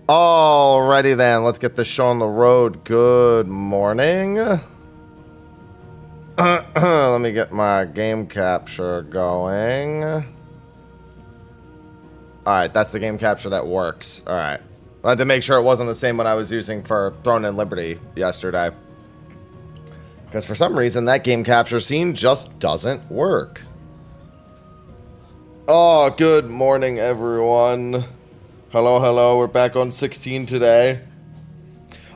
Alrighty then, let's get this show on the road. Good morning. Let me get my game capture going. Alright, that's the game capture that works. Alright. I had to make sure it wasn't the same one I was using for Throne and Liberty yesterday. Because for some reason, that game capture scene just doesn't work. Oh, good morning, everyone. Hello, hello. We're back on 16 today.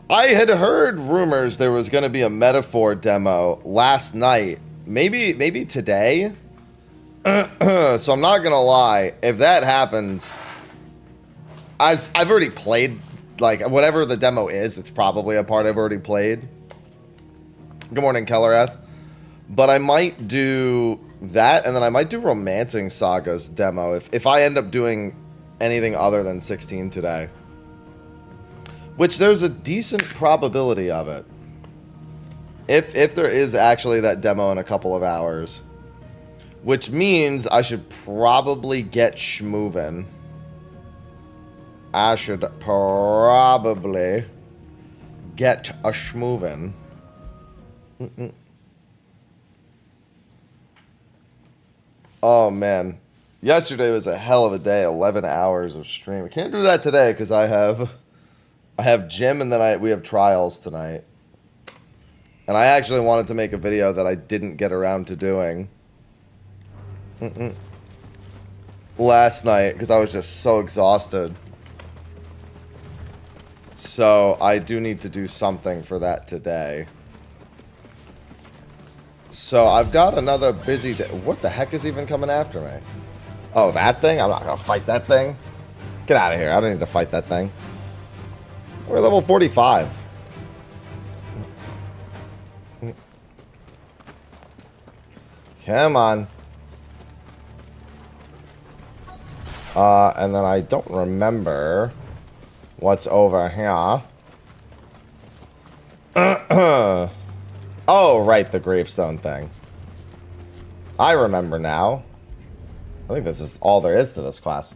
I had heard rumors there was going to be a Metaphor demo last night. Maybe today? So I'm not going to lie. If that happens, I've already played, like, whatever the demo is, it's probably a part I've already played. Good morning, Kellereth. But I might do that, and then I might do Romancing Saga's demo if I end up doing anything other than 16 today. Which there's a decent probability of it. If there is actually that demo in a couple of hours. Which means I should probably get schmoovin'. I should probably get a schmoovin'. Oh man, yesterday was a hell of a day. 11 hours of stream. I can't do that today because I have gym and then we have trials tonight. And I actually wanted to make a video that I didn't get around to doing last night because I was just so exhausted. So I do need to do something for that today. So I've got another busy day. What the heck is even coming after me? Oh, that thing? I'm not going to fight that thing. Get out of here. I don't need to fight that thing. We're level 45. Come on. And then I don't remember what's over here. Oh, right, the gravestone thing. I remember now. I think this is all there is to this class.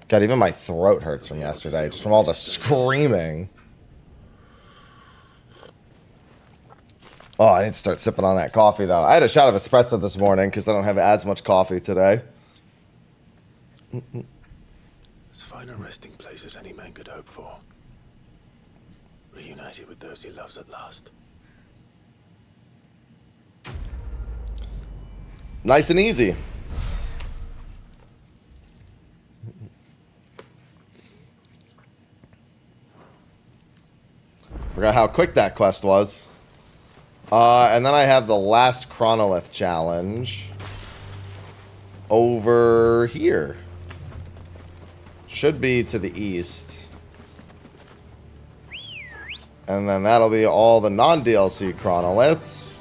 God, even my throat hurts from yesterday, just from all the screaming. Oh, I need to start sipping on that coffee, though. I had a shot of espresso this morning because I don't have as much coffee today. As fine a resting place as any man could hope for. Reunited with those he loves at last. Nice and easy. Forgot how quick that quest was. And then I have the last Chronolith challenge over here. Should be to the east. And then that'll be all the non-DLC Chronoliths.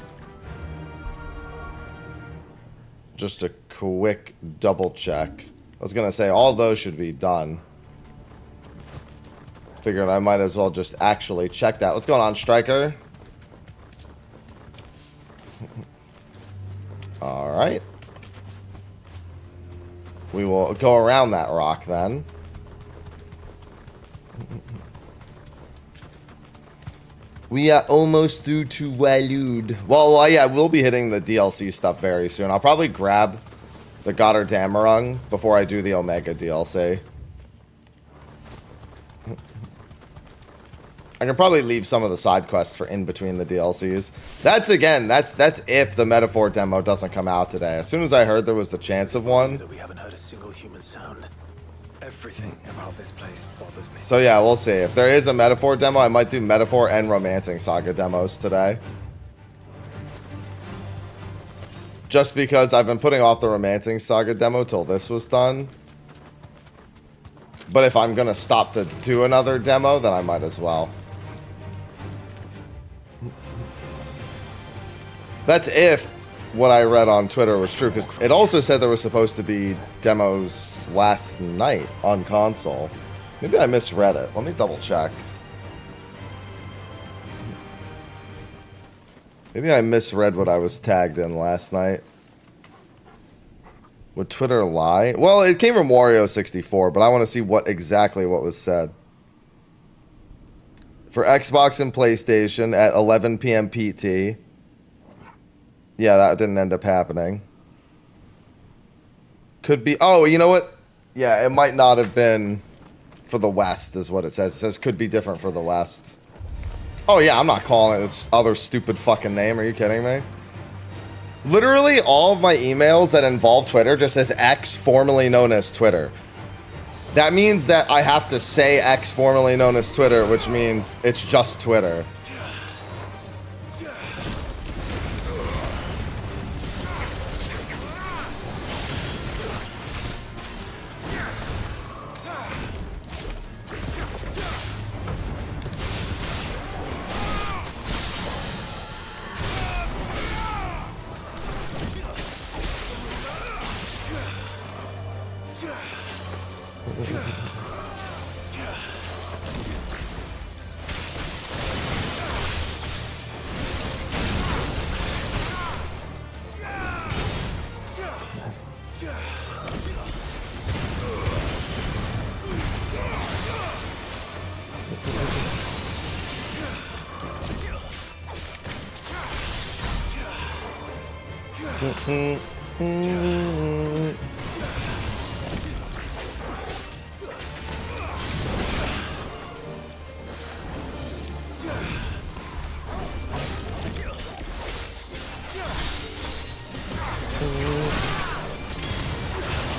Just a quick double check. I was going to say all those should be done. Figured I might as well just actually check that. What's going on, Striker? Alright. We will go around that rock then. We are almost through to Walud. Well, yeah, we'll be hitting the DLC stuff very soon. I'll probably grab the Goddard Damarung before I do the Omega DLC. I can probably leave some of the side quests for in between the DLCs. That's if the Metaphor demo doesn't come out today. As soon as I heard there was the chance of one. We haven't heard a single human sound. Everything about this place bothers me. So yeah, we'll see. If there is a Metaphor demo, I might do Metaphor and Romancing Saga demos today. Just because I've been putting off the Romancing Saga demo till this was done. But if I'm going to stop to do another demo, then I might as well. That's if what I read on Twitter was true, because it also said there was supposed to be demos last night on console. Maybe I misread it. Let me double check. Maybe I misread what I was tagged in last night. Would Twitter lie? Well, it came from Wario64, but I want to see what was said. For Xbox and PlayStation at 11 p.m. PT. Yeah, that didn't end up happening. Could be... Oh, you know what? Yeah, it might not have been for the West, is what it says. It says could be different for the West. Oh, yeah, I'm not calling it this other stupid fucking name. Are you kidding me? Literally, all of my emails that involve Twitter just says X, formerly known as Twitter. That means that I have to say X, formerly known as Twitter, which means it's just Twitter.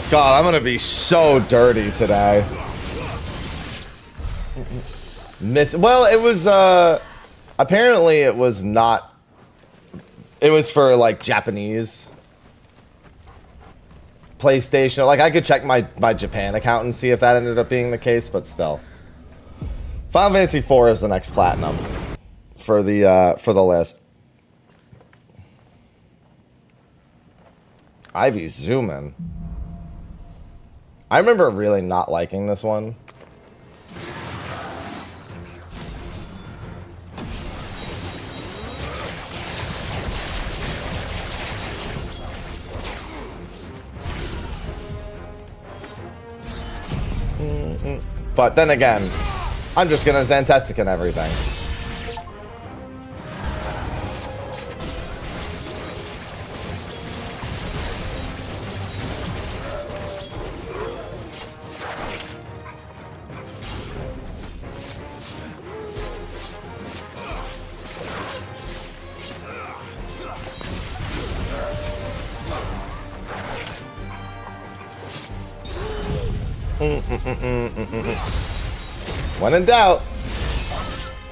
God, I'm gonna be so dirty today. Well, it was, apparently it was not, it was for, like, Japanese PlayStation. Like, I could check my Japan account and see if that ended up being the case, but still. Final Fantasy IV is the next platinum for the list. Ivy's zooming. I remember really not liking this one. But then again, I'm just gonna Zantetsuken everything. When in doubt.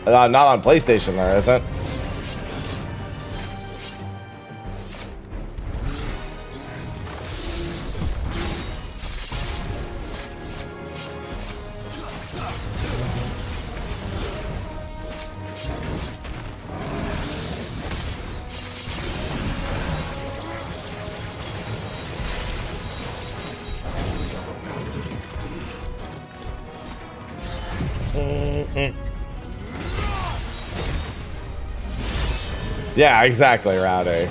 Not on PlayStation, there isn't. Yeah, exactly, Rowdy.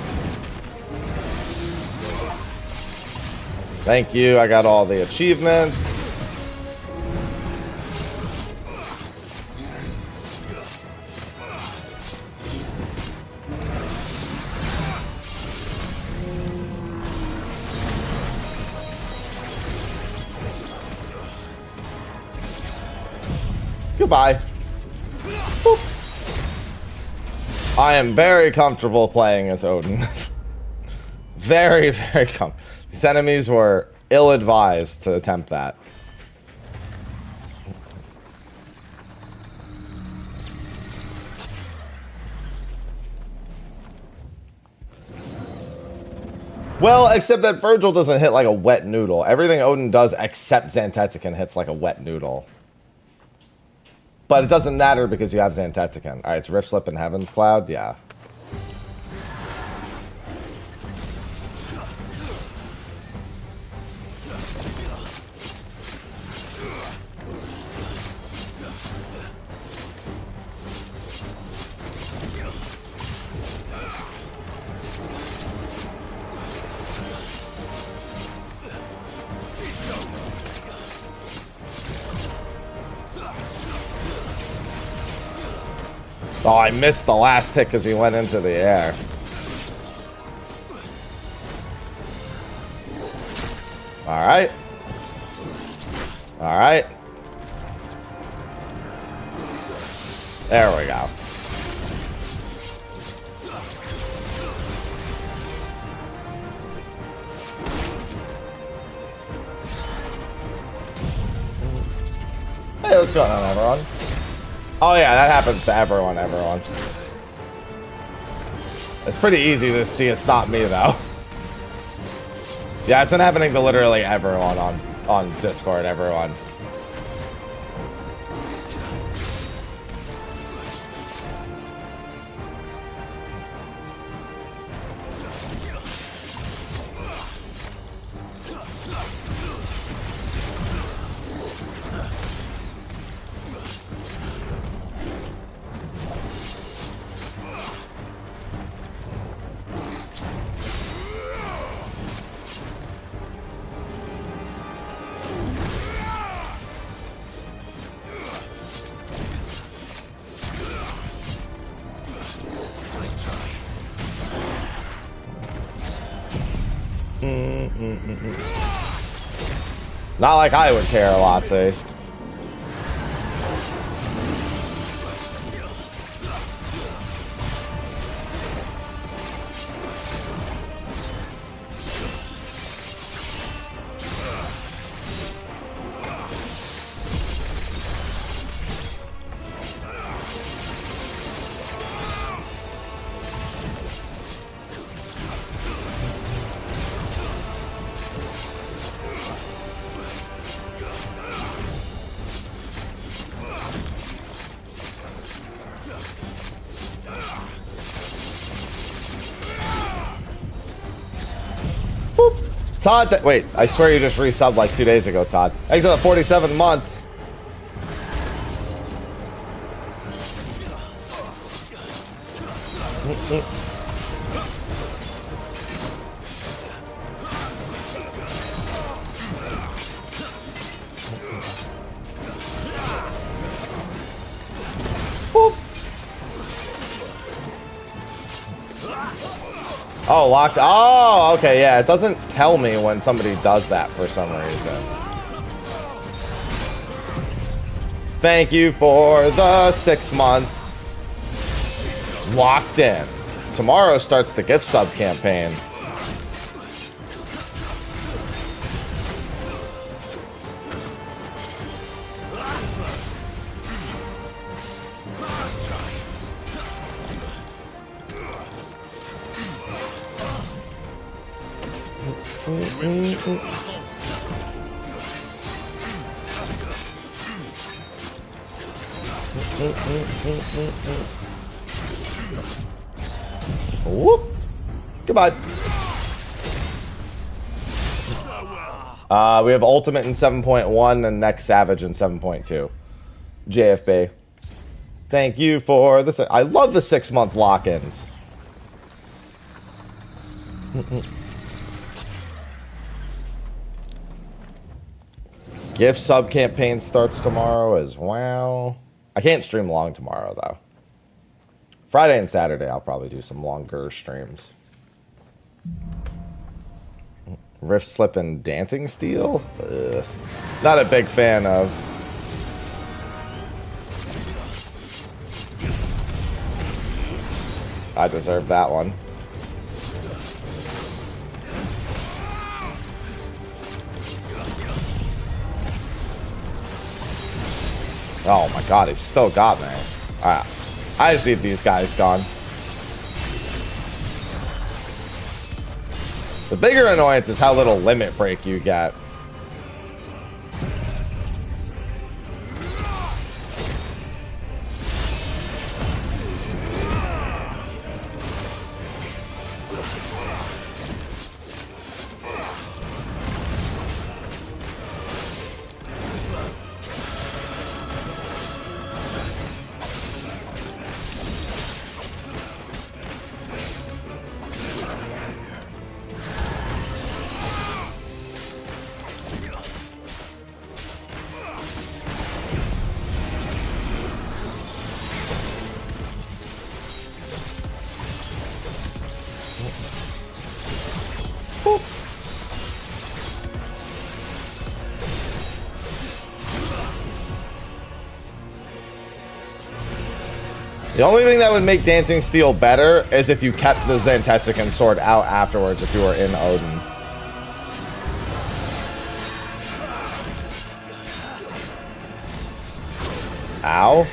Thank you. I got all the achievements. Goodbye. Boop. I am very comfortable playing as Odin. Very, very comfortable. These enemies were ill-advised to attempt that. Well, except that Virgil doesn't hit like a wet noodle. Everything Odin does except Zantetsuken hits like a wet noodle. But it doesn't matter because you have Zantetsuken. Alright, it's Rift Slip and Heaven's Cloud? Yeah. Oh, I missed the last hit because he went into the air. All right. All right. There we go. Hey, what's going on, everyone? Oh yeah, that happens to everyone, It's pretty easy to see it's not me, though. Yeah, it's been happening to literally everyone on Discord, everyone. Not like I would care a lot, see. Todd, wait, I swear you just resubbed like 2 days ago, Todd. Thanks for the 47 months. Oh, locked. Oh, okay, yeah. It doesn't tell me when somebody does that for some reason. Thank you for the 6 months. Locked in. Tomorrow starts the gift sub campaign. Whoop. Goodbye. We have Ultimate in 7.1 and Next Savage in 7.2. JFB. Thank you for this. I love the 6-month lock-ins. Gift sub campaign starts tomorrow as well. I can't stream long tomorrow, though. Friday and Saturday, I'll probably do some longer streams. Rift Slip and Dancing Steel? Ugh. Not a big fan of. I deserve that one. Oh my god, he's still got me. Alright. I just need these guys gone. The bigger annoyance is how little limit break you get. The only thing that would make Dancing Steel better is if you kept the Zantetsuken sword out afterwards if you were in Odin. Ow.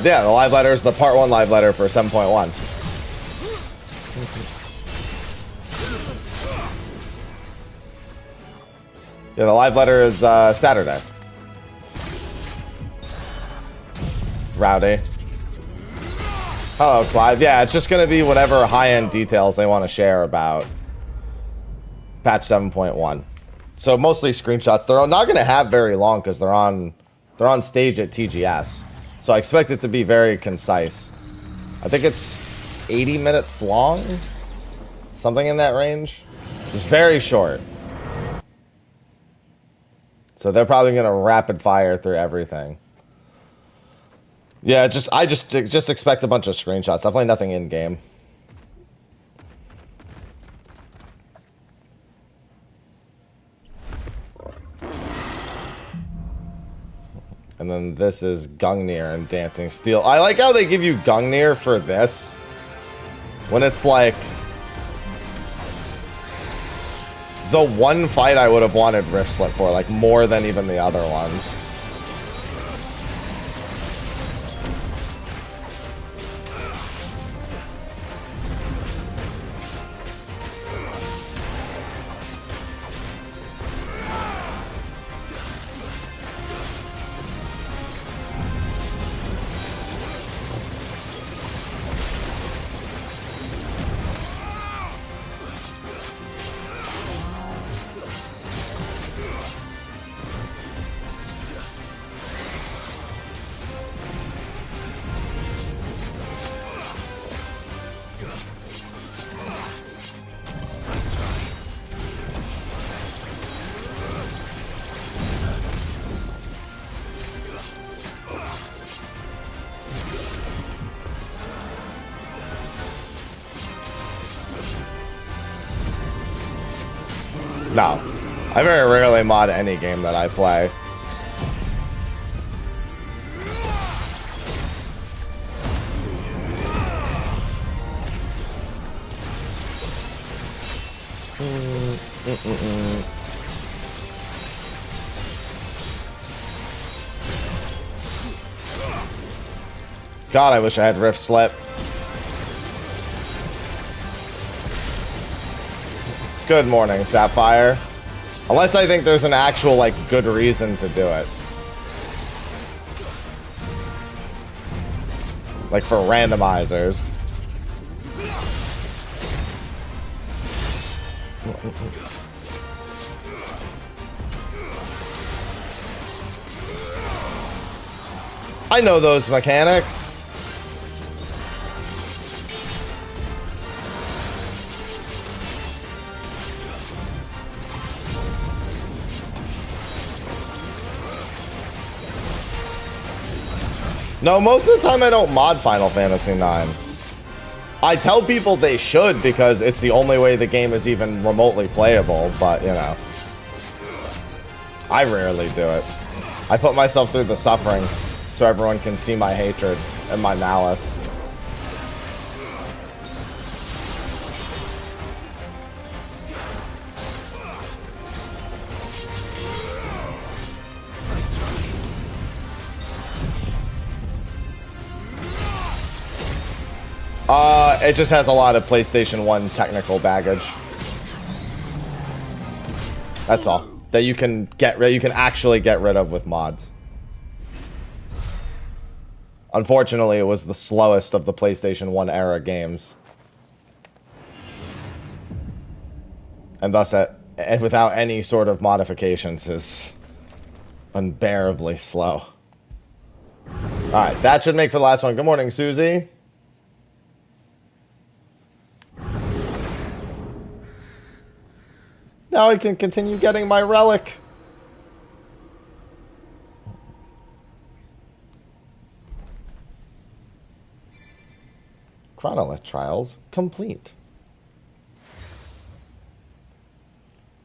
Yeah, the live letter is the part 1 live letter for 7.1. Yeah, the live letter is Saturday. Rowdy. Hello, Clive. Yeah, it's just going to be whatever high-end details they want to share about patch 7.1. So mostly screenshots. They're not going to have very long because they're on stage at TGS. So I expect it to be very concise. I think it's 80 minutes long. Something in that range. It's very short. So they're probably going to rapid fire through everything. Yeah, I just expect a bunch of screenshots. Definitely nothing in game. And then this is Gungnir and Dancing Steel. I like how they give you Gungnir for this. When it's like the one fight I would have wanted Rift Slip for, like more than even the other ones. No. I very rarely mod any game that I play. God, I wish I had Rift Slip. Good morning, Sapphire. Unless I think there's an actual, like, good reason to do it. Like, for randomizers. I know those mechanics. No, most of the time I don't mod Final Fantasy IX. I tell people they should because it's the only way the game is even remotely playable, but, you know. I rarely do it. I put myself through the suffering so everyone can see my hatred and my malice. It just has a lot of PlayStation 1 technical baggage. That's all. That you can actually get rid of with mods. Unfortunately, it was the slowest of the PlayStation 1 era games. And thus, and without any sort of modifications, is unbearably slow. Alright, that should make for the last one. Good morning, Susie. Now I can continue getting my relic. Chronolith trials complete.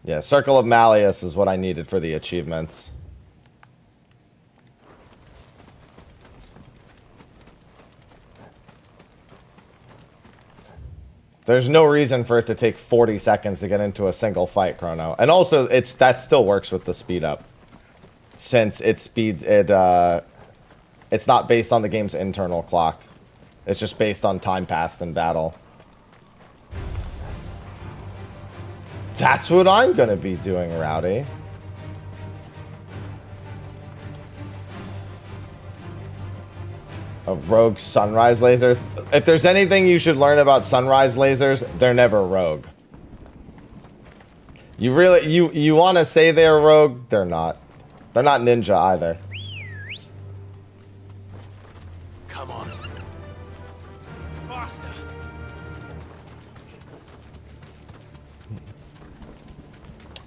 Yeah, Circle of Malleus is what I needed for the achievements. There's no reason for it to take 40 seconds to get into a single fight, Chrono. And also, that still works with the speed up. Since it's not based on the game's internal clock. It's just based on time passed in battle. That's what I'm gonna be doing, Rowdy. A rogue sunrise laser. If there's anything you should learn about sunrise lasers, they're never rogue. You really, you want to say they're rogue? They're not. They're not ninja either. Come on. Faster.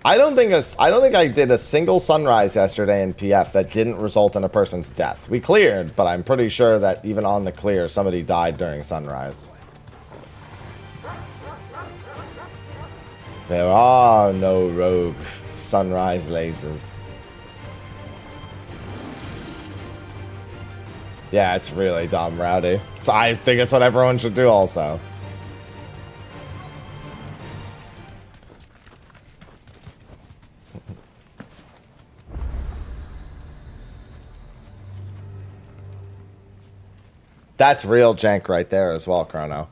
I don't think I did a single sunrise yesterday in PF that didn't result in a person's death. We cleared, but I'm pretty sure that even on the clear, somebody died during sunrise. There are no rogue sunrise lasers. Yeah, it's really dumb, Rowdy. So I think it's what everyone should do also. That's real jank right there as well, Chrono.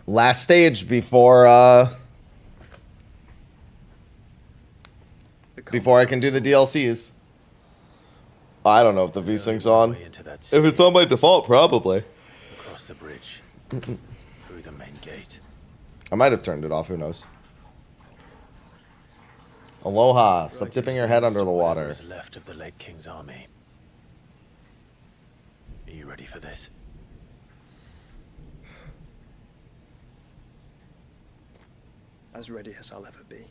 Last stage before I can do the DLCs. I don't know if the V-Sync's on. If it's on by default, probably. Across the bridge. Through the main gate. I might have turned it off, who knows. Aloha, stop dipping your head under the water. What is left of the late King's army. Are you ready for this? As ready as I'll ever be.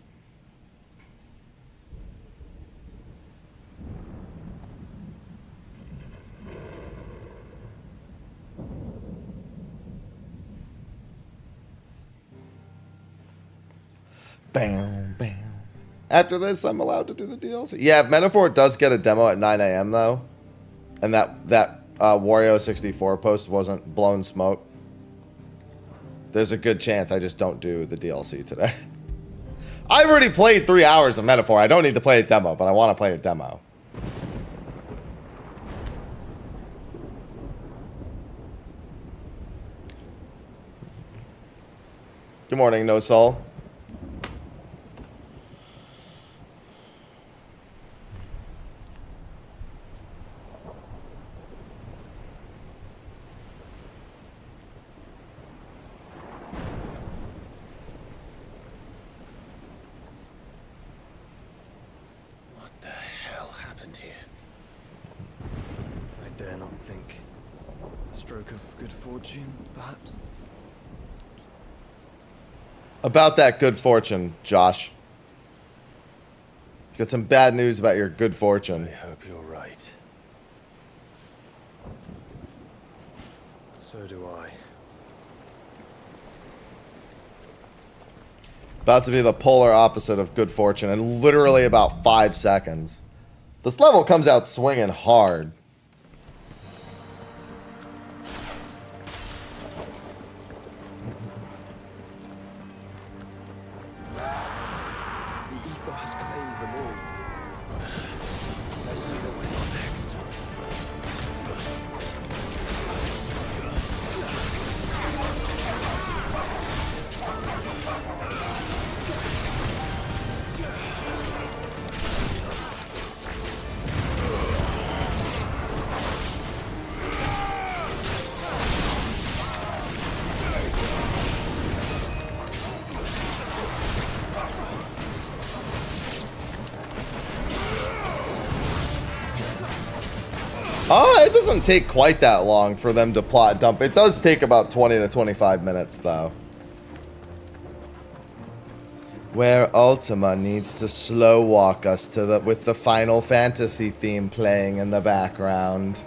Bam, bam. After this, I'm allowed to do the DLC. Yeah, if Metaphor does get a demo at 9 a.m. though, and that Wario 64 post wasn't blown smoke, there's a good chance I just don't do the DLC today. I've already played 3 hours of Metaphor. I don't need to play a demo, but I want to play a demo. Good morning, No Soul. Perhaps. About that good fortune, Josh. Got some bad news about your good fortune. I hope you're right. So do I. About to be the polar opposite of good fortune in literally about 5 seconds. This level comes out swinging hard. Oh, it doesn't take quite that long for them to plot dump. It does take about 20 to 25 minutes, though. Where Ultima needs to slow walk us to the with the Final Fantasy theme playing in the background.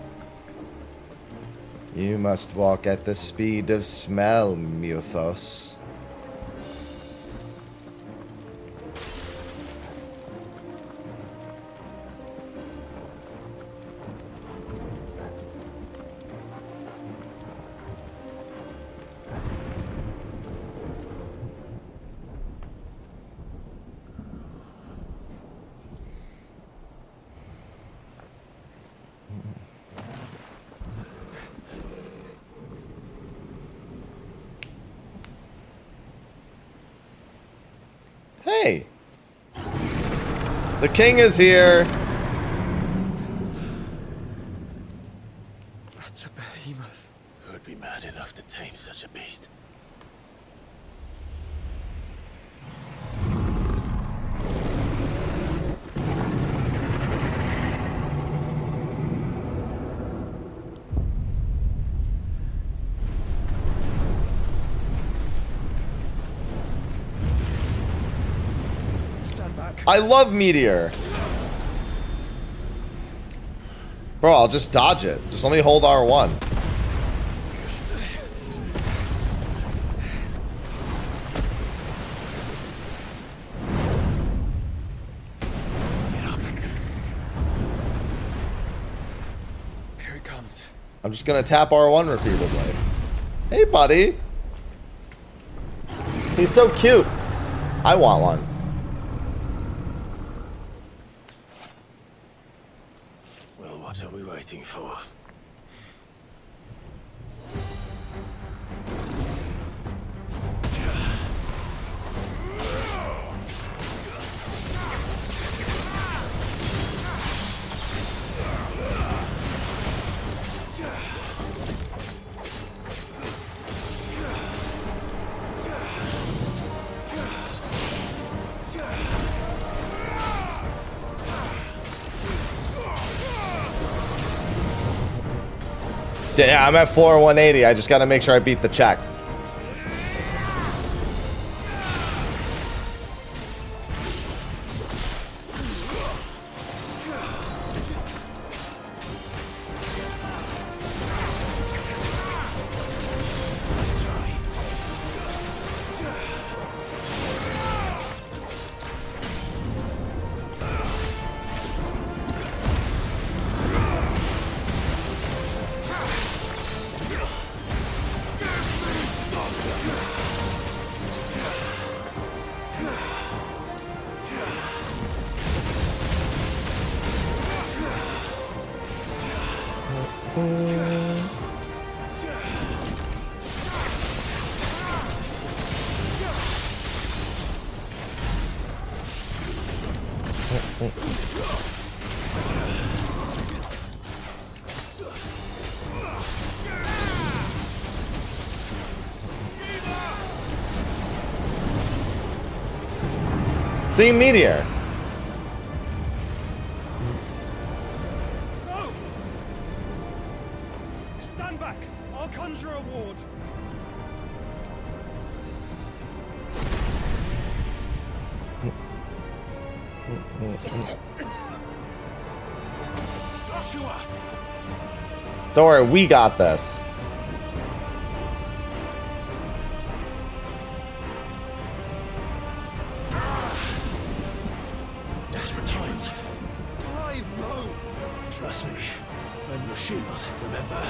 You must walk at the speed of smell, Muthos. Hey! The king is here! That's a behemoth. Who would be mad enough to tame such a beast? I love Meteor. Bro, I'll just dodge it. Just let me hold R1. Here it comes. I'm just gonna tap R1 repeatedly. Hey, buddy. He's so cute. I want one. What are we waiting for? Yeah, I'm at floor 180. I just gotta make sure I beat the check. See Meteor. No! Stand back! I'll conjure a ward. Joshua! Don't worry, we got this. Desperate times. Clive, no! Trust me. Lend your shield, remember?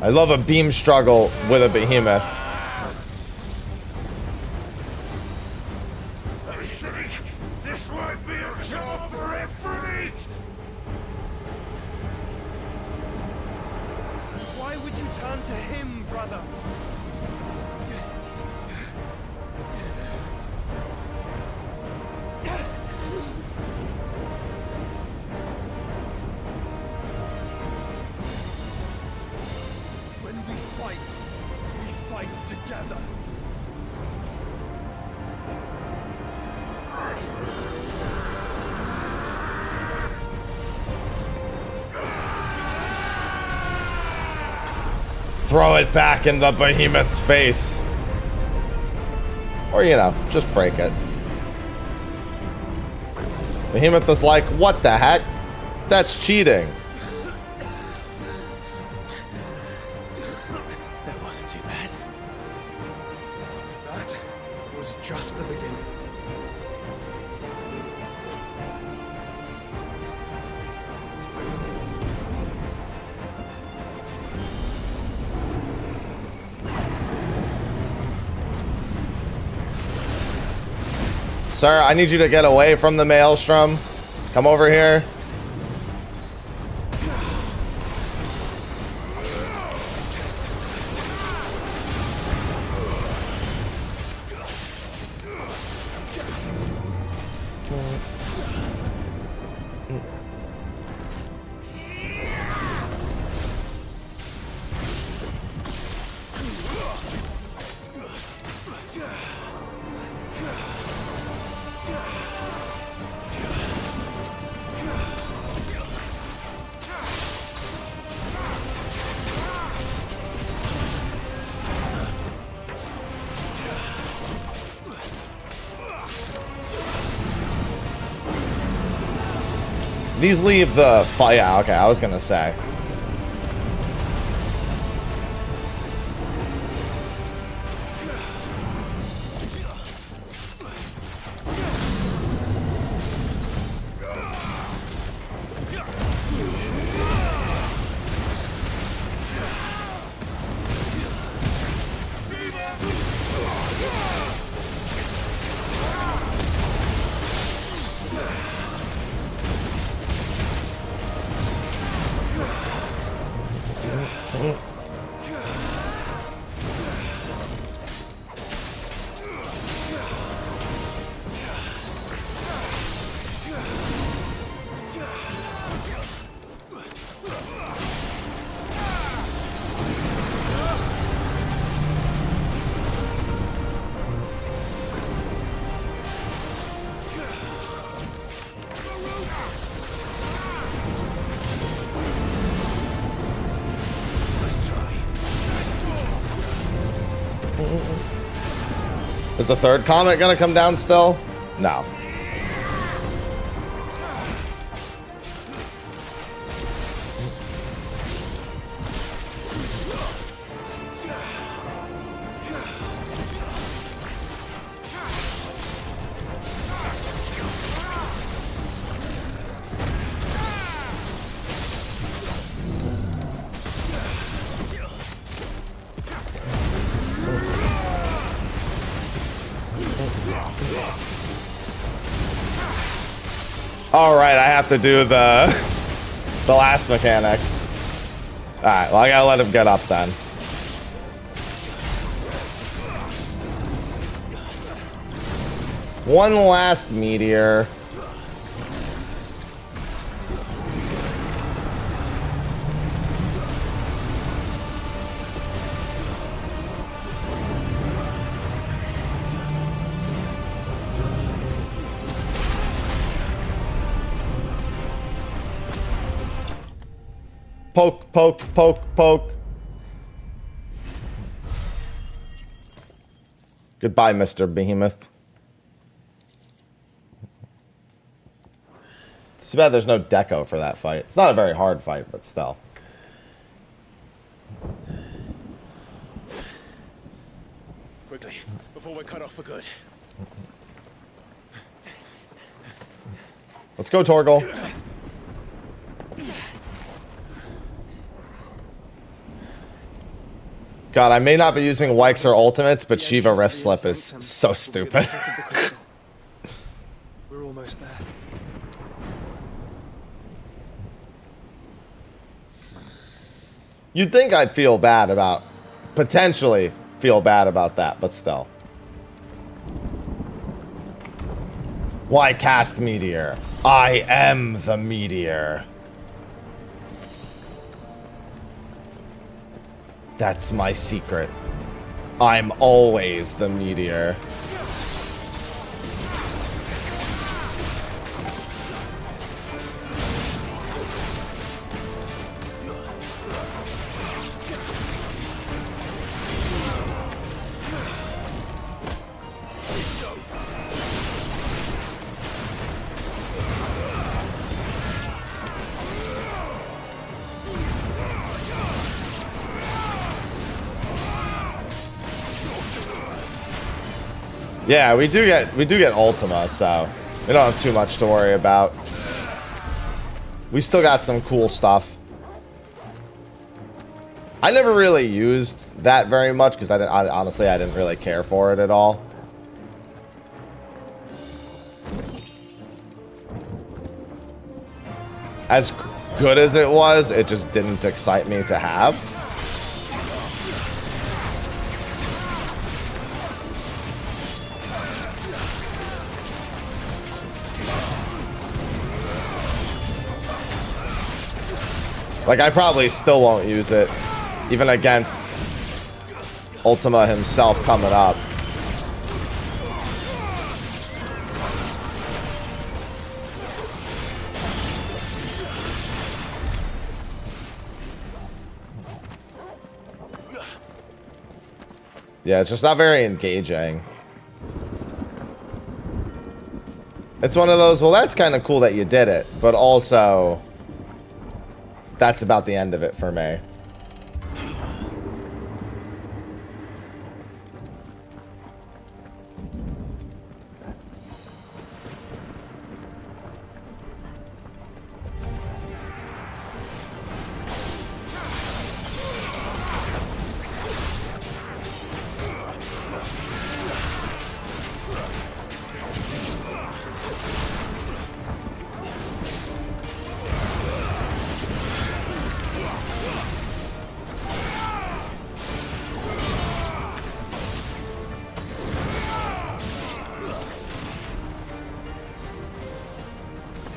I love a beam struggle with a behemoth. I think this might be a job for Ifrit! Why would you turn to him, brother? Gather. Throw it back in the behemoth's face. Or, you know, just break it. Behemoth is like, what the heck? That's cheating. That wasn't too bad. That was just the beginning. Sir, I need you to get away from the maelstrom. Come over here. These leave the fire. Yeah, okay, I was gonna say. Is the third comet gonna come down still? No. All right, I have to do the last mechanic. All right, well, I gotta let him get up then. One last meteor. Poke, poke, poke, poke. Goodbye, Mr. Behemoth. It's too bad there's no deco for that fight. It's not a very hard fight, but still. Quickly, before we're cut off for good. Let's go, Torgal. God, I may not be using Wykes or ultimates, but Shiva Rift Slip is so stupid. We're almost there. You'd think I'd feel bad about, potentially feel bad about that, but still. Why cast Meteor? I am the Meteor. That's my secret. I'm always the meteor. Yeah, we do get Ultima, so we don't have too much to worry about. We still got some cool stuff. I never really used that very much because honestly I didn't really care for it at all. As good as it was, it just didn't excite me to have. Like, I probably still won't use it, even against Ultima himself coming up. Yeah, it's just not very engaging. It's one of those, well, that's kind of cool that you did it, but also that's about the end of it for me.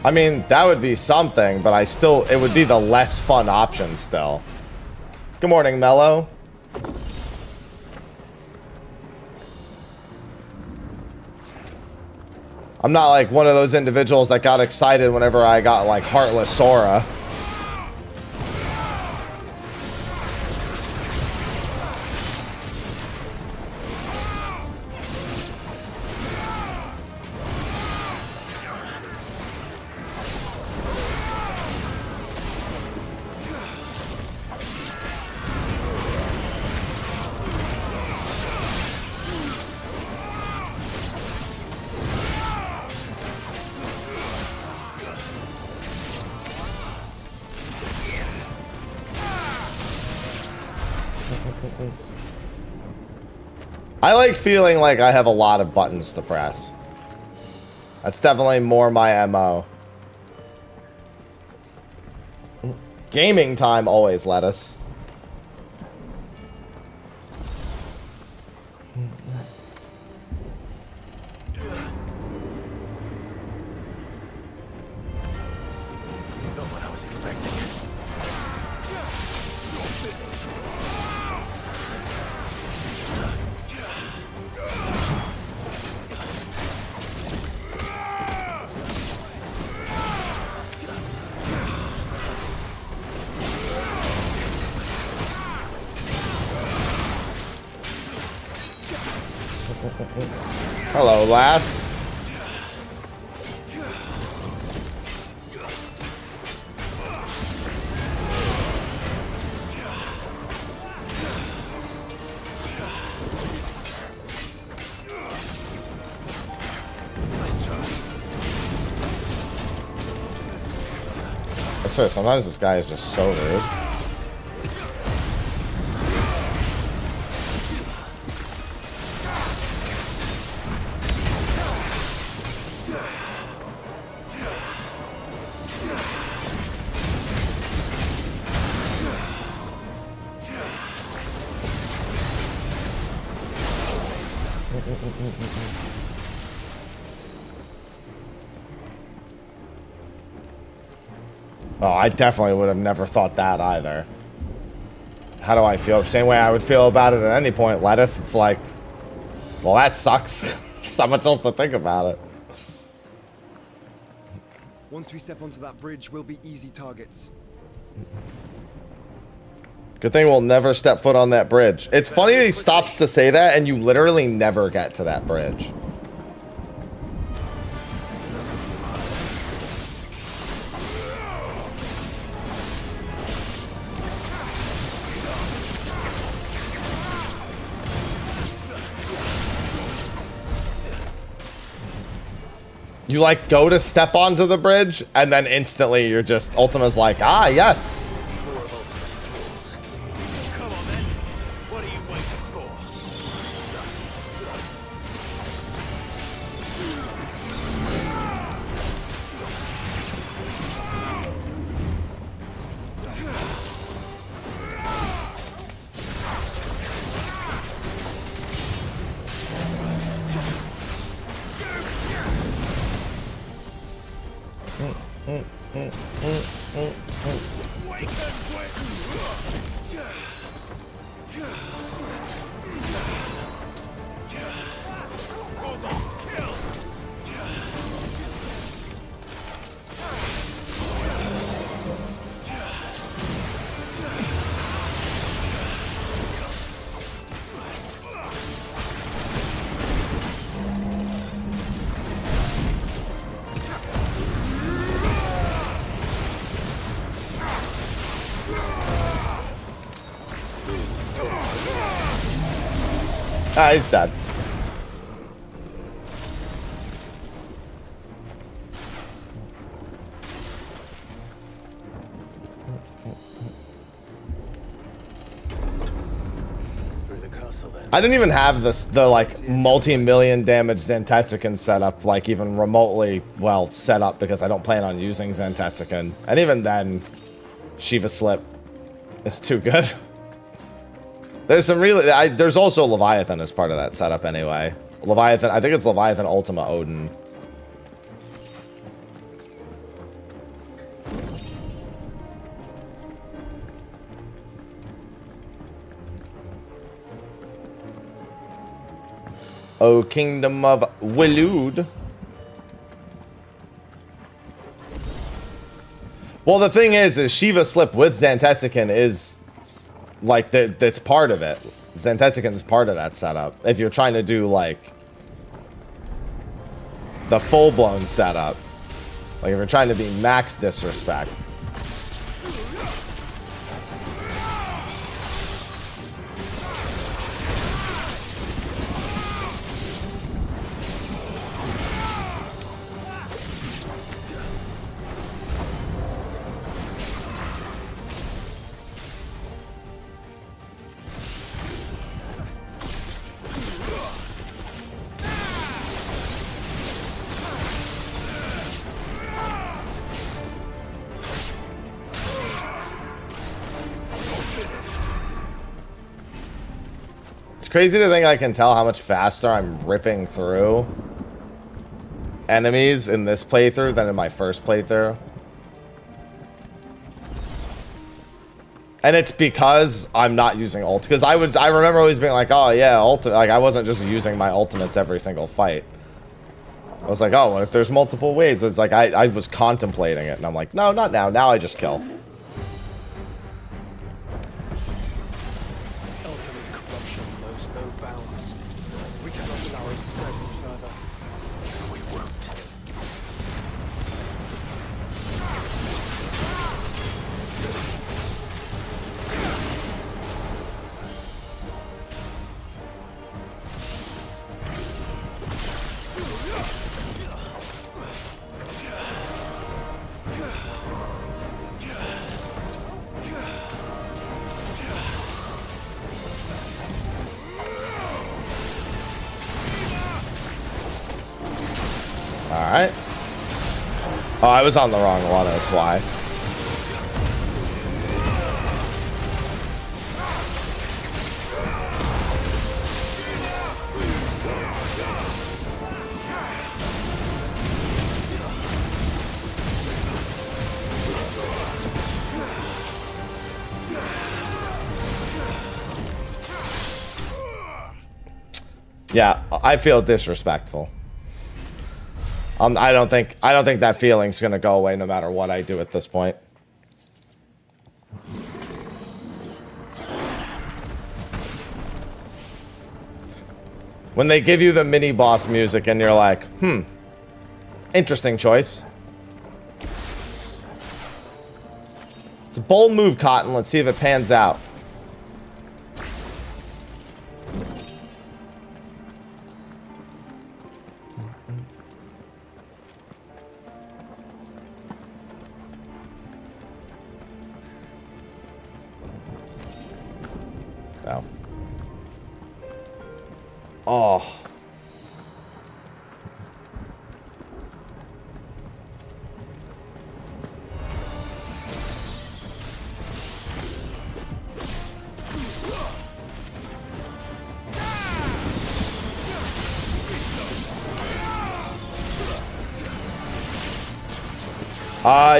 I mean, that would be something, but it would be the less fun option still. Good morning, Mello. I'm not like one of those individuals that got excited whenever I got like Heartless Sora. I like feeling like I have a lot of buttons to press. That's definitely more my MO. Gaming time always, lettuce. Not what I was expecting. Hello, lass. Nice try. I swear, sometimes this guy is just so rude. Oh, I definitely would have never thought that either. How do I feel? Same way I would feel about it at any point. Lettuce, it's like, well, that sucks. There's not much else to think about it. Once we step onto that bridge, we'll be easy targets. Good thing we'll never step foot on that bridge. It's funny he stops to say that, and you literally never get to that bridge. You like go to step onto the bridge, and then instantly you're just, Ultima's like, ah, yes. More of Ultima's tools. Come on then. What are you waiting for? Ah, he's dead. Through the castle then. I didn't even have the like multi-million damage Zantetsuken setup, like even remotely well set up, because I don't plan on using Zantetsuken. And even then, Shiva Slip is too good. There's some really, there's also Leviathan as part of that setup anyway. Leviathan, I think it's Leviathan Ultima Odin. O Kingdom of Waloed. Well, the thing is Shiva Slip with Zantetsuken is like that's part of it. Zantetsuken is part of that setup. If you're trying to do like the full-blown setup, like if you're trying to be max disrespect. Crazy to think I can tell how much faster I'm ripping through enemies in this playthrough than in my first playthrough. And it's because I'm not using ult. Because I remember always being like, oh yeah, like I wasn't just using my ultimates every single fight. I was like, oh, well, if there's multiple ways, it's like I was contemplating it, and I'm like, no, not now. Now I just kill. Alright. Oh, I was on the wrong one, that's why. Yeah, I feel disrespectful. I don't think that feeling's gonna go away no matter what I do at this point. When they give you the mini boss music and you're like, interesting choice. It's a bold move, Cotton. Let's see if it pans out. No. Oh.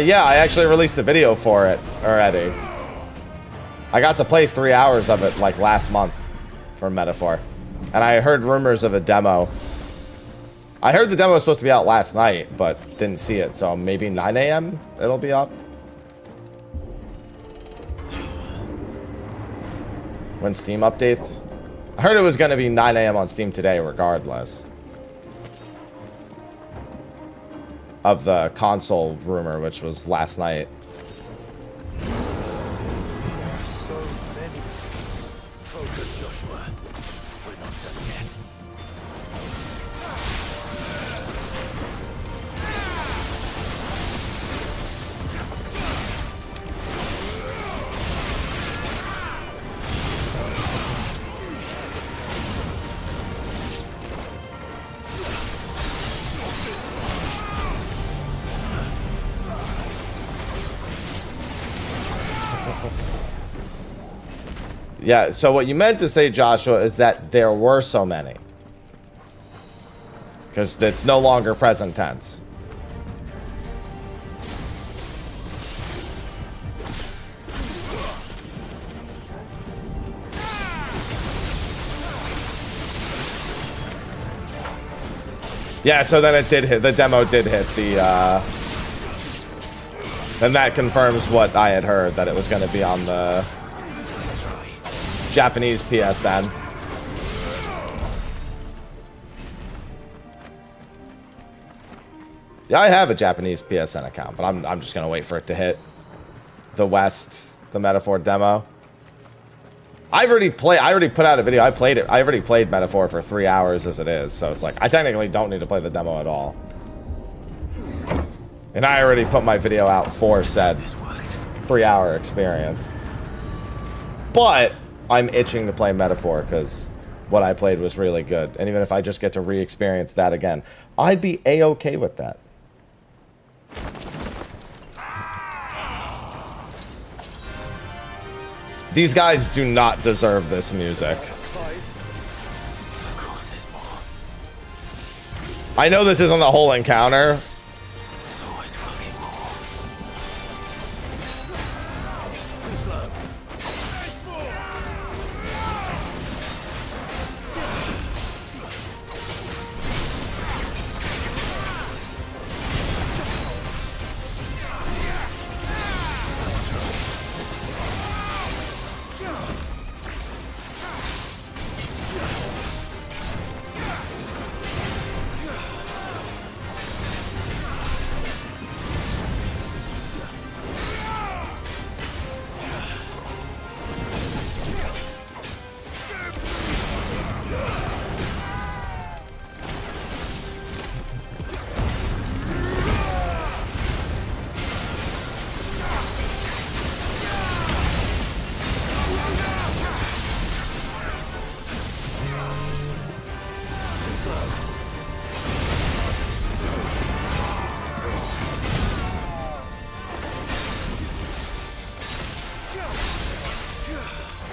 Yeah, I actually released a video for it already. I got to play 3 hours of it, like, last month for Metaphor. And I heard rumors of a demo. I heard the demo was supposed to be out last night, but didn't see it, so maybe 9 a.m. it'll be up. When Steam updates. I heard it was going to be 9 a.m. on Steam today, regardless of the console rumor, which was last night. There are so many. Focus, Joshua. We're not done yet. Yeah, so what you meant to say, Joshua, is that there were so many. Because it's no longer present tense. Yeah, so then it did hit, the demo did hit the, and that confirms what I had heard, that it was going to be on the Japanese PSN. Yeah, I have a Japanese PSN account, but I'm just gonna wait for it to hit the West, the Metaphor demo. I already put out a video. I already played Metaphor for 3 hours as it is, so it's like I technically don't need to play the demo at all. And I already put my video out for said 3-hour experience. But I'm itching to play Metaphor because what I played was really good. And even if I just get to re-experience that again, I'd be A-okay with that. These guys do not deserve this music. I know this isn't the whole encounter.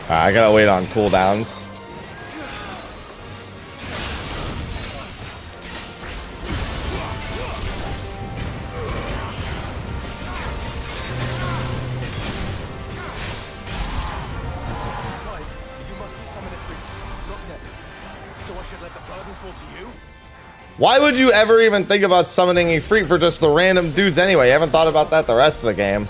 I gotta wait on cooldowns. You must summon it, not yet. So I should let the useful to you? Why would you ever even think about summoning Ifrit for just the random dudes anyway? You haven't thought about that the rest of the game.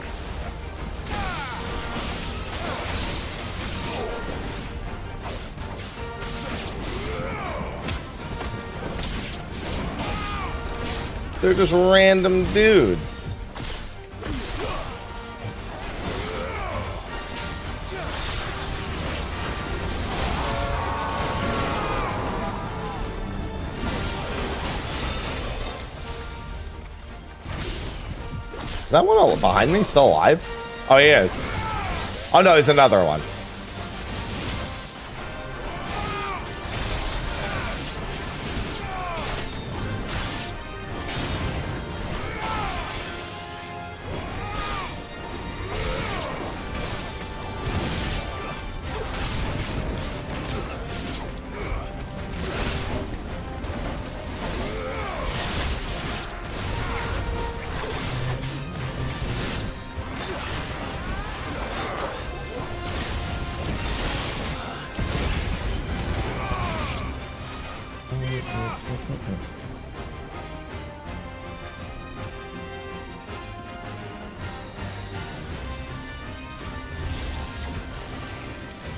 They're just random dudes. Is that one behind me still alive? Oh, he is. Oh, no, he's another one.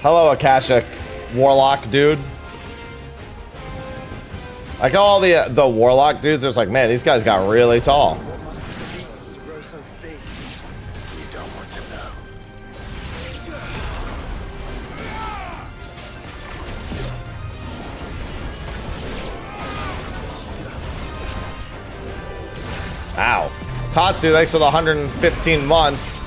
Hello, Akashic Warlock dude. Like all the Warlock dudes, there's like, man, these guys got really tall. What must it be to grow so big? You don't want to know. Ow. Katsu, thanks for the 115 months.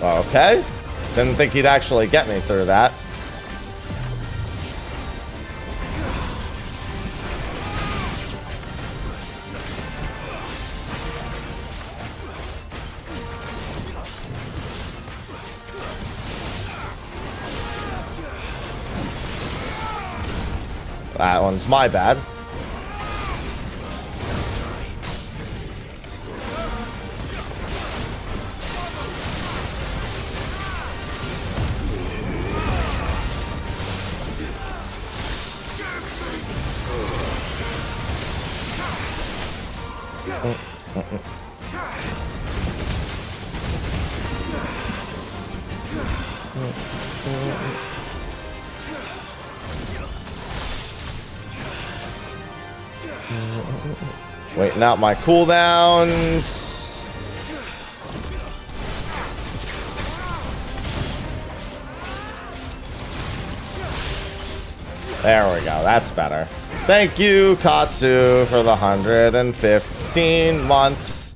Okay. Didn't think he'd actually get me through that. That one's my bad. Waiting out my cooldowns. There we go. That's better. Thank you, Katsu, for the 115 months.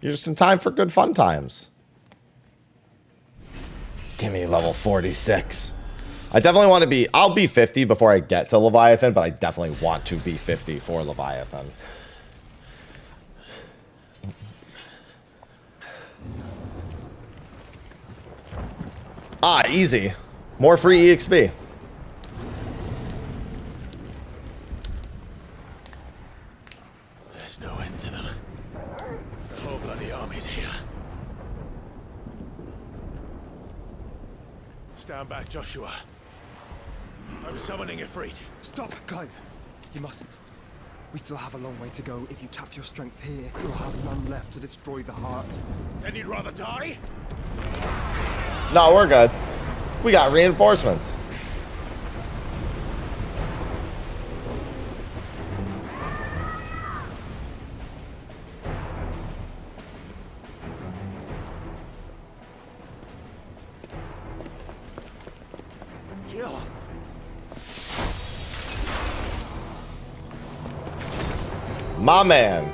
You're just in time for good fun times. Give me level 46. I definitely want to be... I'll be 50 before I get to Leviathan, but I definitely want to be 50 for Leviathan. Ah, easy. More free EXP. There's no end to them. The whole bloody army's here. Stand back, Joshua. I'm summoning Ifrit. Stop, Clive. You mustn't. We still have a long way to go. If you tap your strength here, you'll have none left to destroy the heart. Then you'd rather die? No, we're good. We got reinforcements. Jill. My man.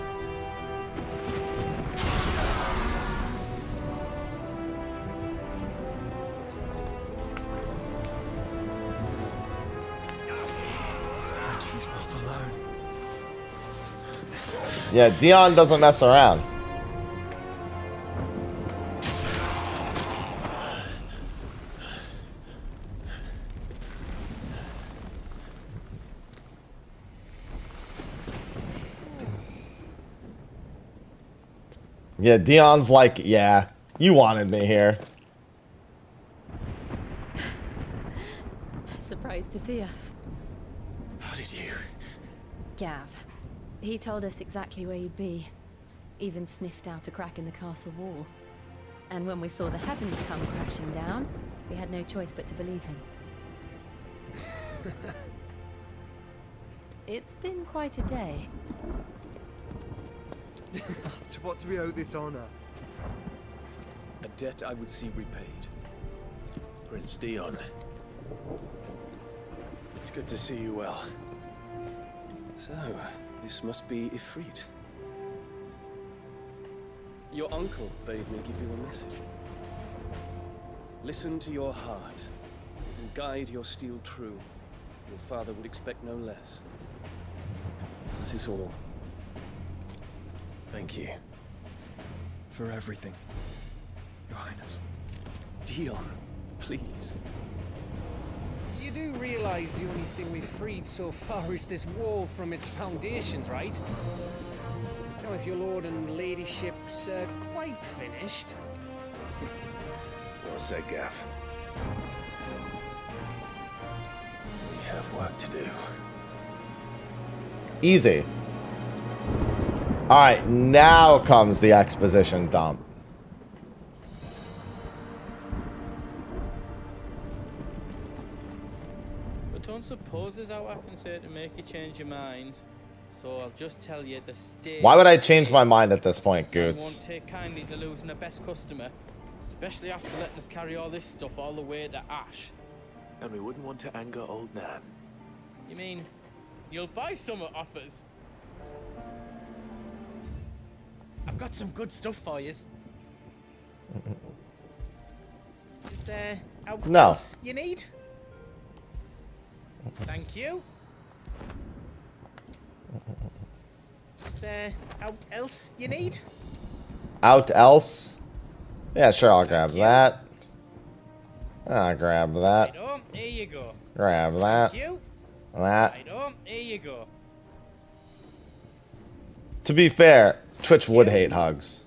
She's not alone. Yeah, Dion doesn't mess around. Yeah, Dion's like, yeah, you wanted me here. Surprised to see us. How did you? Gav. He told us exactly where you'd be. Even sniffed out a crack in the castle wall. And when we saw the heavens come crashing down, we had no choice but to believe him. It's been quite a day. To what do we owe this honor? A debt I would see repaid. Prince Dion. It's good to see you well. So, this must be Ifrit. Your uncle bade me give you a message. Listen to your heart, and guide your steel true. Your father would expect no less. That is all. Thank you. For everything, Your Highness. Dion, please. You do realize the only thing we've freed so far is this wall from its foundations, right? Now, if your lord and ladyship's quite finished... Well said, Gav. We have work to do. Easy. Alright, now comes the exposition dump. But don't suppose there's out I can say to make you change your mind. So I'll just tell you to stay. Why would I change my mind at this point, I Goots? won't take kindly to losing the best customer, especially after letting us carry all this stuff all the way to Ash. And we wouldn't want to anger old Nan. You mean you'll buy some at offers? I've got some good stuff for you. Is there anything No. else you need? Thank you. Is there anything else you need? Out else? Yeah, sure, I'll grab that. I'll grab that. Right on, here you go. Grab that. Thank you. That. Right on, here you go. To be fair, Twitch would hate hugs.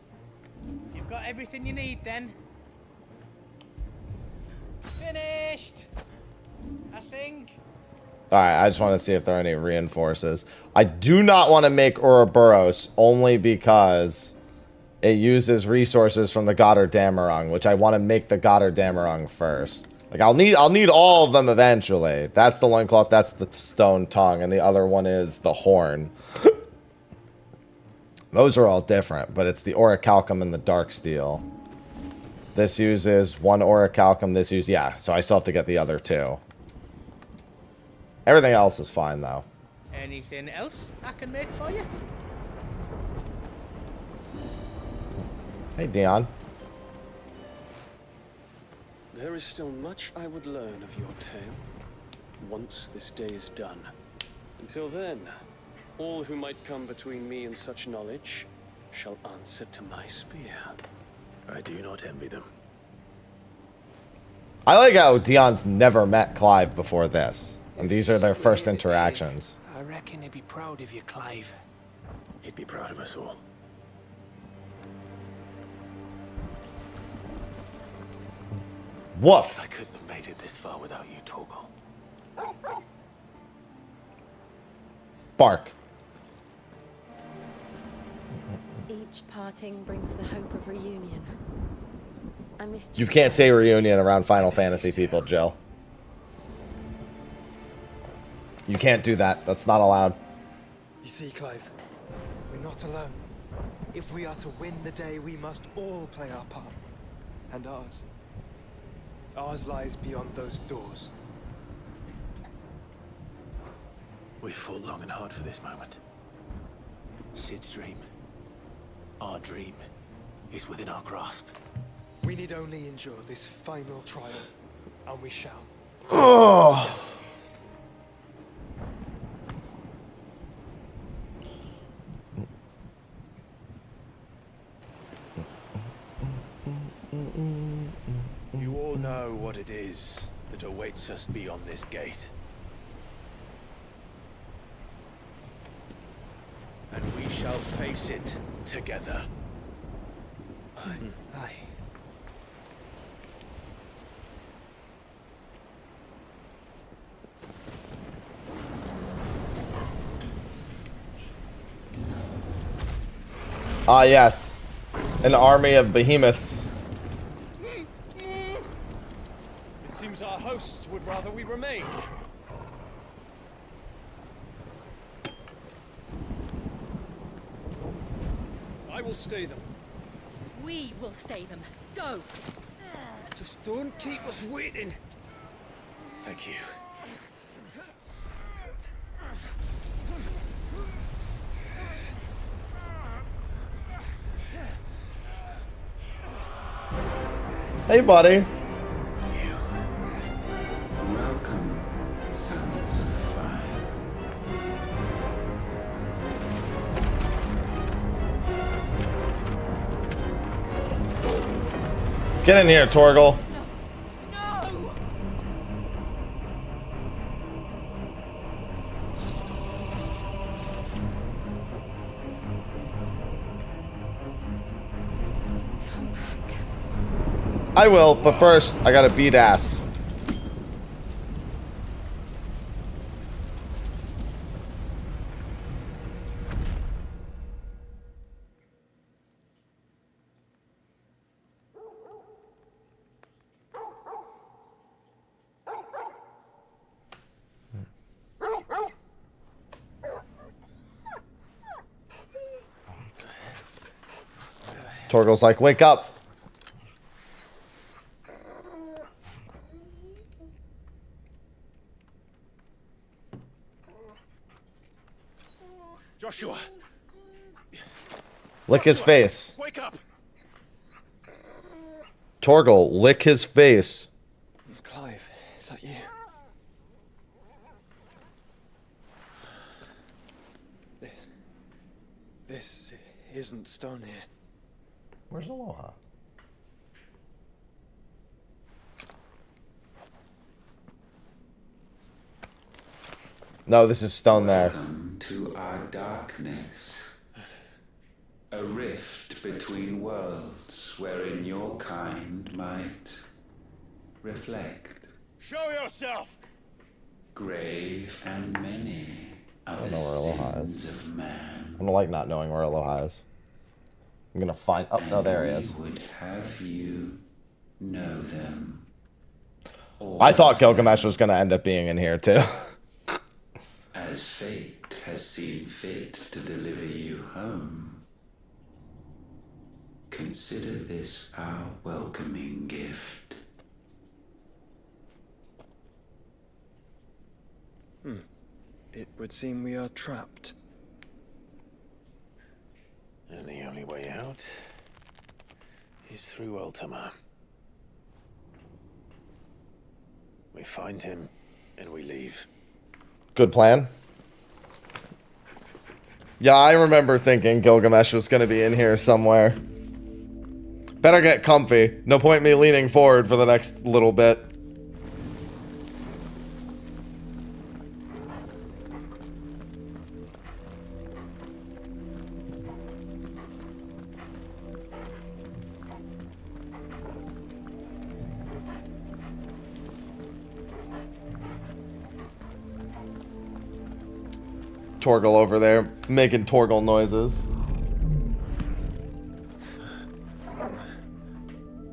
You've got everything you need then. Finished. I think. Alright, I just want to see if there are any reinforces. I do not want to make Ouroboros only because it uses resources from the Goddard Damarung, which I want to make the Goddard Damarung first. Like I'll need all of them eventually. That's the loincloth, that's the stone tongue, and the other one is the horn. Those are all different, but it's the orichalcum and the dark steel. This uses one orichalcum, this uses, yeah, so I still have to get the other two. Everything else is fine, though. Anything else I can make for you? Hey, Dion. There is still much I would learn of your tale, once this day is done. Until then, all who might come between me and such knowledge shall answer to my spear. I do not envy them. I like how Dion's never met Clive before this. And these are their first interactions. I reckon he'd be proud of you, Clive. He'd be proud of us all. Woof. I couldn't have made it this far without you, Torgal. Bark. Each parting brings the hope of reunion. I missed You can't say reunion around Final Fantasy people, Jill. You can't do that. That's not allowed. You see, Clive, we're not alone. If we are to win the day, we must all play our part. And ours. Ours lies beyond those doors. We've fought long and hard for this moment. Sid's dream, our dream, is within our grasp. We need only endure this final trial, and we shall. Ugh. what it is that awaits us beyond this gate. And we shall face it together. Aye. Ah, yes. An army of behemoths. It seems our hosts would rather we remain. I will stay them. We will stay them. Go! Just don't keep us waiting. Thank you. Hey, buddy. Welcome, sons of fire. Get in here, Torgal. No! Come back. I will, but first, I gotta beat ass. Torgal's like, wake up. Joshua, Lick his face. wake up! Torgal, lick his face. Clive, is that you? This isn't stone here. Where's Aloha? No, this is stone there. Welcome to our darkness. A rift between worlds wherein your kind might reflect. Show yourself! Grave and many are the know where Aloha is. sins of man. I don't like not knowing where Aloha is. I'm gonna find. Oh, no, there he is. We would have you know them. I thought Gilgamesh was gonna end up being in here too. As fate has seen fit to deliver you home, consider this our welcoming gift. It would seem we are trapped. And the only way out is through Ultima. We find him and we leave. Good plan. Yeah, I remember thinking Gilgamesh was gonna be in here somewhere. Better get comfy. No point me leaning forward for the next little bit. Torgal over there making Torgal noises.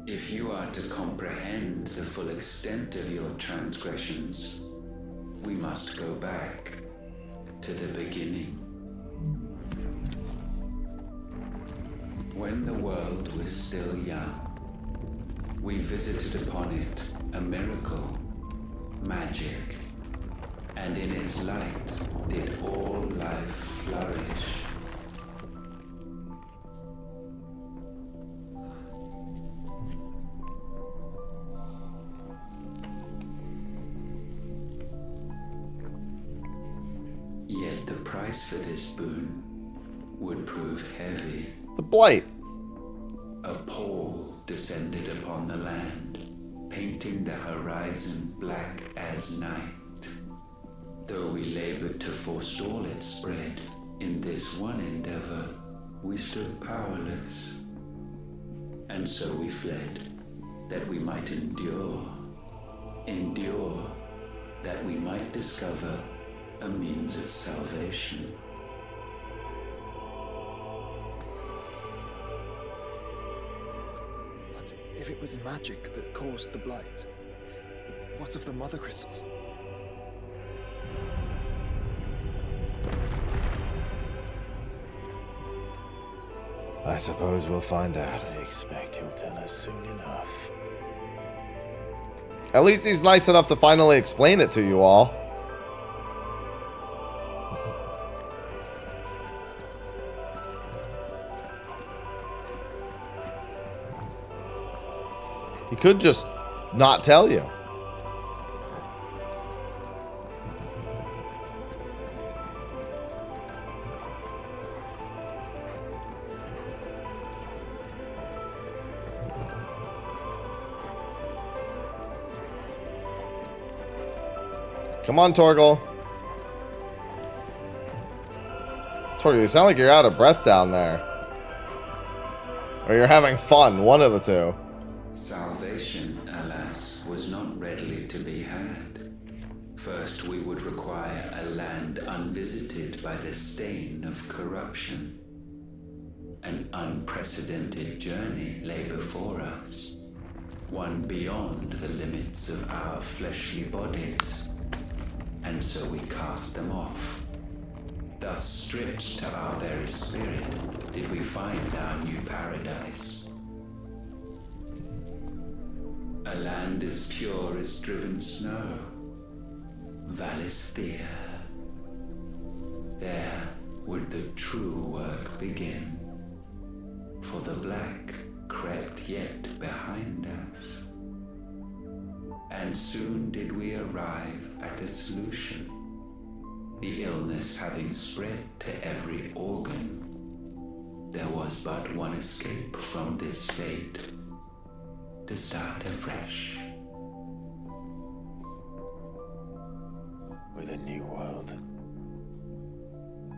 If you are to comprehend the full extent of your transgressions, we must go back to the beginning. When the world was still young, we visited upon it a miracle, magic, and in its light did all life flourish. Yet the price for this boon would prove heavy. The blight. A pall descended upon the land, painting the horizon black as night. Though we labored to forestall its spread, in this one endeavor, we stood powerless. And so we fled, that we might endure, that we might discover a means of salvation. But if it was magic that caused the blight, what of the mother crystals? I suppose we'll find out. I expect he'll tell us soon enough. At least he's nice enough to finally explain it to you all. He could just not tell you. Come on, Torgal. Torgal, you sound like you're out of breath down there. Or you're having fun, one of the two. Salvation, alas, was not readily to be had. First, we would require a land unvisited by the stain of corruption. An unprecedented journey lay before us, one beyond the limits of our fleshly bodies. And so we cast them off. Thus, stripped to our very spirit, did we find our new paradise. A land as pure as driven snow, Valisthea. There would the true work begin, for the black crept yet behind us. And soon did we arrive at a solution, the illness having spread to every organ. There was but one escape from this fate, to start afresh. With a new world.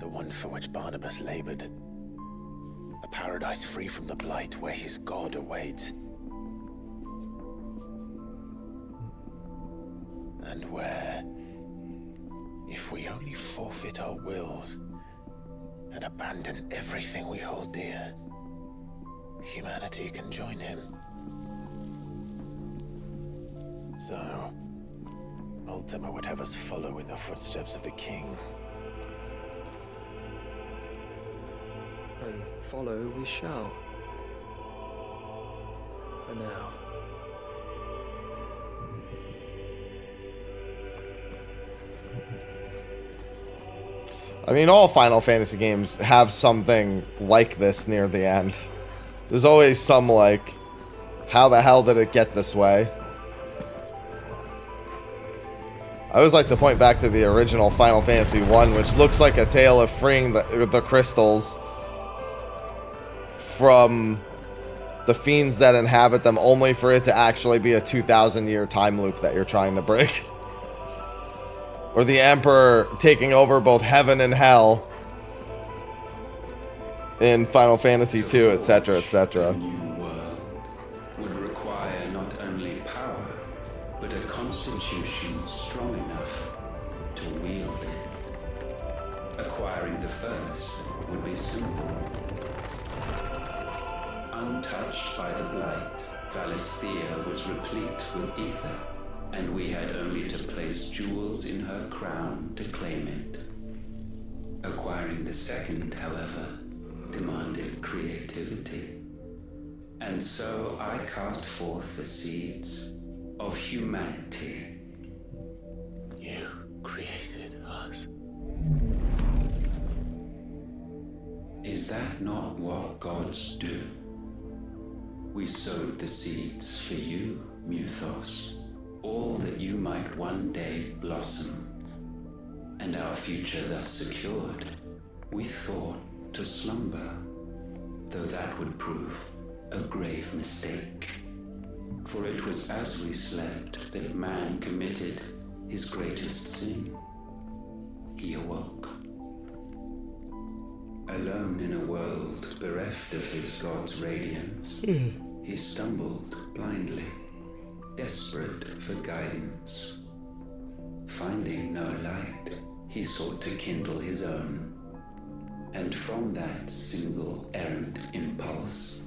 The one for which Barnabas labored. A paradise free from the blight where his God awaits. And where, if we only forfeit our wills and abandon everything we hold dear, humanity can join him. So, Ultima would have us follow in the footsteps of the king. And follow we shall. For now. I mean, all Final Fantasy games have something like this near the end. There's always some, like, how the hell did it get this way? I always like to point back to the original Final Fantasy 1, which looks like a tale of freeing the crystals from the fiends that inhabit them, only for it to actually be a 2,000-year time loop that you're trying to break. Or the Emperor taking over both heaven and hell in Final Fantasy 2, etc., etc. A new world would require not only power, but a constitution strong enough to wield it. Acquiring the first would be simple. Untouched by the blight, Valisthea was replete with ether, and we had only to place jewels in her crown to claim it. Acquiring the second, however, demanded creativity. And so I cast forth the seeds of humanity. You created us. Is that not what gods do? We sowed the seeds for you, Muthos, all that you might one day blossom. And our future thus secured, we thought to slumber, though that would prove a grave mistake. For it was as we slept that man committed his greatest sin. He awoke. Alone in a world bereft of his god's radiance, he stumbled blindly, desperate for guidance. Finding no light, he sought to kindle his own. And from that single errant impulse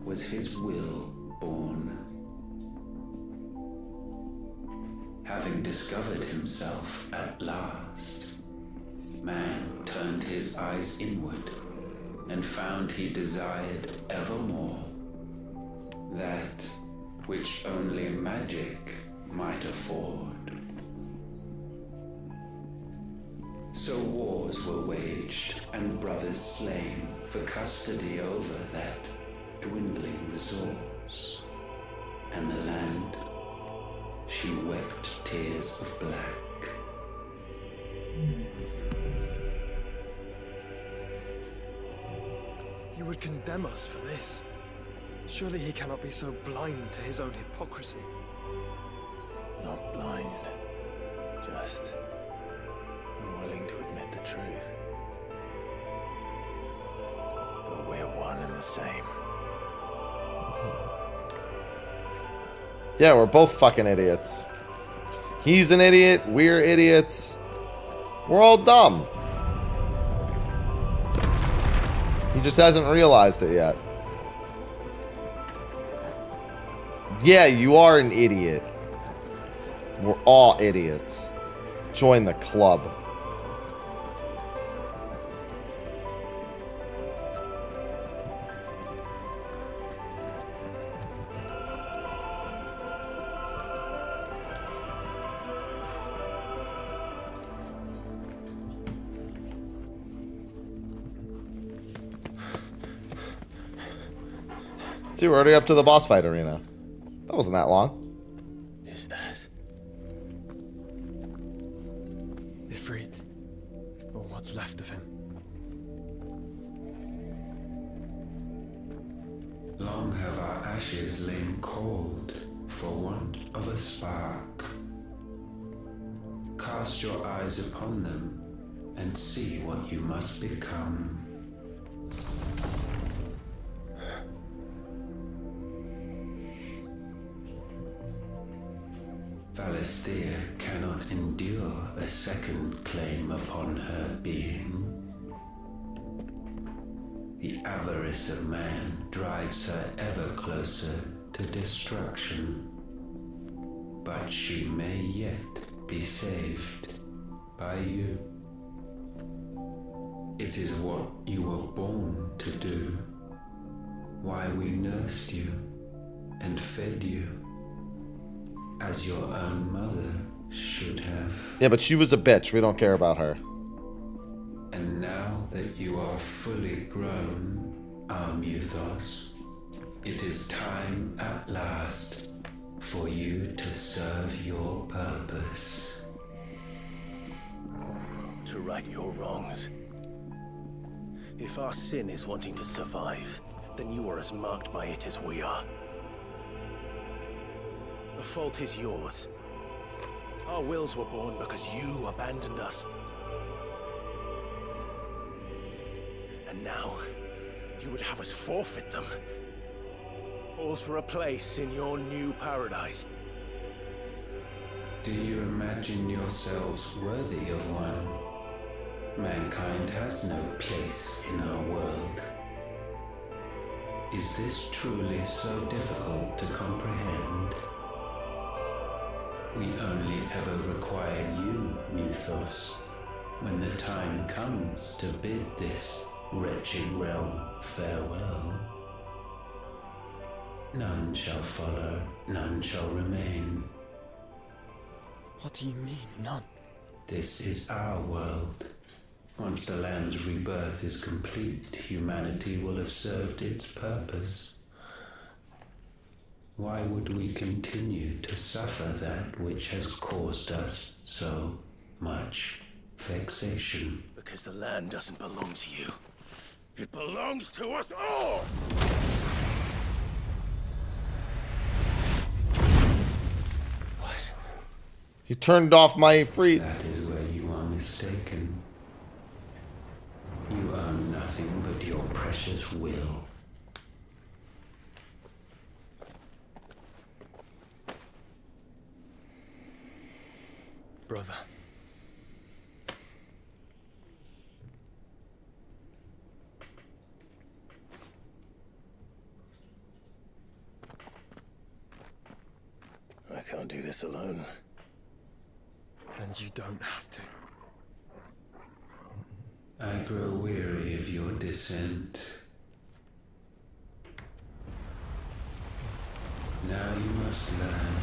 was his will born. Having discovered himself at last, man turned his eyes inward and found he desired evermore that which only magic might afford. So wars were waged and brothers slain for custody over that dwindling resource, and the land, she wept tears of black. He would condemn us for this. Surely he cannot be so blind to his own hypocrisy. Not blind, just unwilling to admit the truth. But we're one and the same. Yeah, we're both fucking idiots. He's an idiot, we're idiots. We're all dumb. He just hasn't realized it yet. Yeah, you are an idiot. We're all idiots. Join the club. See, we're already up to the boss fight arena. That wasn't that long. Is that? Ifrit, or what's left of him. Long have our ashes lain cold for want of a spark. Cast your eyes upon them and see what you must become. Valisthea cannot endure a second claim upon her being. The avarice of man drives her ever closer to destruction. But she may yet be saved by you. It is what you were born to do, why we nursed you and fed you, as your own mother should have. Yeah, but she was a bitch. We don't care about her. And now that you are fully grown, our Muthos, it is time at last for you to serve your purpose. To right your wrongs. If our sin is wanting to survive, then you are as marked by it as we are. The fault is yours. Our wills were born because you abandoned us. And now, you would have us forfeit them. All for a place in your new paradise. Do you imagine yourselves worthy of one? Mankind has no place in our world. Is this truly so difficult to comprehend? We only ever require you, Muthos, when the time comes to bid this wretched realm farewell. None shall follow, none shall remain. What do you mean, none? This is our world. Once the land's rebirth is complete, humanity will have served its purpose. Why would we continue to suffer that which has caused us so much vexation? Because the land doesn't belong to you. It belongs to us all! He turned off my free... That is where you are mistaken. You own nothing but your precious will. Brother. I can't do this alone. And you don't have to. I grow weary of your dissent. Now you must learn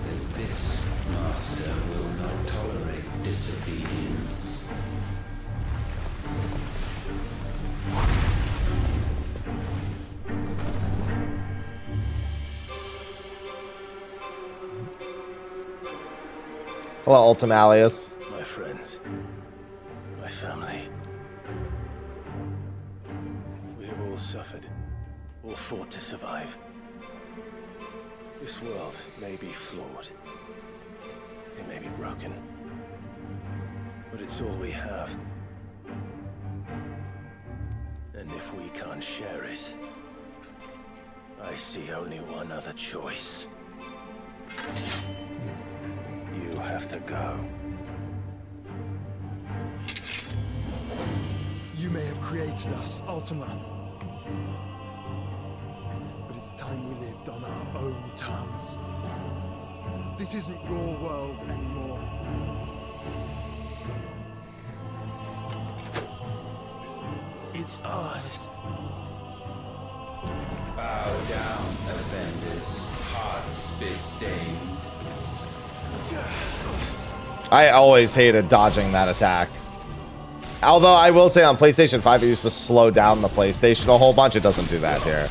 that this master will not tolerate disobedience. Hello, Ultimalius. My friends, my family. We have all suffered, all fought to survive. This world may be flawed. It may be broken. But it's all we have. And if we can't share it, I see only one other choice. You have to go. You may have created us, Ultima. But it's time we lived on our own terms. This isn't your world anymore. It's ours. Bow down, offenders, hearts be stained. I always hated dodging that attack. Although I will say on PlayStation 5 it used to slow down the PlayStation a whole bunch. It doesn't do that here.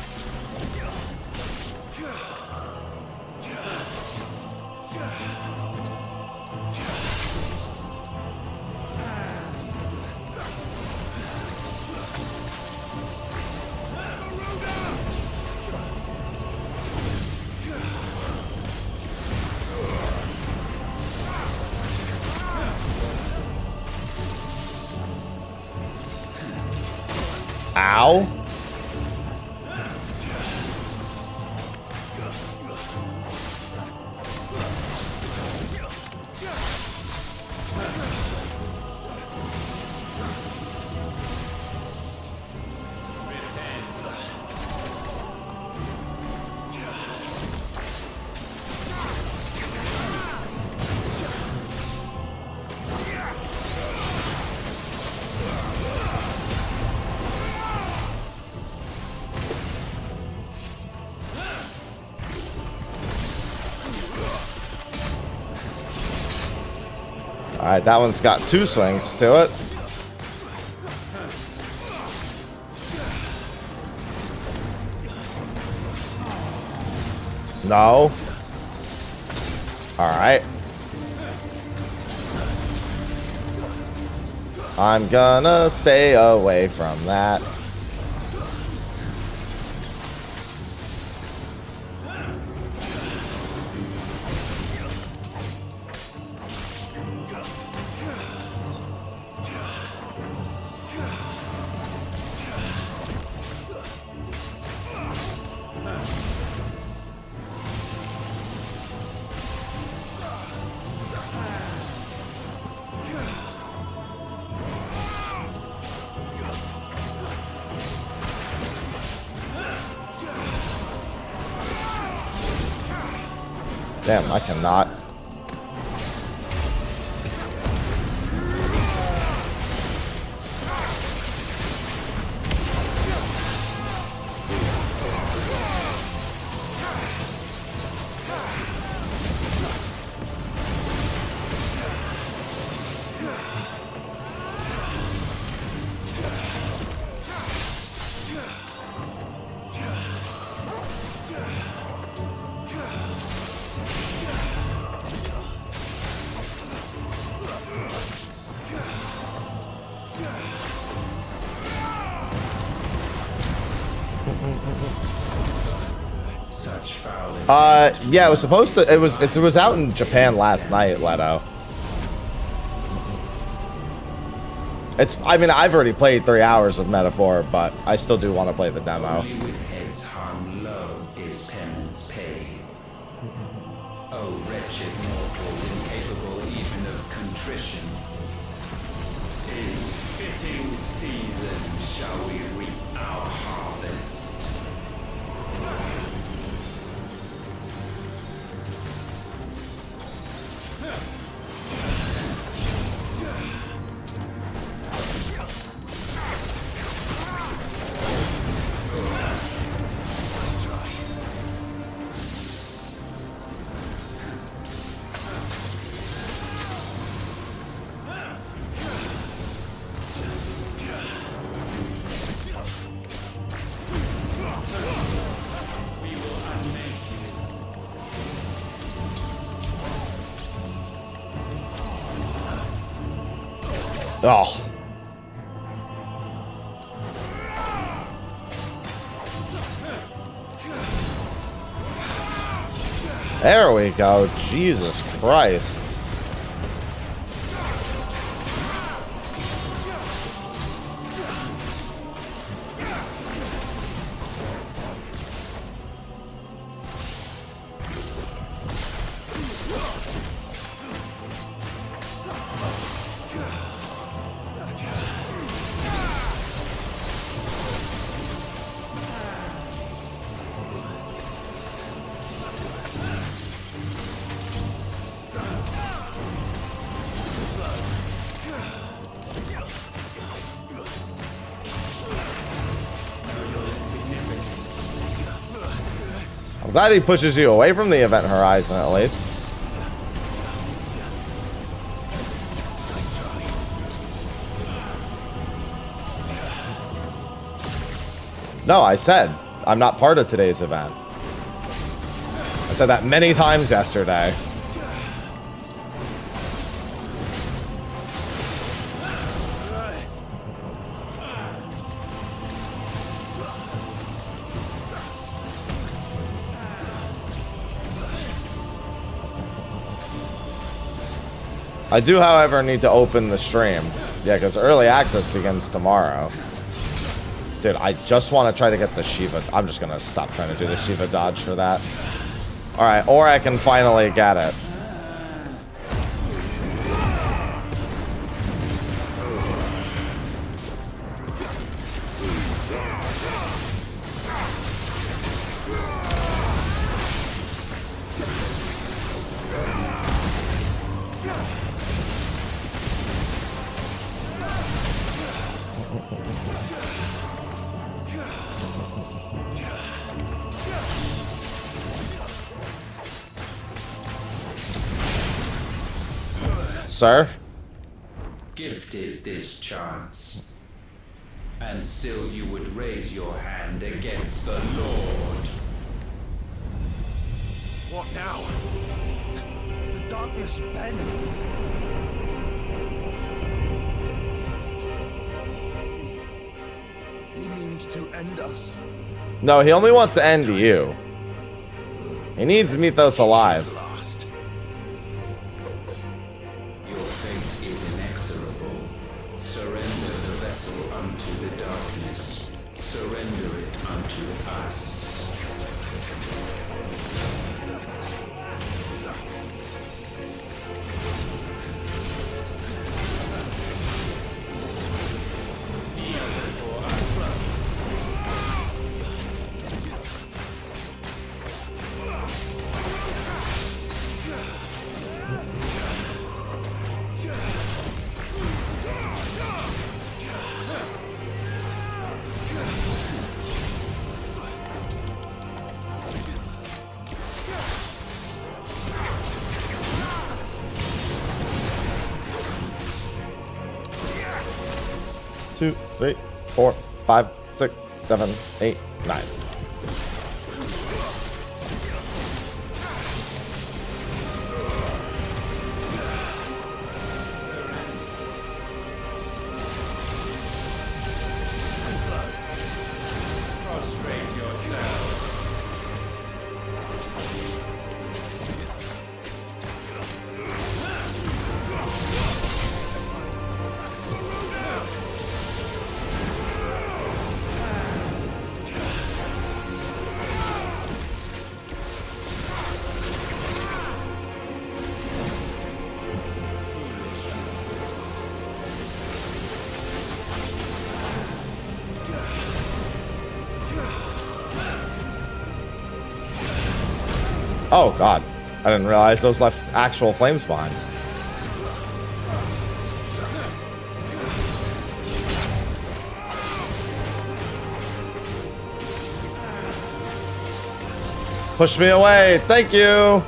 Ow. Alright, that one's got 2 swings to it. No. Alright. I'm gonna stay away from that. Damn, I cannot. Yeah, it was supposed to. It was out in Japan last night, Leto. I mean, I've already played 3 hours of Metaphor, but I still do want to play the demo. Only with heads hung low is penance paid. Oh, wretched mortals, incapable even of contrition. In fitting season shall we reap our harvest. Oh. There we go. Jesus Christ. I'm glad he pushes you away from the event horizon, at least. No, I said I'm not part of today's event. I said that many times yesterday. I do, however, need to open the stream. Yeah, because early access begins tomorrow. Dude, I just want to try to get the Shiva. I'm just going to stop trying to do the Shiva dodge for that. Alright, or I can finally get it. Sir? Gifted this chance, and still you would raise your hand against the Lord. What now? The darkness bends. He means to end us. No, he only wants to end you. He needs Mythos alive. Your fate is inexorable. Surrender the vessel unto the darkness. Surrender it unto us. Two, 3, 4, 5, 6, 7, 8, 9. Prostrate yourself. Oh, God. I didn't realize those left actual flames behind. Push me away. Thank you.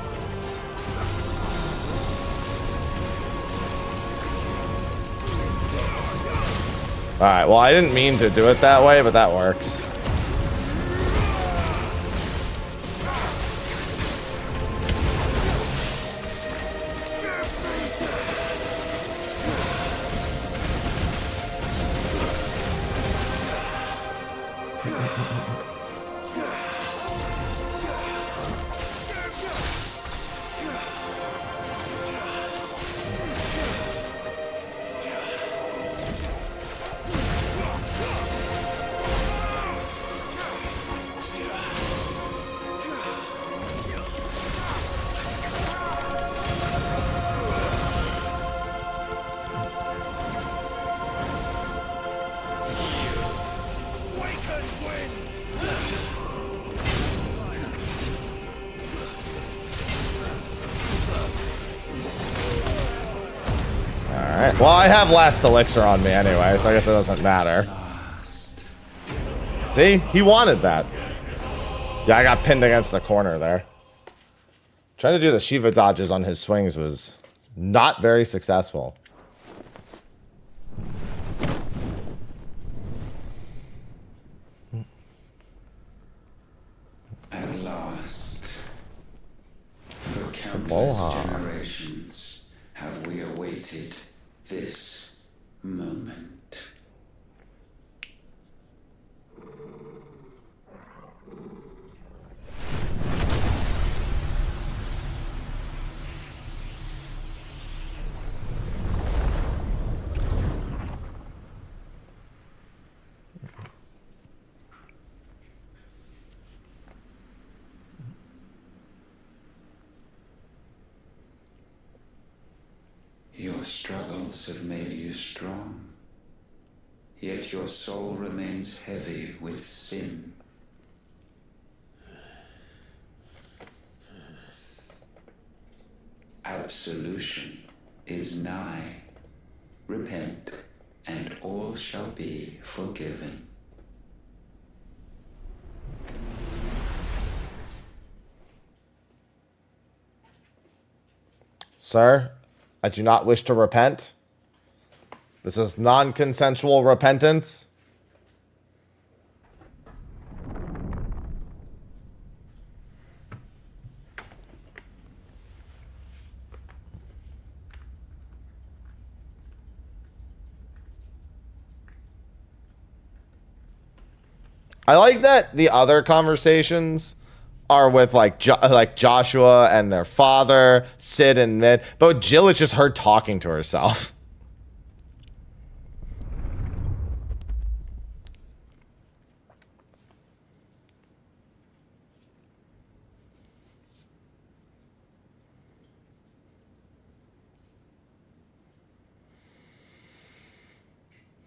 Alright, well, I didn't mean to do it that way, but that works. Alright, well, I have last elixir on me anyway, so I guess it doesn't matter. See? He wanted that. Yeah, I got pinned against the corner there. Trying to do the Shiva dodges on his swings was not very successful. At last, for countless generations have we awaited this moment. Your struggles have made you strong, yet your soul remains heavy with sin. Absolution is nigh. Repent, and all shall be forgiven. Sir, I do not wish to repent. This is non-consensual repentance. I like that the other conversations are with like Joshua and their father, Sid and Mid, but Jill is just her talking to herself.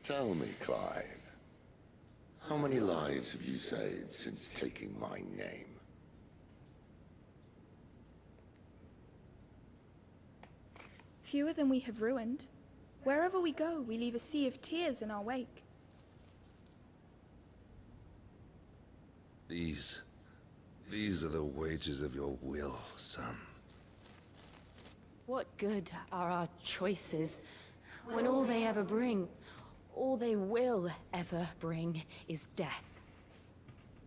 Tell me, Clive, how many lives have you saved since taking my name? Fewer than we have ruined. Wherever we go, we leave a sea of tears in our wake. These are the wages of your will, son. What good are our choices when all they ever bring, all they will ever bring, is death?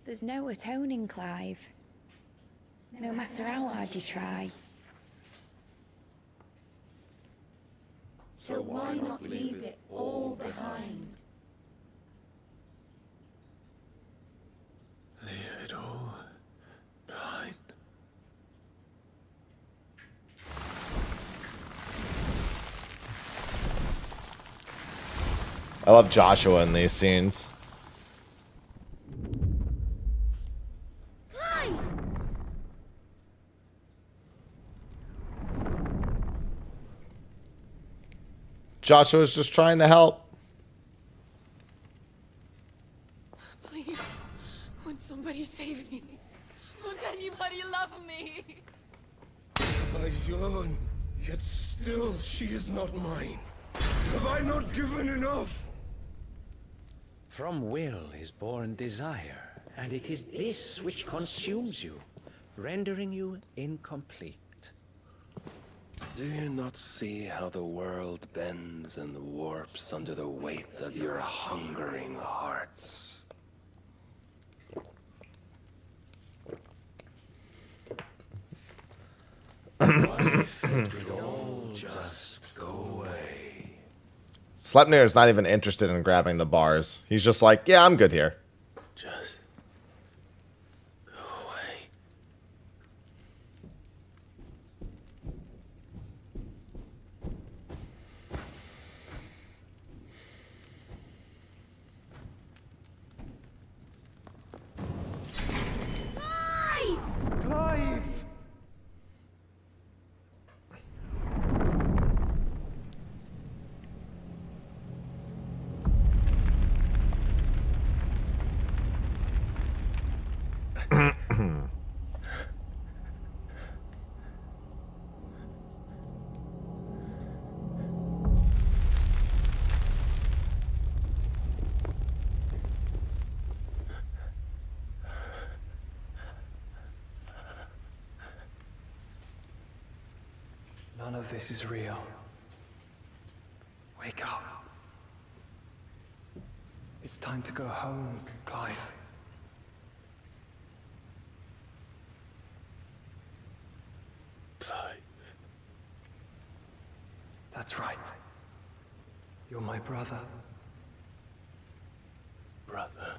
There's no atoning, Clive. No matter how hard you try. So why not leave it all behind? Leave it all behind. I love Joshua in these scenes. Joshua's just trying to help. Please, won't somebody save me? Won't anybody love me? I yearn, yet still she is not mine. Have I not given enough? From will is born desire, and it is this which consumes you, rendering you incomplete. Do you not see how the world bends and warps under the weight of your hungering hearts? Why think it all just go away? Sleipnir is not even interested in grabbing the bars. He's just like, yeah, I'm good here. Just go away. Clive! None of this is real. Wake up. It's time to go home, Clive. Clive. That's right. You're my brother. Brother.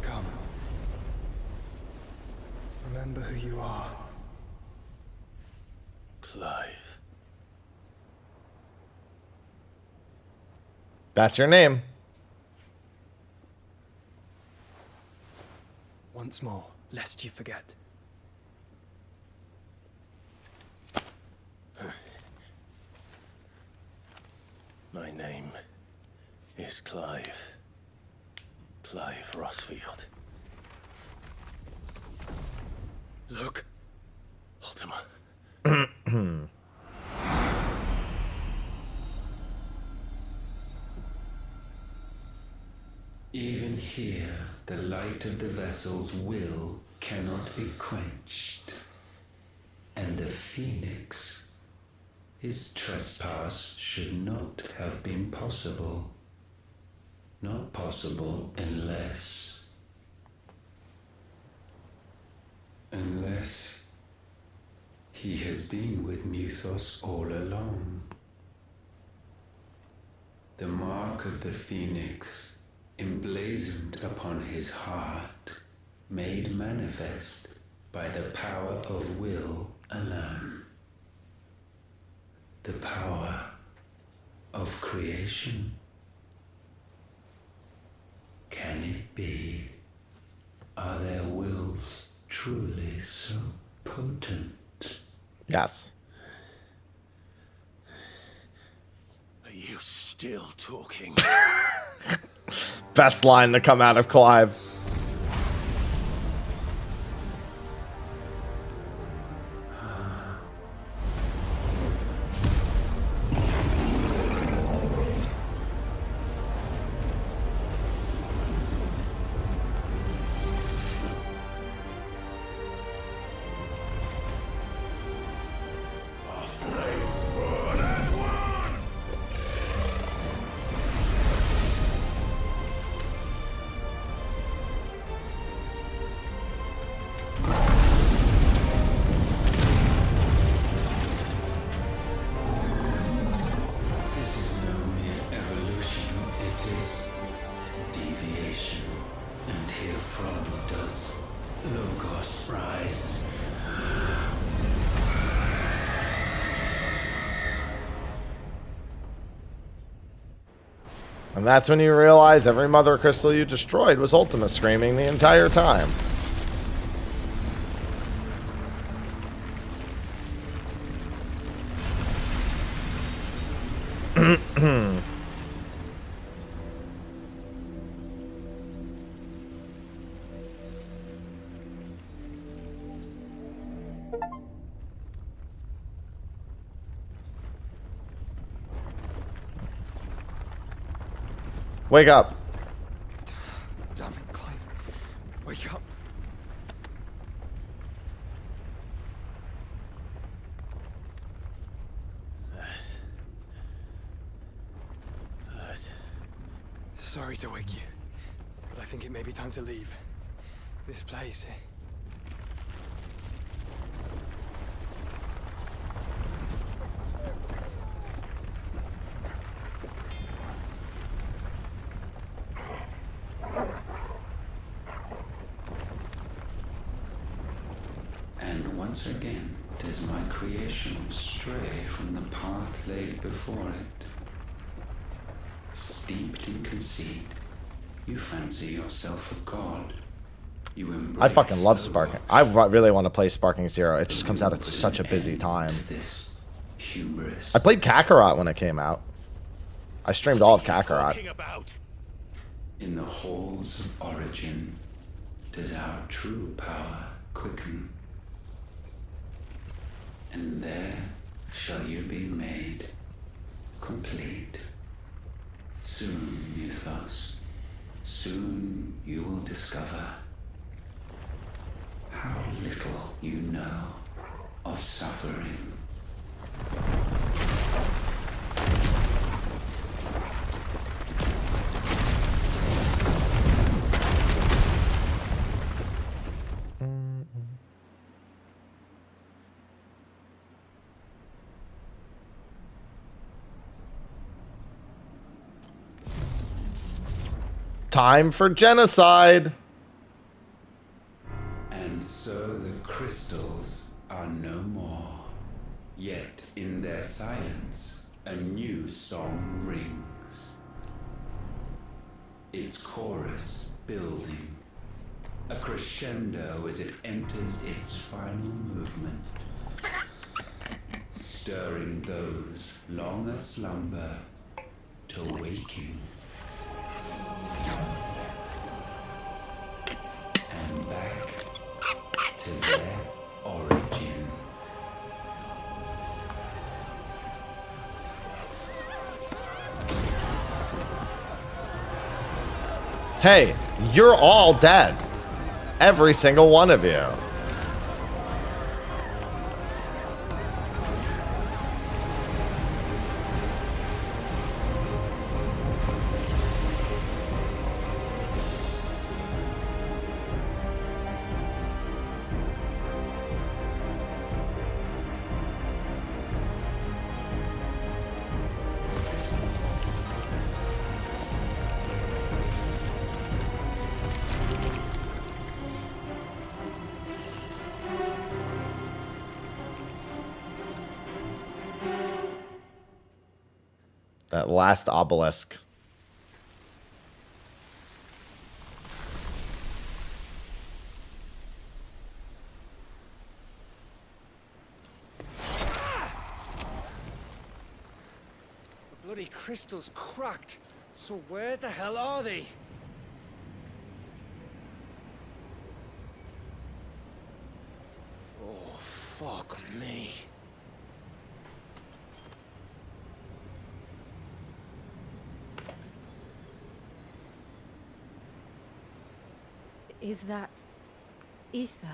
Come. Remember who you are. Clive. That's your name. Once more, lest you forget. My name is Clive. Clive Rossfield. Look, Ultima. Even here, the light of the vessel's will cannot be quenched. And the Phoenix, his trespass should not have been possible. Not possible unless he has been with Muthos all along. The mark of the Phoenix, emblazoned upon his heart, made manifest by the power of will alone. The power of creation. Can it be? Are their wills truly so potent? Yes. Are you still talking? Best line to come out of Clive. And that's when you realize every mother crystal you destroyed was Ultima screaming the entire time. Wake up. Damn it, Clive. Wake up. Sorry to wake you, but I think it may be time to leave. This place. And once again, does my creation stray from the path laid before it? Steeped in conceit, you fancy yourself a god. You embrace I fucking love so Sparking. I really want to play Sparking Zero. It just comes out at such a busy time. this hubris. I played Kakarot when it came out. I streamed all of Kakarot. In the halls of origin, does our true power quicken? And there shall you be made complete. Soon, Mythos, soon you will discover how little you know of suffering. Time for genocide. And so the crystals are no more. Yet in their silence, a new song rings. Its chorus building, a crescendo as it enters its final movement, stirring those long aslumber to waking. And back to their origin. Hey, you're all dead. Every single one of you. That last obelisk. The bloody crystal's cracked. So where the hell are they? Oh, fuck me. Is that ether?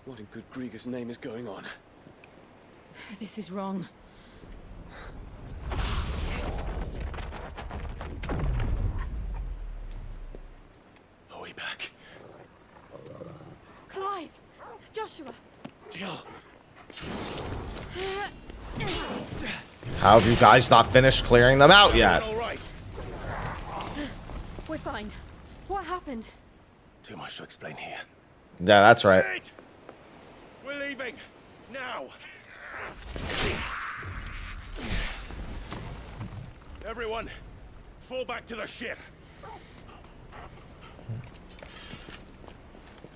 What in good Grieger's name is going on? This is wrong. Are we back? Clive! Joshua! Jill! How have you guys not finished clearing them out yet? All right. We're fine. What happened? Too much to explain here. Yeah, that's right. Wait! We're leaving. Now! Everyone, fall back to the ship.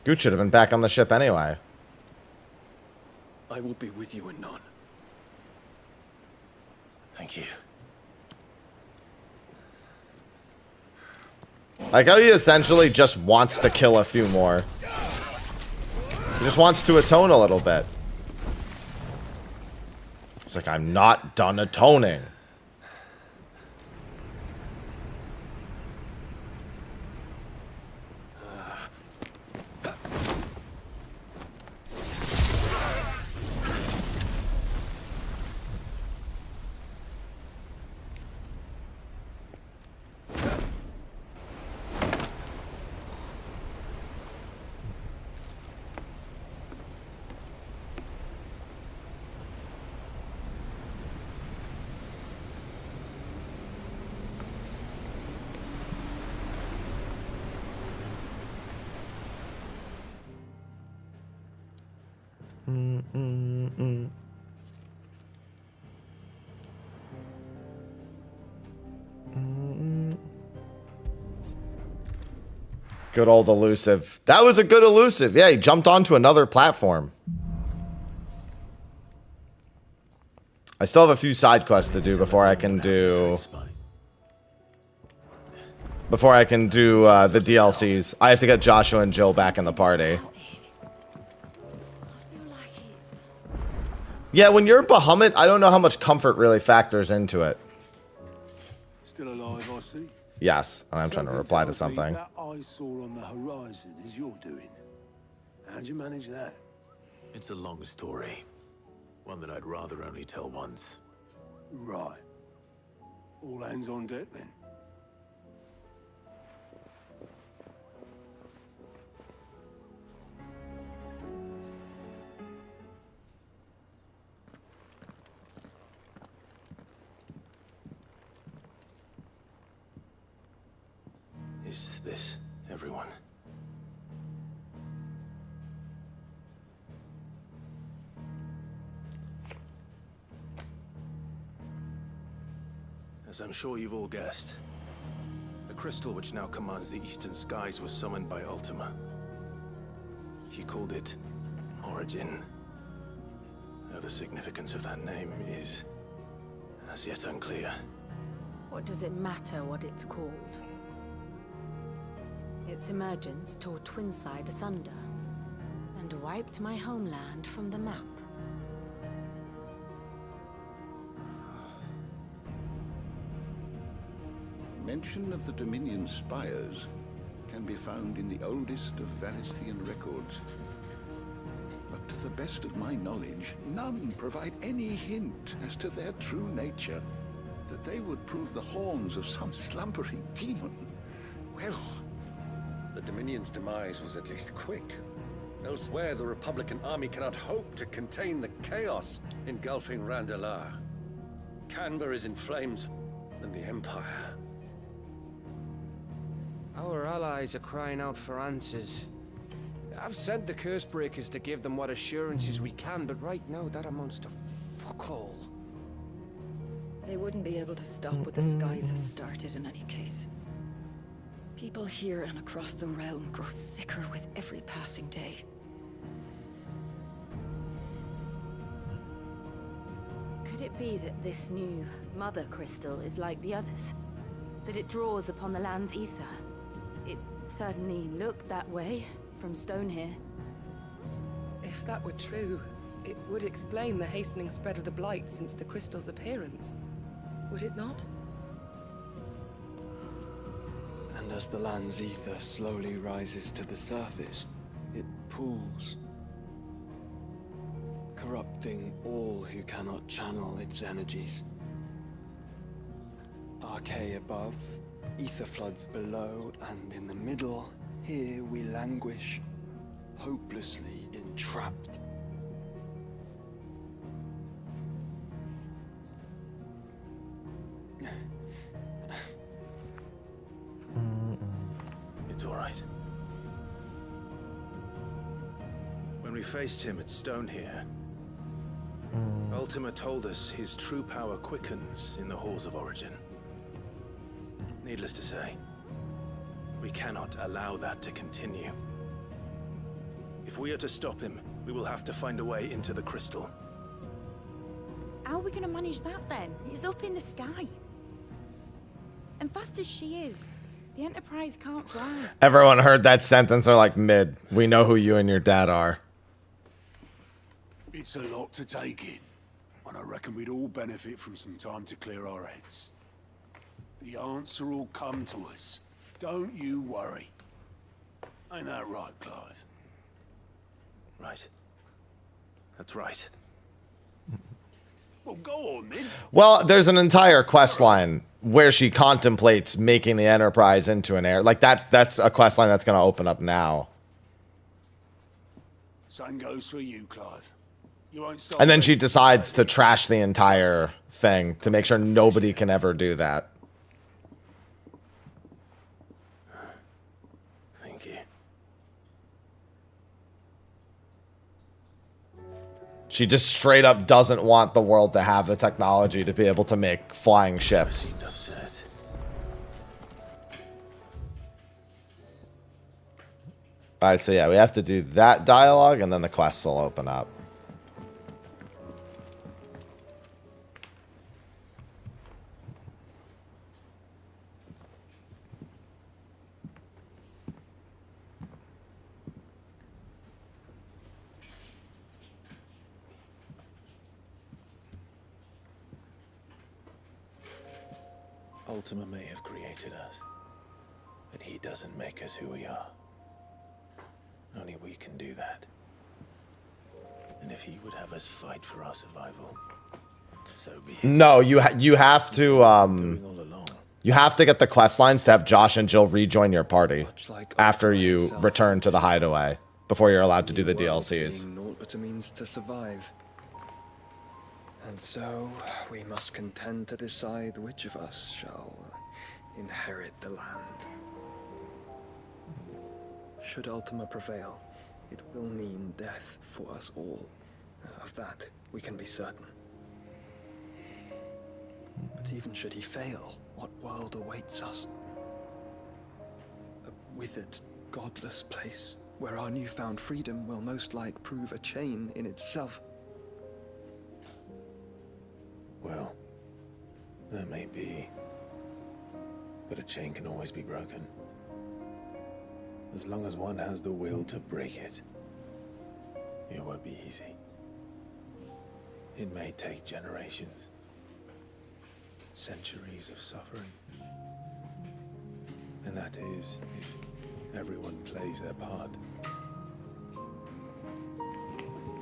Gooch should have been back on the ship anyway. I will be with you anon. Thank you. Like how he essentially just wants to kill a few more. He just wants to atone a little bit. It's like, I'm not done atoning. Good old elusive. That was a good elusive. Yeah, he jumped onto another platform. I still have a few side quests to do before I can do... the DLCs. I have to get Joshua and Jill back in the party. Yeah, when you're a Bahamut, I don't know how much comfort really factors into it. Still alive, I see. Yes, and I'm trying to reply to something. That I saw on the horizon is your doing. How'd you manage that? It's a long story. One that I'd rather only tell once. Right. All hands on deck then. Is this everyone? As I'm sure you've all guessed, the crystal which now commands the eastern skies was summoned by Ultima. He called it Origin. Though the significance of that name is as yet unclear. What does it matter what it's called? Its emergence tore Twinside asunder and wiped my homeland from the map. Mention of the Dominion spires can be found in the oldest of Valisthian records. But to the best of my knowledge, none provide any hint as to their true nature, that they would prove the horns of some slumbering demon. Well, the Dominion's demise was at least quick. Elsewhere, the Republican army cannot hope to contain the chaos engulfing Randalar. Canva is in flames, and the Empire. Our allies are crying out for answers. I've sent the curse breakers to give them what assurances we can, but right now that amounts to fuck all. They wouldn't be able to stop what the skies have started in any case. People here and across the realm grow sicker with every passing day. Could it be that this new mother crystal is like the others? That it draws upon the land's ether? It certainly looked that way from stone here. If that were true, it would explain the hastening spread of the Blight since the crystal's appearance. Would it not? And as the land's ether slowly rises to the surface, it pools, corrupting all who cannot channel its energies. Archay above, ether floods below, and in the middle, here we languish, hopelessly entrapped. It's all right. When we faced him at Stone here, Ultima told us his true power quickens in the halls of origin. Needless to say, we cannot allow that to continue. If we are to stop him, we will have to find a way into the crystal. How are we going to manage that then? It's up in the sky. And fast as she is, the Enterprise can't fly. Everyone heard that sentence. They're like, mid. We know who you and your dad are. It's a lot to take in, and I reckon we'd all benefit from some time to clear our heads. The answer will come to us. Don't you worry. Ain't that right, Clive? Right. That's right. Well, go on then. Well, there's an entire quest line where she contemplates making the Enterprise into an air. Like that's a quest line that's going to open up now. Same goes for you, Clive. You won't And then she decides to trash the entire thing to make sure nobody can ever do that. Thank you. She just straight up doesn't want the world to have the technology to be able to make flying ships. Upset. Alright, so yeah, we have to do that dialogue and then the quests will open up. Ultima may have created us, but he doesn't make us who we are. Only we can do that. And if he would have us fight for our survival, so be it. No, you have to you have to get the quest lines to have Josh and Jill rejoin your party after you return to the hideaway before you're allowed to do the DLCs. Naught but a means to survive. And so we must contend to decide which of us shall inherit the land. Should Ultima prevail, it will mean death for us all. Of that, we can be certain. But even should he fail, what world awaits us? A withered, godless place where our newfound freedom will most like prove a chain in itself. Well, that may be, but a chain can always be broken. As long as one has the will to break it, it won't be easy. It may take generations, centuries of suffering. And that is if everyone plays their part.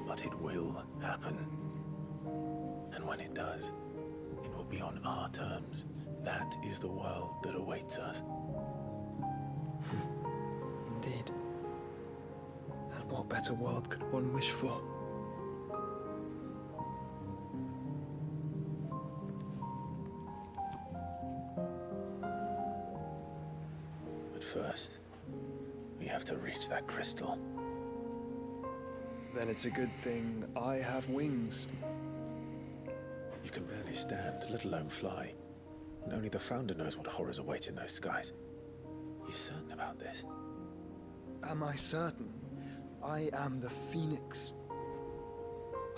But it will happen. And when it does, it will be on our terms. That is the world that awaits us. Indeed. And what better world could one wish for? But first, we have to reach that crystal. Then it's a good thing I have wings. You can barely stand, let alone fly. And only the Founder knows what horrors await in those skies. You certain about this? Am I certain? I am the Phoenix.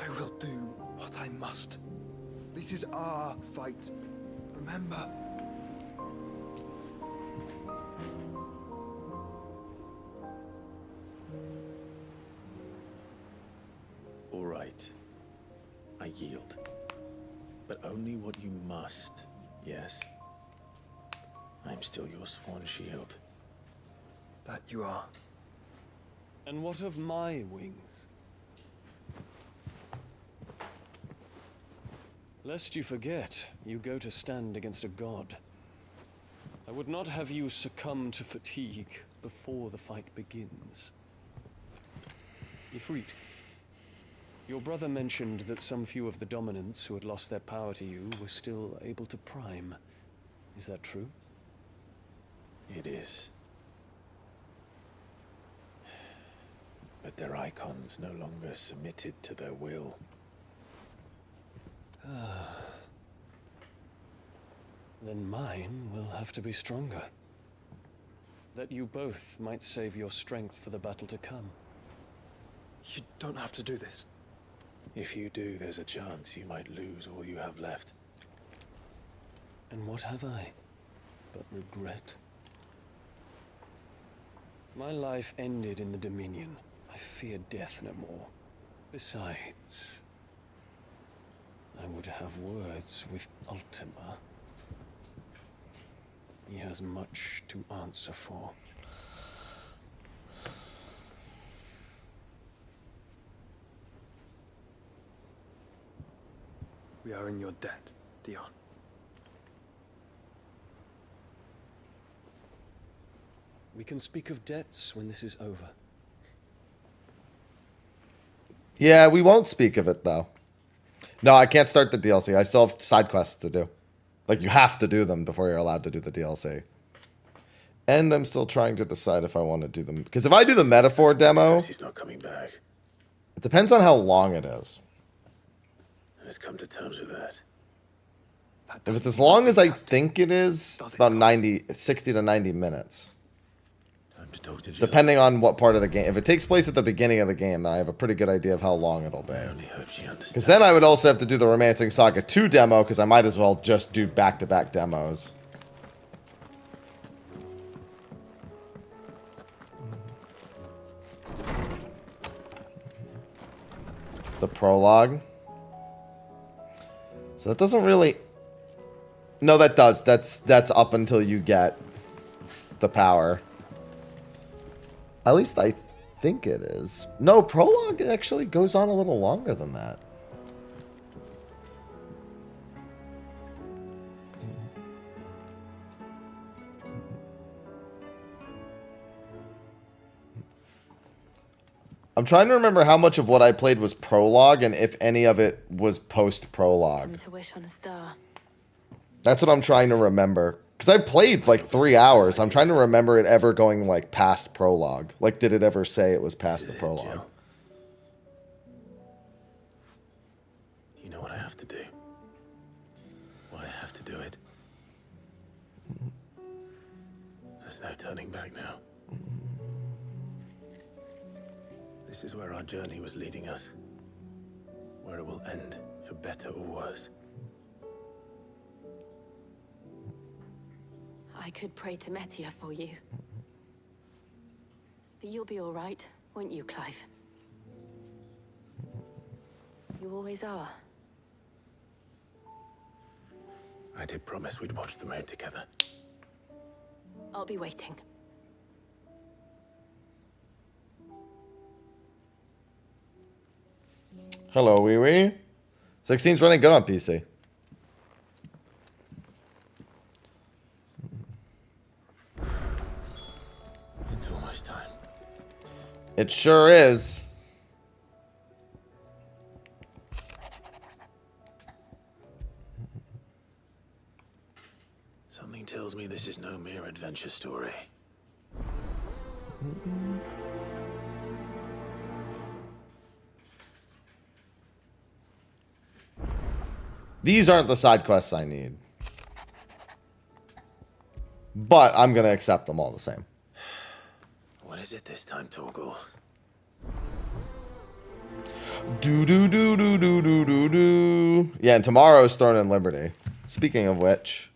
I will do what I must. This is our fight. Remember? All right. I yield. But only what you must, yes? I'm still your sworn shield. That you are. And what of my wings? Lest you forget, you go to stand against a god. I would not have you succumb to fatigue before the fight begins. Ifrit, your brother mentioned that some few of the dominants who had lost their power to you were still able to prime. Is that true? It is. But their icons no longer submitted to their will. Then mine will have to be stronger. That you both might save your strength for the battle to come. You don't have to do this. If you do, there's a chance you might lose all you have left. And what have I but regret? My life ended in the Dominion. I fear death no more. Besides, I would have words with Ultima. He has much to answer for. We are in your debt, Dion. We can speak of debts when this is over. Yeah, we won't speak of it, though. No, I can't start the DLC. I still have side quests to do. Like, you have to do them before you're allowed to do the DLC. And I'm still trying to decide if I want to do them. Because if I do the metaphor demo... He's not coming back. It depends on how long it is. Let's come to terms with that. If it's as long as I think it is, it's about 60 to 90 minutes. Time to talk to Jill. Depending on what part of the game. If it takes place at the beginning of the game, then I have a pretty good idea of how long it'll be. I only hope she understands. Because then I would also have to do the Romancing Saga 2 demo, because I might as well just do back-to-back demos. The prologue. So that doesn't really... No, that does. That's up until you get the power. At least I think it is. No, prologue actually goes on a little longer than that. I'm trying to remember how much of what I played was prologue and if any of it was post-prologue. To wish on a star. That's what I'm trying to remember. Because I played like 3 hours. I'm trying to remember it ever going like past prologue. Like, did it ever say it was past the prologue? You know what I have to do. Why I have to do it. There's no turning back now. This is where our journey was leading us. Where it will end, for better or worse. I could pray to Metia for you. But you'll be all right, won't you, Clive? You always are. I did promise we'd watch the moon together. I'll be waiting. Hello, wee wee. 16's running good on PC. It's almost time. It sure is. Something tells me this is no mere adventure story. These aren't the side quests I need. But I'm going to accept them all the same. What is it this time, Torgal? Do. Yeah, and tomorrow's Throne and Liberty. Speaking of which,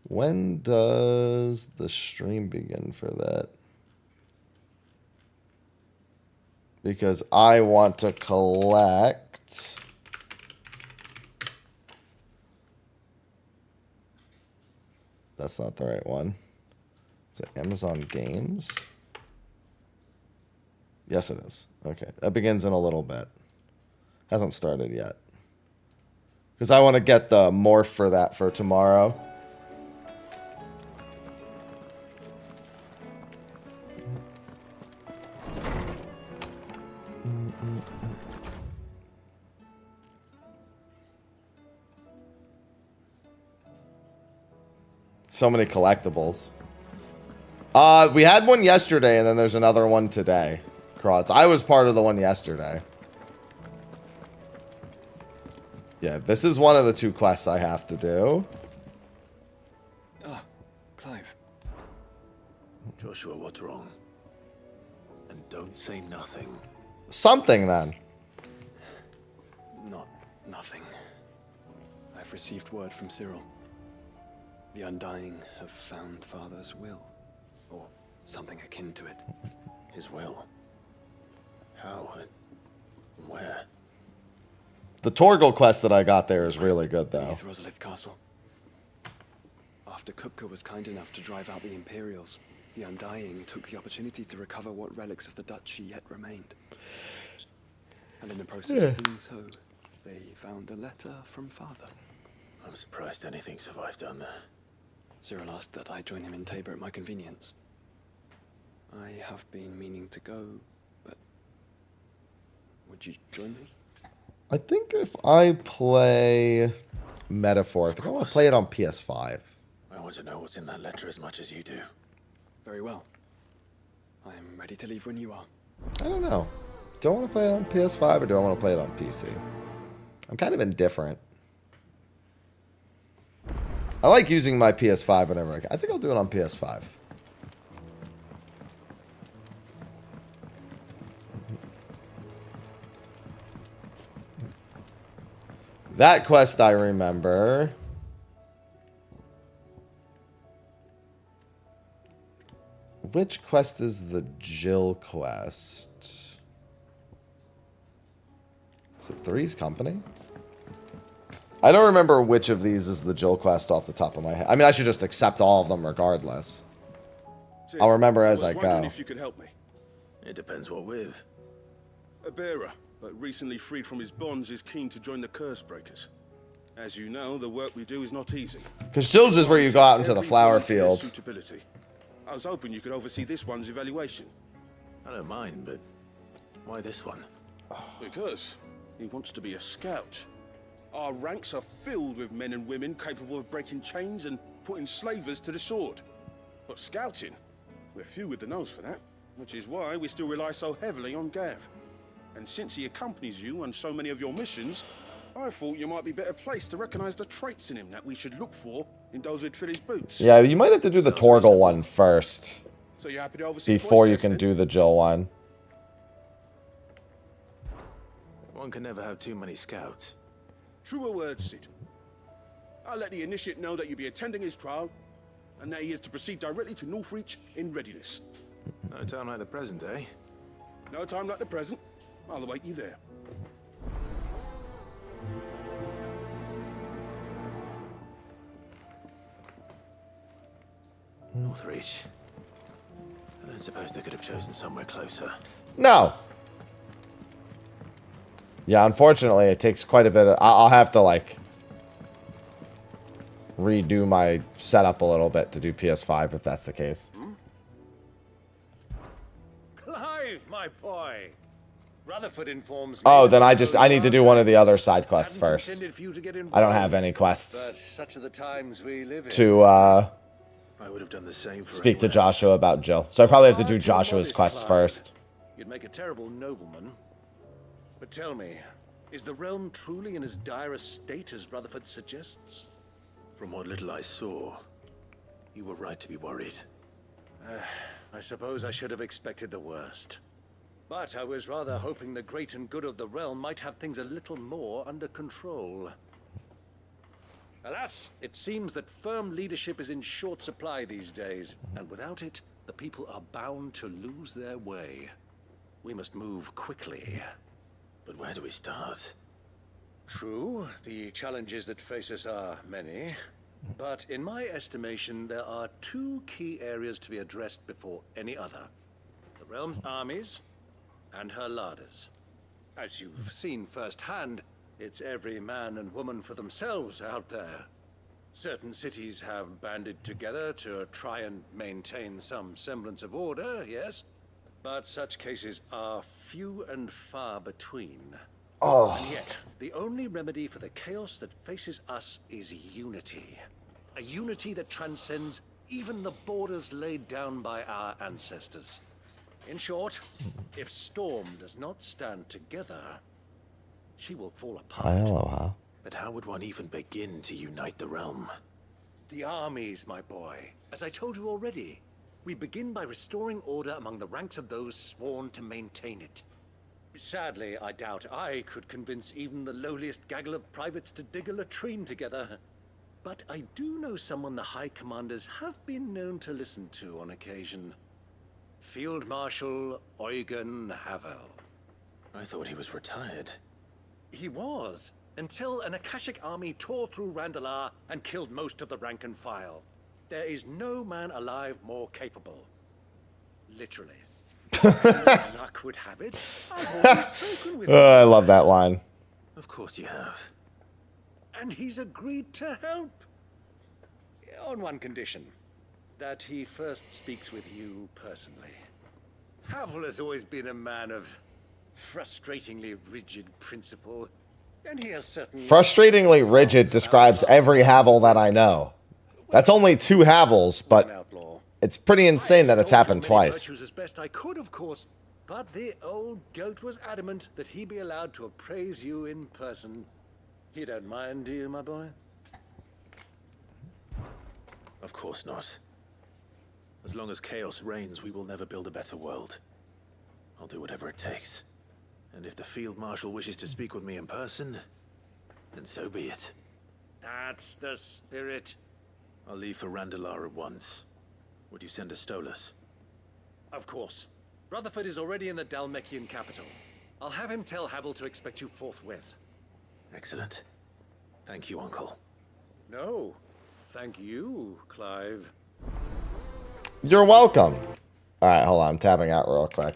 when does the stream begin for that? Because I want to collect... That's not the right one. Is it Amazon Games? Yes, it is. Okay, that begins in a little bit. Hasn't started yet. Because I want to get the morph for that for tomorrow. So many collectibles. We had one yesterday, and then there's another one today. Crots. I was part of the one yesterday. Yeah, this is one of the 2 quests I have to do. Ah, Clive. Joshua, what's wrong? And don't say nothing. Something, then. Nothing. I've received word from Cyril. The Undying have found Father's will. Or something akin to it. His will? How? Where? The Torgal quest that I got there is really good, though. Beneath Rosalith Castle. After Kupka was kind enough to drive out the Imperials, the Undying took the opportunity to recover what relics of the Duchy yet remained. And in the process of doing so, they found a letter from Father. I'm surprised anything survived down there. Cyril asked that I join him in Tabor at my convenience. I have been meaning to go, but would you join me? I think if I play Metaphor, I think I want to play it on PS5. I want to know what's in that letter as much as you do. Very well. I am ready to leave when you are. I don't know. Do I want to play it on PS5 or do I want to play it on PC? I'm kind of indifferent. I like using my PS5 whenever I can. I think I'll do it on PS5. That quest I remember. Which quest is the Jill quest? Is it Three's Company? I don't remember which of these is the Jill quest off the top of my head. I mean, I should just accept all of them regardless. I'll remember as I go. If you could help me. It depends what with. A bearer, but recently freed from his bonds, is keen to join the Curse Breakers. As you know, the work we do is not easy. Because Jill's is where you go out into the flower field. Suitability. I was hoping you could oversee this one's evaluation. I don't mind, but why this one? Because he wants to be a scout. Our ranks are filled with men and women capable of breaking chains and putting slavers to the sword. But scouting, we're few with the nose for that, which is why we still rely so heavily on Gav. And since he accompanies you on so many of your missions, I thought you might be better placed to recognize the traits in him that we should look for in those who'd fill his boots. Yeah, you might have to do the Torgal one first. So you're happy to oversee before you can do the Jill one. One can never have too many scouts. Truer words, Sid. I'll let the initiate know that you'll be attending his trial, and that he is to proceed directly to Northreach in readiness. No time like the present, eh? No time like the present. I'll await you there. Northreach. I don't suppose they could have chosen somewhere closer. No. Yeah, unfortunately, it takes quite a bit of... I'll have to, like, redo my setup a little bit to do PS5 if that's the case. Clive, my boy. Rutherford informs me. Oh, then I need to do one of the other side quests first. I don't have any But quests such are the times we live in. to I would have done the same for speak to Joshua about Jill. So I probably have to do Joshua's quest first. You'd make a terrible nobleman. But tell me, is the realm truly in as dire a state as Rutherford suggests? From what little I saw, you were right to be worried. I suppose I should have expected the worst. But I was rather hoping the great and good of the realm might have things a little more under control. Alas, it seems that firm leadership is in short supply these days, and without it, the people are bound to lose their way. We must move quickly. But where do we start? True, the challenges that face us are many. But in my estimation, there are two key areas to be addressed before any other. The realm's armies and her larders. As you've seen firsthand, it's every man and woman for themselves out there. Certain cities have banded together to try and maintain some semblance of order, yes? But such cases are few and far between. Oh. And yet, the only remedy for the chaos that faces us is unity. A unity that transcends even the borders laid down by our ancestors. In short, if Storm does not stand together, she will fall apart. Aloha. But how would one even begin to unite the realm? The armies, my boy. As I told you already, we begin by restoring order among the ranks of those sworn to maintain it. Sadly, I doubt I could convince even the lowliest gaggle of privates to dig a latrine together. But I do know someone the High Commanders have been known to listen to on occasion. Field Marshal Eugen Havel. I thought he was retired. He was, until an Akashic army tore through Randalar and killed most of the rank and file. There is no man alive more capable. Literally. As luck would have it, I've already spoken with him. I love that line. Of course you have. And he's agreed to help. On one condition. That he first speaks with you personally. Havel has always been a man of frustratingly rigid principle. And he has certain... Frustratingly rigid describes every Havel that I know. That's only 2 Havels, but it's pretty insane that it's happened twice. Virtues as best I could, of course, but the old goat was adamant that he be allowed to appraise you in person. You don't mind, do you, my boy? Of course not. As long as chaos reigns, we will never build a better world. I'll do whatever it takes. And if the Field Marshal wishes to speak with me in person, then so be it. That's the spirit. I'll leave for Randalar at once. Would you send a Stolas? Of course. Rutherford is already in the Dalmekian capital. I'll have him tell Havel to expect you forthwith. Excellent. Thank you, Uncle. No, thank you, Clive. You're welcome. All right, hold on. I'm tapping out real quick.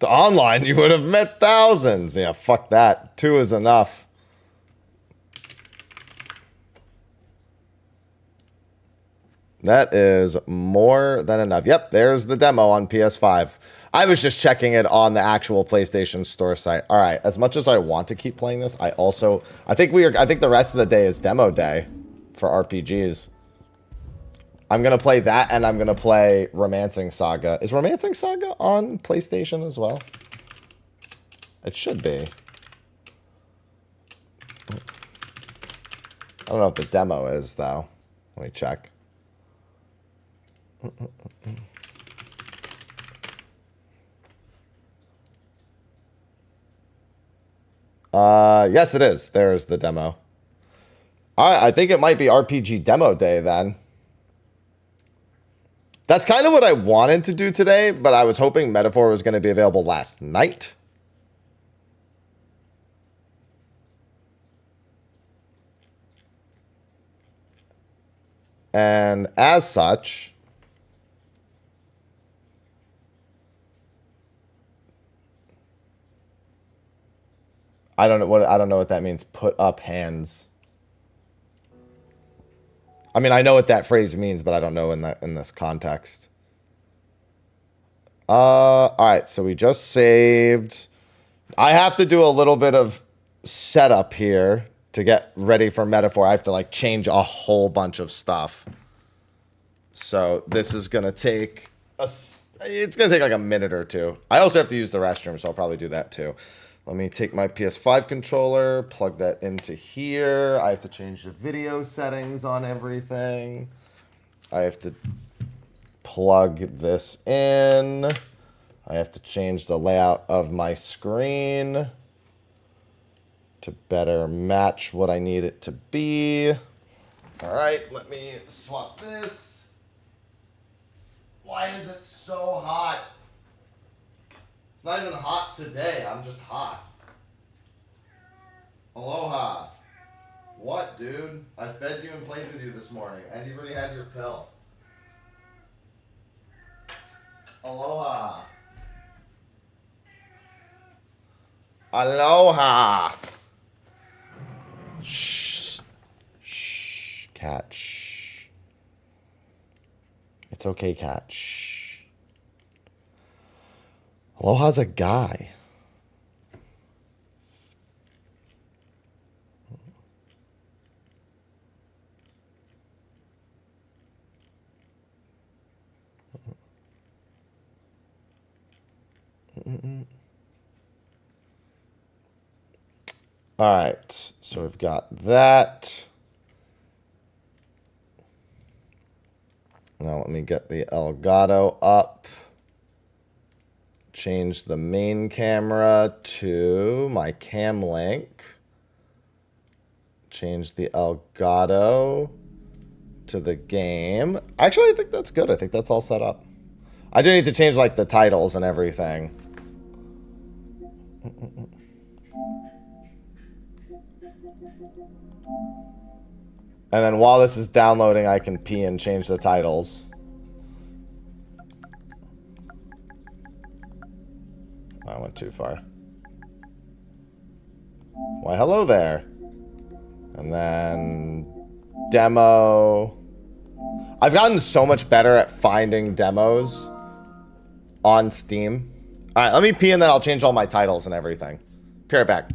The online, you would have met thousands. Yeah, fuck that. 2 is enough. That is more than enough. Yep, there's the demo on PS5. I was just checking it on the actual PlayStation Store site. All right, as much as I want to keep playing this, I think the rest of the day is demo day for RPGs. I'm going to play that, and I'm going to play Romancing Saga. Is Romancing Saga on PlayStation as well? It should be. I don't know if the demo is, though. Let me check. Yes, it is. There's the demo. I think it might be RPG Demo Day, then. That's kind of what I wanted to do today, but I was hoping Metaphor was going to be available last night. And as such, I don't know what that means. Put up hands. I mean, I know what that phrase means, but I don't know in this context. All right, so we just saved. I have to do a little bit of setup here to get ready for Metaphor. I have to like change a whole bunch of stuff. So this is gonna take it's gonna take like a minute or 2. I also have to use the restroom, so I'll probably do that too. Let me take my PS5 controller, plug that into here. I have to change the video settings on everything. I have to plug this in. I have to change the layout of my screen to better match what I need it to be. All right, let me swap this. Why is it so hot? It's not even hot today. I'm just hot. Aloha. What, dude? I fed you and played with you this morning, and you already had your pill. Aloha. Aloha. Shh. Shh. Cat. Shh. It's okay, cat. Shh. Aloha's a guy. All right, so we've got that. Now let me get the Elgato up. Change the main camera to my cam link. Change the Elgato to the game. Actually, I think that's good. I think that's all set up. I do need to change like the titles and everything. And then while this is downloading, I can pee and change the titles. I went too far. Why, hello there. And then demo. I've gotten so much better at finding demos on Steam. All right, let me pee and then I'll change all my titles and everything. Be right back.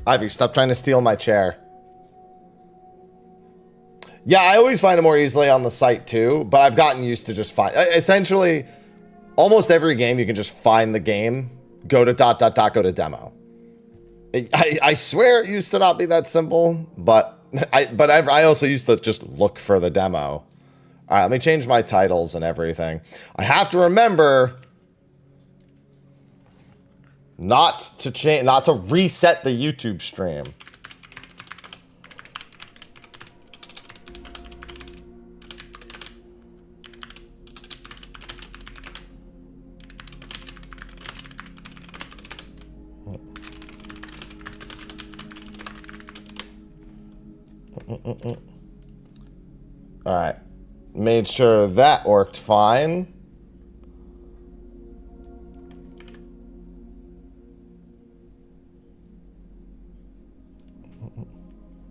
Ivy, stop trying to steal my chair. Yeah, I always find it more easily on the site too, but I've gotten used to just find. Essentially, almost every game you can just find the game, go to ... go to demo. I swear it used to not be that simple, but I also used to just look for the demo. All right, let me change my titles and everything. I have to remember not to reset the YouTube stream. All right, made sure that worked fine.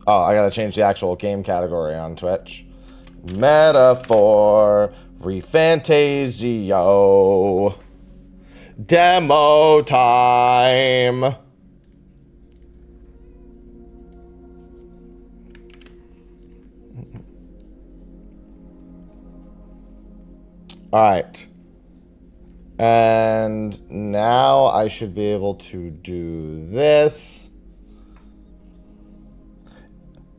Oh, I gotta change the actual game category on Twitch. Metaphor, REFANTAZIO, demo time. All right. And now I should be able to do this.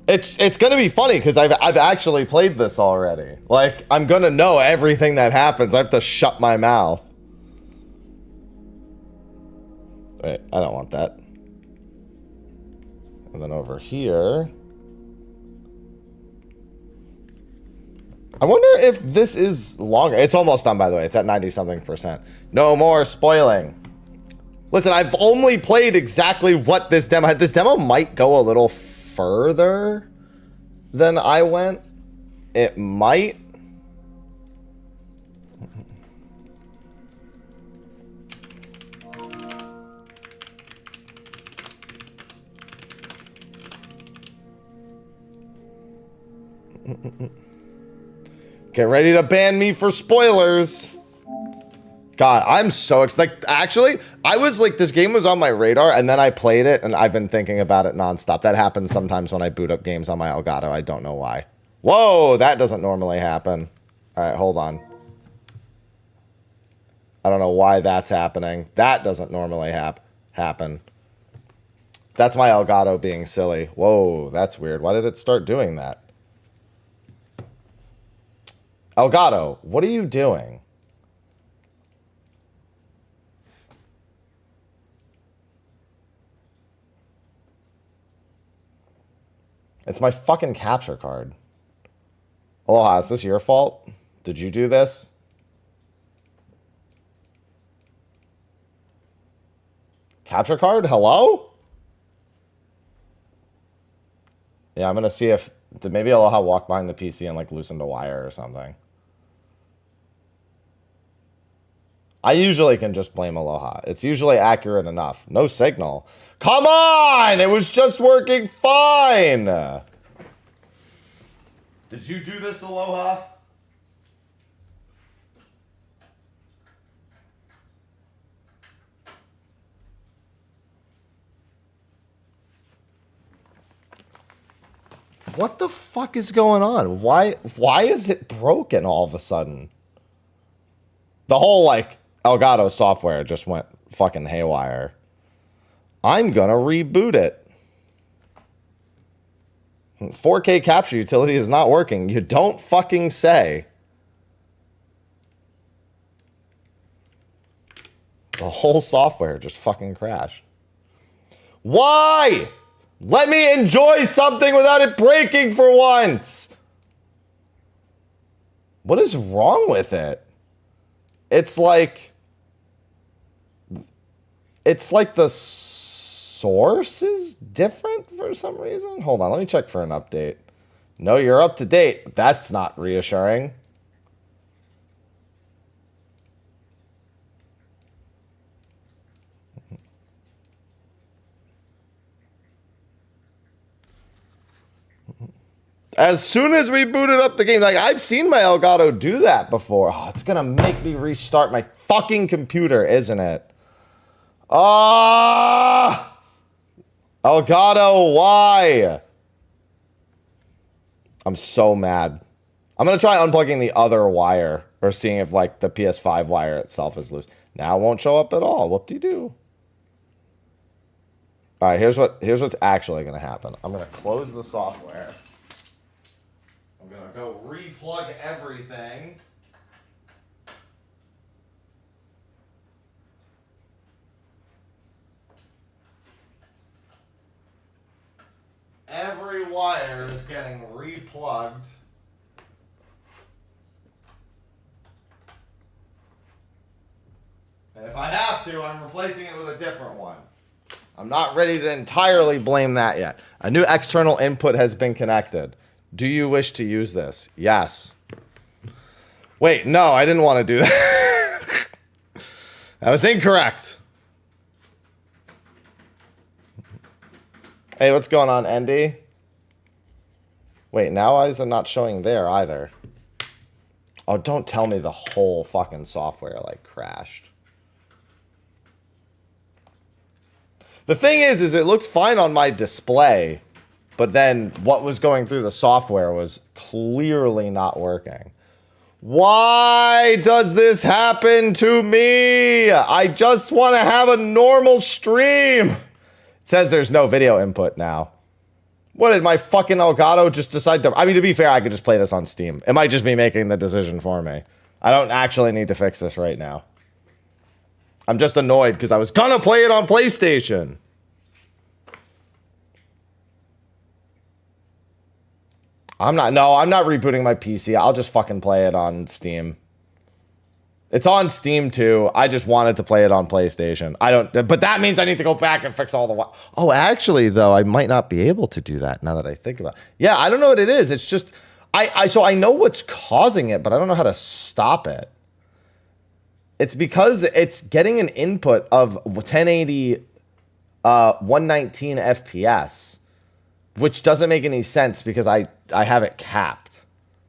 It's gonna be funny because I've actually played this already. Like, I'm gonna know everything that happens. I have to shut my mouth. Wait, I don't want that. And then over here, I wonder if this is longer. It's almost done, by the way. It's at 90-something%. No more spoiling. Listen, I've only played exactly what this demo had. This demo might go a little further than I went. It might. Get ready to ban me for spoilers. God, I'm so excited. Like, actually, I was like, this game was on my radar, and then I played it, and I've been thinking about it nonstop. That happens sometimes when I boot up games on my Elgato. I don't know why. Whoa, that doesn't normally happen. All right, hold on. I don't know why that's happening. That doesn't normally happen. That's my Elgato being silly. Whoa, that's weird. Why did it start doing that? Elgato, what are you doing? It's my fucking capture card. Aloha, is this your fault? Did you do this? Capture card? Hello? Yeah, I'm gonna see if maybe Aloha walked behind the PC and like loosened a wire or something. I usually can just blame Aloha. It's usually accurate enough. No signal. Come on! It was just working fine! Did you do this, Aloha? What the fuck is going on? Why is it broken all of a sudden? The whole, like, Elgato software just went fucking haywire. I'm gonna reboot it. 4K capture utility is not working. You don't fucking say. The whole software just fucking crashed. Why? Let me enjoy something without it breaking for once. What is wrong with it? It's like the source is different for some reason. Hold on, let me check for an update. No, you're up to date. That's not reassuring. As soon as we booted up the game, like, I've seen my Elgato do that before. Oh, it's gonna make me restart my fucking computer, isn't it? Ah! Elgato, why? I'm so mad. I'm gonna try unplugging the other wire or seeing if, like, the PS5 wire itself is loose. Now it won't show up at all. Whoop-de-doo. All right, here's what's actually gonna happen. I'm gonna close the software. I'm gonna go replug everything. Every wire is getting replugged. And if I have to, I'm replacing it with a different one. I'm not ready to entirely blame that yet. A new external input has been connected. Do you wish to use this? Yes. Wait, no, I didn't want to do that. That was incorrect. Hey, what's going on, Andy? Wait, now why is it not showing there either? Oh, don't tell me the whole fucking software, like, crashed. The thing is it looks fine on my display, but then what was going through the software was clearly not working. Why does this happen to me? I just want to have a normal stream. It says there's no video input now. What, did my fucking Elgato just decide to... I mean, to be fair, I could just play this on Steam. It might just be making the decision for me. I don't actually need to fix this right now. I'm just annoyed because I was gonna play it on PlayStation. I'm not rebooting my PC. I'll just fucking play it on Steam. It's on Steam too. I just wanted to play it on PlayStation. But that means I need to go back and fix all the... Oh, actually, though, I might not be able to do that now that I think about it. Yeah, I don't know what it is. It's just... So I know what's causing it, but I don't know how to stop it. It's because it's getting an input of 1080, 119 FPS, which doesn't make any sense because I have it capped.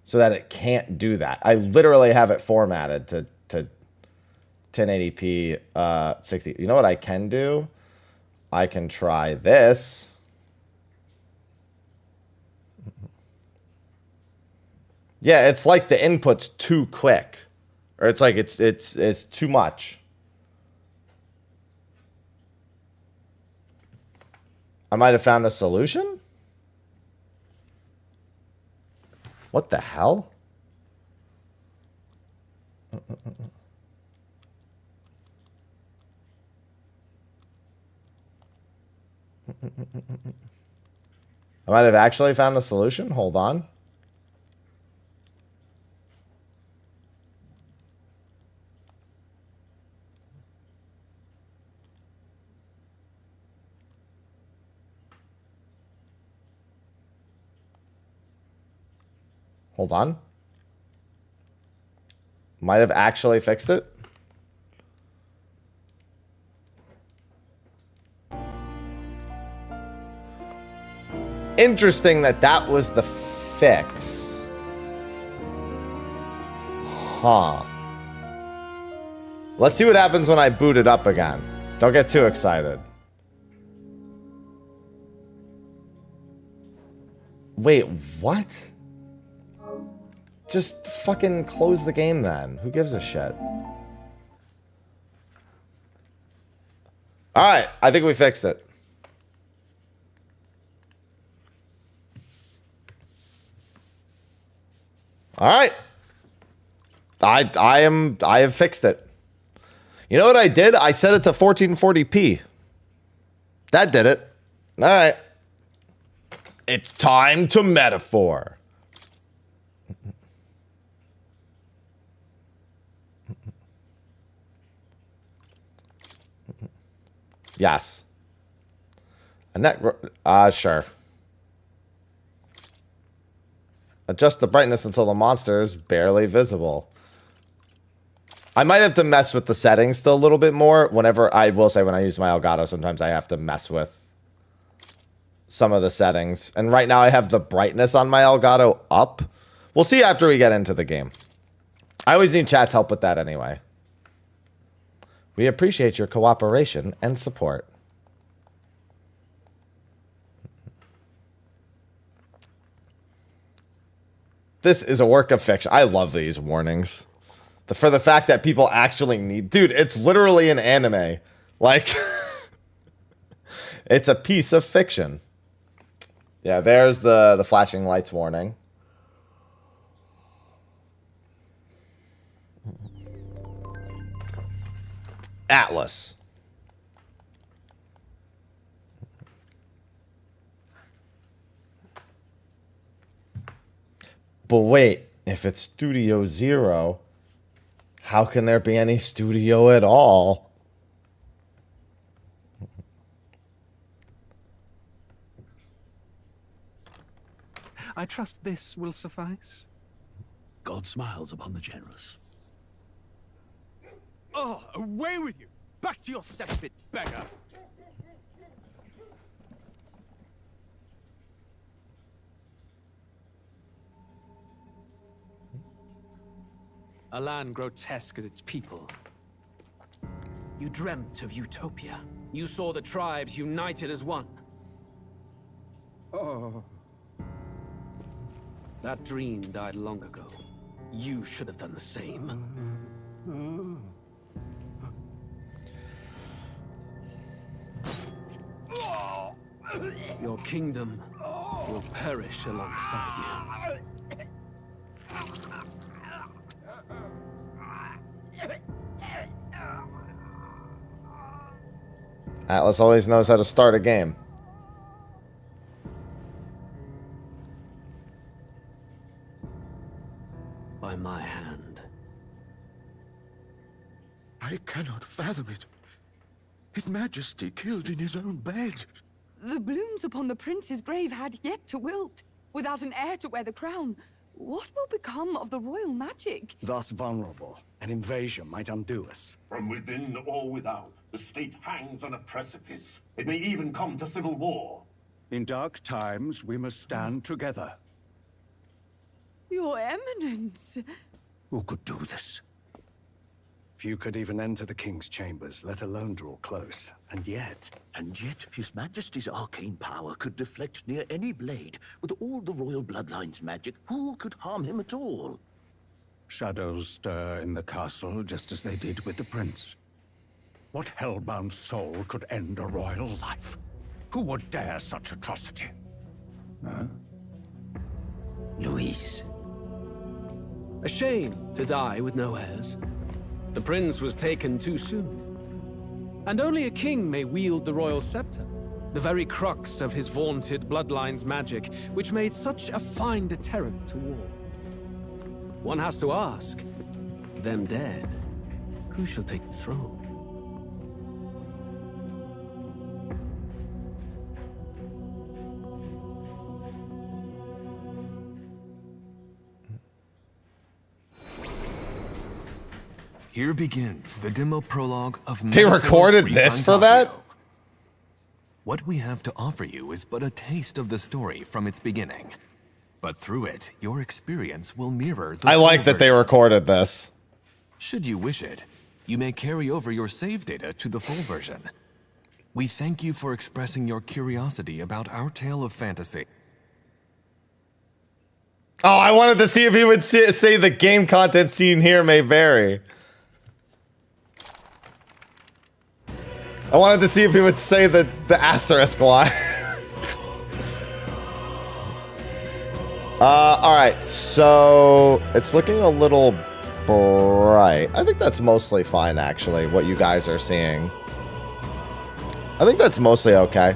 so that it can't do that. I literally have it formatted to 1080p 60. You know what I can do? I can try this. Yeah, it's like the input's too quick. Or it's like it's too much. I might have found a solution? What the hell? I might have actually found a solution. Hold on. Hold on. Might have actually fixed it. Interesting that that was the fix. Huh. Let's see what happens when I boot it up again. Don't get too excited. Wait, what? Just fucking close the game then. Who gives a shit? Alright, I think we fixed it. Alright. I have fixed it. You know what I did? I set it to 1440p. That did it. Alright. It's time to metaphor. Yes. A net. Sure. Adjust the brightness until the monster is barely visible. I might have to mess with the settings still a little bit more. Whenever I will say when I use my Elgato, sometimes I have to mess with some of the settings. And right now I have the brightness on my Elgato up. We'll see after we get into the game. I always need chat's help with that anyway. We appreciate your cooperation and support. This is a work of fiction. I love these warnings. For the fact that people actually need... Dude, it's literally an anime. Like, it's a piece of fiction. Yeah, there's the flashing lights warning. Atlas. But wait, if it's Studio Zero, how can there be any studio at all? I trust this will suffice. God smiles upon the generous. Oh, away with you! Back to your cesspit, beggar! A land grotesque as its people. You dreamt of utopia. You saw the tribes united as one. Oh. That dream died long ago. You should have done the same. Your kingdom will perish alongside you. Atlas always knows how to start a game. By my hand. I cannot fathom it. His Majesty killed in his own bed. The blooms upon the prince's grave had yet to wilt. Without an heir to wear the crown, what will become of the royal magic? Thus vulnerable, an invasion might undo us. From within or without, the state hangs on a precipice. It may even come to civil war. In dark times, we must stand together. Your Eminence. Who could do this? Few could even enter the king's chambers, let alone draw close. And yet His Majesty's arcane power could deflect near any blade. With all the royal bloodline's magic, who could harm him at all? shadows stir in the castle just as they did with the prince. What hellbound soul could end a royal life? Who would dare such atrocity? Huh? Luis. A shame to die with no heirs. The prince was taken too soon. And only a king may wield the royal scepter, the very crux of his vaunted bloodline's magic, which made such a fine deterrent to war. One has to ask, them dead, who shall take the throne? Here begins the demo prologue of They recorded this for that? What we have to offer you is but a taste of the story from its beginning. But through it, your experience will mirror the I like full that they version. recorded this. Should you wish it, you may carry over your save data to the full version. We thank you for expressing your curiosity about our tale of fantasy. Oh, I wanted to see if he would say the game content seen here may vary. I wanted to see if he would say the asterisk line. Alright, so it's looking a little bright. I think that's mostly fine, actually, what you guys are seeing. I think that's mostly okay.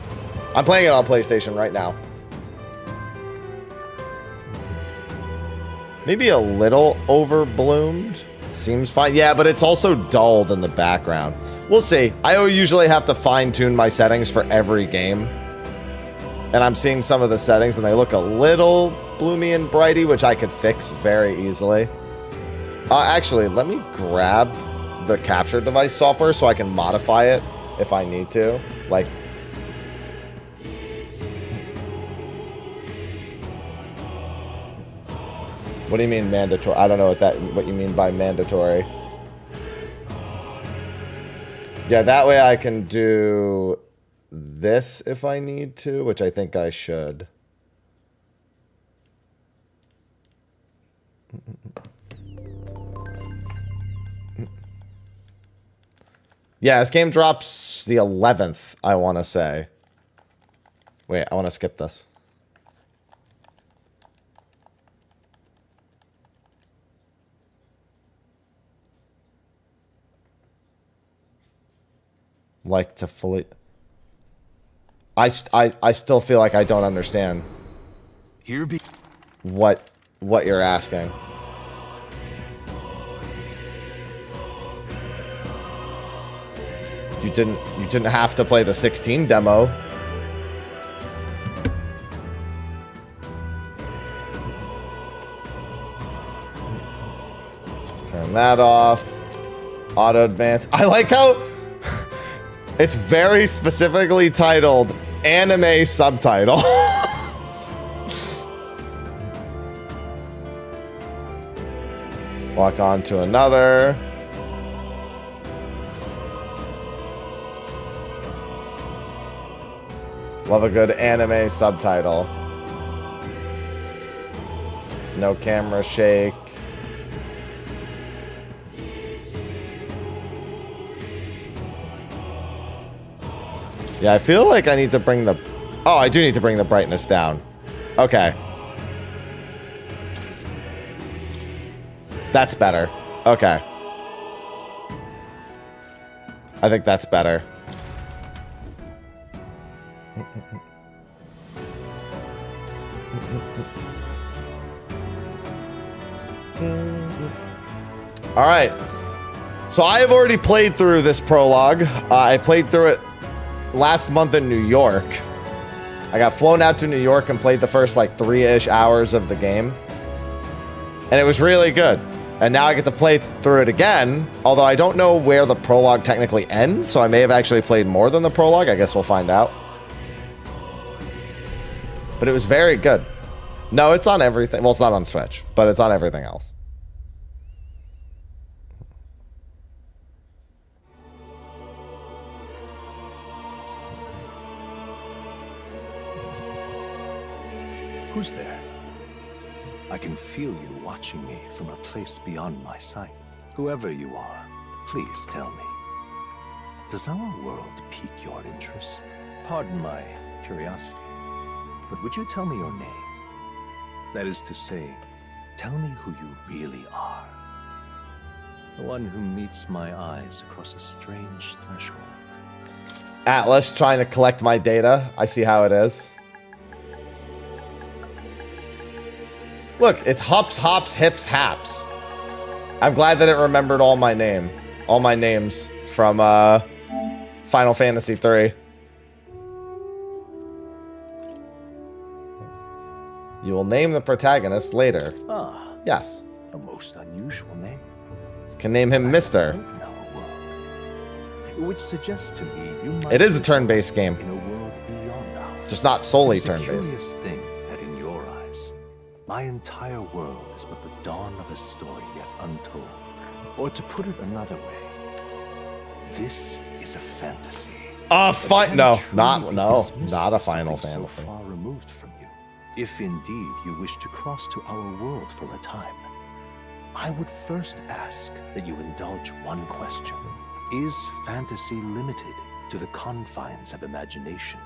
I'm playing it on PlayStation right now. Maybe a little overbloomed. Seems fine. Yeah, but it's also dulled in the background. We'll see. I usually have to fine-tune my settings for every game. And I'm seeing some of the settings, and they look a little bloomy and brighty, which I could fix very easily. Actually, let me grab the capture device software so I can modify it if I need to. Like... What do you mean mandatory? I don't know what you mean by mandatory. Yeah, that way I can do this if I need to, which I think I should. Yeah, this game drops the 11th, I want to say. Wait, I want to skip this. Like to fully... I still feel like I don't understand Here be what you're asking. You didn't have to play the 16 demo. Turn that off. Auto advance. I like how it's very specifically titled anime subtitle. Lock on to another. Love a good anime subtitle. No camera shake. Yeah, I feel like I need to bring the... Oh, I do need to bring the brightness down. Okay. That's better. Okay. I think that's better. All right. So I have already played through this prologue. I played through it last month in New York. I got flown out to New York and played the first like 3-ish hours of the game. And it was really good. And now I get to play through it again, although I don't know where the prologue technically ends, so I may have actually played more than the prologue. I guess we'll find out. But it was very good. No, it's on everything. Well, it's not on Switch, but it's on everything else. Who's there? I can feel you watching me from a place beyond my sight. Whoever you are, please tell me. Does our world pique your interest? Pardon my curiosity, but would you tell me your name? That is to say, tell me who you really are. The one who meets my eyes across a strange threshold. Atlas trying to collect my data. I see how it is. Look, it's Hups, Hops, Hips, Haps. I'm glad that it remembered all my names from Final Fantasy 3. You will name the protagonist later. Ah. Yes. A most unusual name. You can name him Mr. Which suggests to me you might It is a turn-based game. in a world beyond ours. Just not solely It is a turn-based. curious thing that in your eyes, my entire world is but the dawn of a story yet untold. Or to put it another way, this is a fantasy. No, not a Final Fantasy. So far removed from you. If indeed you wish to cross to our world for a time, I would first ask that you indulge one question. Is fantasy limited to the confines of imagination?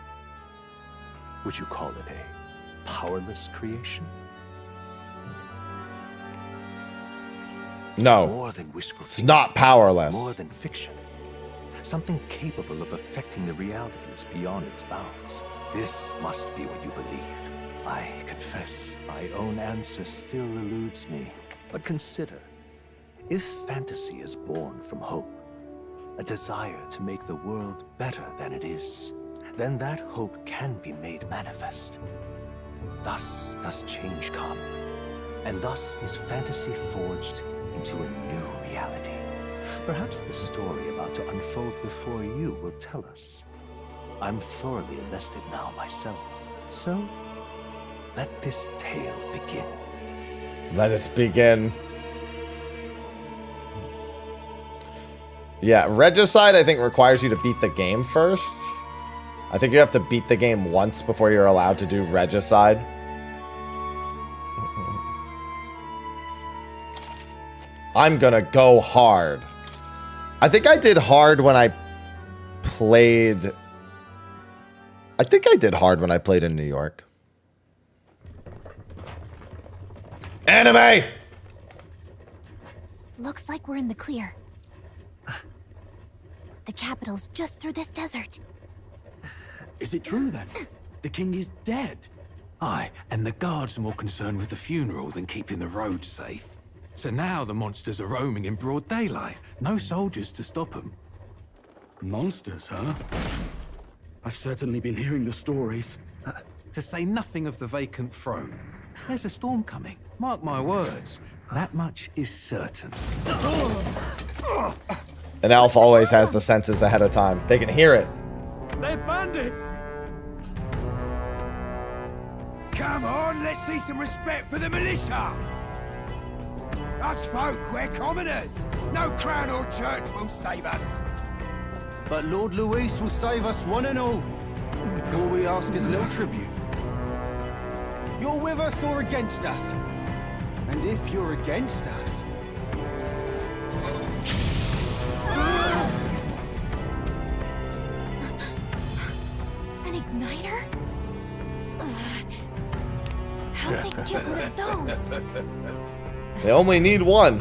Would you call it a powerless creation? No. More than wishful It's thinking. not powerless. More than fiction. Something capable of affecting the realities beyond its bounds. This must be what you believe. I confess, my own answer still eludes me. But consider, if fantasy is born from hope, a desire to make the world better than it is, then that hope can be made manifest. Thus does change come, and thus is fantasy forged into a new reality. Perhaps the story about to unfold before you will tell us. I'm thoroughly invested now myself, so let this tale begin. Let it begin. Yeah, Regicide I think requires you to beat the game first. I think you have to beat the game once before you're allowed to do Regicide. I'm gonna go hard. I think I did hard when I played... I think I did hard when I played in New York. Anime! Looks like we're in the clear. The capital's just through this desert. Is it true then? The king is dead? Aye, and the guards are more concerned with the funeral than keeping the roads safe. So now the monsters are roaming in broad daylight. No soldiers to stop them. Monsters, huh? I've certainly been hearing the stories. To say nothing of the vacant throne. There's a storm coming. Mark my words. That much is certain. An elf always has the senses ahead of time. They can hear it. They're bandits! Come on, let's see some respect for the militia! Us folk, we're commoners. No crown or church will save us. But Lord Luis will save us one and all. All we ask is a little tribute. You're with us or against us? And if you're against us... An igniter? How'd they get one of those? They only need one.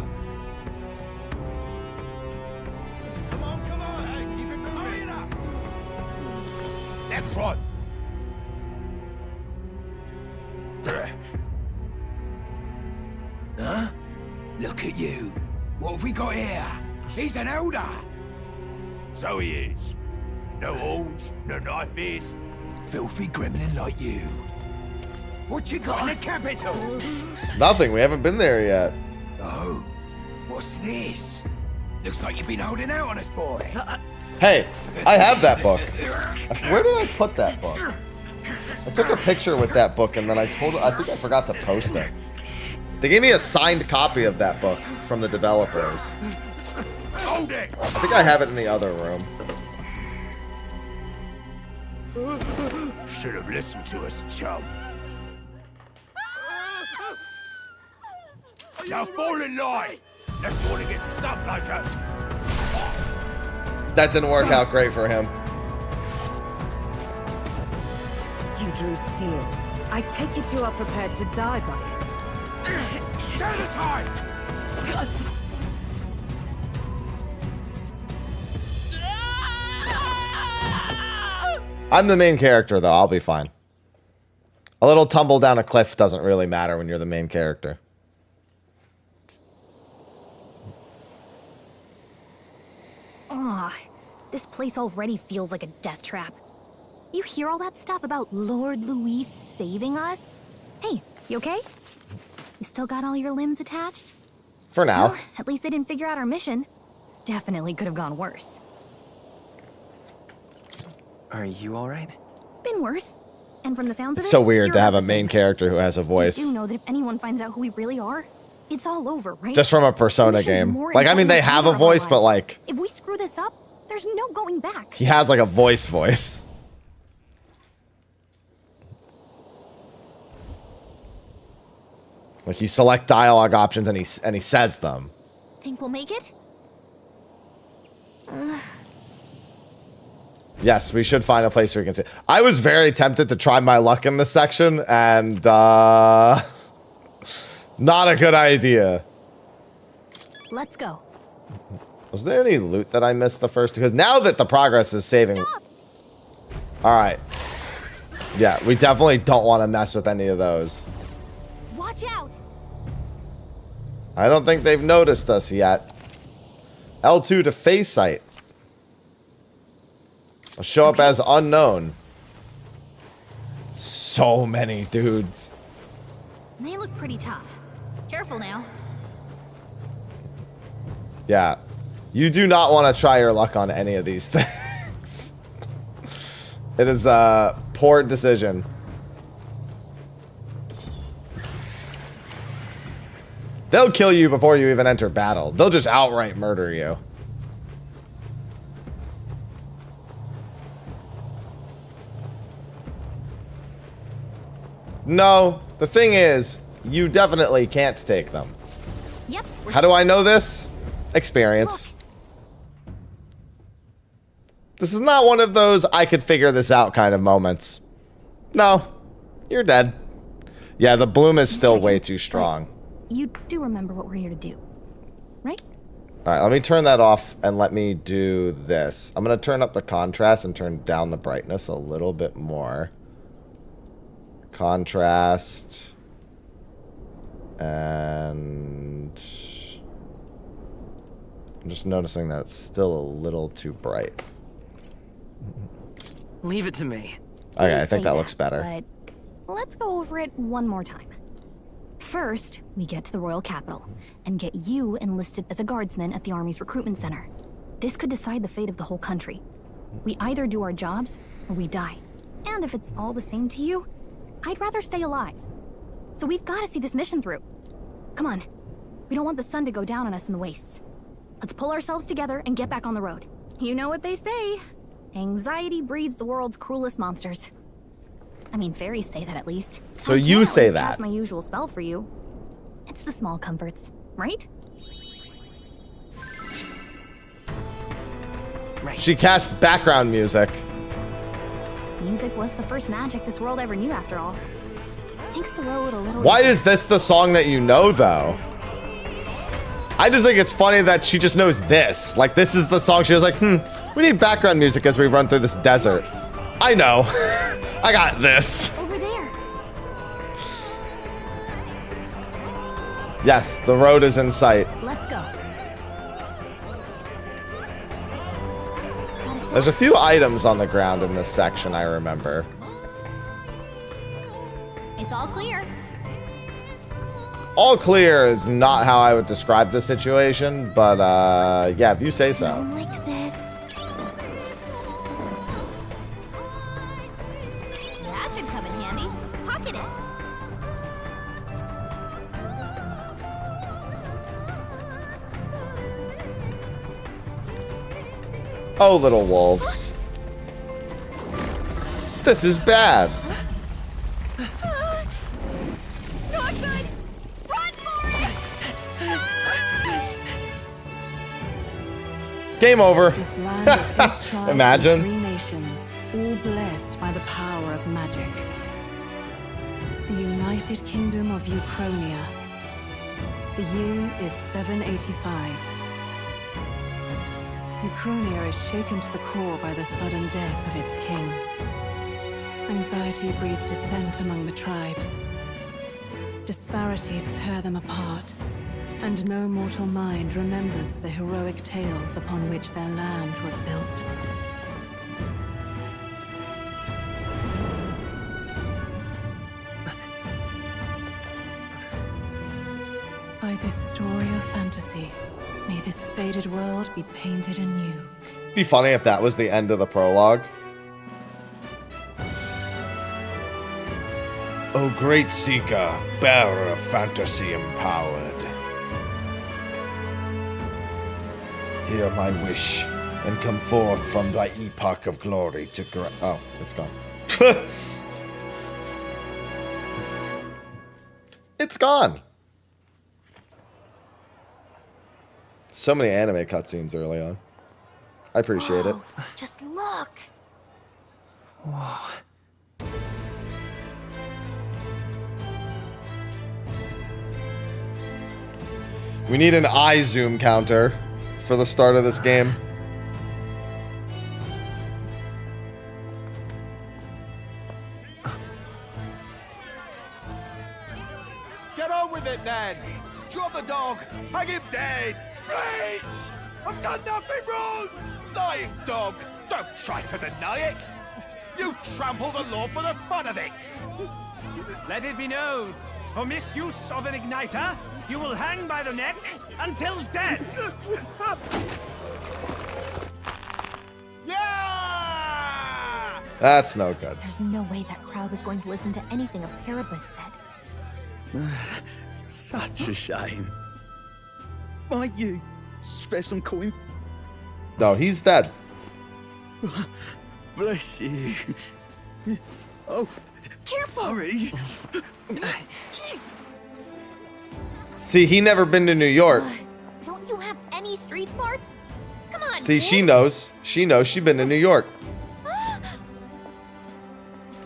Next one. Huh? Look at you. What have we got here? He's an elder. So he is. No horns, no knife is. Filthy gremlin like you. What you got in the capital? Nothing. We haven't been there yet. Oh, what's this? Looks like you've been holding out on us, boy. Hey, I have that book. Where did I put that book? I took a picture with that book and then I think I forgot to post it. They gave me a signed copy of that book from the developers. Hold it! I think I have it in the other room. Should have listened to us, chum. Now fall in line! Let's want to get stuck like us. That didn't work out great for him. You drew steel. I take it you are prepared to die by it. Stand aside! I'm the main character, though. I'll be fine. A little tumble down a cliff doesn't really matter when you're the main character. Ugh, this place already feels like a death trap. You hear all that stuff about Lord Luis saving us? Hey, you okay? You still got all your limbs attached? For now. Well, at least they didn't figure out our mission. Definitely could have gone worse. Are you alright? Been worse. And from the sounds of It's it, so weird to you're have a about the main same. character who has a voice. You do know that if anyone finds out who we really are, it's all over, right? Just from a Persona Mission's game. more Like, I mean, they important have than a either of our voice, but lives. like, If we screw this up, there's no going back. he has like a voice. Like, you select dialogue options and he says them. Think we'll make it? Yes, we should find a place where we can see. I was very tempted to try my luck in this section, and not a good idea. Let's go. Was there any loot that I missed the first? Because now that the progress is saving. All right. Yeah, we definitely don't want to mess with any of those. Watch out! I don't think they've noticed us yet. L2 to face site. I'll show up as unknown. So many dudes. They look pretty tough. Careful now. Yeah. You do not want to try your luck on any of these things. It is a poor decision. They'll kill you before you even enter battle. They'll just outright murder you. No, the thing is, you definitely can't take them. Yep. How do I know this? Experience. This is not one of those I could figure this out kind of moments. No, you're dead. Yeah, the bloom is still way too strong. You do remember what we're here to do, right? All right, let me turn that off and let me do this. I'm going to turn up the contrast and turn down the brightness a little bit more. Contrast. And I'm just noticing that it's still a little too bright. Leave it to me. Okay, I You think say that looks better. But let's go over it one more time. First, we get to the royal capital and get you enlisted as a guardsman at the army's recruitment center. This could decide the fate of the whole country. We either do our jobs or we die. And if it's all the same to you, I'd rather stay alive. So we've got to see this mission through. Come on. We don't want the sun to go down on us in the wastes. Let's pull ourselves together and get back on the road. You know what they say. Anxiety breeds the world's cruelest monsters. I mean, fairies say that at least. So I you can't say always that. cast my usual spell for you. It's the small comforts, right? She casts background music. Music was the first magic this world ever knew, after all. Makes the road a little. Why is this the song that you know, though? I just think it's funny that she just knows this. Like, this is the song she was like, we need background music as we run through this desert. I know. I got this. Over there. Yes, the road is in sight. Let's go. There's a few items on the ground in this section, I remember. It's all clear. All clear is not how I would describe the situation, but yeah, if you say so. Like this. That should Oh, little wolves. This is bad. Not good! Run for it! Game over. This land of 8 tribes Imagine. and 3 nations, all blessed by the power of magic. The United Kingdom of Uchronia. The year is 785. Uchronia is shaken to the core by the sudden death of its king. Anxiety breeds dissent among the tribes. Disparities tear them apart, and no mortal mind remembers the heroic tales upon which their land was built. By this story of fantasy, may this faded world be painted anew. Be funny if that was the end of the prologue. O great seeker, bearer of fantasy empowered. Hear my wish, and come forth from thy epoch of glory to oh, it's gone. It's gone. So many anime cutscenes early on. I appreciate it. Just look. Whoa. We need an eye zoom counter for the start of this game. Get on with it, then! Drop the dog! Hang him dead! Please! I've done nothing wrong! Lying dog! Don't try to deny it! You trample the law for the fun of it! Let it be known, for misuse of an igniter, you will hang by the neck until dead. Yeah! That's no good. There's no way that crowd was going to listen to anything a Paribus said. Such a shame. Might you spare some coin? No, he's dead. Bless you. Oh, careful! Hurry. See, he never been to New York. Don't you have any street smarts? Come on. See, kid. she knows. She knows she's been to New York.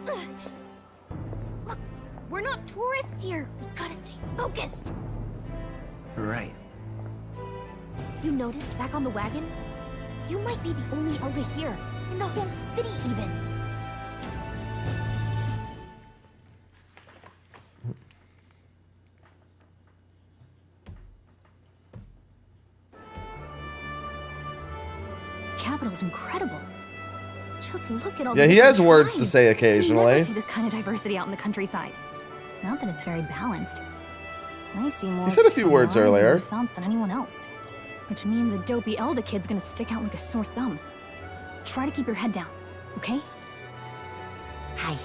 Look, we're not tourists here. We gotta stay focused. Right. You noticed back on the wagon? You might be the only Elder here, in the whole city even. Capital's incredible. Just look at all Yeah, the he has different words to tribes. say You occasionally. never see this kind of diversity out in the countryside. Not that it's very balanced. I see more. He said a few words lies and earlier. more sounds than anyone else, which means a dopey elder kid's gonna stick out like a sore thumb. Try to keep your head down, okay? Hey,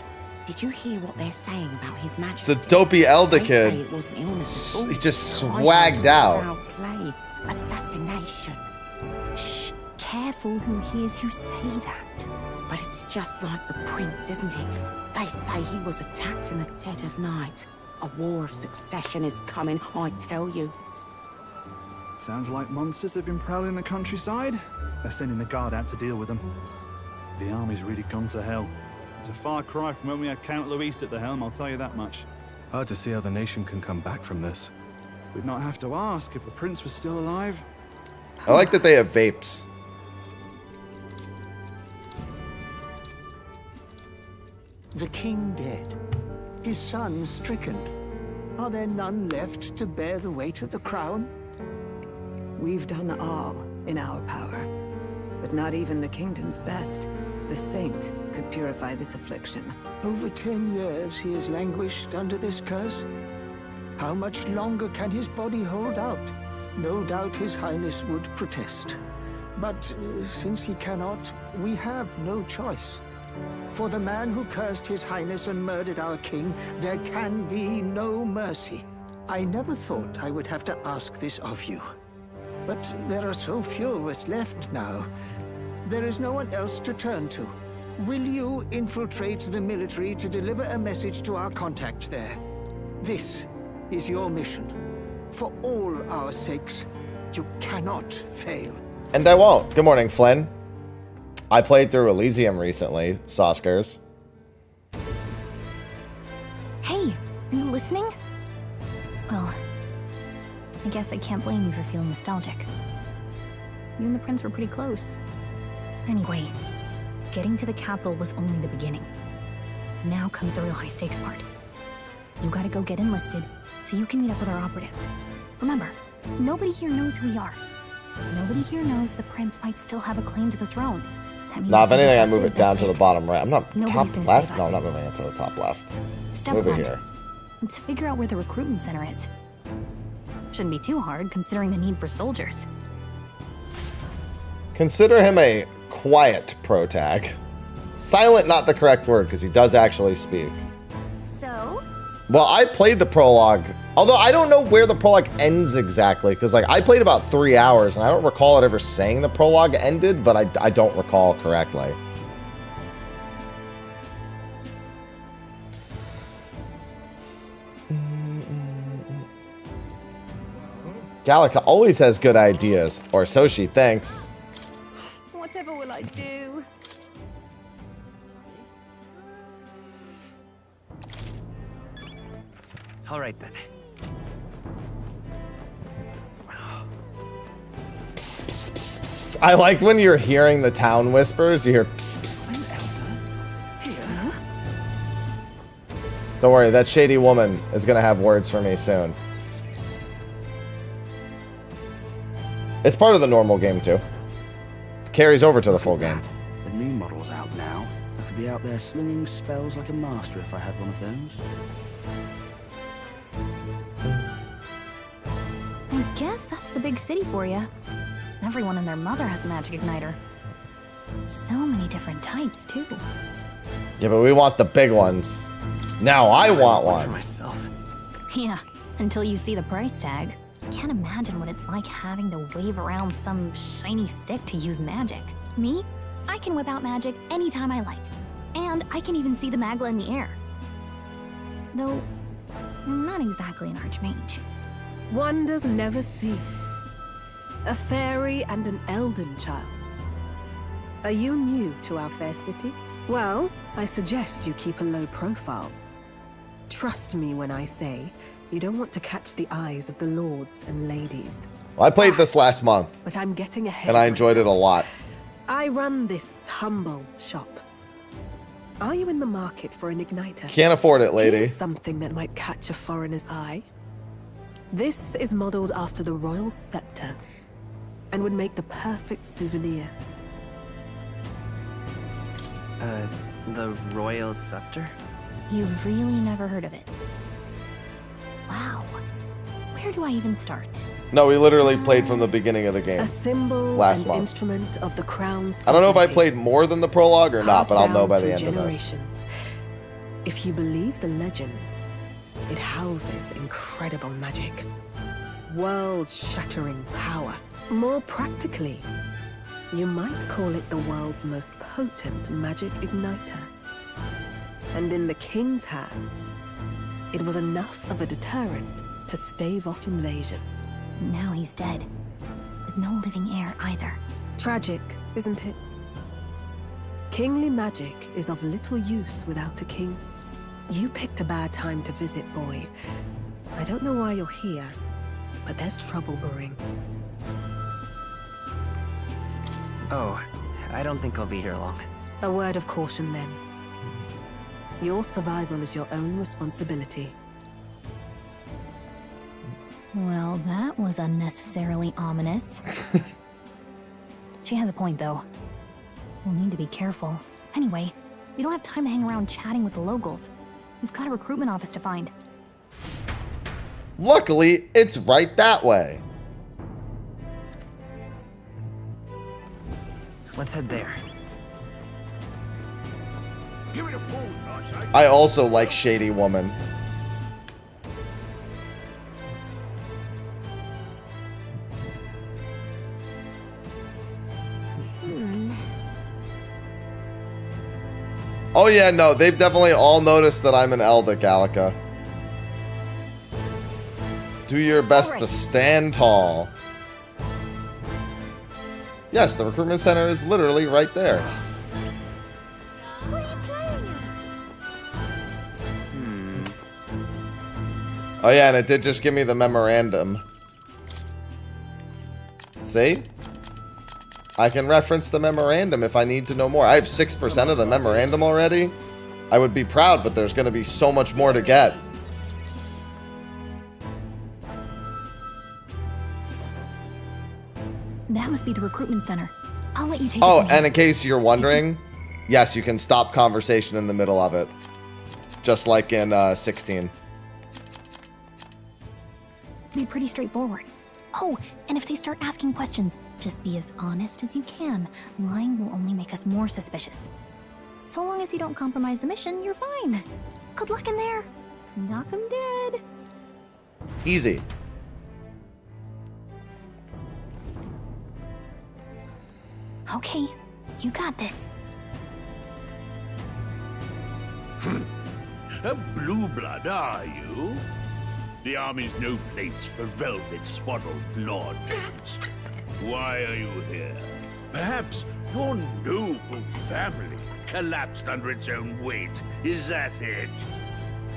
did you hear what they're saying about His Majesty? It's a dopey elder They kid. say it wasn't illness at all. He just Crime, swagged out. foul play, assassination. Shh, careful who hears you say that. But it's just like the prince, isn't it? They say he was attacked in the dead of night. A war of succession is coming, I tell you. Sounds like monsters have been prowling the countryside. They're sending the guard out to deal with them. The army's really gone to hell. It's a far cry from when we had Count Luis at the helm, I'll tell you that much. Hard to see how the nation can come back from this. We'd not have to ask if the prince was still alive. I like that they have vapes. The king dead, his son stricken. Are there none left to bear the weight of the crown? We've done all in our power, but not even the kingdom's best. The saint could purify this affliction. Over 10 years he has languished under this curse. How much longer can his body hold out? No doubt his highness would protest. But since he cannot, we have no choice. For the man who cursed his highness and murdered our king, there can be no mercy. I never thought I would have to ask this of you. But there are so few of us left now. There is no one else to turn to. Will you infiltrate the military to deliver a message to our contact there? This is your mission. For all our sakes, you cannot fail. And I won't. Good morning, Flynn. I played through Elysium recently, Soskers. Hey, are you listening? Well, I guess I can't blame you for feeling nostalgic. You and the prince were pretty close. Anyway, getting to the capital was only the beginning. Now comes the real high-stakes part. You gotta go get enlisted, so you can meet up with our operative. Remember, nobody here knows who we are. Nobody here knows the prince might still have a claim to the throne. That means Now, if anything, I move it down to the bottom right. I'm not Nobody's top gonna left? save No, us. I'm not moving it to the top left. Step Move it one. here. Let's figure out where the recruitment center is. Shouldn't be too hard, considering the need for soldiers. Consider him a quiet protag. Silent, not the correct word, because he does actually speak. So? Well, I played the prologue, although I don't know where the prologue ends exactly, because like I played about 3 hours, and I don't recall it ever saying the prologue ended, but I don't recall correctly. Gallica always has good ideas, or so she thinks. Whatever will I do? All right then. Psst, psst, psst, psst. I liked when you're hearing the town whispers, you hear psst, psst, psst, psst. Don't worry, that shady woman is gonna have words for me soon. It's part of the normal game too. It carries over to the full game. The new model's out now. I could be out there slinging spells like a master if I had one of those. I guess that's the big city for you. Everyone and their mother has a magic igniter. So many different types, too. Yeah, but we want the big ones. Now I want one. Myself. Yeah, until you see the price tag. Can't imagine what it's like having to wave around some shiny stick to use magic. Me? I can whip out magic anytime I like. And I can even see the Magla in the air. Though, I'm not exactly an archmage. Wonders never cease. A fairy and an elden child. Are you new to our fair city? Well, I suggest you keep a low profile. Trust me when I say you don't want to catch the eyes of the lords and ladies. Well, I played this last month, But I'm getting ahead and I of enjoyed it a lot. I run this humble shop. Are you in the market for an igniter? Can't afford it, lady. Here's something that might catch a foreigner's eye. This is modeled after the royal scepter and would make the perfect souvenir. The royal scepter? You've really never heard of it. Wow. Where do I even start? No, we literally played from the beginning of the game. A symbol last and month. instrument of the crown's I don't know if I sovereignty, played more than the prologue or not, but I'll know passed by down the end through of this. generations. If you believe the legends, it houses incredible magic. World-shattering power. More practically, you might call it the world's most potent magic igniter. And in the king's hands, it was enough of a deterrent to stave off invasion. Now he's dead. With no living heir either. Tragic, isn't it? Kingly magic is of little use without a king. You picked a bad time to visit, boy. I don't know why you're here, but there's trouble brewing. Oh, I don't think I'll be here long. A word of caution then. Your survival is your own responsibility. Well, that was unnecessarily ominous. She has a point, though. We'll need to be careful. Anyway, we don't have time to hang around chatting with the locals. We've got a recruitment office to find. Luckily, it's right that way. Let's head there. Give it a fool, I say. I also like Shady Woman. Oh yeah, no, they've definitely all noticed that I'm an Elder, Gallica. Do your best to stand tall. Yes, the recruitment center is literally right there. Oh yeah, and it did just give me the memorandum. See? I can reference the memorandum if I need to know more. I have 6% of the memorandum already. I would be proud, but there's going to be so much more to get. That must be the recruitment center. I'll let you take it. Oh, and in case you're wondering, yes, you can stop conversation in the middle of it. Just like in 16. Be pretty straightforward. Oh, and if they start asking questions, just be as honest as you can. Lying will only make us more suspicious. So long as you don't compromise the mission, you're fine. Good luck in there. Knock 'em dead. Easy. Okay, you got this. A blue blood, are you? The army's no place for velvet-swaddled lords. Why are you here? Perhaps your noble family collapsed under its own weight. Is that it?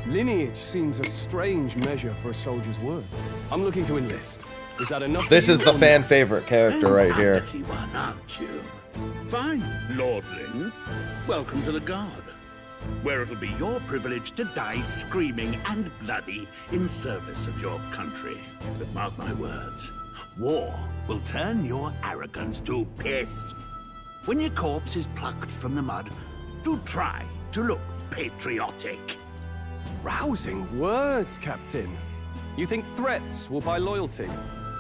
Lineage seems a strange measure for a soldier's word. I'm looking to enlist. Is that enough? This is the fan favorite character right here. One, aren't you? Fine, lordling. Welcome to the Guard, where it'll be your privilege to die screaming and bloody in service of your country. But mark my words, war will turn your arrogance to piss. When your corpse is plucked from the mud, do try to look patriotic. Rousing words, Captain. You think threats will buy loyalty?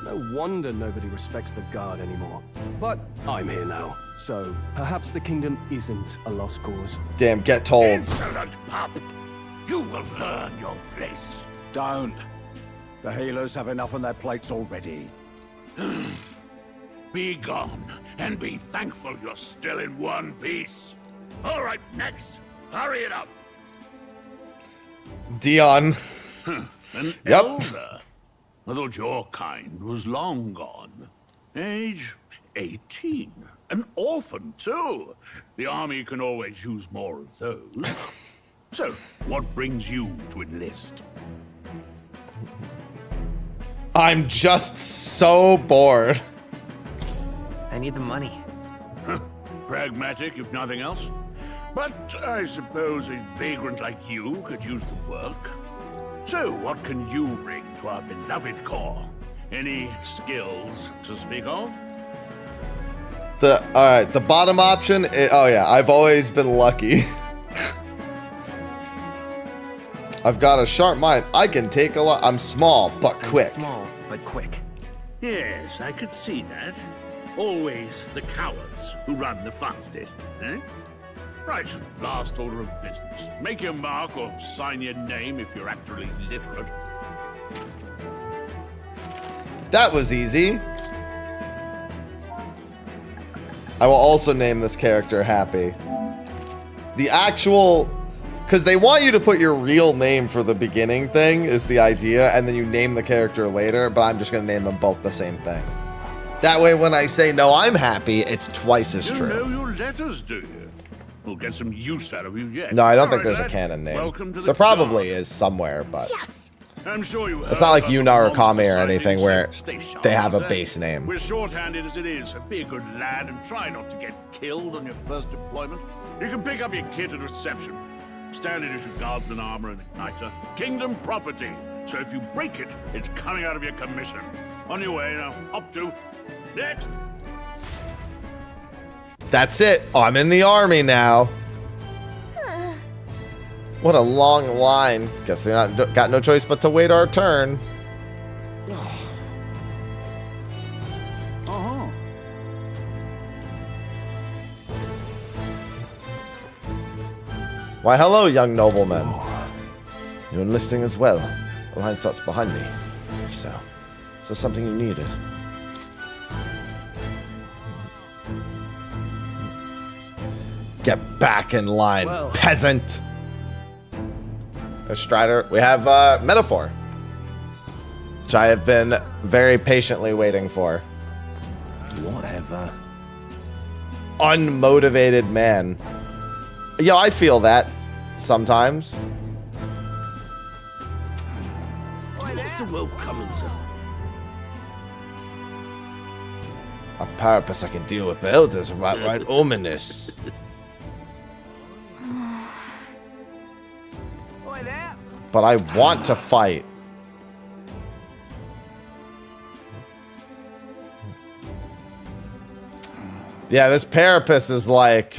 No wonder nobody respects the Guard anymore. But I'm here now, so perhaps the kingdom isn't a lost cause. Damn, get told. Insolent pup! You will learn your place. Don't. The healers have enough on their plates already. Be gone, and be thankful you're still in one piece. All right, next. Hurry it up. Dion. An Yep. elder. I thought your kind was long gone. Age 18. An orphan, too. The army can always use more of those. So, what brings you to enlist? I'm just so bored. I need the money. Pragmatic, if nothing else. But I suppose a vagrant like you could use the work. So, what can you bring to our beloved corps? Any skills to speak of? Alright, the bottom option, oh yeah, I've always been lucky. I've got a sharp mind. I can take a lot. I'm small, but quick. Small, but quick. Yes, I could see that. Always the cowards who run the fastest, eh? Right, last order of business. Make your mark or sign your name if you're actually literate. That was easy. I will also name this character Happy. The actual... Because they want you to put your real name for the beginning thing is the idea, and then you name the character later, but I'm just going to name them both the same thing. That way when I say, no, I'm happy, it's twice as true. You know your letters, do you? We'll get some use out of you yet. No, I don't think All there's right, a canon name. Welcome to the There probably is somewhere, but... Yes! I'm sure you It's not like heard Yuna about or the Kame or monster anything sightings, where so stay sharp they have a out there. base name. We're short-handed as it is, so be a good lad and try not to get killed on your first deployment. You can pick up your kit at reception. Standard issue guardsman armor and igniter. Kingdom property. So if you break it, it's coming out of your commission. On your way now. Up to. Next. That's it. Oh, I'm in the army now. What a long line. Guess we got no choice but to wait our turn. Uh-huh. Why, hello, young nobleman. You're enlisting as well. The line starts behind me. If so, is there something you needed? Get back in line, Well. peasant. Strider, we have Metaphor, which I have been very patiently waiting for. Whatever. Unmotivated man. Yeah, I feel that sometimes. What's the world coming to? A purpose I can deal with, but elders right ominous. But I want to fight. Yeah, this Parapus is like...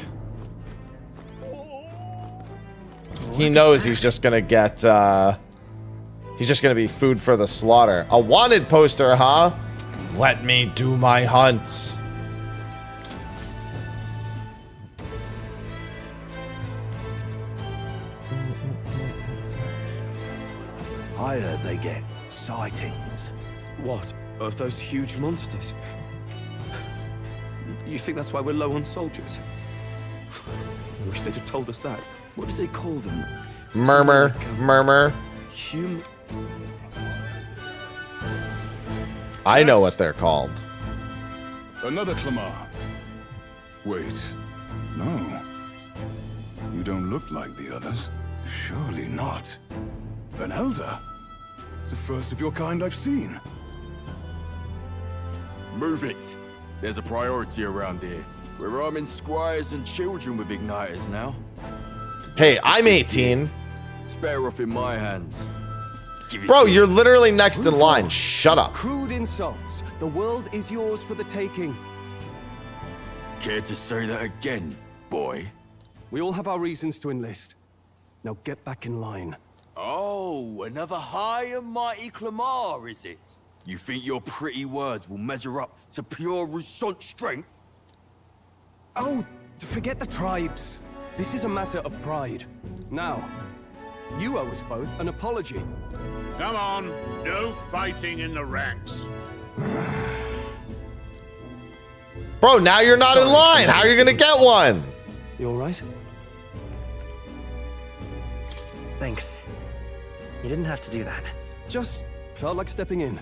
He knows he's just gonna get, he's just gonna be food for the slaughter. A wanted poster, huh? Let me do my hunt. I heard they get sightings. What? Of those huge monsters? You think that's why we're low on soldiers? I wish they'd have told us that. What do they call them? Murmur, murmur. Human. I know what they're called. Another Clamar. Wait, no. You don't look like the others. Surely not. An elder? It's the first of your kind I've seen. Move it. There's a priority around here. We're arming squires and children with igniters now. Hey, I'm 18. It's better off in my hands. Bro, you're literally next in line. Shut up. Crude insults. The world is yours for the taking. Care to say that again, boy? We all have our reasons to enlist. Now get back in line. Oh, another high and mighty Clamar, is it? You think your pretty words will measure up to pure Rousseau strength? Oh, forget the tribes. This is a matter of pride. Now, you owe us both an apology. Come on, no fighting in the ranks. Bro, now you're not in line. How are you gonna get one? You all right? Thanks. You didn't have to do that. Just felt like stepping in.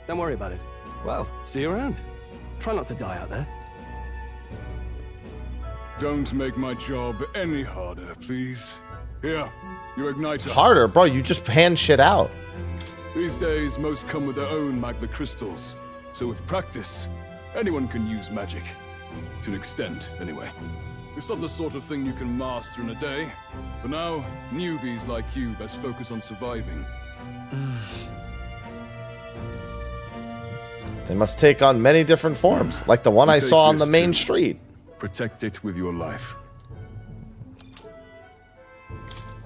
Don't worry about it. Well, see you around. Try not to die out there. Don't make my job any harder, please. Here, your igniter. Harder, bro. You just hand shit out. These days, most come with their own magna crystals. So with practice, anyone can use magic. To an extent, anyway. It's not the sort of thing you can master in a day. For now, newbies like you best focus on surviving. They must take on many different forms, like the one I saw on the main street. Protect it with your life.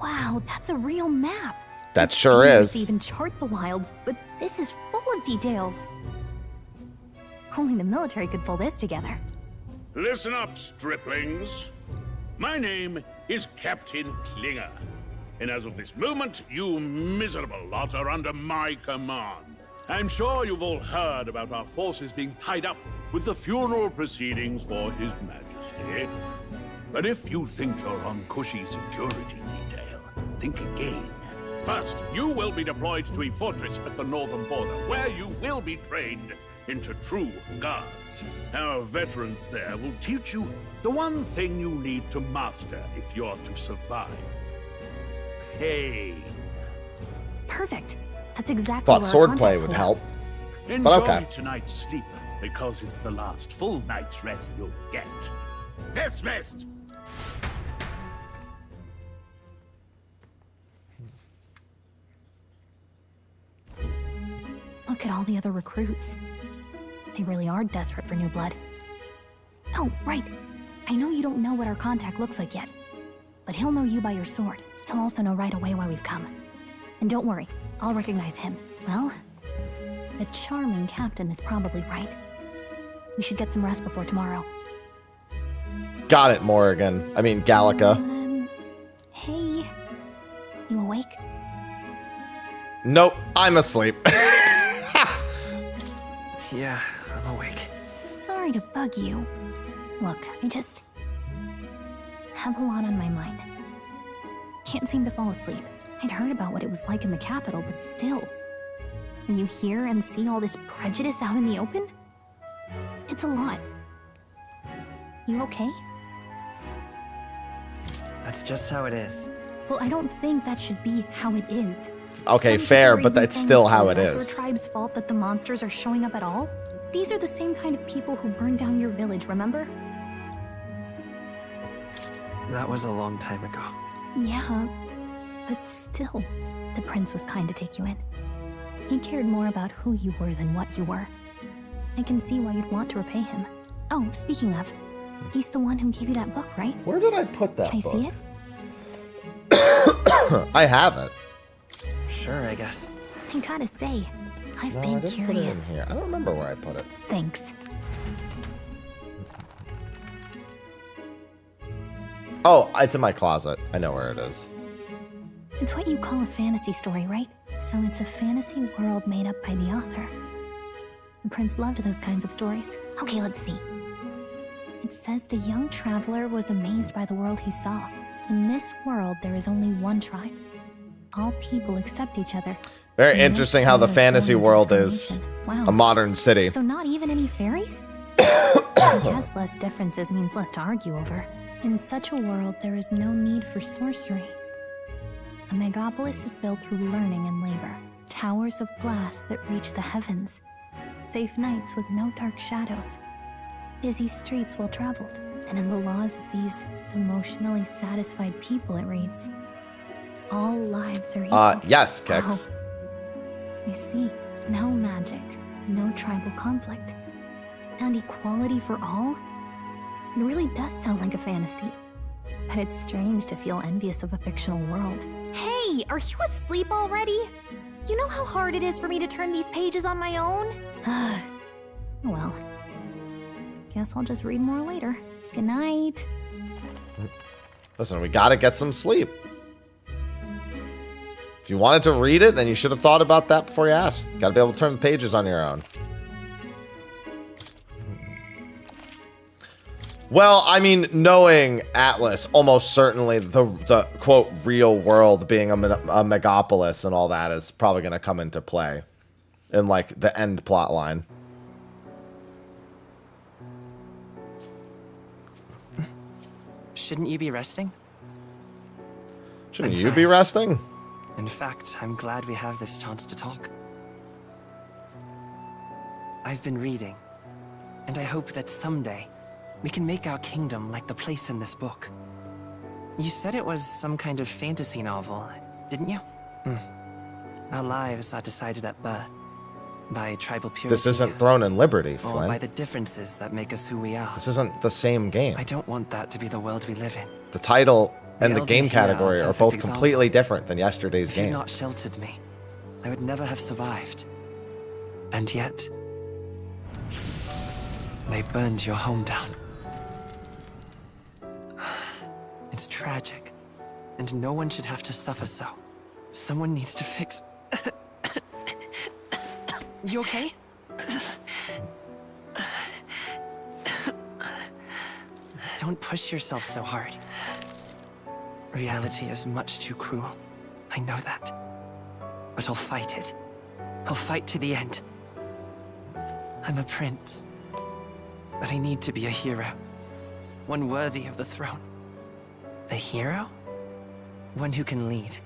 Wow, that's a real map. That sure Dangerous to is. even chart the wilds, but this is full of details. Only the military could pull this together. Listen up, striplings. My name is Captain Klinger, and as of this moment, you miserable lot are under my command. I'm sure you've all heard about our forces being tied up with the funeral proceedings for His Majesty. But if you think you're on cushy security detail, think again. First, you will be deployed to a fortress at the northern border, where you will be trained into true guards. Our veterans there will teach you the one thing you need to master if you're to survive. Pain. Perfect. That's exactly Thought where our swordplay contacts would hold help. up. Enjoy But okay. tonight's sleep, because it's the last full night's rest you'll get. Dismissed! Look at all the other recruits. They really are desperate for new blood. Oh, right. I know you don't know what our contact looks like yet, but he'll know you by your sword. He'll also know right away why we've come. And don't worry, I'll recognize him. Well, the charming captain is probably right. We should get some rest before tomorrow. Got it, Morrigan. I mean, Gallica. Hey, you awake? Nope, I'm asleep. Yeah, I'm awake. Sorry to bug you. Look, I just have a lot on my mind. Can't seem to fall asleep. I'd heard about what it was like in the capital, but still. When you hear and see all this prejudice out in the open, it's a lot. You okay? That's just how it is. Well, I don't think that should be how it is. Okay, Some fair, people are but even that's saying still it's how the it lesser is. tribe's fault that the monsters are showing up at all. These are the same kind of people who burned down your village, remember? That was a long time ago. Yeah, but still, the prince was kind to take you in. He cared more about who you were than what you were. I can see why you'd want to repay him. Oh, speaking of, he's the one who gave you that book, right? Where did I put that Can I book? see it? I have it. Sure, I guess. I gotta say, I've No, I been didn't curious. put it in here. I don't remember where I put it. Thanks. Oh, it's in my closet. I know where it is. It's what you call a fantasy story, right? So it's a fantasy world made up by the author. The prince loved those kinds of stories. Okay, let's see. It says the young traveler was amazed by the world he saw. In this world, there is only one tribe. All people accept each other. Very And no interesting how the fear of fantasy border world is discrimination. Wow. a modern city. So not even any fairies? I guess less differences means less to argue over. In such a world, there is no need for sorcery. A megapolis is built through learning and labor. Towers of glass that reach the heavens. Safe nights with no dark shadows. Busy streets well traveled. And in the laws of these emotionally satisfied people, it reads, all lives are equal. Yes, Kex. I see. No magic, no tribal conflict, and equality for all? It really does sound like a fantasy. But it's strange to feel envious of a fictional world. Hey, are you asleep already? You know how hard it is for me to turn these pages on my own? Well, guess I'll just read more later. Good night. Listen, we gotta get some sleep. If you wanted to read it, then you should have thought about that before you asked. Gotta be able to turn the pages on your own. Well, I mean, knowing Atlas, almost certainly the quote real world being a megapolis and all that is probably going to come into play in like the end plot line. Shouldn't you be resting? Shouldn't you be resting? In fact, I'm glad we have this chance to talk. I've been reading, and I hope that someday we can make our kingdom like the place in this book. You said it was some kind of fantasy novel, didn't you? Our lives are decided at birth, by tribal purity. This isn't Throne and Liberty, Or Flynn. by the differences that make us who we are. This isn't the same game. I don't want that to be the world we live in. The title and the elder game here are category are perfect both example. completely different than yesterday's If you'd game. not sheltered me, I would never have survived. And yet, they burned your home down. It's tragic, and no one should have to suffer so. Someone needs to fix... You okay? Don't push yourself so hard. Reality is much too cruel. I know that. But I'll fight it. I'll fight to the end. I'm a prince. But I need to be a hero. One worthy of the throne. A hero? One who can lead.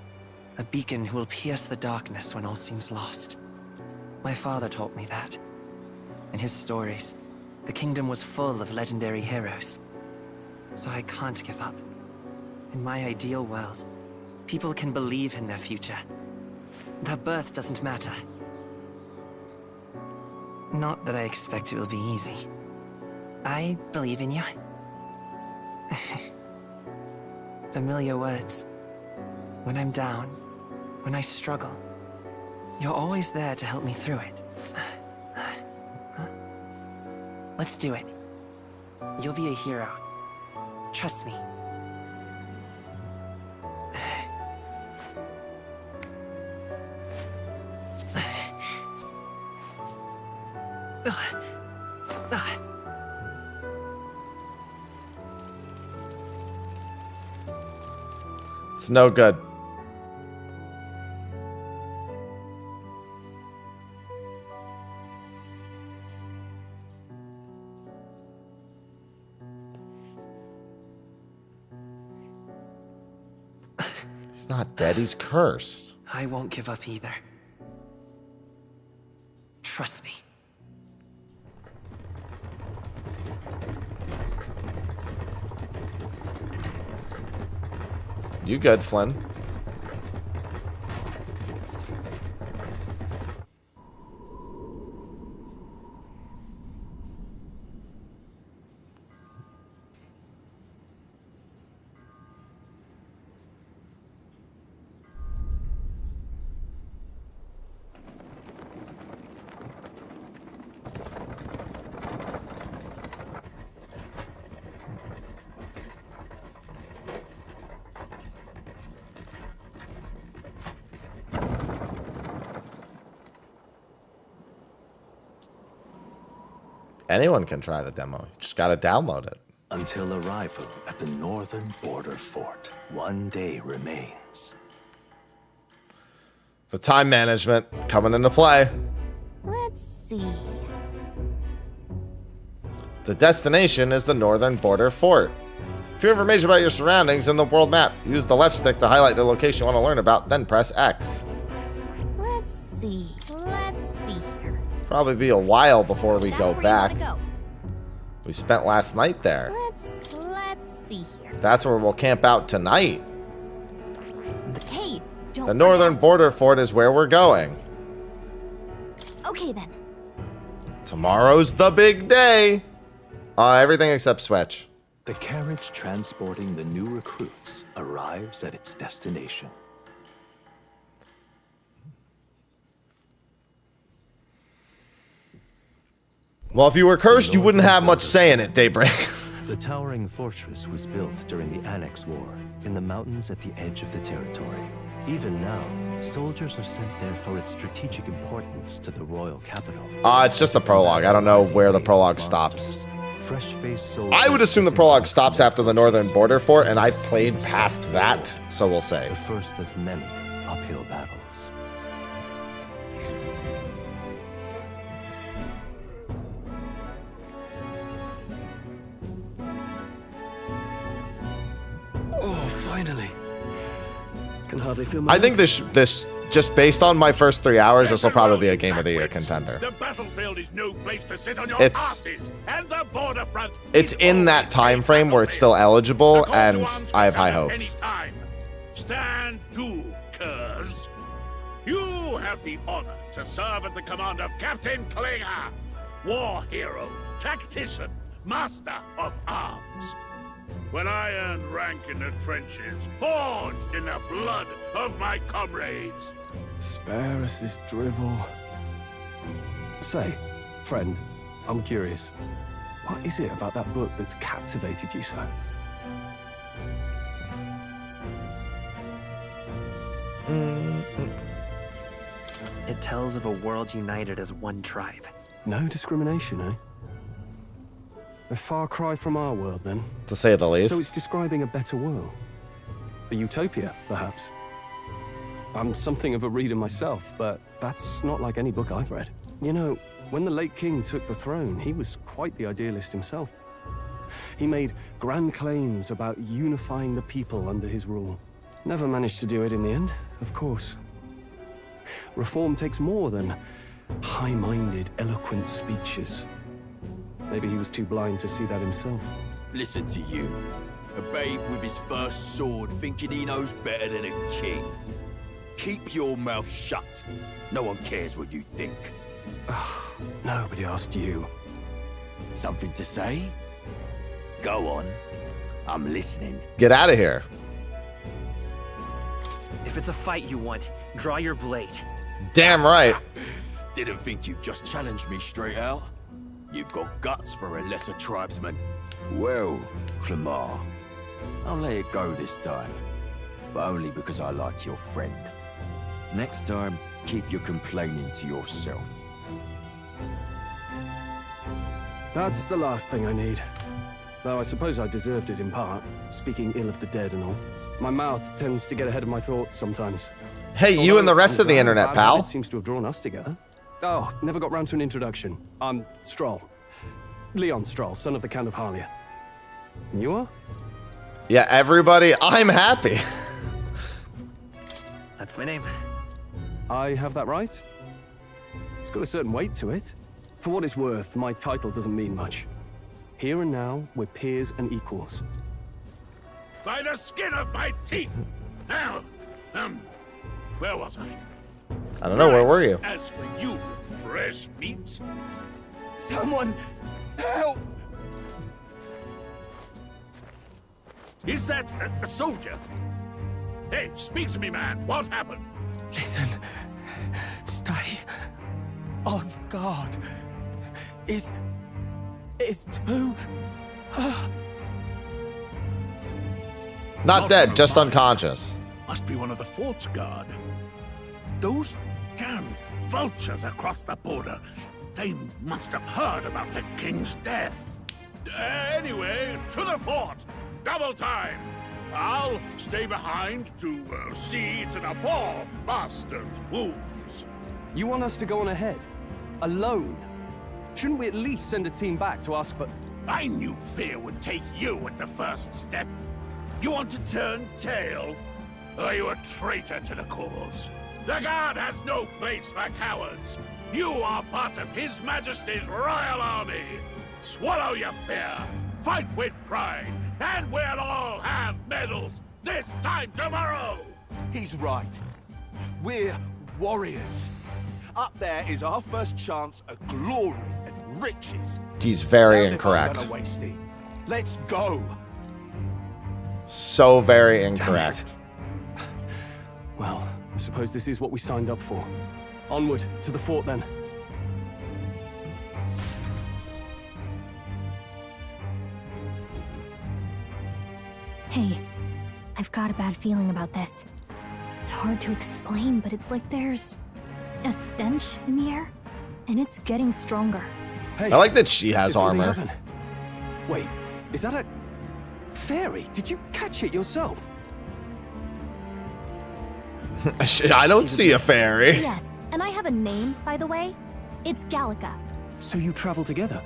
A beacon who will pierce the darkness when all seems lost. My father taught me that. In his stories, the kingdom was full of legendary heroes. So I can't give up. In my ideal world, people can believe in their future. Their birth doesn't matter. Not that I expect it will be easy. I believe in you. Familiar words. When I'm down, when I struggle, you're always there to help me through it. Let's do it. You'll be a hero. Trust me. It's no good. He's not dead, he's cursed. I won't give up either. Trust me. You good, Flynn? Anyone can try the demo. You just gotta download it. Until arrival at the northern border fort, 1 day remains. The time management coming into play. Let's see. The destination is the northern border fort. For information about your surroundings and the world map, use the left stick to highlight the location you want to learn about, then press X. Let's see. Let's see here. Probably be a while before we go Where back. you wanna go. We spent last night there. Let's see here. That's where we'll camp out tonight. Hey, don't. The northern border fort is where we're going. Okay then. Tomorrow's the big day. Everything except Switch. The carriage transporting the new recruits arrives at its destination. Well, if you were cursed, you wouldn't have much say in it, Daybreak. The towering fortress was built during the Annex War in the mountains at the edge of the territory. Even now, soldiers are sent there for its strategic importance to the royal capital. It's just the prologue. I don't know where the prologue stops. Fresh-faced soldiers. I would assume the prologue stops after the northern border fort, and I've played past that, so we'll say. The first of many uphill battles. Oh, finally. Can hardly feel my I think this just based on my first 3 hours, this will probably be a Game of the Year contender. The battlefield is no place to sit on your It's- asses, and the border front It's in that time frame where it's still eligible, and I have high hopes. anytime. Stand to, curs. You have the honor to serve at the command of Captain Klinger, war hero, tactician, master of arms. When I earned rank in the trenches, forged in the blood of my comrades. Spare us this drivel. Say, friend, I'm curious. What is it about that book that's captivated you so? It tells of a world united as one tribe. No discrimination, eh? A far cry from our world, then. To say the least. So it's describing a better world. A utopia, perhaps. I'm something of a reader myself, but that's not like any book I've read. You know, when the late king took the throne, he was quite the idealist himself. He made grand claims about unifying the people under his rule. Never managed to do it in the end, of course. Reform takes more than high-minded, eloquent speeches. Maybe he was too blind to see that himself. Listen to you. A babe with his first sword thinking he knows better than a king. Keep your mouth shut. No one cares what you think. Nobody asked you. Something to say? Go on. I'm listening. Get out of here. If it's a fight you want, draw your blade. Damn right. Didn't think you'd just challenge me straight out. You've got guts for a lesser tribesman. Well, Clemar, I'll let it go this time. But only because I like your friend. Next time, keep your complaining to yourself. That's the last thing I need. Though I suppose I deserved it in part, speaking ill of the dead and all. My mouth tends to get ahead of my thoughts sometimes. Hey, you and the rest of the internet, pal. It seems to have drawn us together. Oh, never got round to an introduction. I'm Stroll. Leon Stroll, son of the Count of Harlia. And you are? Yeah, everybody, I'm happy. That's my name. I have that right? It's got a certain weight to it. For what it's worth, my title doesn't mean much. Here and now, we're peers and equals. By the skin of my teeth! Now, where was I? I don't know, where were you? As for you, fresh meat. Someone help! Is that a soldier? Hey, speak to me, man. What happened? Listen. Stay on guard. It's too... Not dead, just unconscious. Must be one of the fort's guard. Those damn vultures across the border. They must have heard about the king's death. Anyway, to the fort. Double time. I'll stay behind to see to the poor bastard's wounds. You want us to go on ahead? Alone? Shouldn't we at least send a team back to ask for... I knew fear would take you at the first step. You want to turn tail? Are you a traitor to the cause? The guard has no place for cowards. You are part of His Majesty's Royal Army. Swallow your fear. Fight with pride. And we'll all have medals this time tomorrow. He's right. We're warriors. Up there is our first chance at glory and riches. He's very Damn if I'm incorrect. gonna waste it. Let's go. So very incorrect. Well, I suppose this is what we signed up for. Onward, to the fort then. Hey, I've got a bad feeling about this. It's hard to explain, but it's like there's a stench in the air, and it's getting stronger. Hey, I like that she has did something armor. happen? Wait, is that a fairy? Did you catch it yourself? I don't see a fairy. Yes, and I have a name, by the way. It's Gallica. So you travel together?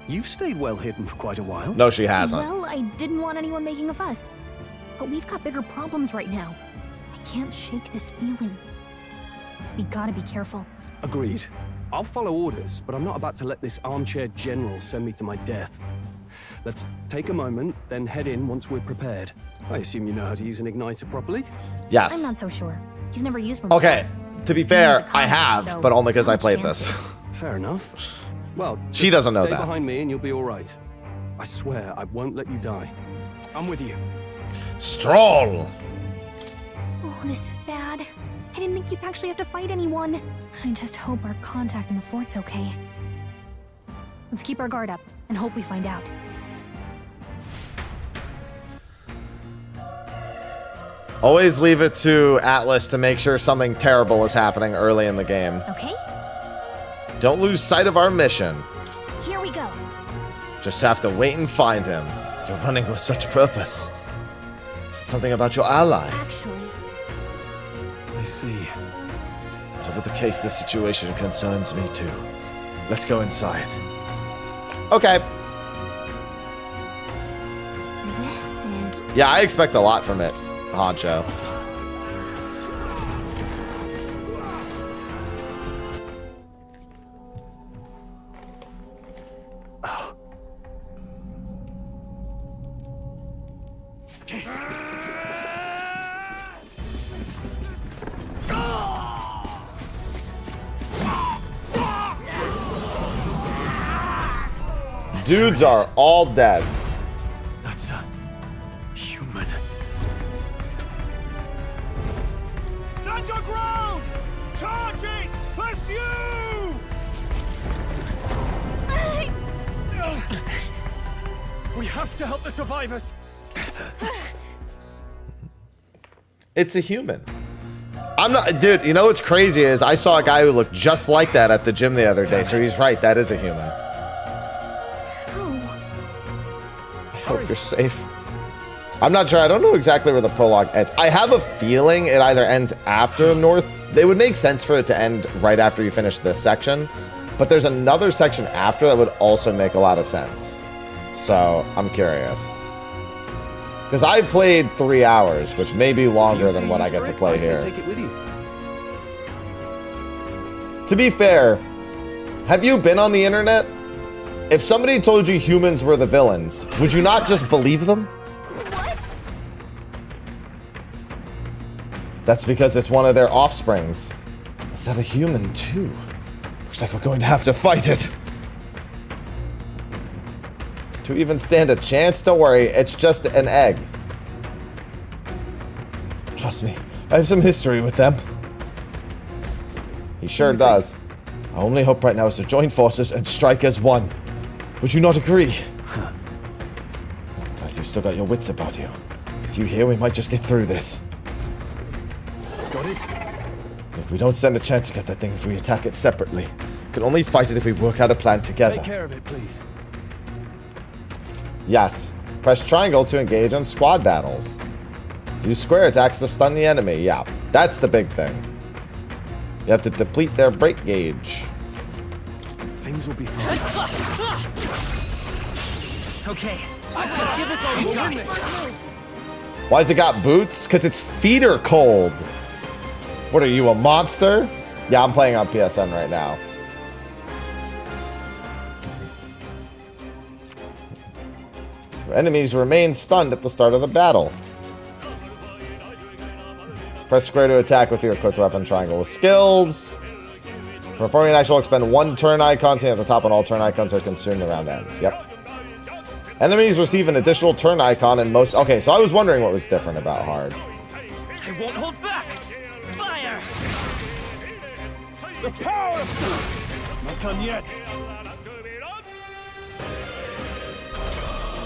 You've stayed well hidden for quite a while. No, she hasn't. Well, I didn't want anyone making a fuss. But we've got bigger problems right now. I can't shake this feeling. We gotta be careful. Agreed. I'll follow orders, but I'm not about to let this armchair general send me to my death. Let's take a moment, then head in once we're prepared. I assume you know how to use an igniter properly? Yes. I'm not so sure. He's never used one. Okay, to be fair, I so have, but only because I played chance. this. Fair enough. Well, She just doesn't know stay that. behind me and you'll be all right. I swear I won't let you die. I'm with you. Stroll. Oh, this is bad. I didn't think you'd actually have to fight anyone. I just hope our contact in the fort's okay. Let's keep our guard up and hope we find out. Always leave it to Atlas to make sure something terrible is happening early in the game. Okay, Don't lose sight of our mission. here we go. Just have to wait and find him. You're running with such purpose. Something about your ally. Actually, I see. Whatever the case, this situation concerns me too. Let's go inside. Okay. this is... Yeah, I expect a lot from it, Honcho. Dudes are all dead. That's a human. Stand your ground! Charging! Pursue! We have to help the survivors. It's a human. I'm not, dude, you know what's crazy is I saw a guy who looked just like that at the gym the other day, so he's right, that is a human. I hope you're safe. I'm not sure. I don't know exactly where the prologue ends. I have a feeling it either ends after North. It would make sense for it to end right after you finish this section, but there's another section after that would also make a lot of sense. So I'm curious. Because I played 3 hours, which may be longer than what I get to play here. Take it with you. To be fair, have you been on the internet? If somebody told you humans were the villains, would you not just believe them? That's because it's one of their offsprings. Is that a human too? Looks like we're going to have to fight it. To even stand a chance, don't worry, it's just an egg. Trust me, I have some history with them. He sure does. Our only hope right now is to join forces and strike as one. Would you not agree? Glad you've still got your wits about you. With you here, we might just get through this. Got it? Look, we don't stand a chance to get that thing if we attack it separately. We can only fight it if we work out a plan together. Take care of it, please. Yes. Press triangle to engage on squad battles. Use square attacks to stun the enemy. Yeah, that's the big thing. You have to deplete their break gauge. Things will be fine. Okay, let's give this all you got. Why's it got boots? Because its feet are cold. What are you, a monster? Yeah, I'm playing on PSN right now. Enemies remain stunned at the start of the battle. Press square to attack with your equipped weapon, triangle with skills. Performing an action will expend 1 turn icon, seen at the top, and all turn icons are consumed around ends. Yep. Enemies receive an additional turn icon in most... Okay, so I was wondering what was different about hard. I won't hold back. Fire! The power of... Not done yet.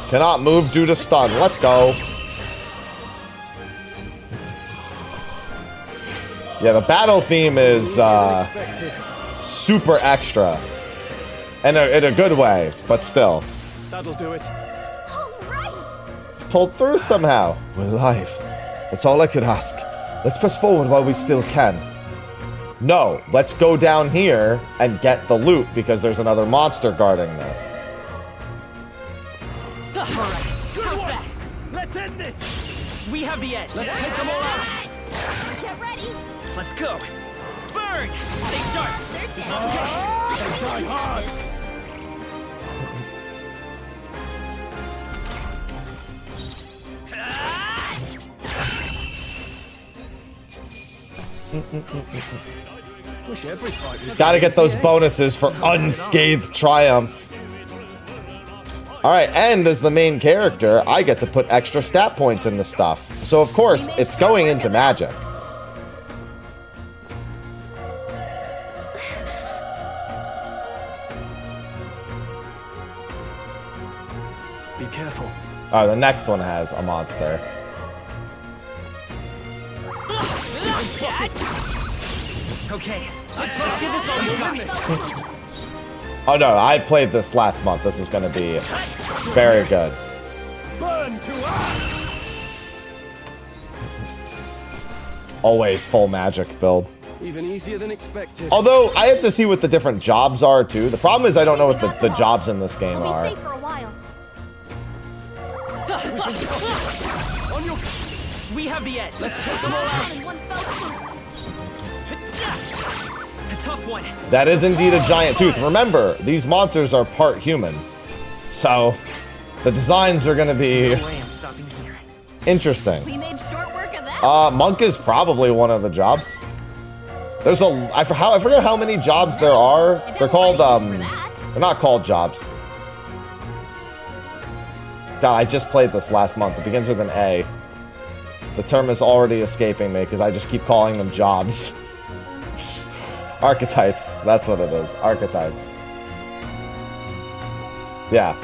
Cannot move due to stun. Let's go. Yeah, the battle theme is super extra. In a good way, but still. That'll do it. Pulled through somehow. We're alive. That's all I could ask. Let's press forward while we still can. No, let's go down here and get the loot because there's another monster guarding this. Alright, how's that? Let's end this! We have the edge. Let's take them all out! Get ready! Let's go! Burn! Stay sharp! Die hard! Wish every fight was... Gotta get those bonuses for unscathed triumph. Alright, and as the main character, I get to put extra stat points into stuff. So of course, it's going into magic. Be careful. Oh, the next one has a monster. Okay, let's get this all you got. Oh no, I played this last month. This is gonna be very good. Burn to us! Always full magic build. Even easier than expected. Although, I have to see what the different jobs are too. The problem is I don't know what the jobs in this game We'll are. be safe for a while. We have the edge. Let's take them all out. A tough one. That is indeed a giant tooth. Remember, these monsters are part human. So, the designs are gonna be interesting. We made short work of that. Monk is probably one of the jobs. There's I forget how many jobs there are. They're called, they're not called jobs. God, I just played this last month. It begins with an A. The term is already escaping me because I just keep calling them jobs. Archetypes. That's what it is. Archetypes. Yeah.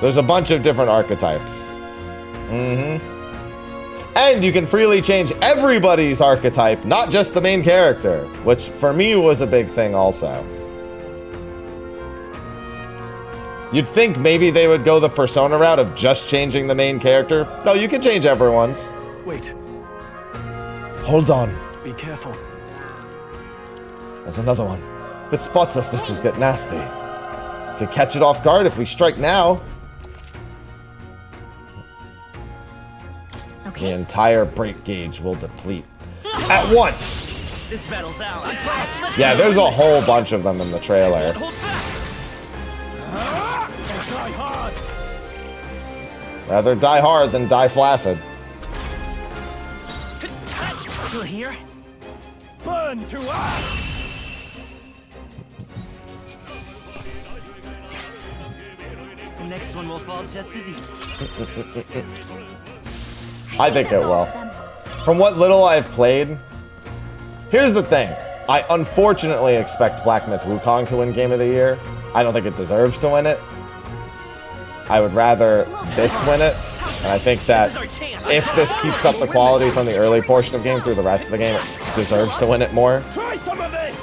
There's a bunch of different archetypes. And you can freely change everybody's archetype, not just the main character, which for me was a big thing also. You'd think maybe they would go the Persona route of just changing the main character. No, you can change everyone's. Wait. Hold on. Be careful. There's another one. If it spots us, let's just get nasty. Could catch it off guard if we strike now. Okay. The entire break gauge will deplete at once. This battle's out. Yeah, there's a whole bunch of them in the trailer. Rather die hard than die flaccid. Still here? Burn to ash! The next one will fall just as easy. I think it will. From what little I've played, here's the thing. I unfortunately expect Black Myth Wukong to win Game of the Year. I don't think it deserves to win it. I would rather this win it. And I think that if this keeps up the quality from the early portion of the game through the rest of the game, it deserves to win it more. Try some of this!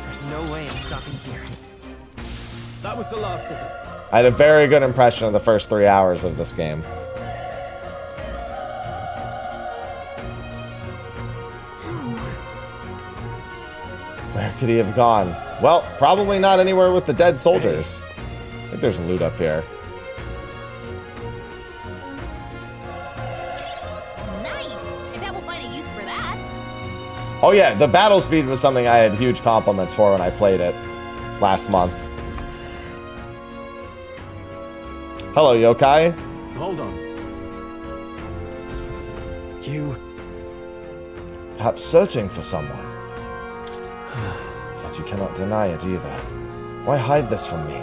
There's no way I'm stopping here. That was the last of them. I had a very good impression of the first 3 hours of this game. Where could he have gone? Well, probably not anywhere with the dead soldiers. I think there's loot up here. Nice! I bet we'll find a use for that. Oh yeah, the battle speed was something I had huge compliments for when I played it last month. Hello, yokai. Hold on. You... Perhaps searching for someone. Yet you cannot deny it either. Why hide this from me?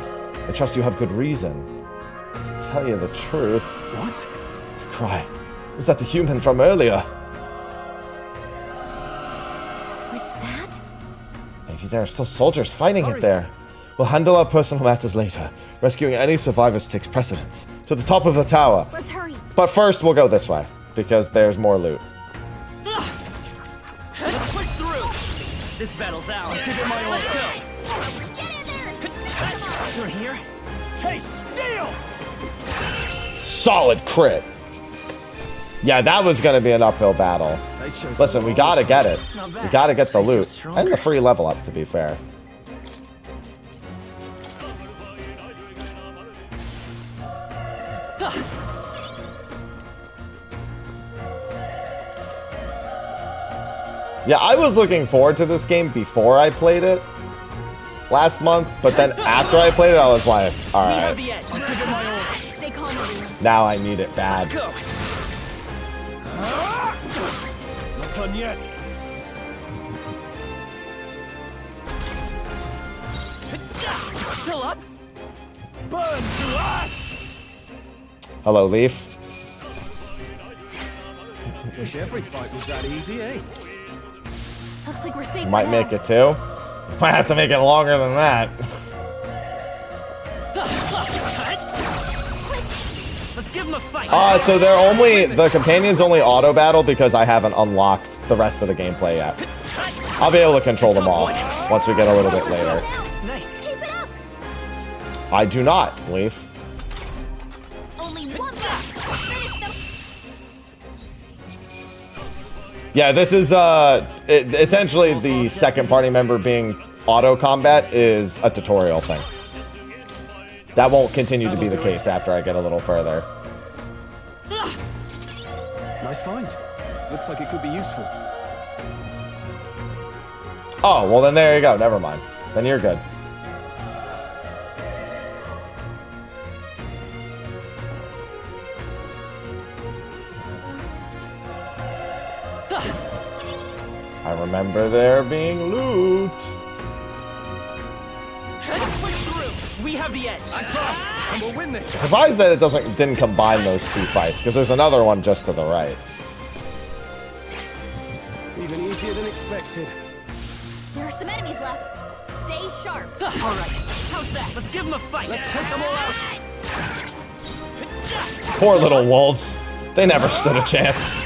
I trust you have good reason. To tell you the truth... What? I cry. Is that the human from earlier? Was that? Maybe there are still soldiers fighting it there. We'll handle our personal matters later. Rescuing any survivors takes precedence. To the top of the tower. Let's hurry. But first, we'll go this way. Because there's more loot. Let's push through. This battle's out. Give it my all. Let's go. Get in there! Still here? Taste steel! Solid crit. Yeah, that was going to be an uphill battle. Listen, we got to get it. We got to get the loot. And the free level up, to be fair. Yeah, I was looking forward to this game before I played it last month, but then after I played it, I was like, alright, Stay calm, everyone. now I need it bad. Not done yet. Still up? Burn to ash! Hello, Leaf. Wish every fight was that easy, eh? Looks like we're safe. Might make it too. Might have to make it longer than that. Let's give him a fight. So they're only, the companions only auto battle because I haven't unlocked the rest of the gameplay yet. I'll be able to control them all once we get a little bit later. Nice. Keep it up. I do not, Leaf. Only one left. Finish them. Yeah, this is essentially the second party member being auto combat is a tutorial thing. That won't continue to be the case after I get a little further. Nice find. Looks like it could be useful. Oh, well then there you go. Never mind. Then you're good. I remember there being loot. Push through. We have the edge. I trust, and we'll win this. Surprised that it didn't combine those two fights, because there's another one just to the right. Even easier than expected. There are some enemies left. Stay sharp. All right. How's that? Let's give him a fight. Let's take them all out. Poor little wolves. They never stood a chance.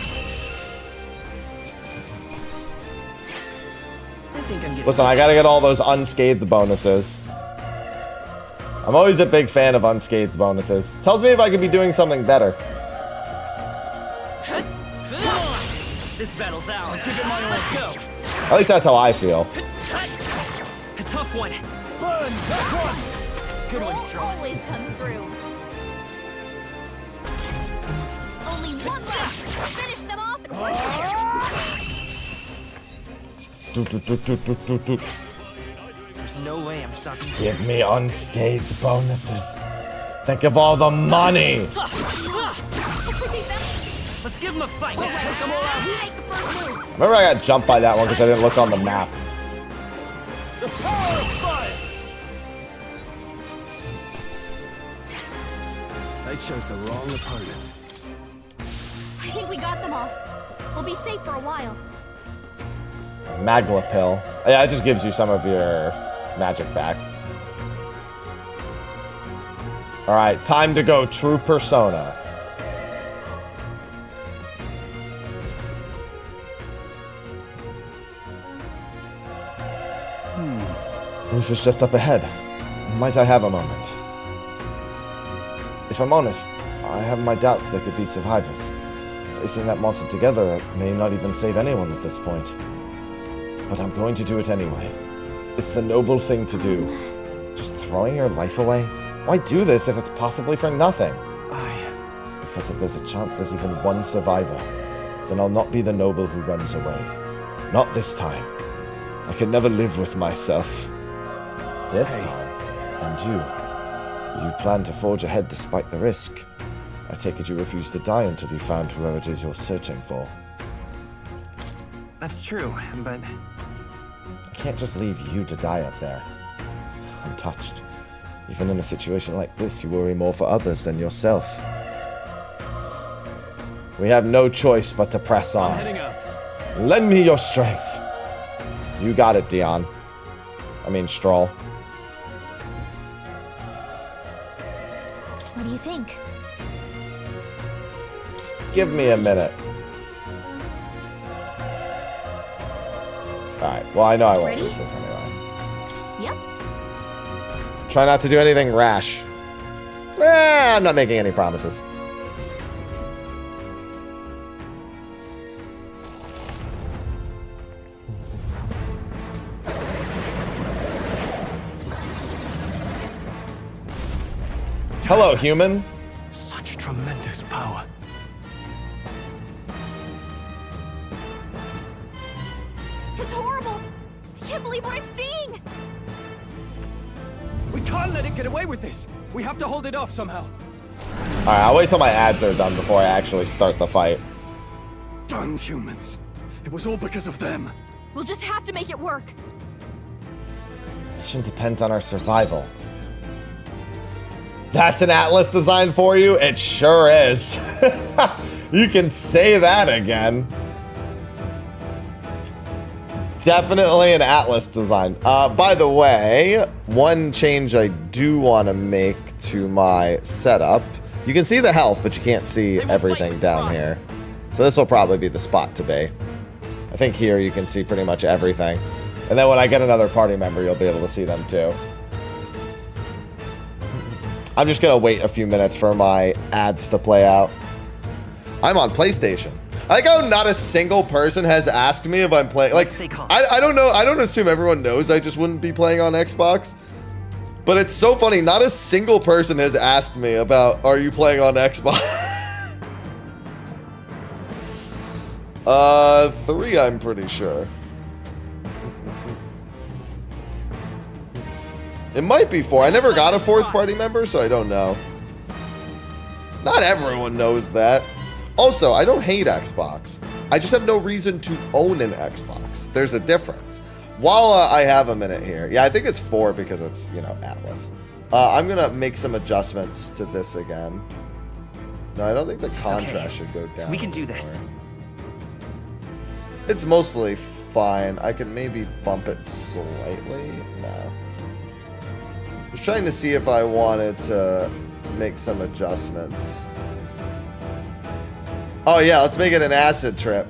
They've think I'm getting... Listen, I gotta get all those unscathed bonuses. I'm always a big fan of unscathed bonuses. Tells me if I could be doing something better. This battle's out. Give it my all. Let's go. At least that's how I feel. A tough one. Burn! That's one! Good one, Strong. Always comes through. Only one left. Finish them off and There's no way I'm stopping. Give me unscathed bonuses. Think of all the money. Let's give him a fight. Let's take them all out. Remember I got jumped by that one because I didn't look on the map. The power of fire! I chose the wrong opponent. I think we got them all. We'll be safe for a while. Magla pill. Yeah, it just gives you some of your magic back. Alright, time to go true persona. Roof is just up ahead. Might I have a moment? If I'm honest, I have my doubts there could be survivors. Facing that monster together, it may not even save anyone at this point. But I'm going to do it anyway. It's the noble thing to do. Just throwing your life away? Why do this if it's possibly for nothing? Because if there's a chance there's even one survivor, then I'll not be the noble who runs away. Not this time. I can never live with myself. This time, and you plan to forge ahead despite the risk. I take it you refuse to die until you found whoever it is you're searching for. That's true, but... I can't just leave you to die up there. I'm touched. Even in a situation like this, you worry more for others than yourself. We have no choice but to press on. I'm heading out. Lend me your strength. You got it, Dion. I mean, Stroll. What do you think? Give me a minute. Alright, well, I know I won't Ready? lose this anyway. Yep. Try not to do anything rash. I'm not making any promises. Hello, human. Such tremendous power. It's horrible. I can't believe what I'm seeing. We can't let it get away with this. We have to hold it off somehow. Alright, I'll wait till my ads are done before I actually start the fight. Darn humans. It was all because of them. We'll just have to make it work. Mission depends on our survival. That's an Atlas design for you? It sure is. You can say that again. Definitely an Atlas design. By the way, one change I do want to make to my setup. You can see the health, but you can't see everything down here. So this will probably be the spot to be. I think here you can see pretty much everything. And then when I get another party member, you'll be able to see them too. I'm just gonna wait a few minutes for my ads to play out. I'm on PlayStation. I like how not a single person has asked me if I'm playing. Like, I don't know. I don't assume everyone knows I just wouldn't be playing on Xbox. But it's so funny. Not a single person has asked me about, are you playing on Xbox? 3, I'm pretty sure. It might be 4. I never got a 4th party member, so I don't know. Not everyone knows that. Also, I don't hate Xbox. I just have no reason to own an Xbox. There's a difference. While I have a minute here. Yeah, I think it's 4 because it's, you know, Atlas. I'm going to make some adjustments to this again. No, I don't think the contrast should go down. We can do this. It's mostly fine. I can maybe bump it slightly. No. I was trying to see if I wanted to make some adjustments. Oh yeah, let's make it an acid trip.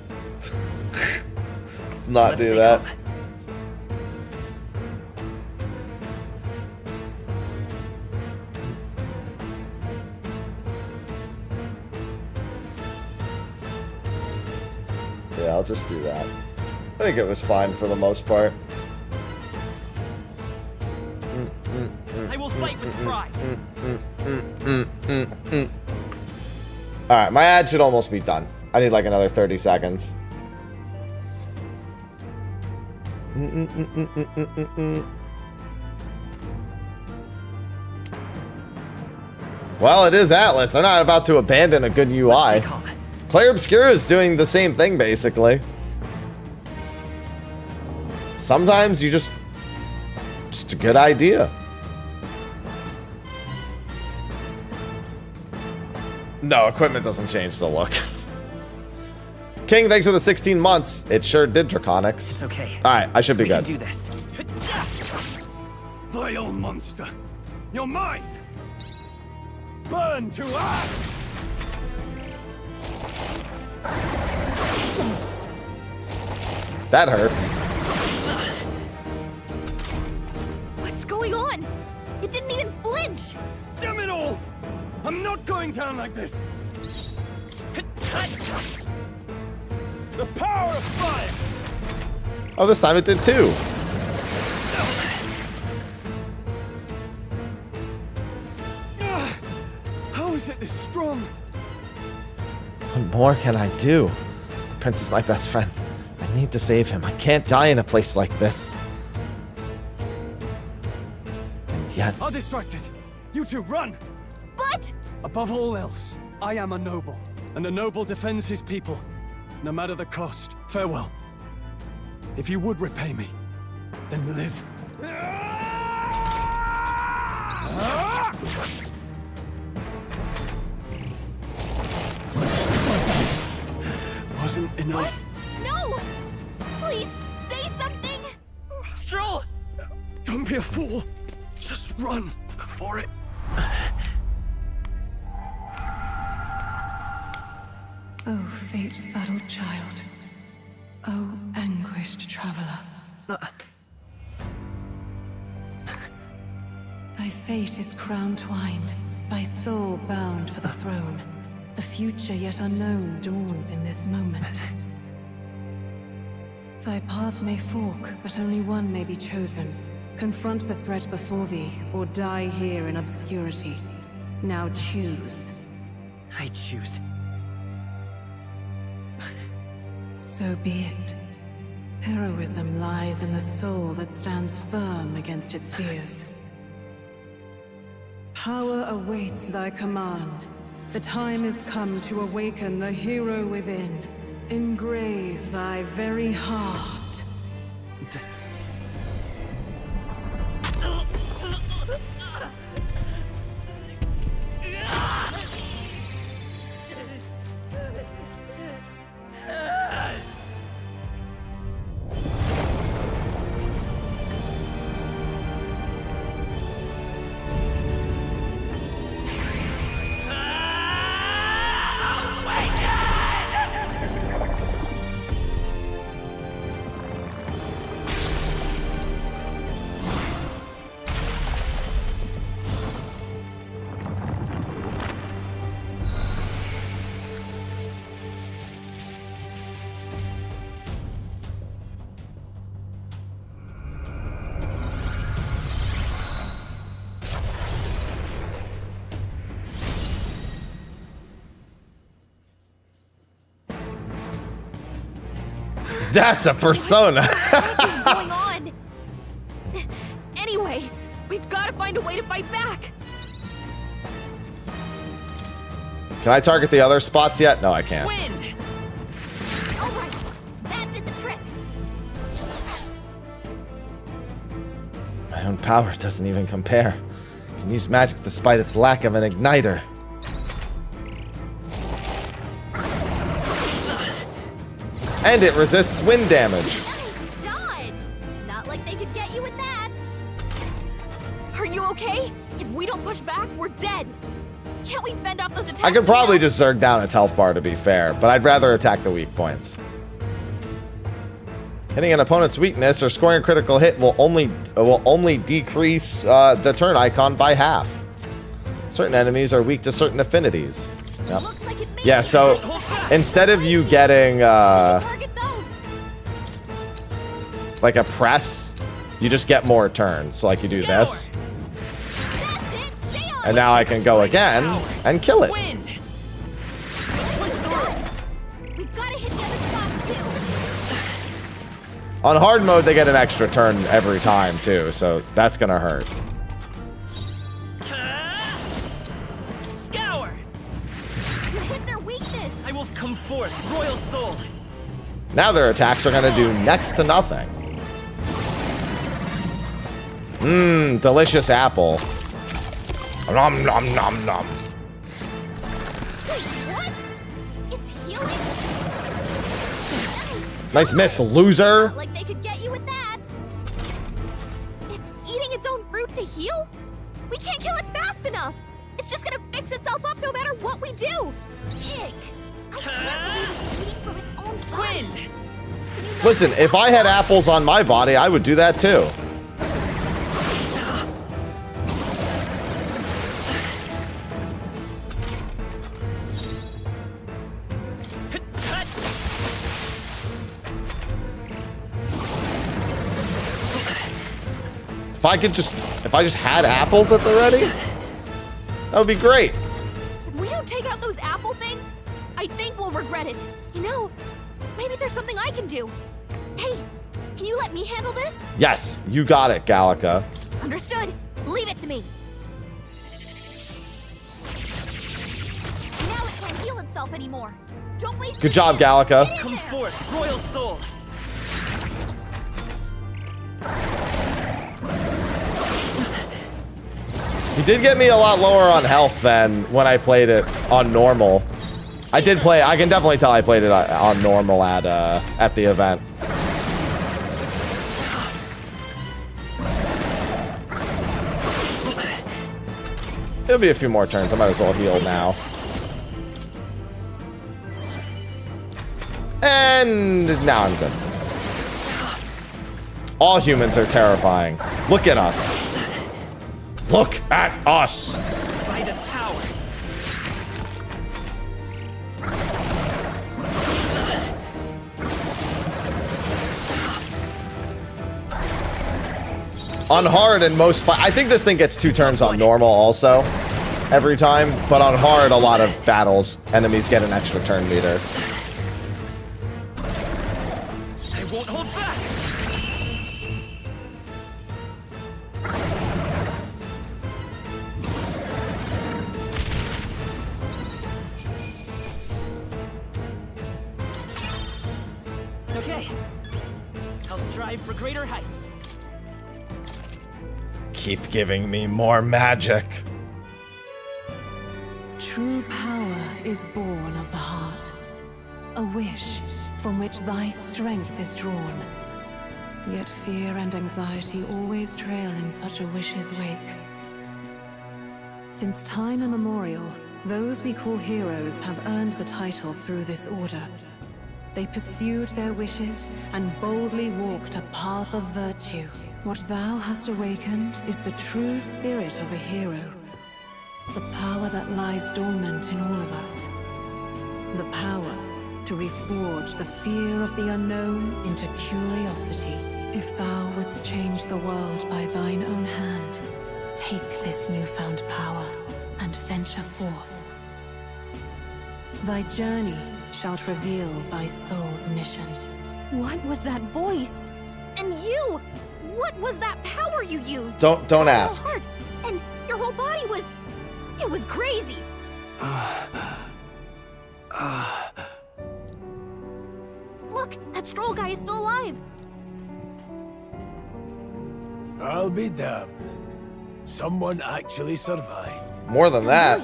Let's not do that. just do that. I think it was fine for the most part. I will fight with pride. Alright, my ad should almost be done. I need like another 30 seconds. Well, it is Atlas. They're not about to abandon a good UI. Claire Obscura is doing the same thing, basically. Sometimes you just a good idea. No, equipment doesn't change the look. King, thanks for the 16 months. It sure did, Draconics. It's okay. Alright, I should be good. We can do this. Vile monster! You're mine! Burn to ash! That hurts. What's going on? It didn't even flinch! Damn it all! I'm not going down like this! The power of fire! Oh, this time it did too. How is it this strong? What more can I do? The prince is my best friend. I need to save him. I can't die in a place like this. And yet... I'll distract it. You two, run! But... Above all else, I am a noble. And a noble defends his people. No matter the cost. Farewell. If you would repay me, then live. Wasn't enough. What? No! Please, say something! Stroll! Don't be a fool. Just run for it. Oh, fate-saddled child. Oh, anguished traveler. Thy fate is crown-twined, thy soul bound for the throne. The future yet unknown dawns in this moment. Thy path may fork, but only one may be chosen. Confront the threat before thee, or die here in obscurity. Now choose. I choose. So be it. Heroism lies in the soul that stands firm against its fears. Power awaits thy command. The time is come to awaken the hero within. Engrave thy very heart. That's a persona. What's going on? Anyway, we've got to find a way to fight back. Can I target the other spots yet? No, I can't. Wind. All right, that did the trick. My own power doesn't even compare. I can use magic despite its lack of an igniter. And it resists wind damage. Dodge. Not like they could get you with that. Are you okay? If we don't push back, we're dead. Can't we fend off those attacks? I could probably just zerg down its health bar to be fair, but I'd rather attack the weak points. Hitting an opponent's weakness or scoring a critical hit will only decrease the turn icon by half. Certain enemies are weak to certain affinities. Yep. Yeah, so instead of you getting like a press, you just get more turns. So like you do this. And now I can go again and kill it. On hard mode, they get an extra turn every time too, so that's gonna hurt. Scour! You hit their weakness! I will come forth, Royal Soul! Now their attacks are gonna do next to nothing. Mmm, delicious apple. Nom nom nom nom. Wait, what? It's healing? Nice miss, loser. Like they could get you with that. It's eating its own fruit to heal? We can't kill it fast enough. It's just gonna fix itself up no matter what we do. Ick. I can't believe it's eating from its own body. Listen, if I had apples on my body, I would do that too. If I just had apples at the ready, that would be great. If we don't take out those apple things, I think we'll regret it. You know, maybe there's something I can do. Hey, can you let me handle this? Yes, you got it, Gallica. Understood. Leave it to me. Now it can't heal itself anymore. Don't waste. Good job, Gallica. Come forth, Royal Soul. He did get me a lot lower on health than when I played it on normal. I can definitely tell I played it on normal at the event. It'll be a few more turns. I might as well heal now. And now I'm good. All humans are terrifying. Look at us. Look at us. By this power. On hard and most I think this thing gets 2 turns on normal also every time, but on hard a lot of battles enemies get an extra turn meter. I won't hold back. Okay. I'll strive for greater heights. Keep giving me more magic. True power is born of the heart. A wish from which thy strength is drawn. Yet fear and anxiety always trail in such a wish's wake. Since time immemorial, those we call heroes have earned the title through this order. They pursued their wishes and boldly walked a path of virtue. What thou hast awakened is the true spirit of a hero. The power that lies dormant in all of us. The power to reforge the fear of the unknown into curiosity. If thou wouldst change the world by thine own hand, take this newfound power and venture forth. Thy journey shalt reveal thy soul's mission. What was that voice? And you! What was that power you used? Don't ask. Your heart and your whole body was... It was crazy. Look, that Stroll guy is still alive. I'll be damned. Someone actually survived. More than that.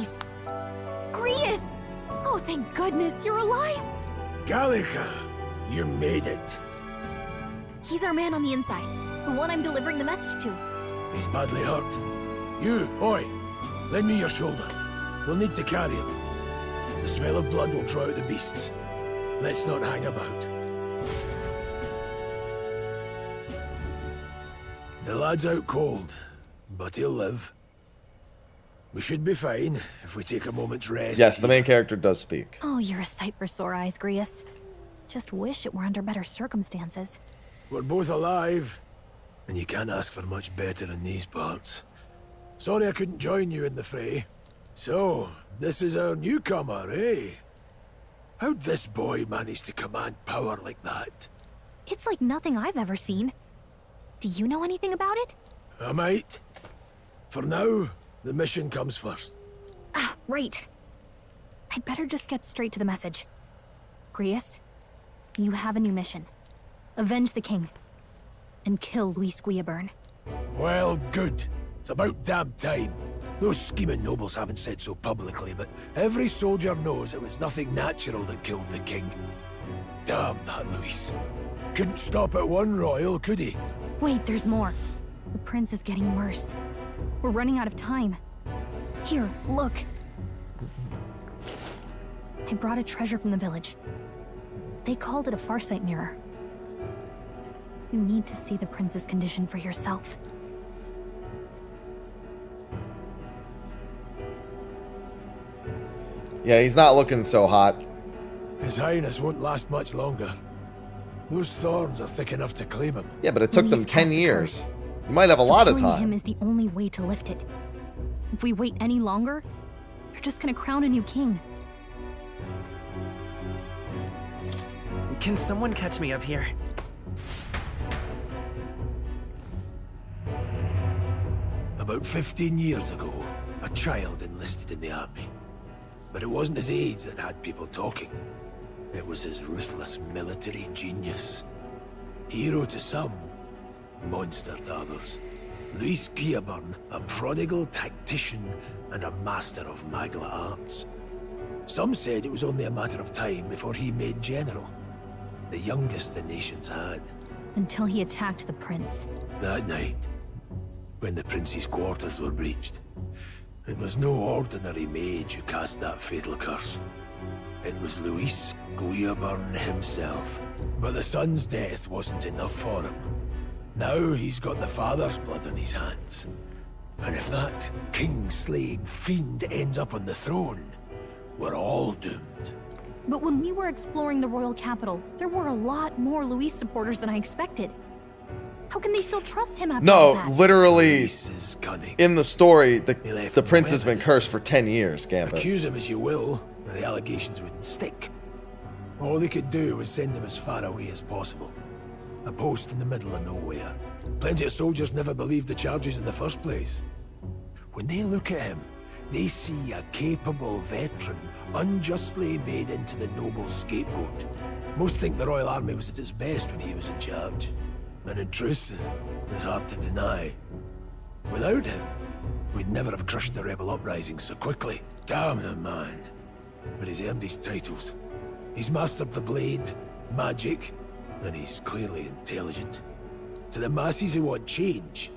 Grius! Oh, thank goodness you're alive. Gallica, you made it. He's our man on the inside. The one I'm delivering the message to. He's badly hurt. You, boy, lend me your shoulder. We'll need to carry him. The smell of blood will draw out the beasts. Let's not hang about. The lad's out cold, but he'll live. We should be fine if we take a moment's rest. Yes, the main character does speak. Oh, you're a sight for sore eyes, Grius. Just wish it were under better circumstances. we're both alive, and you can't ask for much better in these parts. Sorry I couldn't join you in the fray. So, this is our newcomer, eh? How'd this boy manage to command power like that? It's like nothing I've ever seen. Do you know anything about it? I might. For now, the mission comes first. Ah, right. I'd better just get straight to the message. Grius, you have a new mission. Avenge the king. And kill Luis Guillaburn. Well, good. It's about damn time. Those scheming nobles haven't said so publicly, but every soldier knows it was nothing natural that killed the king. Damn that Luis. Couldn't stop at one royal, could he? Wait, there's more. The prince is getting worse. We're running out of time. Here, look. I brought a treasure from the village. They called it a farsight mirror. You need to see the prince's condition for yourself. Yeah, he's not looking so hot. His Highness won't last much longer. Those thorns are thick enough to claim him. Yeah, but it took them Luis 10 has the years. curse. You might have a lot of Killing time. him is the only way to lift it. If we wait any longer, you're just gonna crown a new king. Can someone catch me up here? About 15 years ago, a child enlisted in the army. But it wasn't his age that had people talking. It was his ruthless military genius. Hero to some, monster to others. Luis Guillaburn, a prodigal tactician and a master of Magla arts. Some said it was only a matter of time before he made general. The youngest the nation's had. Until he attacked the prince. That night, when the prince's quarters were breached, it was no ordinary mage who cast that fatal curse. It was Luis Guillaburn himself. But the son's death wasn't enough for him. Now he's got the father's blood on his hands. And if that king-slaying fiend ends up on the throne, we're all doomed. But when we were exploring the royal capital, there were a lot more Luis supporters than I expected. How can they still trust him after all No, that? literally, in the story, the prince has been cursed for 10 years, Gambit. Accuse him as you will, but the allegations wouldn't stick. All they could do was send him as far away as possible. A post in the middle of nowhere. Plenty of soldiers never believed the charges in the first place. When they look at him, they see a capable veteran unjustly made into the noble's scapegoat. Most think the Royal Army was at its best when he was in charge. And in truth, it's hard to deny. Without him, we'd never have crushed the rebel uprising so quickly. Damn the man. But he's earned his titles. He's mastered the blade, magic, and he's clearly intelligent. To the masses who want change,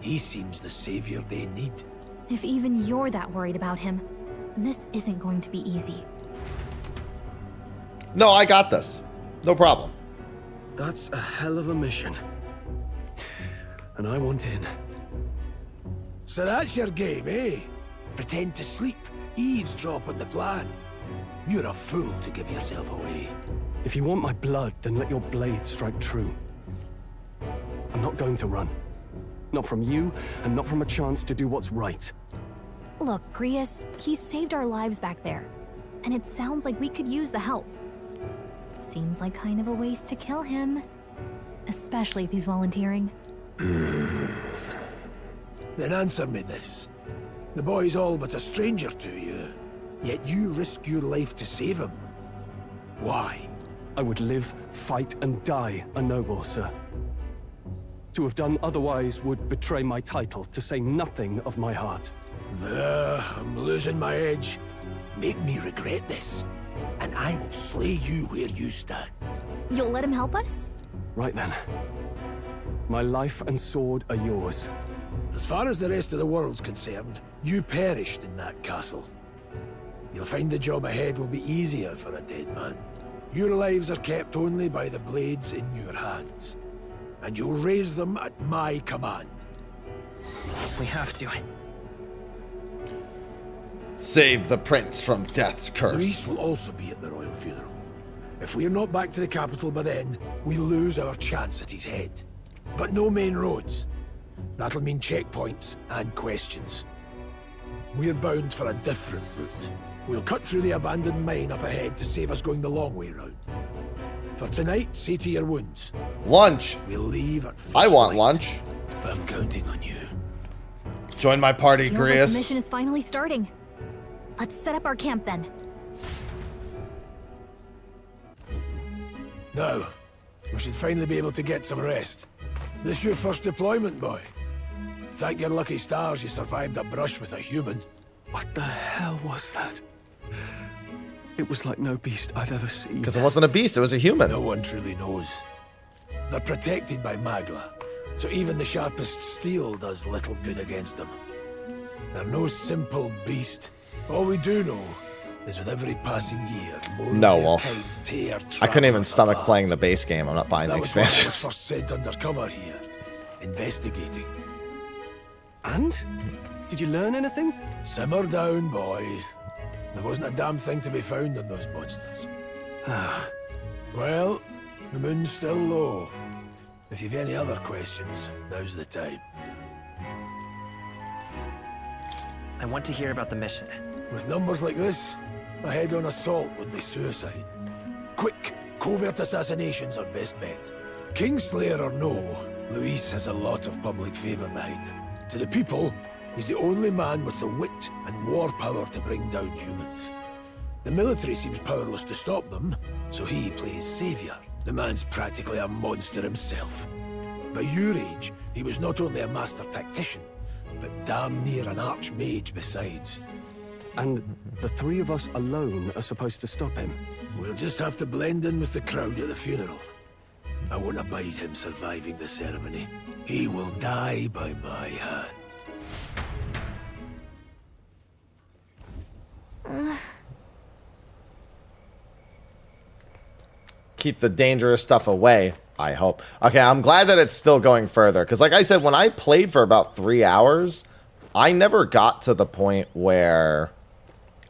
he seems the savior they need. If even you're that worried about him, then this isn't going to be easy. No, I got this. No problem. That's a hell of a mission. And I want in. So that's your game, eh? Pretend to sleep, eavesdrop on the plan. You're a fool to give yourself away. If you want my blood, then let your blade strike true. I'm not going to run. Not from you, and not from a chance to do what's right. Look, Grius, he saved our lives back there. And it sounds like we could use the help. Seems like kind of a waste to kill him. Especially if he's volunteering. Then answer me this. The boy's all but a stranger to you, yet you risk your life to save him. Why? I would live, fight, and die a noble, sir. To have done otherwise would betray my title, to say nothing of my heart. I'm losing my edge. Make me regret this, and I will slay you where you stand. You'll let him help us? Right then. My life and sword are yours. As far as the rest of the world's concerned, you perished in that castle. You'll find the job ahead will be easier for a dead man. Your lives are kept only by the blades in your hands. And you'll raise them at my command. We have to. Save the prince from death's curse. Luis will also be at the royal funeral. If we're not back to the capital by then, we lose our chance at his head. But no main roads. That'll mean checkpoints and questions. We're bound for a different route. We'll cut through the abandoned mine up ahead to save us going the long way round. For tonight, see to your wounds. Lunch. We'll leave at I want lunch. I'm counting on you. Join my party, Feels like Grius. the mission is finally starting. Let's set up our camp then. Now, we should finally be able to get some rest. This your first deployment, boy? Thank your lucky stars you survived a brush with a human. What the hell was that? It was like no beast I've ever seen. Because it wasn't a beast, it was a human. No one truly knows. They're protected by Magla, so even the sharpest steel does little good against them. They're no simple beast. All we do know is with every passing year, more No, of their Wolf. kind tear I couldn't even travelers stomach apart. playing the base game. I'm not buying the That was why I expansion. was first sent undercover here, investigating. And? Did you learn anything? Simmer down, boy. There wasn't a damn thing to be found on those monsters. Well, the moon's still low. If you've any other questions, now's the time. I want to hear about the mission. With numbers like this, a head-on assault would be suicide. Quick, covert assassinations are best bet. Kingslayer or no, Luis has a lot of public favor behind him. To the people, he's the only man with the wit and war power to bring down humans. The military seems powerless to stop them, so he plays savior. The man's practically a monster himself. By your age, he was not only a master tactician, but damn near an archmage besides. And the three of us alone are supposed to stop him? We'll just have to blend in with the crowd at the funeral. I won't abide him surviving the ceremony. He will die by my hand. Keep the dangerous stuff away, I hope. Okay, I'm glad that it's still going further. Because like I said, when I played for about 3 hours, I never got to the point where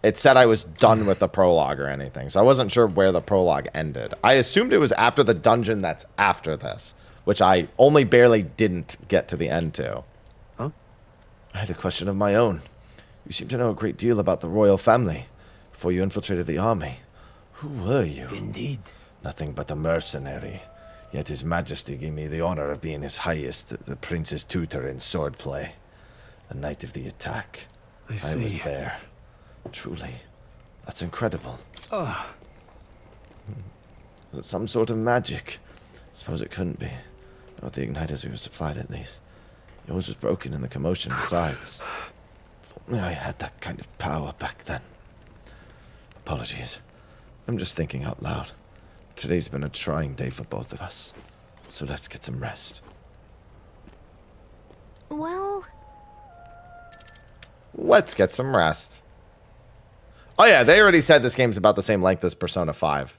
it said I was done with the prologue or anything. So I wasn't sure where the prologue ended. I assumed it was after the dungeon that's after this, which I only barely didn't get to the end to. Huh? I had a question of my own. You seem to know a great deal about the royal family before you infiltrated the army. Who were you? Indeed. Nothing but a mercenary. Yet His Majesty gave me the honor of being his highest, the prince's tutor in swordplay. The night of the attack. I was there. Truly. That's incredible. Oh. Was it some sort of magic? Suppose it couldn't be. Not the igniters we were supplied, at least. Yours was broken in the commotion besides. If only I had that kind of power back then. Apologies. I'm just thinking out loud. Today's been a trying day for both of us. So let's get some rest. Well, Let's get some rest. Oh yeah, they already said this game's about the same length as Persona 5.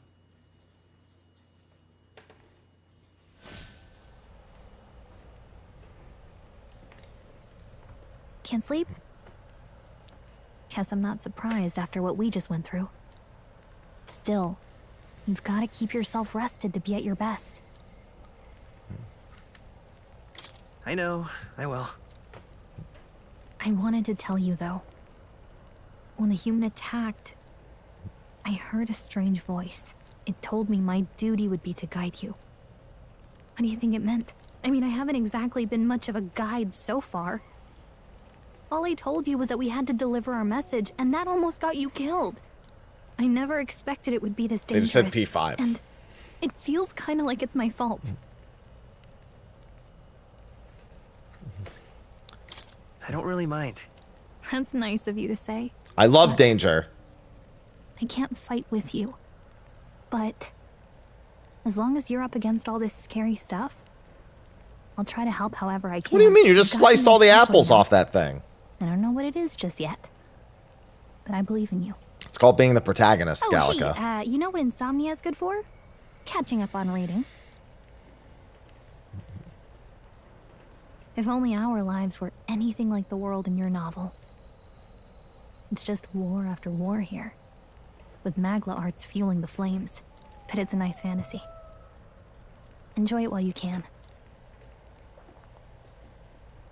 can't sleep? Guess I'm not surprised after what we just went through. Still, you've got to keep yourself rested to be at your best. I know, I will. I wanted to tell you, though. When the human attacked, I heard a strange voice. It told me my duty would be to guide you. What do you think it meant? I mean, I haven't exactly been much of a guide so far. All I told you was that we had to deliver our message, and that almost got you killed. I never expected it would be this They dangerous. just said P5. And it feels kind of like it's my fault. I don't really mind. That's nice of you to say. I love danger. I can't fight with you. But as long as you're up against all this scary stuff, I'll try to help however I can. What do you mean? You just You've got sliced something all the special apples in you. off that thing. I don't know what it is just yet. But I believe in you. It's called being the protagonist, Oh, Gallica. hey, you know what insomnia is good for? Catching up on reading. If only our lives were anything like the world in your novel. It's just war after war here, with Magla arts fueling the flames. but it's a nice fantasy. Enjoy it while you can.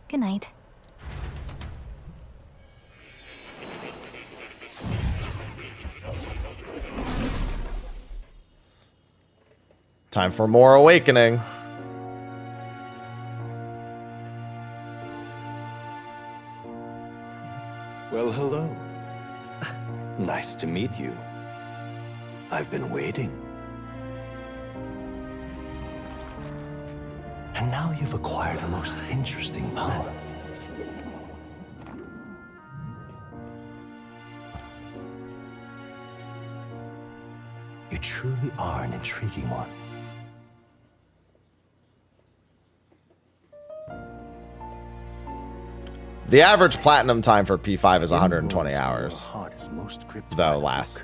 Good night. Time for more awakening. Well, hello. Nice to meet you. I've been waiting. And now you've acquired a most interesting power. You truly are an intriguing one. The average platinum time for P5 is 120 hours. Though, last.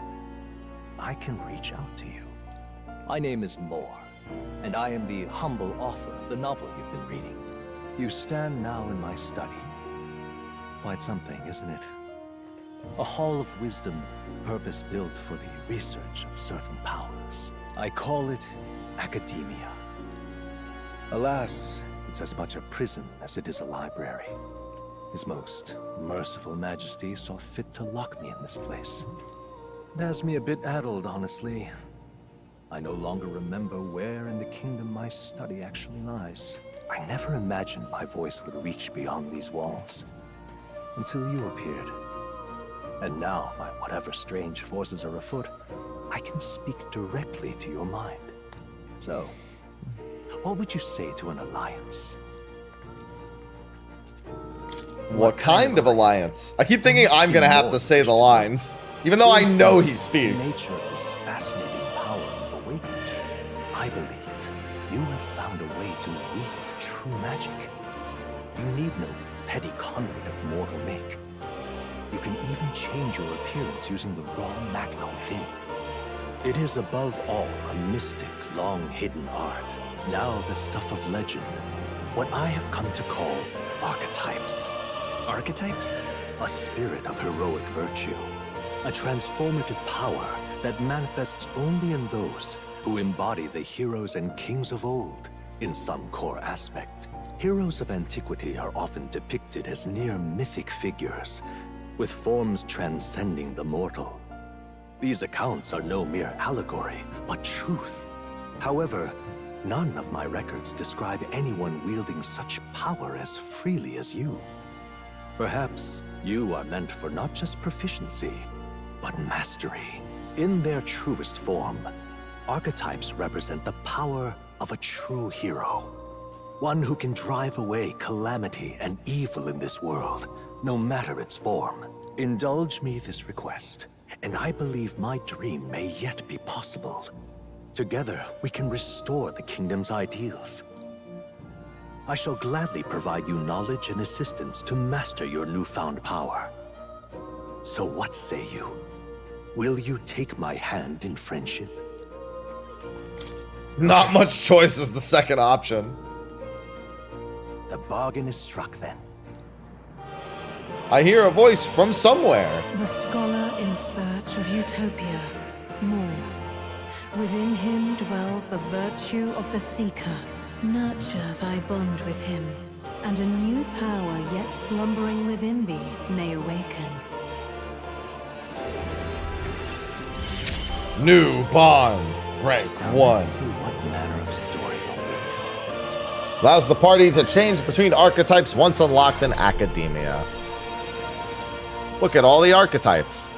I can reach out to you. My name is Moore, and I am the humble author of the novel you've been reading. You stand now in my study. Quite something, isn't it? A hall of wisdom, purpose-built for the research of certain powers. I call it academia. Alas, it's as much a prison as it is a library. His most merciful majesty saw fit to lock me in this place. It has me a bit addled, honestly. I no longer remember where in the kingdom my study actually lies. I never imagined my voice would reach beyond these walls. Until you appeared. And now, by whatever strange forces are afoot, I can speak directly to your mind. So, what would you say to an alliance? What kind of alliance? I keep thinking I'm gonna have to say the lines, even though I know he speaks. Nature of this fascinating power of awakened. I believe you have found a way to wield true magic. You need no petty conduit of mortal make. You can even change your appearance using the raw magna within. It is above all a mystic, long-hidden art. Now the stuff of legend. What I have come to call archetypes. Archetypes? A spirit of heroic virtue. A transformative power that manifests only in those who embody the heroes and kings of old in some core aspect. Heroes of antiquity are often depicted as near mythic figures, with forms transcending the mortal. These accounts are no mere allegory, but truth. However, none of my records describe anyone wielding such power as freely as you. Perhaps you are meant for not just proficiency, but mastery. In their truest form, archetypes represent the power of a true hero. One who can drive away calamity and evil in this world, no matter its form. Indulge me this request, and I believe my dream may yet be possible. Together, we can restore the kingdom's ideals. I shall gladly provide you knowledge and assistance to master your newfound power. So what say you? Will you take my hand in friendship? Not much choice is the second option. The bargain is struck then. I hear a voice from somewhere. The scholar in search of utopia. More. Within him dwells the virtue of the seeker. Nurture thy bond with him, and a new power yet slumbering within thee may awaken. New bond, rank 1. Allows the party to change between archetypes once unlocked in academia. Look at all the archetypes.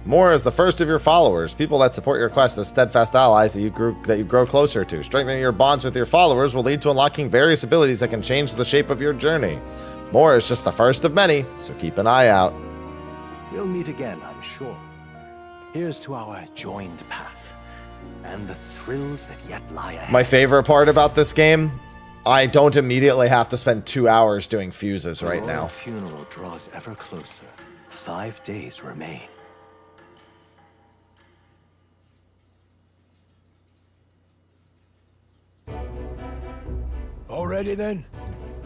More is the first of your followers, people that support your quest as steadfast allies that you grow closer to. Strengthening your bonds with your followers will lead to unlocking various abilities that can change the shape of your journey. More is just the first of many, so keep an eye out. We'll meet again, I'm sure. Here's to our joined path, and the thrills that yet lie ahead. My favorite part about this game, I don't immediately have to spend 2 hours doing fuses right now. The funeral draws ever closer. 5 days remain. Already then?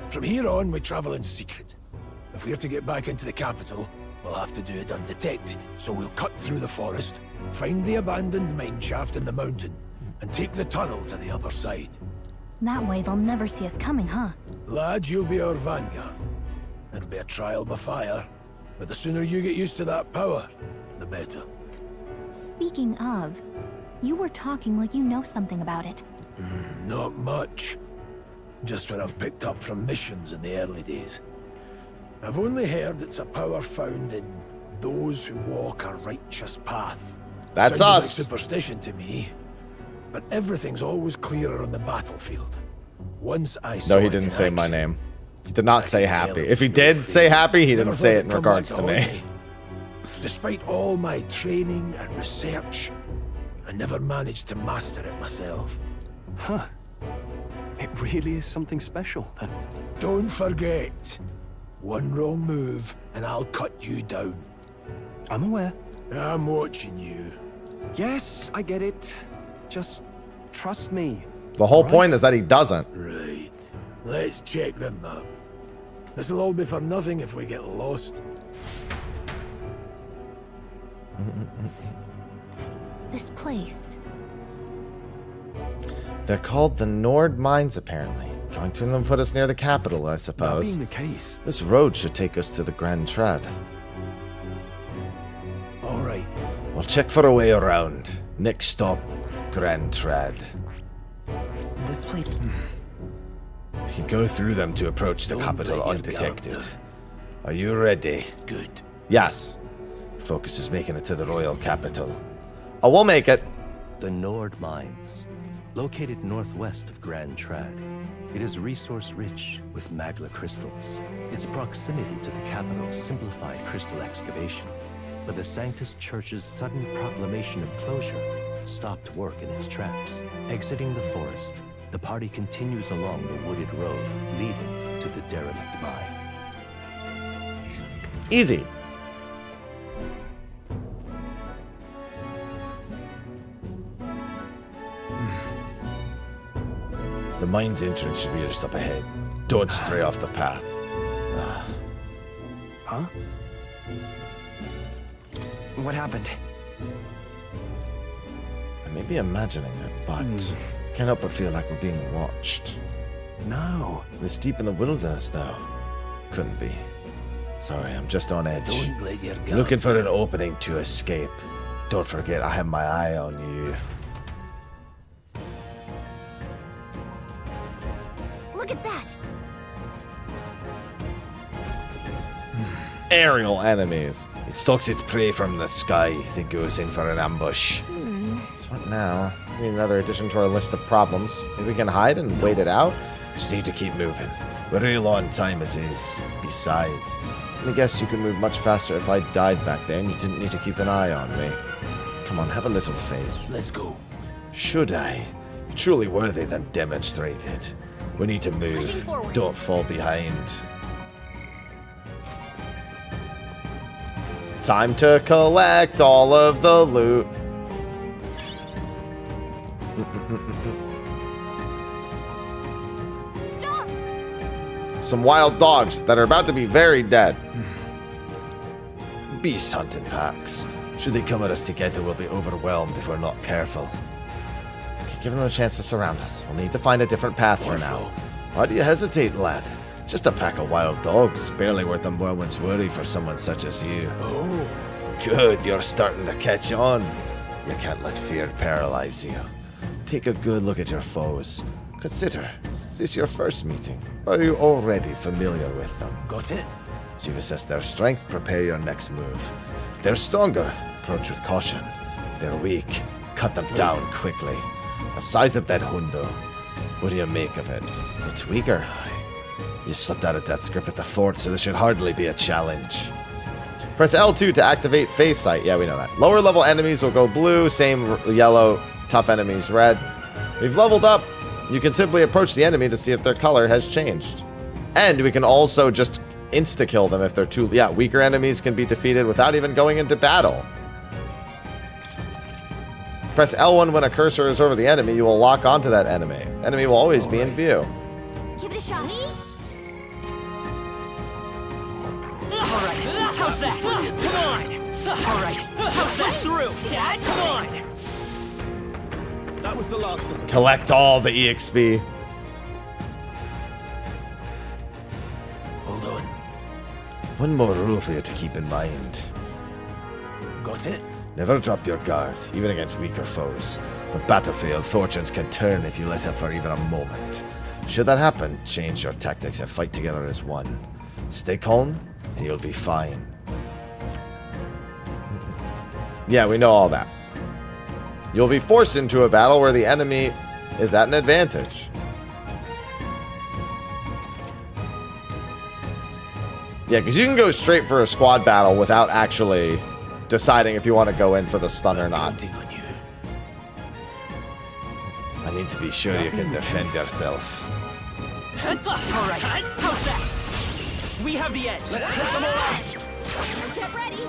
From here on, we travel in secret. If we're to get back into the capital, we'll have to do it undetected. So we'll cut through the forest, find the abandoned mine shaft in the mountain, and take the tunnel to the other side. That way they'll never see us coming, huh? Lad, you'll be our vanguard. It'll be a trial by fire, but the sooner you get used to that power, the better. Speaking of, you were talking like you know something about it. Not much. Just what I've picked up from missions in the early days. I've only heard it's a power found in those who walk a righteous path. That's Sounded us. like superstition to me, but everything's always clearer on the battlefield. Once I saw No, he it didn't in say my action, name. He did not say tell happy. it If he was did no say happy, he Never didn't say thought it in it'd come regards back to me. holiday. Despite all my training and research, I never managed to master it myself. Huh. It really is something special, then. Don't forget, one wrong move and I'll cut you down. I'm aware. I'm watching you. Yes, I get it. Just trust me. The whole Right. point is that he doesn't. Right. Let's check the map. This'll all be for nothing if we get lost. This place. They're called the Nord Mines, apparently. Going through them put us near the capital, I That suppose. being the case, This road should take us to the Grand Trad. All right. We'll check for a way around. Next stop, Grand Trad. This place. You go through them to approach the Don't capital let your undetected. guard down. Are you ready? Good. Yes. Focus is making it to the royal capital. Oh, we'll make it. The Nord Mines, located northwest of Grand Trad. It is resource-rich with magma crystals. Its proximity to the capital simplified crystal excavation, but the Sanctus Church's sudden proclamation of closure stopped work in its tracks. Exiting the forest, the party continues along the wooded road leading to the derelict mine. Easy. The mine's entrance should be just up ahead. Don't stray off the path. huh? What happened? I may be imagining it, but can't help but feel like we're being watched. No. This deep in the wilderness, though. Couldn't be. Sorry, I'm just on edge. Don't let your guard Looking for an opening to escape. Don't forget, I have my eye on you. Look at that! Aerial enemies. It stalks its prey from the sky, then goes in for an ambush. So what now? We need another addition to our list of problems. Maybe we can hide and wait it out? Just need to keep moving. We're real on time as is. Besides, I guess you could move much faster if I died back there and you didn't need to keep an eye on me. Come on, have a little faith. Let's go. Should I? Truly worthy, then demonstrate it. We need to move. Don't fall behind. Time to collect all of the loot. Stop! Some wild dogs that are about to be very dead. Beast hunting packs. Should they come at us together, we'll be overwhelmed if we're not careful. Okay, give them a chance to surround us. We'll need to find a different path for now. Why do you hesitate, lad? Just a pack of wild dogs, barely worth a moment's worry for someone such as you. Oh. Good, you're starting to catch on. You can't let fear paralyze you. Take a good look at your foes. Consider, is this your first meeting? Or are you already familiar with them? Got it? As you've assessed their strength, prepare your next move. If they're stronger, approach with caution. If they're weak, cut them down quickly. The size of that hundo. What do you make of it? It's weaker. You slipped out of death's grip at the fort, so this should hardly be a challenge. Press L2 to activate phase sight. Yeah, we know that. Lower level enemies will go blue, same yellow, tough enemies red. We've leveled up. You can simply approach the enemy to see if their color has changed. And we can also just insta-kill them if they're too... Yeah, weaker enemies can be defeated without even going into battle. Press L1 when a cursor is over the enemy. You will lock onto that enemy. Enemy will always be in view. Give it a shot. Alright, how's that? Alright, push through! Dad, come on! That was the last of them. Collect all the EXP. Hold on. One more rule for you to keep in mind. Got it? Never drop your guard, even against weaker foes. The battlefield, fortunes can turn if you let up for even a moment. Should that happen, change your tactics and fight together as one. Stay calm, and you'll be fine. Yeah, we know all that. You'll be forced into a battle where the enemy is at an advantage. Yeah, because you can go straight for a squad battle without actually deciding if you want to go in for the stun or not. I need to be sure you can defend yourself. Alright, how's that? We have the edge. Let's take them all out. Get ready.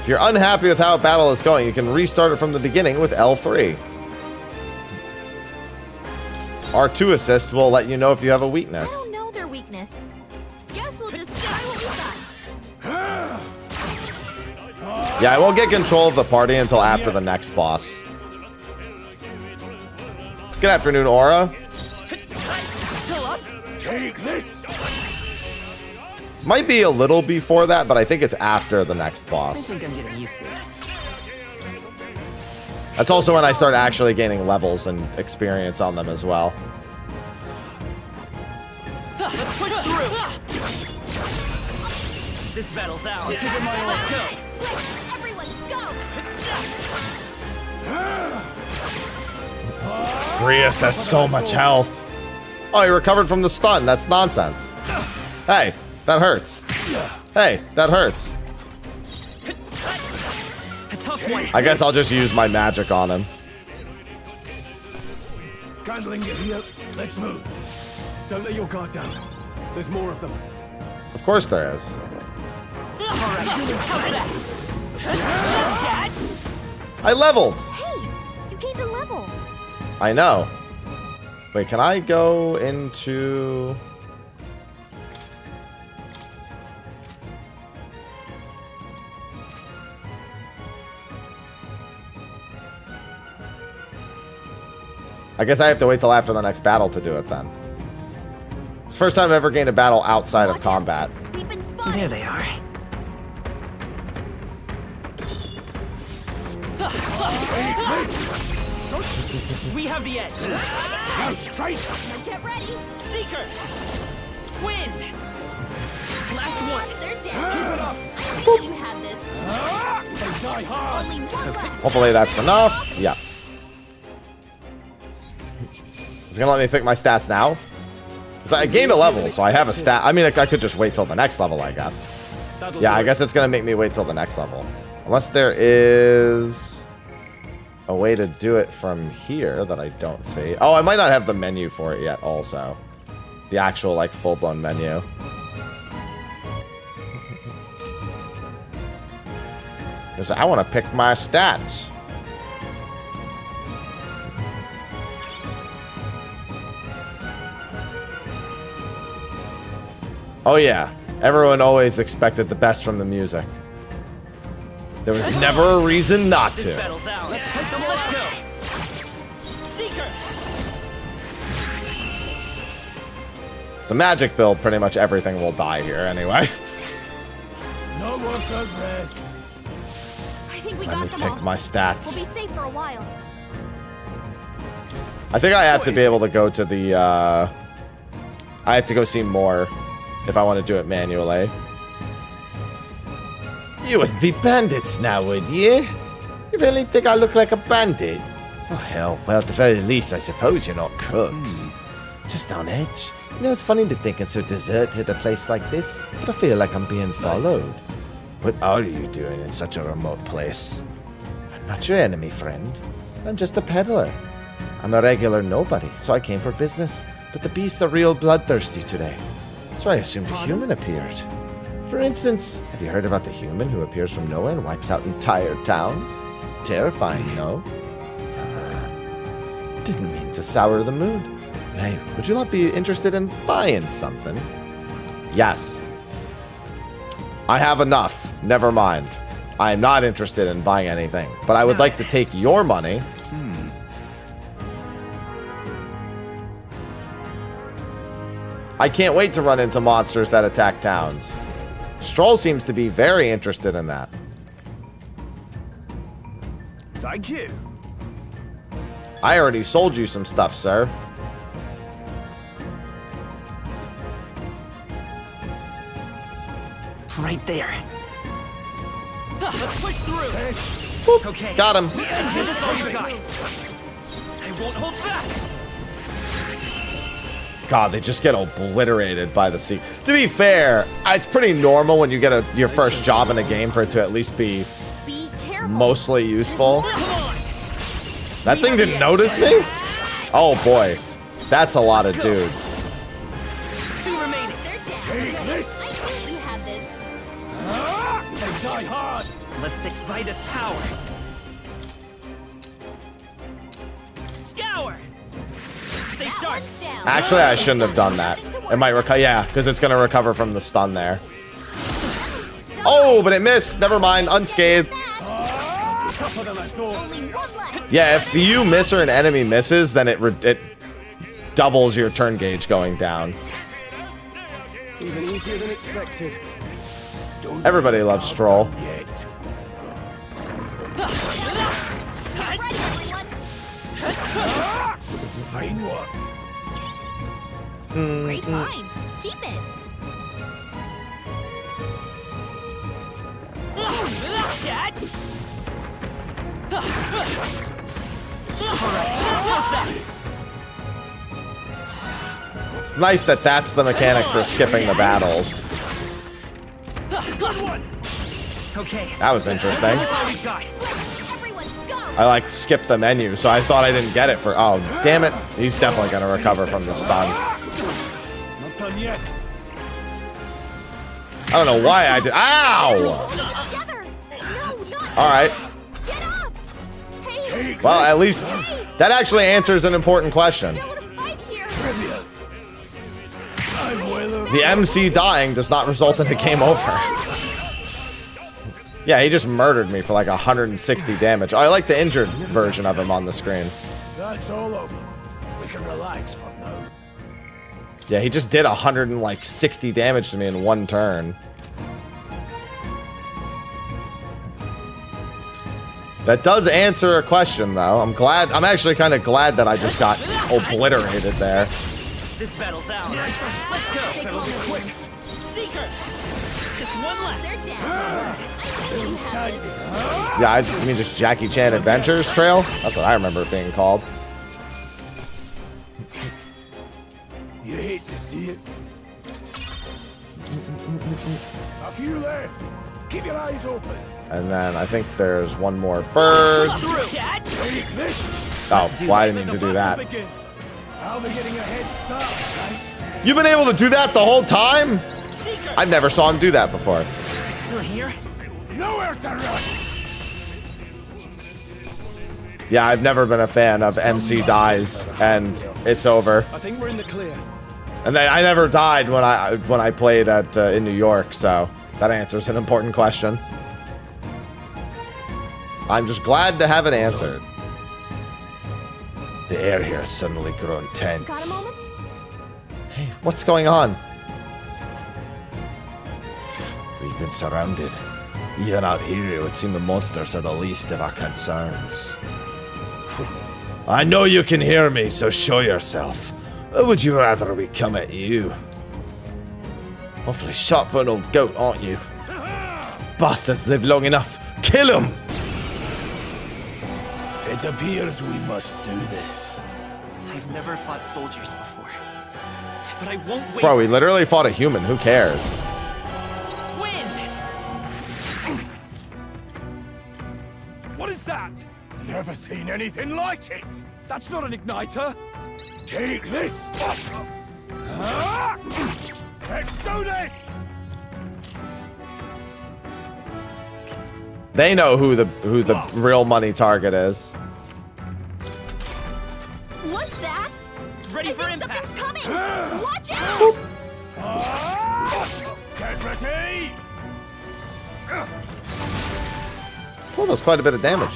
If you're unhappy with how a battle is going, you can restart it from the beginning with L3. R2 assist will let you know if you have a weakness. I don't know their weakness. Guess we'll just try what we got. Yeah, I won't get control of the party until after the next boss. Good afternoon, Aura. Take this. Might be a little before that, but I think it's after the next I boss. think I'm getting used to this. That's also when I start actually gaining levels and experience on them as well. Let's push through. This battle's ours. Let's go. Everyone, go. Grius has so much health. Oh, he recovered from the stun. That's nonsense. Hey, that hurts. Hey, that hurts. A tough one. I guess I'll just use my magic on him. Candling it here. Let's move. Don't let your guard down. There's more of them. Of course there is. I leveled. Hey, you gained a level. I know. Wait, can I go into... I guess I have to wait till after the next battle to do it then. It's the first time I've ever gained a battle outside of combat. We've been spotted. There they are. We have the edge. Now straight. Now get ready. Seeker. Wind. Last one. They're dead. Keep it up. I knew you had this. They die hard. Only one left. Hopefully that's enough. Yeah. Is it gonna let me pick my stats now? Because I gained a level, so I have a stat. I mean, I could just wait till the next level, I guess. Yeah, I guess it's gonna make me wait till the next level. Unless there is a way to do it from here that I don't see. Oh, I might not have the menu for it yet also. The actual, like, full-blown menu. Because I want to pick my stats. Oh yeah, everyone always expected the best from the music. There was never a reason not to. Battle's out. Let's take them all. Let's go. Seeker. The magic build, pretty much everything will die here anyway. No one does rest. I think we Let got me them pick all. my stats. We'll be safe for a while. I think I have to be able to go to the, I have to go see more if I want to do it manually. You wouldn't be bandits now, would you? You really think I look like a bandit? Oh, hell. Well, at the very least, I suppose you're not crooks. Just on edge. You know, it's funny to think it's so deserted a place like this, but I feel like I'm being followed. What are you doing in such a remote place? I'm not your enemy, friend. I'm just a peddler. I'm a regular nobody, so I came for business. But the beasts are real bloodthirsty today. So I assumed a human appeared. For instance, have you heard about the human who appears from nowhere and wipes out entire towns? Terrifying, no? Didn't mean to sour the mood. Hey, would you not be interested in buying something? Yes. I have enough. Never mind. I am not interested in buying anything, but I would like to take your money. I can't wait to run into monsters that attack towns. Stroll seems to be very interested in that. Thank you. I already sold you some stuff, sir. Right there. Let's push through. Boop. Okay. Got him. This is all you got. I won't hold back. God, they just get obliterated by the sea. To be fair, it's pretty normal when you get your first job in a game for it to at least be mostly useful. That thing didn't notice me? Oh boy, that's a lot of dudes. Two remaining. Take this. I think we have this. They die hard. Let's ignite this power. Scour. Stay sharp. Actually, I shouldn't have done that. It might recover. Yeah, because it's going to recover from the stun there. Oh, but it missed. Never mind. Unscathed. Yeah, if you miss or an enemy misses, then it doubles your turn gauge going down. Even easier than expected. Everybody loves Stroll. Fine work. Great find. Keep it. It's nice that that's the mechanic for skipping the battles. Okay. That was interesting. I like skipped the menu, so I thought I didn't get it for. Oh, damn it! He's definitely gonna recover from the stun. Not done yet. I don't know why I did. Ow! All right. Well, at least that actually answers an important question. The MC dying does not result in a game over. Yeah, he just murdered me for like 160 damage. Oh, I like the injured version of him on the screen. That's all over. We can relax for now. Yeah, he just did 160 damage to me in one turn. That does answer a question, though. I'm actually kind of glad that I just got obliterated there. This battle's out. Let's go. Settle this quick. Seeker. Just one left. They're down. Yeah, you mean just Jackie Chan Adventures Trail? That's what I remember it being called. You hate to see it. A few left. Keep your eyes open. And then I think there's one more bird. Oh, why I didn't need to do that. I'll be getting a head start, thanks. You've been able to do that the whole time? I never saw him do that before. Still here? Nowhere to run. Yeah, I've never been a fan of MC dies and it's over. I think we're in the clear. And then I never died when I played at in New York, so that answers an important question. I'm just glad to have it answered. The air here has suddenly grown tense. Got a moment? Hey, what's going on? We've been surrounded. Even out here, it would seem the monsters are the least of our concerns. I know you can hear me, so show yourself. Or would you rather we come at you? Awfully sharp for an old goat, aren't you? Bastards live long enough. Kill them! It appears we must do this. I've never fought soldiers before. But I won't wait. Bro, we literally fought a human. Who cares? What is that? Never seen anything like it. That's not an igniter. Take this. Let's do this. They know who the real money target is. What's that? Ready for impact. Something's coming. Watch out! Get ready. Still does quite a bit of damage.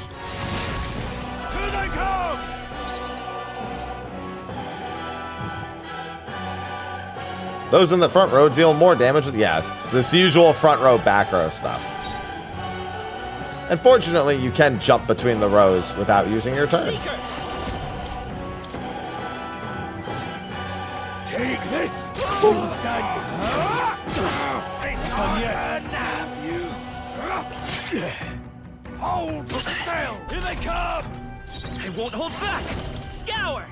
Here they come! Those in the front row deal more damage. Yeah, it's this usual front row, back row stuff. Unfortunately, you can jump between the rows without using your turn. Take this! Still standing. It's on now, you. Hold still! Here they come! I won't hold back! Scour!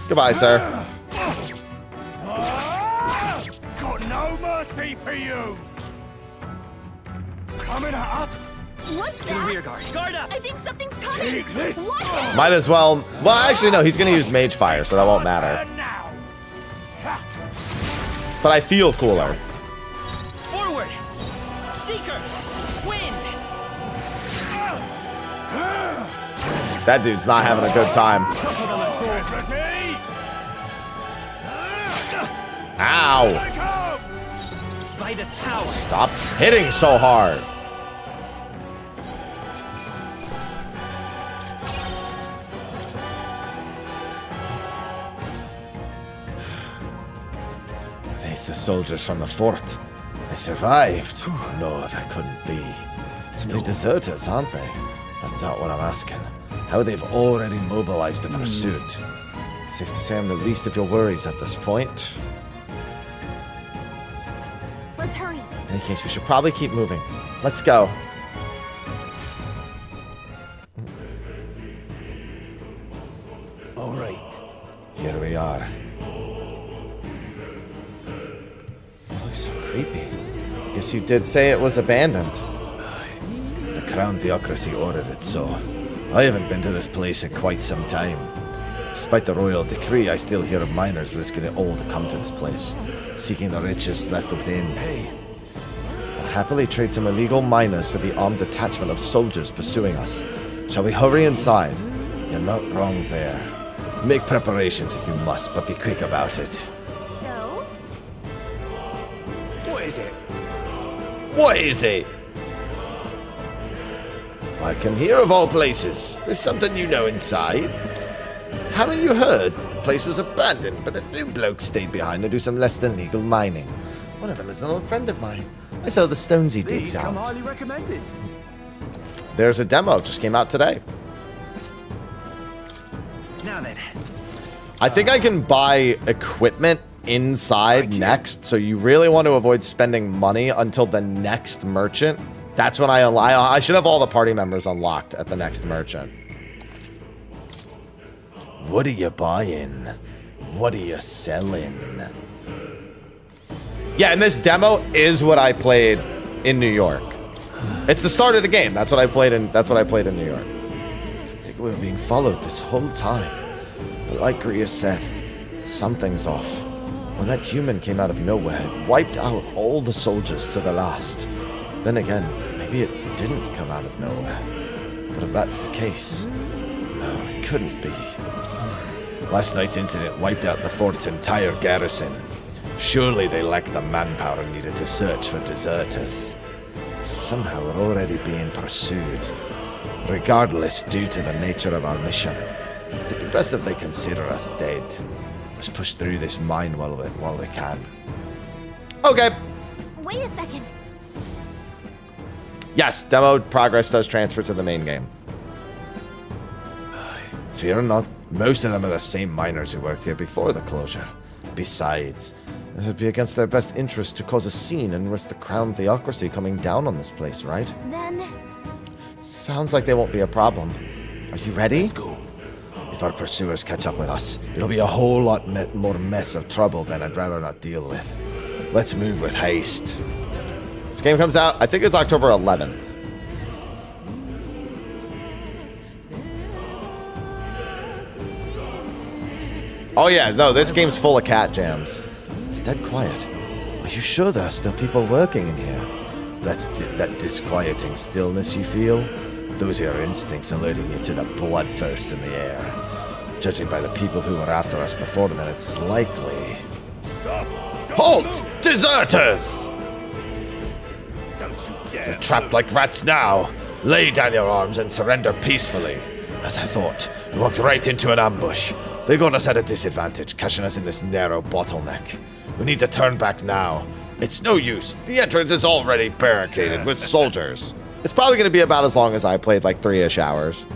Goodbye, sir. Got no mercy for you! Coming at us? What's In that? rear guard. Guard up! I think something's coming. Take this! What? Might as well. Well, actually, no. He's going to use Mage Fire, so that won't matter. But I feel cooler. Forward! Seeker! Wind! That dude's not having a good time. Ow! By this power! Stop hitting so hard. These the soldiers from the fort. They survived. No, that couldn't be. Simply deserters, aren't they? That's not what I'm asking. How they've already mobilized the pursuit. Safe to say I'm the least of your worries at this point. Let's hurry. In any case, we should probably keep moving. Let's go. All right. Here we are. Looks so creepy. Guess you did say it was abandoned. The Crown Theocracy ordered it so. I haven't been to this place in quite some time. Despite the royal decree, I still hear of miners risking it all to come to this place, seeking the riches left within. Hey. I'll happily trade some illegal miners for the armed detachment of soldiers pursuing us. Shall we hurry inside? You're not wrong there. Make preparations if you must, but be quick about it. So? What is it? What is it? I come here of all places. There's something you know inside. Haven't you heard? The place was abandoned, but a few blokes stayed behind to do some less than legal mining. One of them is an old friend of mine. I saw the stones he digs These come out. highly recommended. There's a demo, just came out today. Now then. I think I can buy equipment inside next, so you really want to avoid spending money until the next merchant. That's when I should have all the party members unlocked at the next merchant. What are you buying? What are you selling? Yeah, and this demo is what I played in New York. It's the start of the game. That's what I played in. That's what I played in New York. I think we were being followed this whole time. But like Gria said, something's off. When that human came out of nowhere, it wiped out all the soldiers to the last. Then again, maybe it didn't come out of nowhere. But if that's the case, no, it couldn't be. Last night's incident wiped out the fort's entire garrison. Surely they lacked the manpower needed to search for deserters. Somehow we're already being pursued. Regardless, due to the nature of our mission, it'd be best if they consider us dead. Let's push through this mine while we can. Okay. Wait a second. Yes, demo progress does transfer to the main game. Fear not, most of them are the same miners who worked here before the closure. Besides, it would be against their best interest to cause a scene and risk the Crown Theocracy coming down on this place, right? Then... Sounds like they won't be a problem. Are you ready? Let's go. If our pursuers catch up with us, it'll be a whole lot more mess of trouble than I'd rather not deal with. Let's move with haste. This game comes out, I think it's October 11th. Oh yeah, no, this game's full of cat jams. It's dead quiet. Are you sure there are still people working in here? That disquieting stillness you feel? Those are your instincts alerting you to the bloodthirst in the air. Judging by the people who were after us before then, it's likely... Stop! Halt! Deserters! You're trapped like rats now. Lay down your arms and surrender peacefully. As I thought, we walked right into an ambush. They got us at a disadvantage, catching us in this narrow bottleneck. We need to turn back now. It's no use. The entrance is already barricaded with soldiers. It's probably going to be about as long as I played, like 3-ish hours.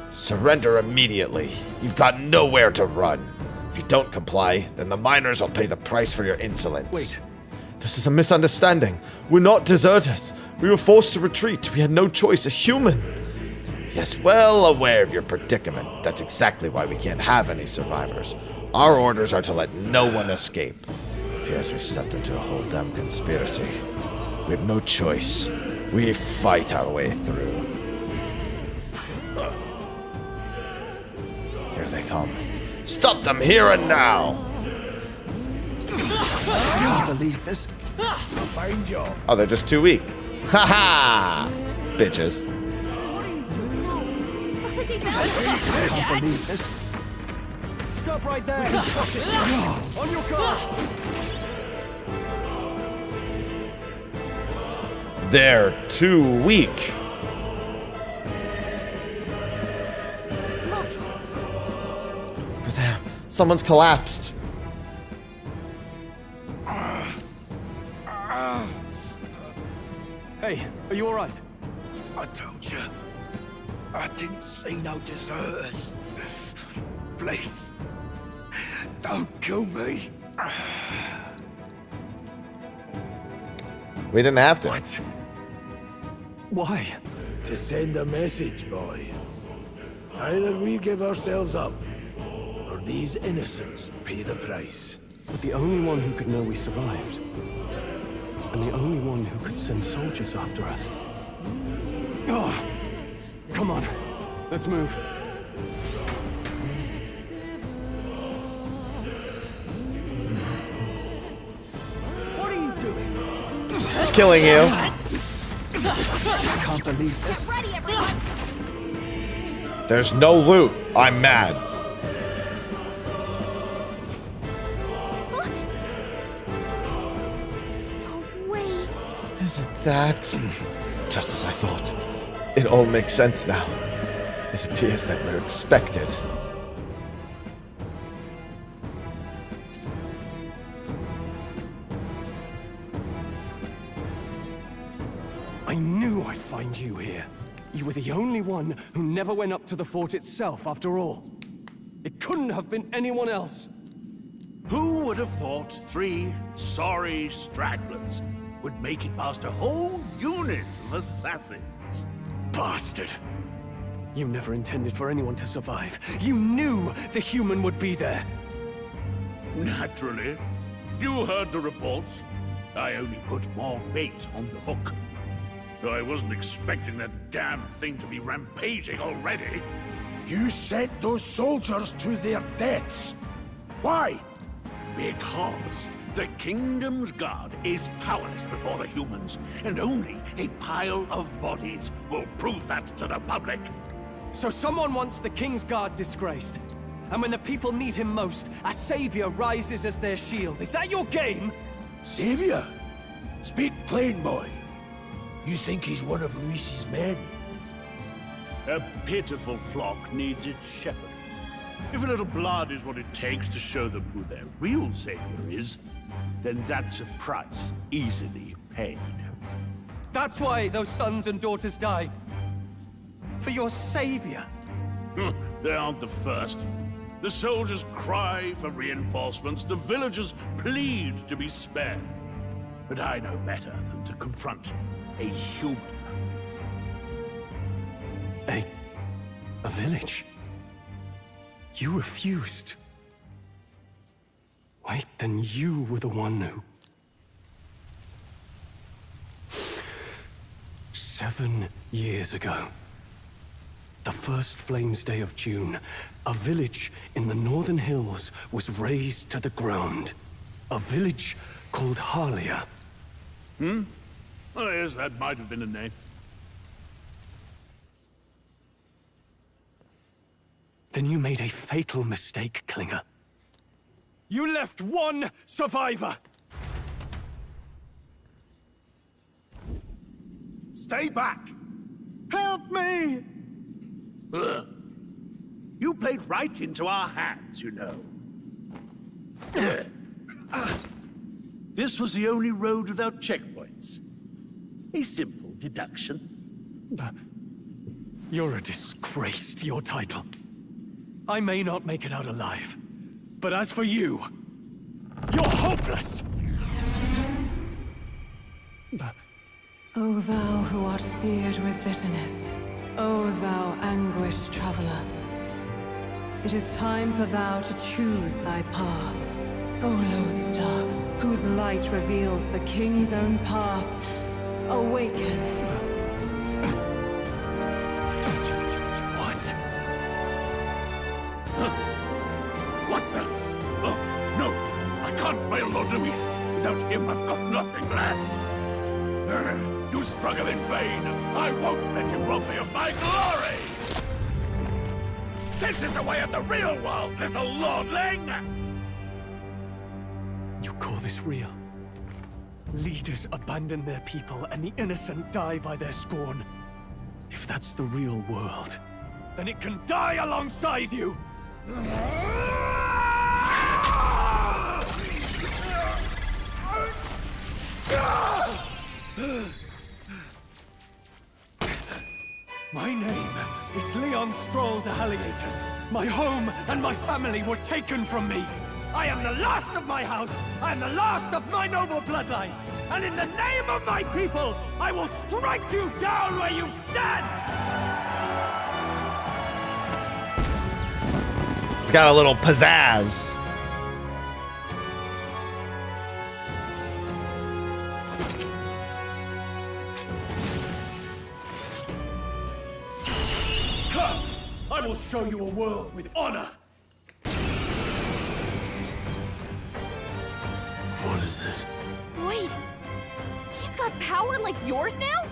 Surrender immediately. You've got nowhere to run. If you don't comply, then the miners will pay the price for your insolence. Wait. This is a misunderstanding. We're not deserters. We were forced to retreat. We had no choice. A human. Yes, well aware of your predicament. That's exactly why we can't have any survivors. Our orders are to let no one escape. Appears we've stepped into a whole damn conspiracy. We have no choice. We fight our way through. Here they come. Stop them here and now! I can't believe this. I'll find you. Oh, they're just too weak. Ha ha! Bitches. I can't believe this. Stop right there! On your car! They're too weak. Over there. Someone's collapsed. Hey, are you alright? I told you. I didn't see no deserters. Please. Don't kill me. We didn't have to. What? Why? To send a message, boy. Either we give ourselves up, or these innocents pay the price. But the only one who could know we survived, and the only one who could send soldiers after us. Oh, come on, let's move. What are you doing? Killing you. I can't believe this. Ready, everyone! There's no loot. I'm mad. No way. Isn't that just as I thought? It all makes sense now. It appears that we're expected. I knew I'd find you here. You were the only one who never went up to the fort itself, after all. It couldn't have been anyone else. Who would have thought 3 sorry stragglers would make it past a whole unit of assassins? Bastard. You never intended for anyone to survive. You knew the human would be there. Naturally. You heard the reports. I only put more bait on the hook. I wasn't expecting that damn thing to be rampaging already. You sent those soldiers to their deaths. Why? Because the Kingdom's Guard is powerless before the humans, and only a pile of bodies will prove that to the public. So someone wants the King's Guard disgraced. And when the people need him most, a savior rises as their shield. Is that your game? Savior? Speak plain, boy. You think he's one of Luis's men? A pitiful flock needs its shepherd. If a little blood is what it takes to show them who their real savior is, then that's a price easily paid. That's why those sons and daughters died. For your savior. They aren't the first. The soldiers cry for reinforcements, the villagers plead to be spared. But I know better than to confront a human. A village? You refused. Wait, then you were the one who... 7 years ago, the first Flames Day of June, a village in the northern hills was razed to the ground. A village called Harlia. Oh, yes, that might have been a name. Then you made a fatal mistake, Klinger. You left one survivor! Stay back! Help me! You played right into our hands, you know. This was the only road without checkpoints. A simple deduction. You're a disgrace to your title. I may not make it out alive, but as for you, you're hopeless! O thou who art seared with bitterness, O thou anguished traveler, it is time for thou to choose thy path. O lodestar, whose light reveals the king's own path, awaken. What? What the? Oh, no! I can't fail Lord Luis. Without him, I've got nothing left. You struggle in vain. I won't let you rob me of my glory! This is the way of the real world, little lordling! You call this real? Leaders abandon their people and the innocent die by their scorn. If that's the real world, then it can die alongside you! My name is Leon Stroll de Halliatus. My home and my family were taken from me. I am the last of my house. I am the last of my noble bloodline. And in the name of my people, I will strike you down where you stand! It's got a little pizzazz. Come! I will show you a world with honor! What is this? Wait, he's got power like yours now?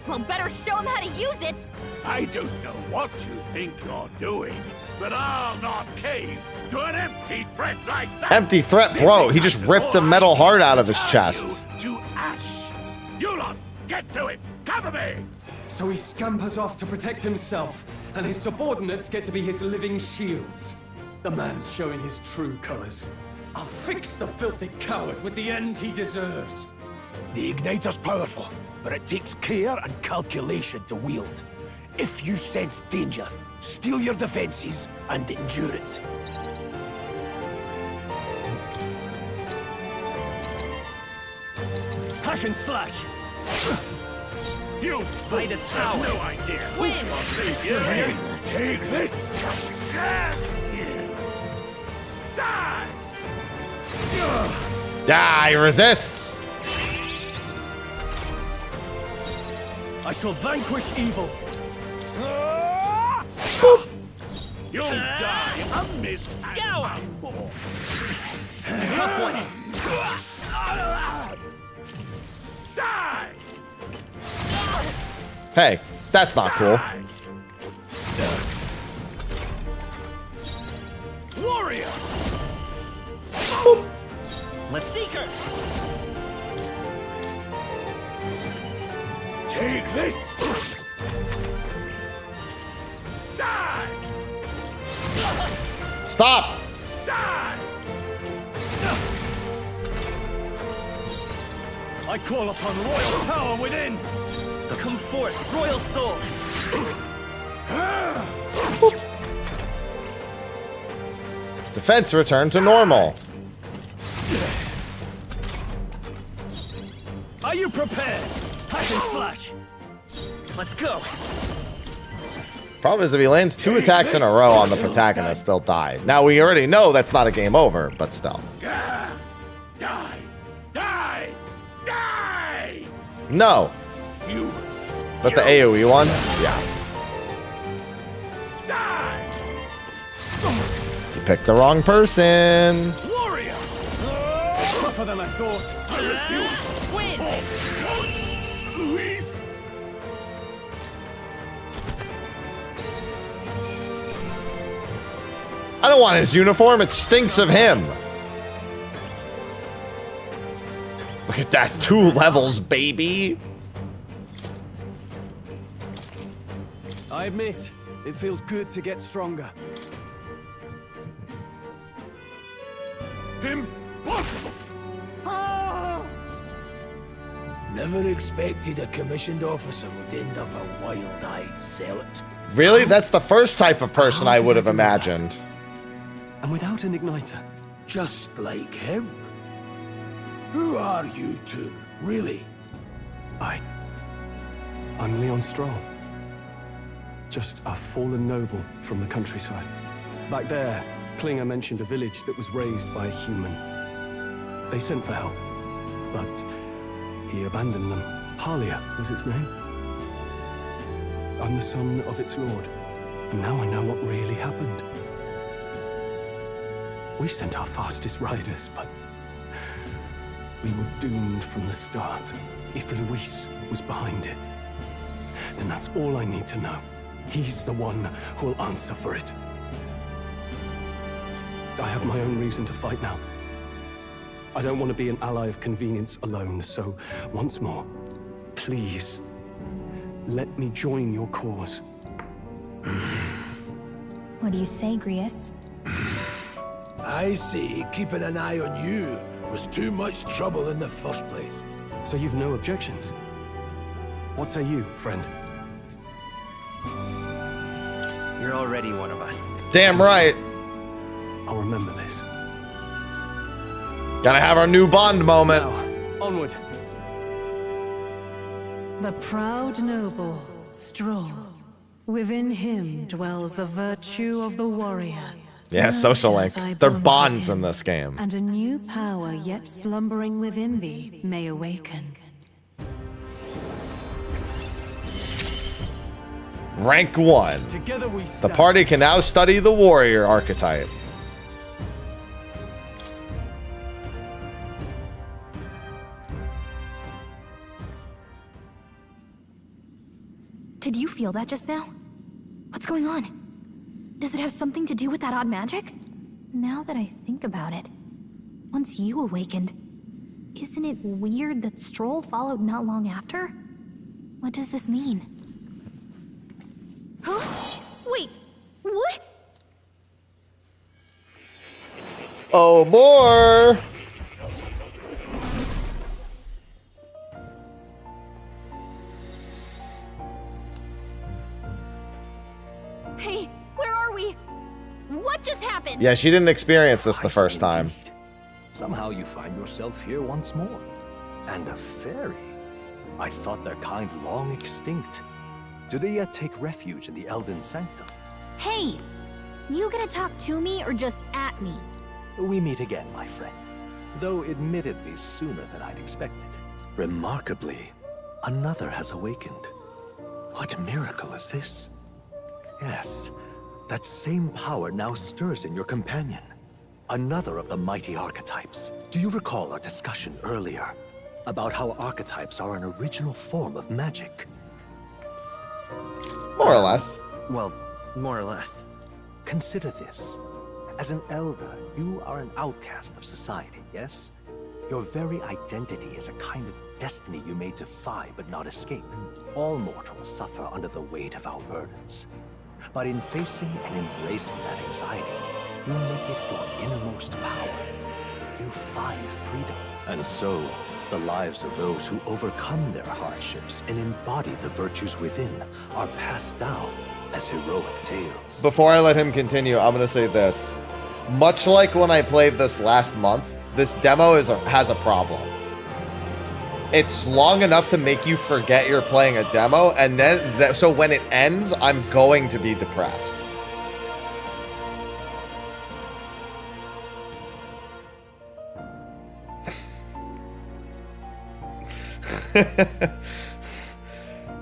Well, better show him how to use it! I don't know what you think you're doing, but I'll not cave to an empty threat like that! Empty threat, bro. He just ripped a metal heart out of his chest. To ash! You lot, get to it! Cover me! So he scampers off to protect himself, and his subordinates get to be his living shields. The man's showing his true colors. I'll fix the filthy coward with the end he deserves. The igniter's powerful, but it takes care and calculation to wield. If you sense danger, steel your defenses and endure it. Hack and slash! You fight his power! No idea! Win! Take this! Die! Ah, he resists. I shall vanquish evil. You'll die a mist Scour! Tough one! Die! Hey, that's not cool. Warrior! Let's seek her! Take this! Die! Stop! Die! I call upon royal power within! Come forth, royal soul! Defense returned to normal. Are you prepared? Hack and slash! Let's go! Problem is, if he lands 2 attacks in a row on the protagonist, they'll die. Now, we already know that's not a game over, but still. Die! Die! Die! Die! No. You. Is that the AoE one? Yeah. Die! You picked the wrong person. Warrior! Tougher than I thought. I refuse! Win! Luis! I don't want his uniform. It stinks of him. Look at that. 2 levels, baby. I admit, it feels good to get stronger. Impossible! Never expected a commissioned officer would end up a wild-eyed zealot. Really? That's the first type of person I would have imagined. And without an igniter. Just like him. Who are you two, really? I'm Leon Stroll. Just a fallen noble from the countryside. Back there, Klinger mentioned a village that was raised by a human. They sent for help, but he abandoned them. Halia was its name. I'm the son of its lord, and now I know what really happened. We sent our fastest riders, but we were doomed from the start. If Luis was behind it, then that's all I need to know. He's the one who will answer for it. I have my own reason to fight now. I don't want to be an ally of convenience alone, so once more, please, let me join your cause. What do you say, Grius? I see keeping an eye on you was too much trouble in the first place. So you've no objections? What say you, friend? You're already one of us. Damn right. I'll remember this. Gotta have our new Bond moment. Now, onward. The proud noble, Stroll. Within him dwells the virtue of the warrior. Yeah, social link. They're bonds in this game. And a new power yet slumbering within thee may awaken. Rank 1. Together we The stand. party can now study the warrior archetype. Did you feel that just now? What's going on? Does it have something to do with that odd magic? Now that I think about it, once you awakened, isn't it weird that Stroll followed not long after? What does this mean? Huh? Wait, what? Oh, more! Hey, where are we? What just happened? Yeah, she didn't experience this the first time. Somehow you find yourself here once more. And a fairy. I thought their kind long extinct. Do they yet take refuge in the Elden Sanctum? Hey! You gonna talk to me or just at me? We meet again, my friend. Though admittedly sooner than I'd expected. Remarkably, another has awakened. What miracle is this? Yes, that same power now stirs in your companion. Another of the mighty archetypes. Do you recall our discussion earlier about how archetypes are an original form of magic? More or less. Well, more or less. Consider this. As an elder, you are an outcast of society, yes? Your very identity is a kind of destiny you may defy but not escape. All mortals suffer under the weight of our burdens. But in facing and embracing that anxiety, you make it your innermost power. You find freedom. And so, the lives of those who overcome their hardships and embody the virtues within are passed down as heroic tales. Before I let him continue, I'm gonna say this. Much like when I played this last month, this demo has a problem. It's long enough to make you forget you're playing a demo, and then so when it ends, I'm going to be depressed.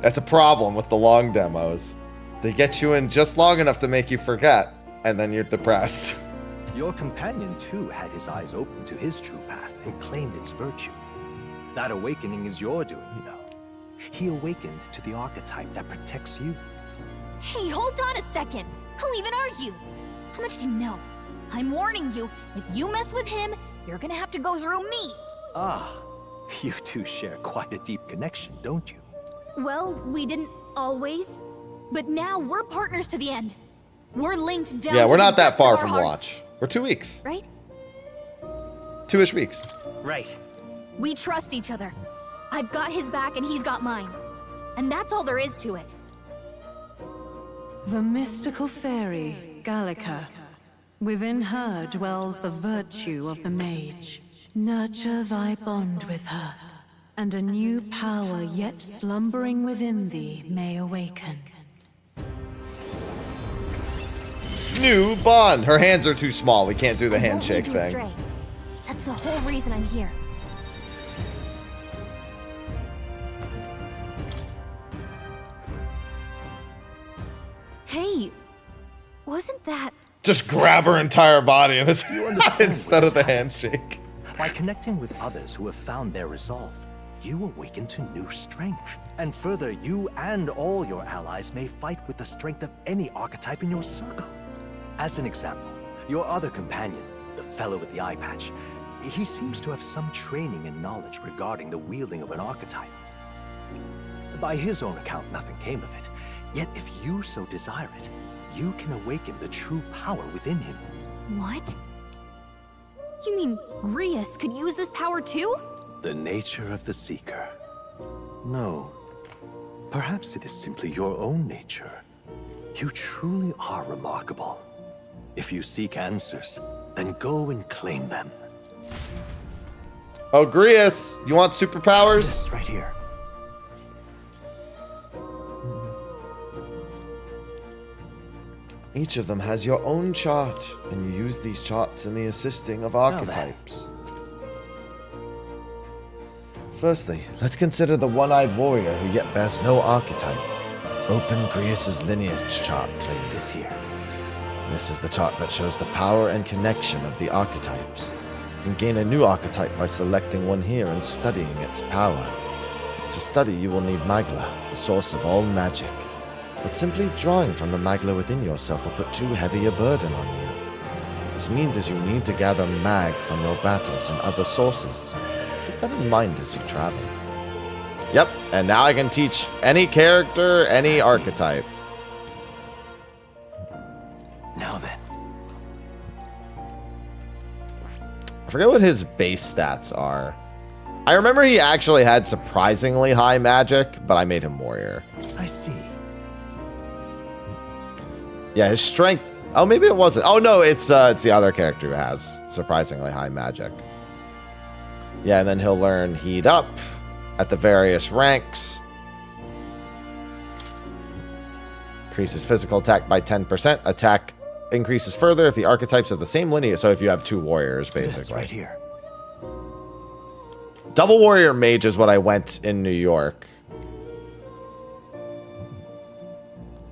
That's a problem with the long demos. They get you in just long enough to make you forget, and then you're depressed. Your companion, too, had his eyes open to his true path and claimed its virtue. That awakening is your doing, you know. He awakened to the archetype that protects you. Hey, hold on a second. Who even are you? How much do you know? I'm warning you, if you mess with him, you're gonna have to go through me. Ah, you two share quite a deep connection, don't you? Well, we didn't always. But now we're partners to the end. We're linked down. Yeah, we're to not the that depths far of our from hearts. launch. We're 2 weeks. Right? 2-ish weeks. Right. We trust each other. I've got his back and he's got mine. And that's all there is to it. The mystical fairy, Gallica. Within her dwells the virtue of the mage. Nurture thy bond with her, and a new power yet slumbering within thee may awaken. New bond. Her hands are too small. We can't do the I won't handshake lead you thing. astray. That's the whole reason I'm here. Hey, wasn't that... Just grab her entire body and instead of the handshake. By connecting with others who have found their resolve, you awaken to new strength. And further, you and all your allies may fight with the strength of any archetype in your circle. As an example, your other companion, the fellow with the eye patch, he seems to have some training and knowledge regarding the wielding of an archetype. By his own account, nothing came of it. Yet if you so desire it, you can awaken the true power within him. What? You mean Grius could use this power too? The nature of the Seeker. No. Perhaps it is simply your own nature. You truly are remarkable. If you seek answers, then go and claim them. Oh, Grius, you want superpowers? Yes, right here. Each of them has your own chart, and you use these charts in the assisting of archetypes. Firstly, let's consider the one-eyed warrior who yet bears no archetype. Open Grius's lineage chart, please. Here. This is the chart that shows the power and connection of the archetypes. You can gain a new archetype by selecting one here and studying its power. To study, you will need Magla, the source of all magic. But simply drawing from the Magla within yourself will put too heavy a burden on you. This means is you need to gather mag from your battles and other sources. Keep that in mind as you travel. Yep, and now I can teach any character, any archetype. Now then. I forget what his base stats are. I remember he actually had surprisingly high magic, but I made him warrior. I see. Yeah, his strength... Oh, maybe it wasn't. Oh, no, it's the other character who has surprisingly high magic. Yeah, and then he'll learn Heat Up at the various ranks. Increases physical attack by 10%. Attack increases further if the archetypes of the same lineage. So if you have two warriors, basically. This right here. Double warrior mage is what I went in New York.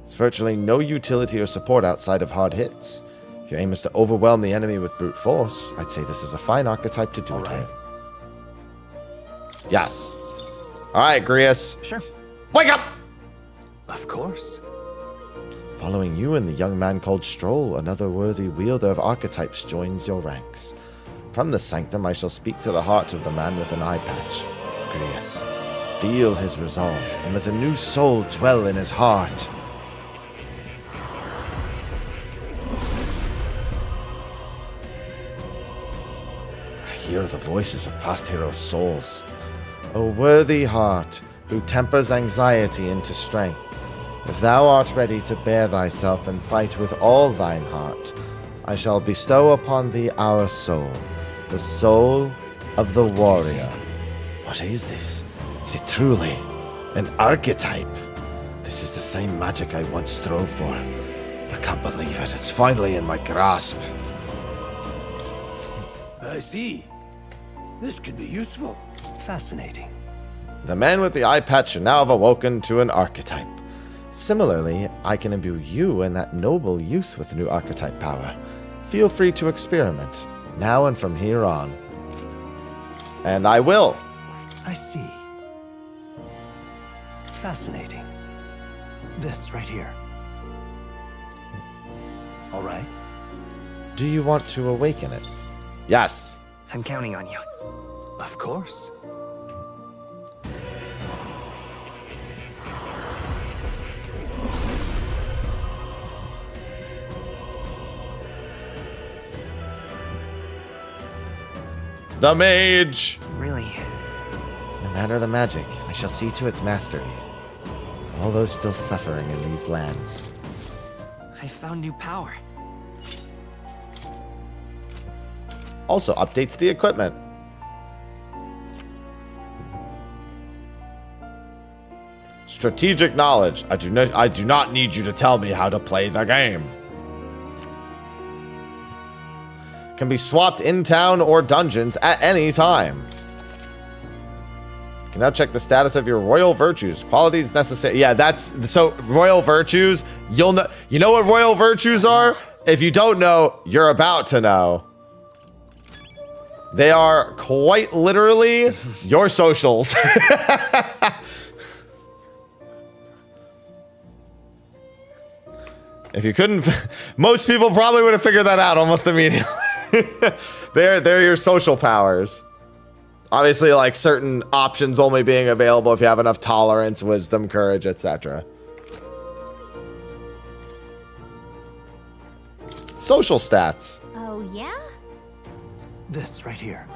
There's virtually no utility or support outside of hard hits. If your aim is to overwhelm the enemy with brute force, I'd say this is a fine archetype to do it with. Yes. Alright, Grius. Sure. Wake up! Of course. Following you and the young man called Stroll, another worthy wielder of archetypes joins your ranks. From the sanctum I shall speak to the heart of the man with an eye patch. Grius, feel his resolve, and let a new soul dwell in his heart. I hear the voices of past heroes' souls. O worthy heart, who tempers anxiety into strength, if thou art ready to bear thyself and fight with all thine heart, I shall bestow upon thee our soul, the soul of the warrior. What is this? Is it truly an archetype? This is the same magic I once strove for. I can't believe it. It's finally in my grasp. I see. This could be useful. Fascinating. The man with the eye patch should now have awoken to an archetype. Similarly, I can imbue you and that noble youth with new archetype power. Feel free to experiment, now and from here on. And I will. I see. Fascinating. This right here. All right. Do you want to awaken it? Yes. I'm counting on you. Of course. The mage! Really? No matter the magic, I shall see to its mastery. All those still suffering in these lands. I found new power. Also updates the equipment. Strategic knowledge. I do not need you to tell me how to play the game. Can be swapped in town or dungeons at any time. You can now check the status of your royal virtues. Qualities necessary. Yeah, that's so royal virtues. You'll know. You know what royal virtues are? If you don't know, you're about to know. They are quite literally your socials. If you couldn't, most people probably would have figured that out almost immediately. They're your social powers. Obviously, like certain options only being available if you have enough tolerance, wisdom, courage, etc. Social stats. Oh, yeah? This right here.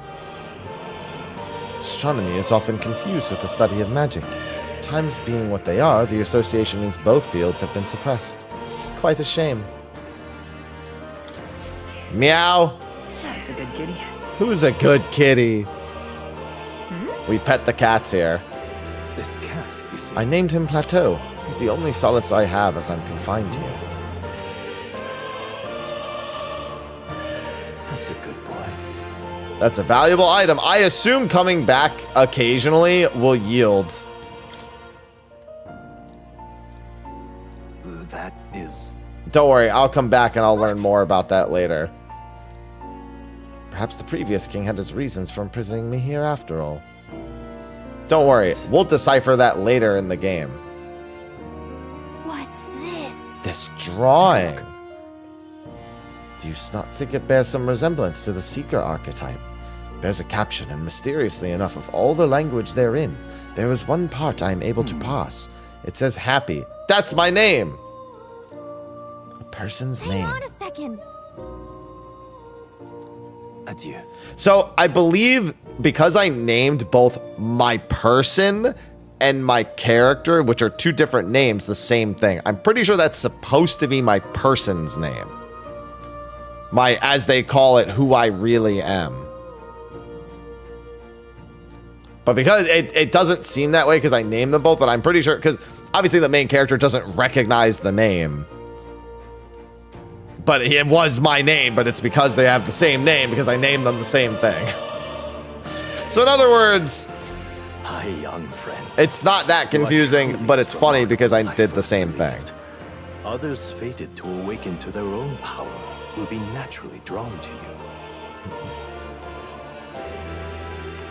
Astronomy is often confused with the study of magic. Times being what they are, the association means both fields have been suppressed. Quite a shame. Meow. That's a good kitty. Who's a good kitty? We pet the cats here. This cat, you see. I named him Plateau. He's the only solace I have as I'm confined here. That's a good boy. That's a valuable item. I assume coming back occasionally will yield. That is... Don't worry, I'll come back and I'll learn more about that later. Perhaps the previous king had his reasons for imprisoning me here after all. Don't worry, we'll decipher that later in the game. What's this? This drawing. Do you not think it bears some resemblance to the Seeker archetype? It bears a caption, and mysteriously enough, of all the language therein, there is one part I am able to pass. It says happy. That's my name! A person's name. Hang on a second. Adieu. So I believe because I named both my person and my character, which are two different names, the same thing. I'm pretty sure that's supposed to be my person's name. My, as they call it, who I really am. But because it doesn't seem that way because I named them both, but I'm pretty sure, because obviously the main character doesn't recognize the name. But it was my name, but it's because they have the same name because I named them the same thing. So in other words, Hi, young friend. It's not that confusing, but it's funny because I did the same thing. Others fated to awaken to their own power will be naturally drawn to you.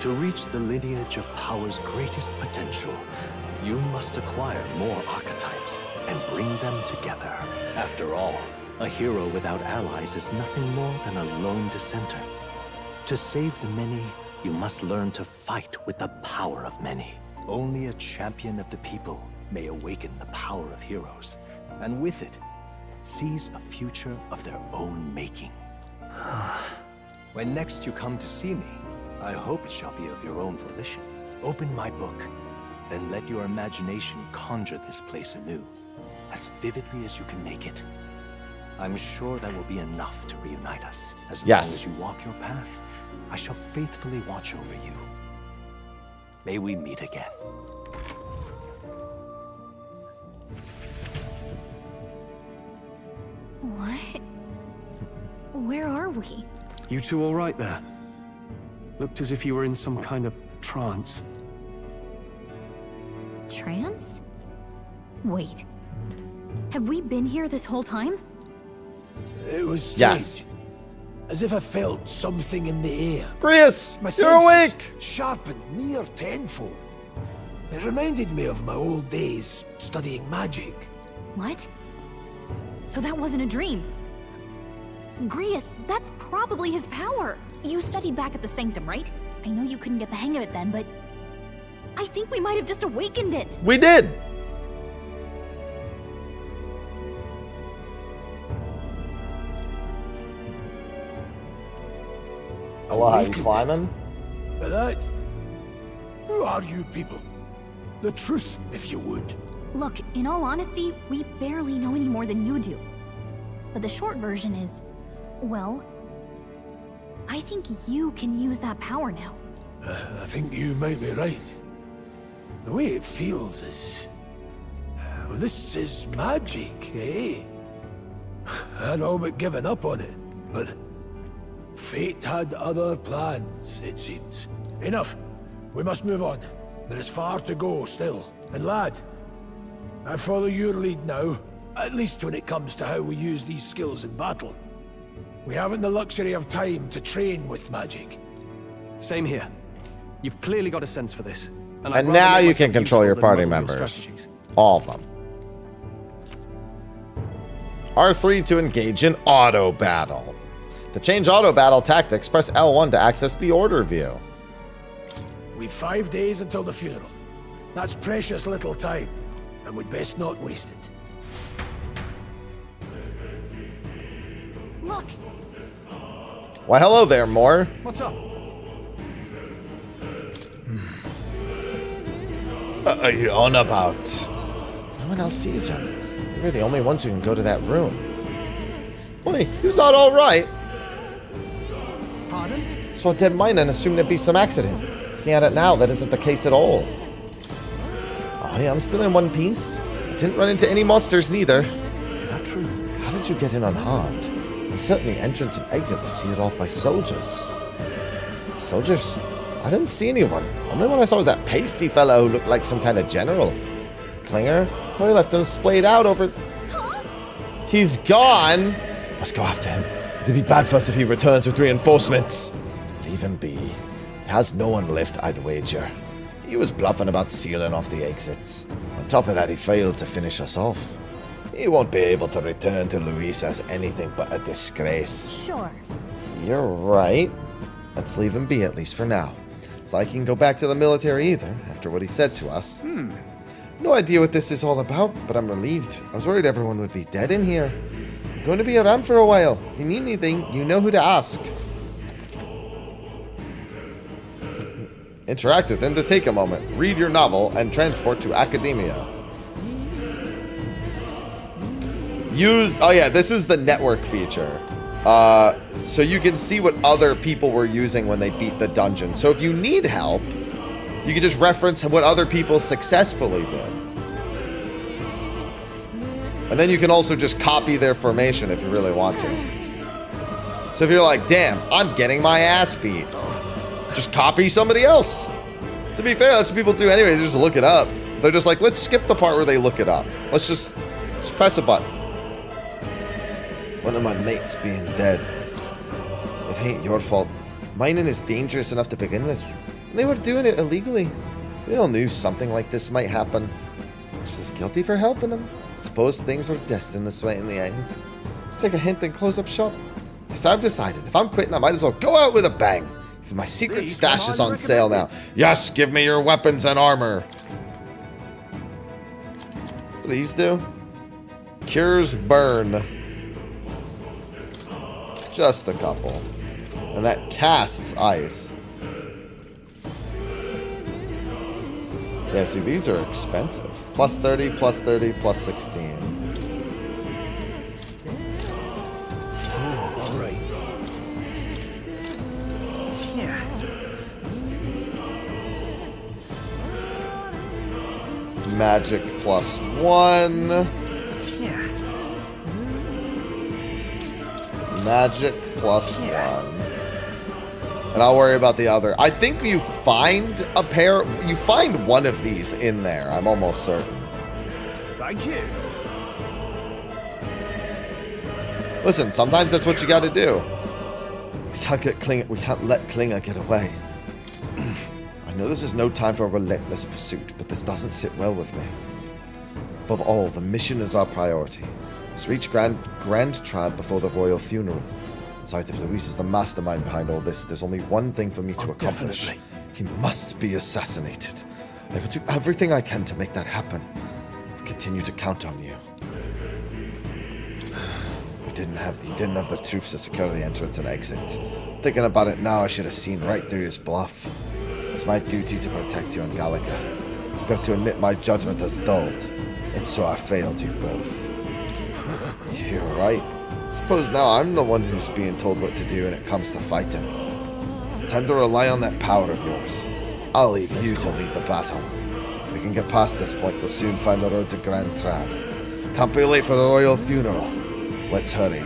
To reach the lineage of power's greatest potential, you must acquire more archetypes and bring them together. After all, a hero without allies is nothing more than a lone dissenter. To save the many, you must learn to fight with the power of many. Only a champion of the people may awaken the power of heroes, and with it, seize a future of their own making. When next you come to see me, I hope it shall be of your own volition. Open my book, then let your imagination conjure this place anew, as vividly as you can make it. I'm sure that will be enough to reunite us. As long as you walk your path, I shall faithfully watch over you. May we meet again. What? Where are we? You two all right there? Looked as if you were in some kind of trance. Trance? Wait. Have we been here this whole time? It was strange. Yes. As if I felt something in the air. Grius, My you're senses awake! sharpened near tenfold. It reminded me of my old days studying magic. What? So that wasn't a dream. Grius, that's probably his power. You studied back at the Sanctum, right? I know you couldn't get the hang of it then, but I think we might have just awakened it. We did! Oh, wow, you climbing? But that... Who are you people? The truth, if you would. Look, in all honesty, we barely know any more than you do. But the short version is, well, I think you can use that power now. I think you might be right. The way it feels is... Well, this is magic, eh? I'd all but given up on it, but... Fate had other plans, it seems. Enough. We must move on. There is far to go still. And lad, I follow your lead now, at least when it comes to how we use these skills in battle. We haven't the luxury of time to train with magic. Same here. You've clearly got a sense for this. And now you can control your party members. All of them. R3 to engage in auto battle. To change auto battle tactics, press L1 to access the order view. We've 5 days until the funeral. That's precious little time, and we'd best not waste it. Look! Why, hello there, Moore. What's up? What are you on about? No one else sees him. We're the only ones who can go to that room. Wait, you thought all right? Pardon? Saw a dead mine and assumed it'd be some accident. Looking at it now, that isn't the case at all. Oh yeah, I'm still in one piece. I didn't run into any monsters neither. Is that true? How did you get in unharmed? I'm certain the entrance and exit was sealed off by soldiers. Soldiers? I didn't see anyone. Only one I saw was that pasty fellow who looked like some kind of general. Klinger? Oh, he left him splayed out over... He's gone! Must go after him. It'd be bad for us if he returns with reinforcements. Leave him be. He has no one left, I'd wager. He was bluffing about sealing off the exits. On top of that, he failed to finish us off. He won't be able to return to Luis as anything but a disgrace. Sure. You're right. Let's leave him be, at least for now. It's like he can go back to the military either, after what he said to us. No idea what this is all about, but I'm relieved. I was worried everyone would be dead in here. I'm going to be around for a while. If you need anything, you know who to ask. Interact with him to take a moment. Read your novel and transport to Academia. Use... Oh yeah, this is the network feature. So you can see what other people were using when they beat the dungeon. So if you need help, you can just reference what other people successfully did. And then you can also just copy their formation if you really want to. So if you're like, damn, I'm getting my ass beat, just copy somebody else. To be fair, that's what people do anyway. They just look it up. They're just like, let's skip the part where they look it up. Let's just press a button. One of my mates being dead. It ain't your fault. Mining is dangerous enough to begin with. They were doing it illegally. They all knew something like this might happen. Just as guilty for helping them. Suppose things were destined this way in the end. Take a hint and close up shop. So I've decided, if I'm quitting, I might as well go out with a bang. If my secret stash is on sale now. Yes, give me your weapons and armor. What do these do? Cures burn. Just a couple. And that casts ice. Yeah, see, these are expensive. Plus 30, plus 30, plus 16. All right. Yeah. Magic plus 1. Yeah. Magic plus 1. And I'll worry about the other. I think you find a pair. You find one of these in there. I'm almost certain. Thank you. Listen, sometimes that's what you got to do. We can't let Klinger get away. I know this is no time for a relentless pursuit, but this doesn't sit well with me. Above all, the mission is our priority. Let's reach Grand Trad before the royal funeral. Besides, if Luis is the mastermind behind all this, there's only one thing for me to accomplish. Definitely. He must be assassinated. I will do everything I can to make that happen. I continue to count on you. He didn't have the troops to secure the entrance and exit. Thinking about it now, I should have seen right through his bluff. It's my duty to protect you in Gallica. I've got to admit my judgment has dulled, and so I failed you both. You're right. Suppose now I'm the one who's being told what to do when it comes to fighting. Time to rely on that power of yours. I'll leave you to lead the battle. If we can get past this point, we'll soon find the road to Grand Trad. Can't be late for the royal funeral. Let's hurry.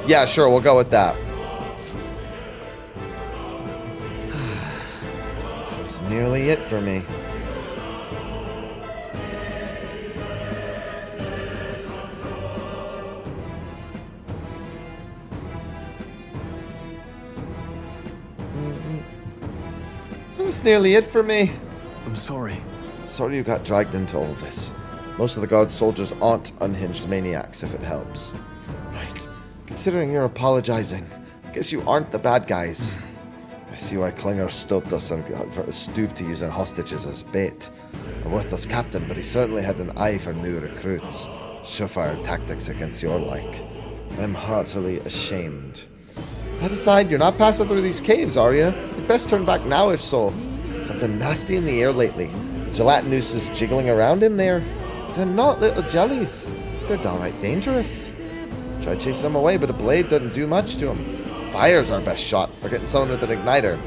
Yeah, sure, we'll go with that. That's nearly it for me. That's nearly it for me. I'm sorry. Sorry you got dragged into all this. Most of the God's soldiers aren't unhinged maniacs, if it helps. Right. Considering you're apologizing, I guess you aren't the bad guys. I see why Klinger stooped to using hostages as bait. A worthless captain, but he certainly had an eye for new recruits. Surefire tactics against your like. I'm heartily ashamed. That aside, you're not passing through these caves, are you? You'd best turn back now if so. Something nasty in the air lately. The gelatinous is jiggling around in there. They're not little jellies. They're downright dangerous. Try chasing them away, but a blade doesn't do much to them. Fire's our best shot. We're getting someone with an igniter.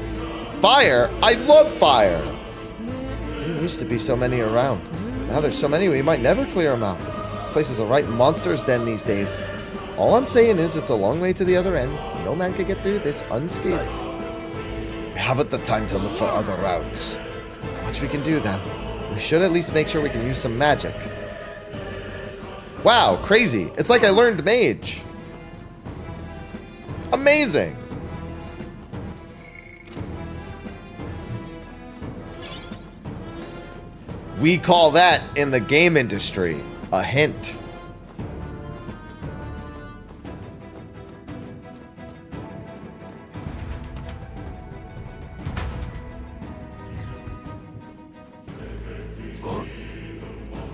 Fire? I love fire! Didn't used to be so many around. Now there's so many we might never clear them out. This place is a right monster's den these days. All I'm saying is it's a long way to the other end. No man can get through this unscathed. We haven't the time to look for other routes. Not much we can do then. We should at least make sure we can use some magic. Wow, crazy. It's like I learned mage. Amazing. We call that in the game industry a hint.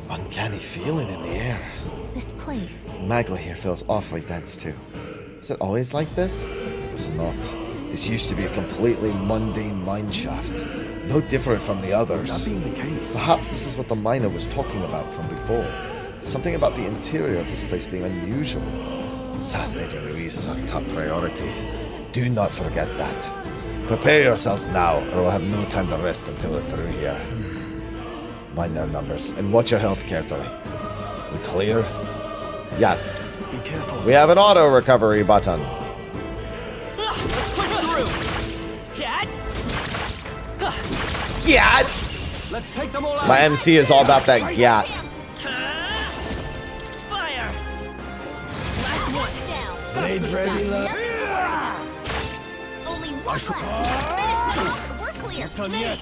Uncanny feeling in the air. This place. Magla here feels awfully dense too. Is it always like this? It was not. This used to be a completely mundane mine shaft. No different from the others. That being the case. Perhaps this is what the miner was talking about from before. Something about the interior of this place being unusual. Assassinating Louise is our top priority. Do not forget that. Prepare yourselves now, or we'll have no time to rest until we're through here. Mind their numbers, and watch your health carefully. We clear? Yes. Be careful. We have an auto recovery button. Gat! Let's take them all out. My MC is all about that gat. Fire! Last one down. Blades ready, love. Only one left. Finish them off. We're clear. Done yet.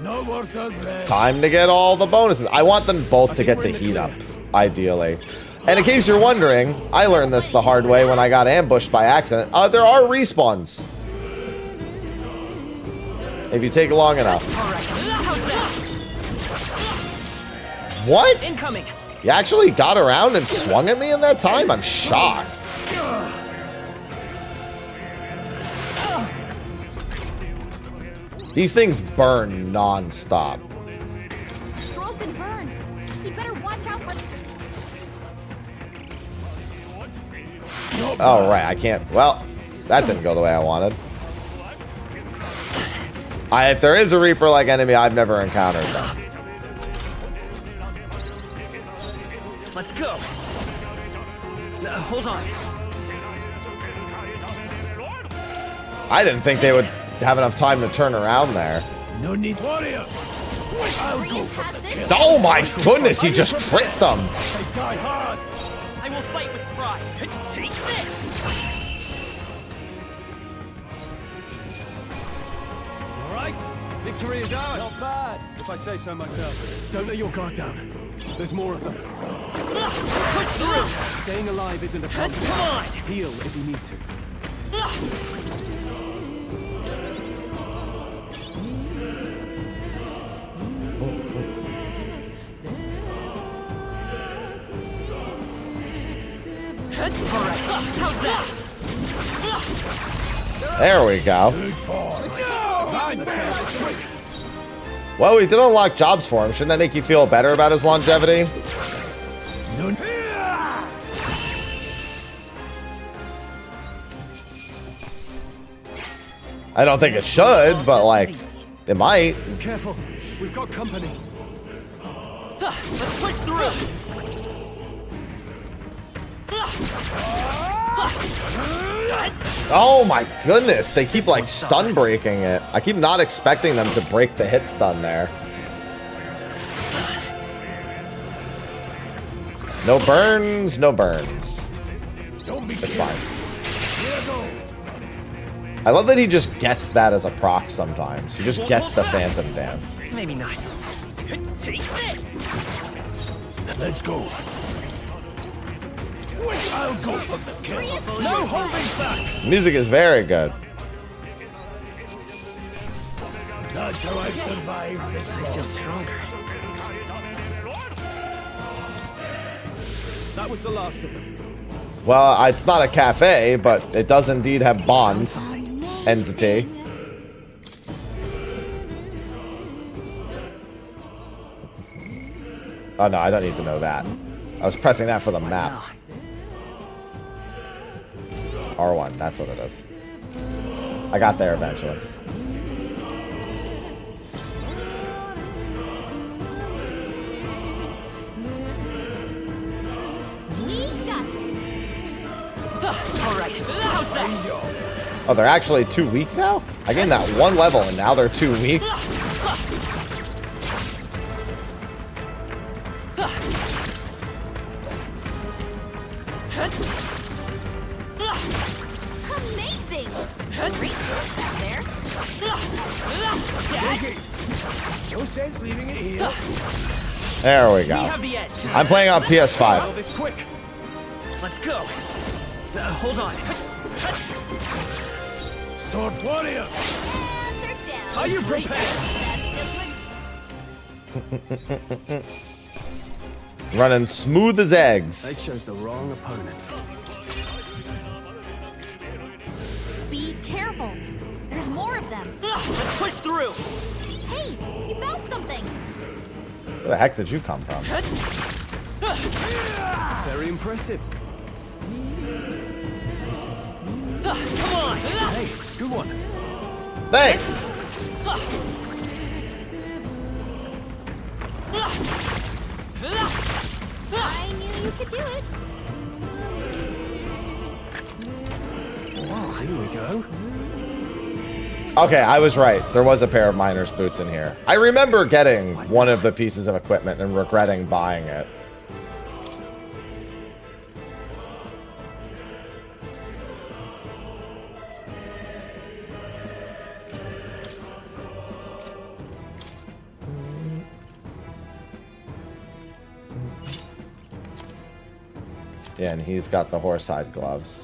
No more progress. Time to get all the bonuses. I want them both to get to heat up, ideally. And in case you're wondering, I learned this the hard way when I got ambushed by accident. There are respawns. If you take long enough. What? Incoming. You actually got around and swung at me in that time? I'm shocked. These things burn non-stop. Stroll's been burned. You better watch out for. Oh, right. I can't. Well, that didn't go the way I wanted. If there is a Reaper-like enemy, I've never encountered them. Let's go. Hold on. I didn't think they would have enough time to turn around there. No need warrior. I'll go for the kill. Oh my goodness, he just crit them. They die hard. I will fight with pride. Take this. All right. Victory is ours. Not bad, if I say so myself. Don't let your guard down. There's more of them. Push through. Staying alive isn't a problem. Come on. Heal if you need to. There we go. Well, we did unlock jobs for him. Shouldn't that make you feel better about his longevity? I don't think it should, but like, it might. Careful, we've got company. Let's push through. Oh my goodness, they keep like stun breaking it. I keep not expecting them to break the hit stun there. No burns, no burns. It's fine. I love that he just gets that as a proc sometimes. He just gets the Phantom Dance. Maybe not. Take this. Let's go. I'll go for the kill. No holding back. Music is very good. That's how I've survived this long. I feel stronger. That was the last of them. Well, it's not a cafe, but it does indeed have bonds. Entity. Oh no, I don't need to know that. I was pressing that for the map. R1, that's what it is. I got there eventually. Oh, they're actually too weak now? I gained that one level and now they're too weak? Amazing! No sense leaving it here. There we go. I'm playing on PS5. This quick. Let's go. Hold on. Sword warrior. Are you prepared? Running smooth as eggs. They chose the wrong opponent. Be careful. There's more of them. Let's push through. Hey, you found something. Where the heck did you come from? Very impressive. Come on. Hey, good one. Thanks. I knew you could do it. Wow, here we go. Okay, I was right. There was a pair of miner's boots in here. I remember getting one of the pieces of equipment and regretting buying it. Yeah, and he's got the horsehide gloves.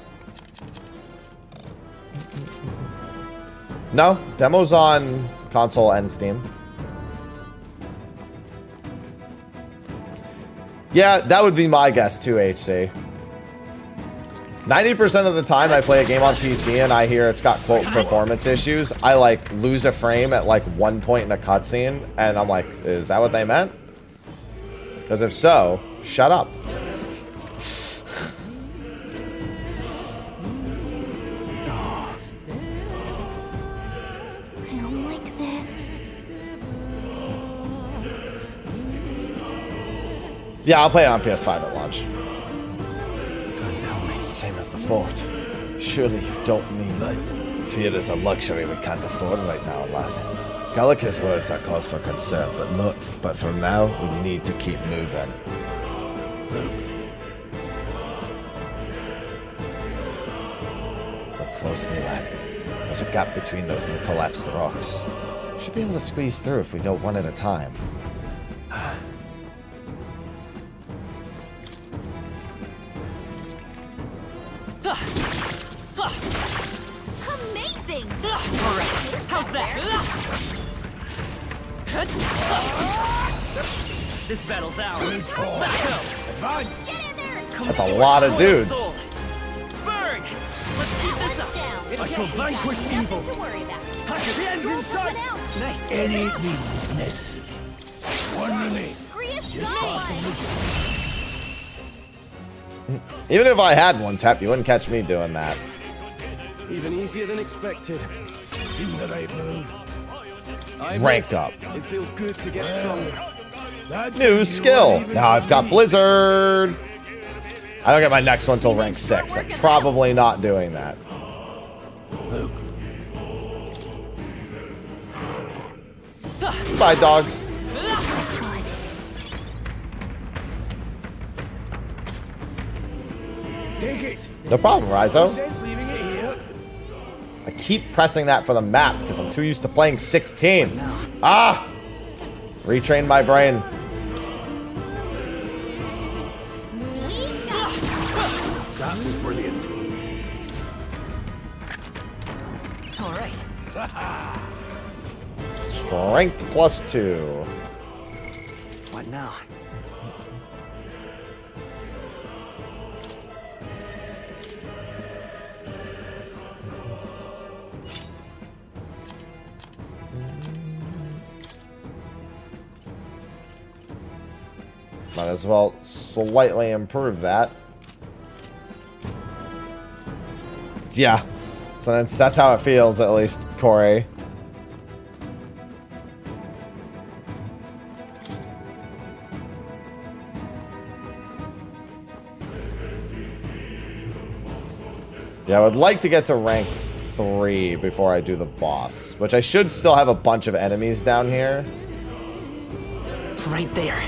No, demo's on console and Steam. Yeah, that would be my guess too, HC. 90% of the time I play a game on PC and I hear it's got, quote, performance issues, I, like, lose a frame at, like, one point in a cutscene, and I'm like, is that what they meant? Because if so, shut up. Yeah, I'll play it on PS5 at launch. Don't tell me. Same as the fort. Surely you don't mean that. Fear is a luxury we can't afford right now, lad. Gallica's words are cause for concern, but for now, we need to keep moving. Look closely, lad. There's a gap between those little collapsed rocks. Should be able to squeeze through if we go one at a time. Amazing! Alright, how's that? This battle's ours. Let's go. Get in there! That's a lot of dudes. I shall vanquish evil. Nothing to worry about. The end's in sight. Nice. Any means necessary. One remains. Just part of the job. Even if I had one tap, you wouldn't catch me doing that. Even easier than expected. See that I move. Rank up. It feels good to get stronger. New skill. Now I've got Blizzard. I don't get my next one till rank 6. I'm probably not doing that. Luke. Bye, dogs. Take it. No problem, Rizo. Sense leaving it here. I keep pressing that for the map because I'm too used to playing 16. Ah! Retrain my brain. That was brilliant. All right. Strength +2. What now? Might as well slightly improve that. Yeah. So that's how it feels, at least, Corey. Yeah, I would like to get to rank 3 before I do the boss, which I should still have a bunch of enemies down here. Right there.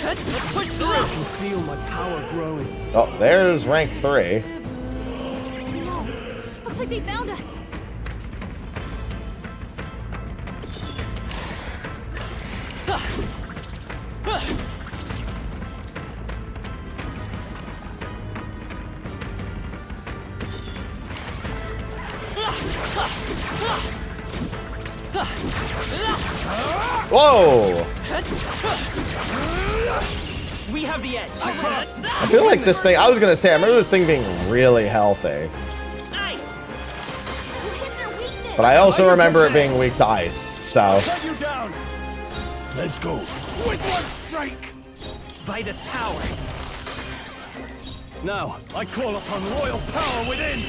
Let's push through. I can feel my power growing. Oh, there's rank 3. No. Looks like they found us. Whoa! We have the edge. I feel like this thing, I was gonna say, I remember this thing being really healthy. But I also remember it being weak to ice, so. Shut you down. Let's go. With one strike. By this power. Now, I call upon royal power within.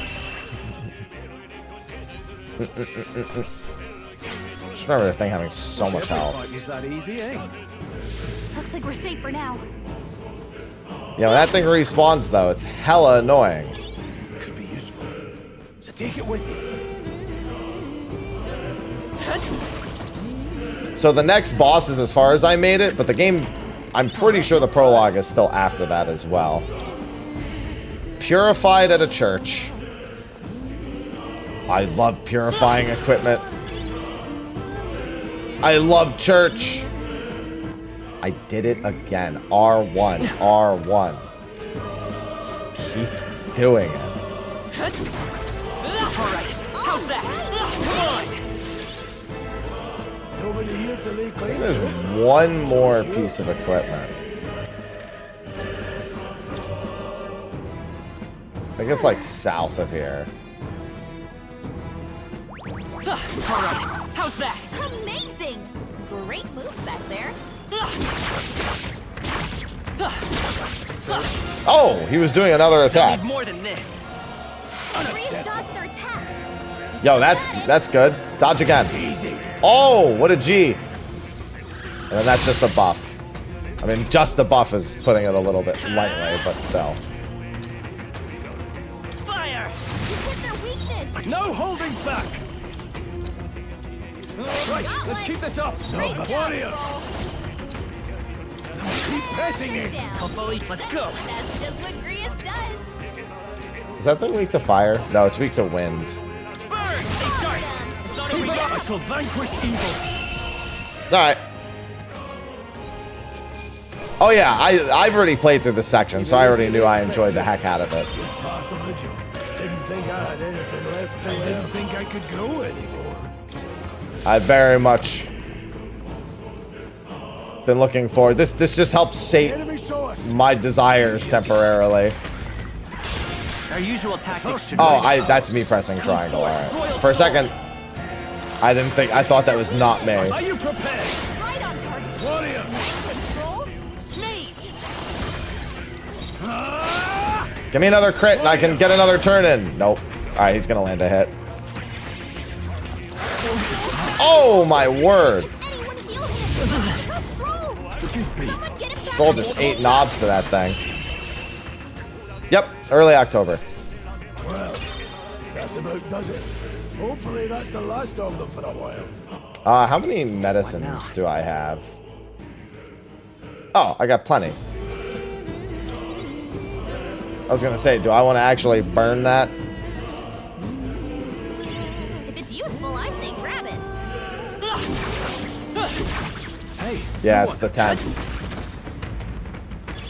Just remember the thing having so much health. Is that easy, eh? Looks like we're safe for now. Yeah, when that thing respawns, though, it's hella annoying. Could be useful. So take it with you. So the next boss is as far as I made it, but the game, I'm pretty sure the prologue is still after that as well. Purified at a church. I love purifying equipment. I love church. I did it again. R1, R1. Keep doing it. Alright, how's that? Come on! Nobody here to lay claim. There's one more piece of equipment. I think it's like south of here. Alright, how's that? Amazing! Great moves back there. Oh, he was doing another attack. More than this. Grease dodged their attack. Yo, that's good. Dodge again. Oh, what a G. And then that's just a buff. I mean, just the buff is putting it a little bit lightly, but still. Fire! You hit their weakness. No holding back. Right, let's keep this up. Warrior. Keep pressing it. Hopefully, let's go. That's just what Grease does. Is that thing weak to fire? No, it's weak to wind. Burn! Stay sharp. It's not over yet. I shall vanquish evil. Alright. Oh yeah, I've already played through this section, so I already knew I enjoyed the heck out of it. Just part of the job. Didn't think I had anything left to didn't think I could grow anymore. I've very much been looking forward. This just helps sate my desires temporarily. Our usual tactics should That's me pressing triangle. All right. For a second, I thought that was not me. Are you prepared? Right on target. Warrior! Control. Mate. Give me another crit and I can get another turn in. Nope. All right, he's gonna land a hit. Oh my word! Anyone heal him? Not Stroll. Someone get him back. Stroll just ate knobs to that thing. Yep, early October. Well, that's about does it. Hopefully that's the last of them for a while. How many medicines do I have? Oh, I got plenty. I was gonna say, do I want to actually burn that? If it's useful, I say grab it. Hey. Yeah, it's the 10th.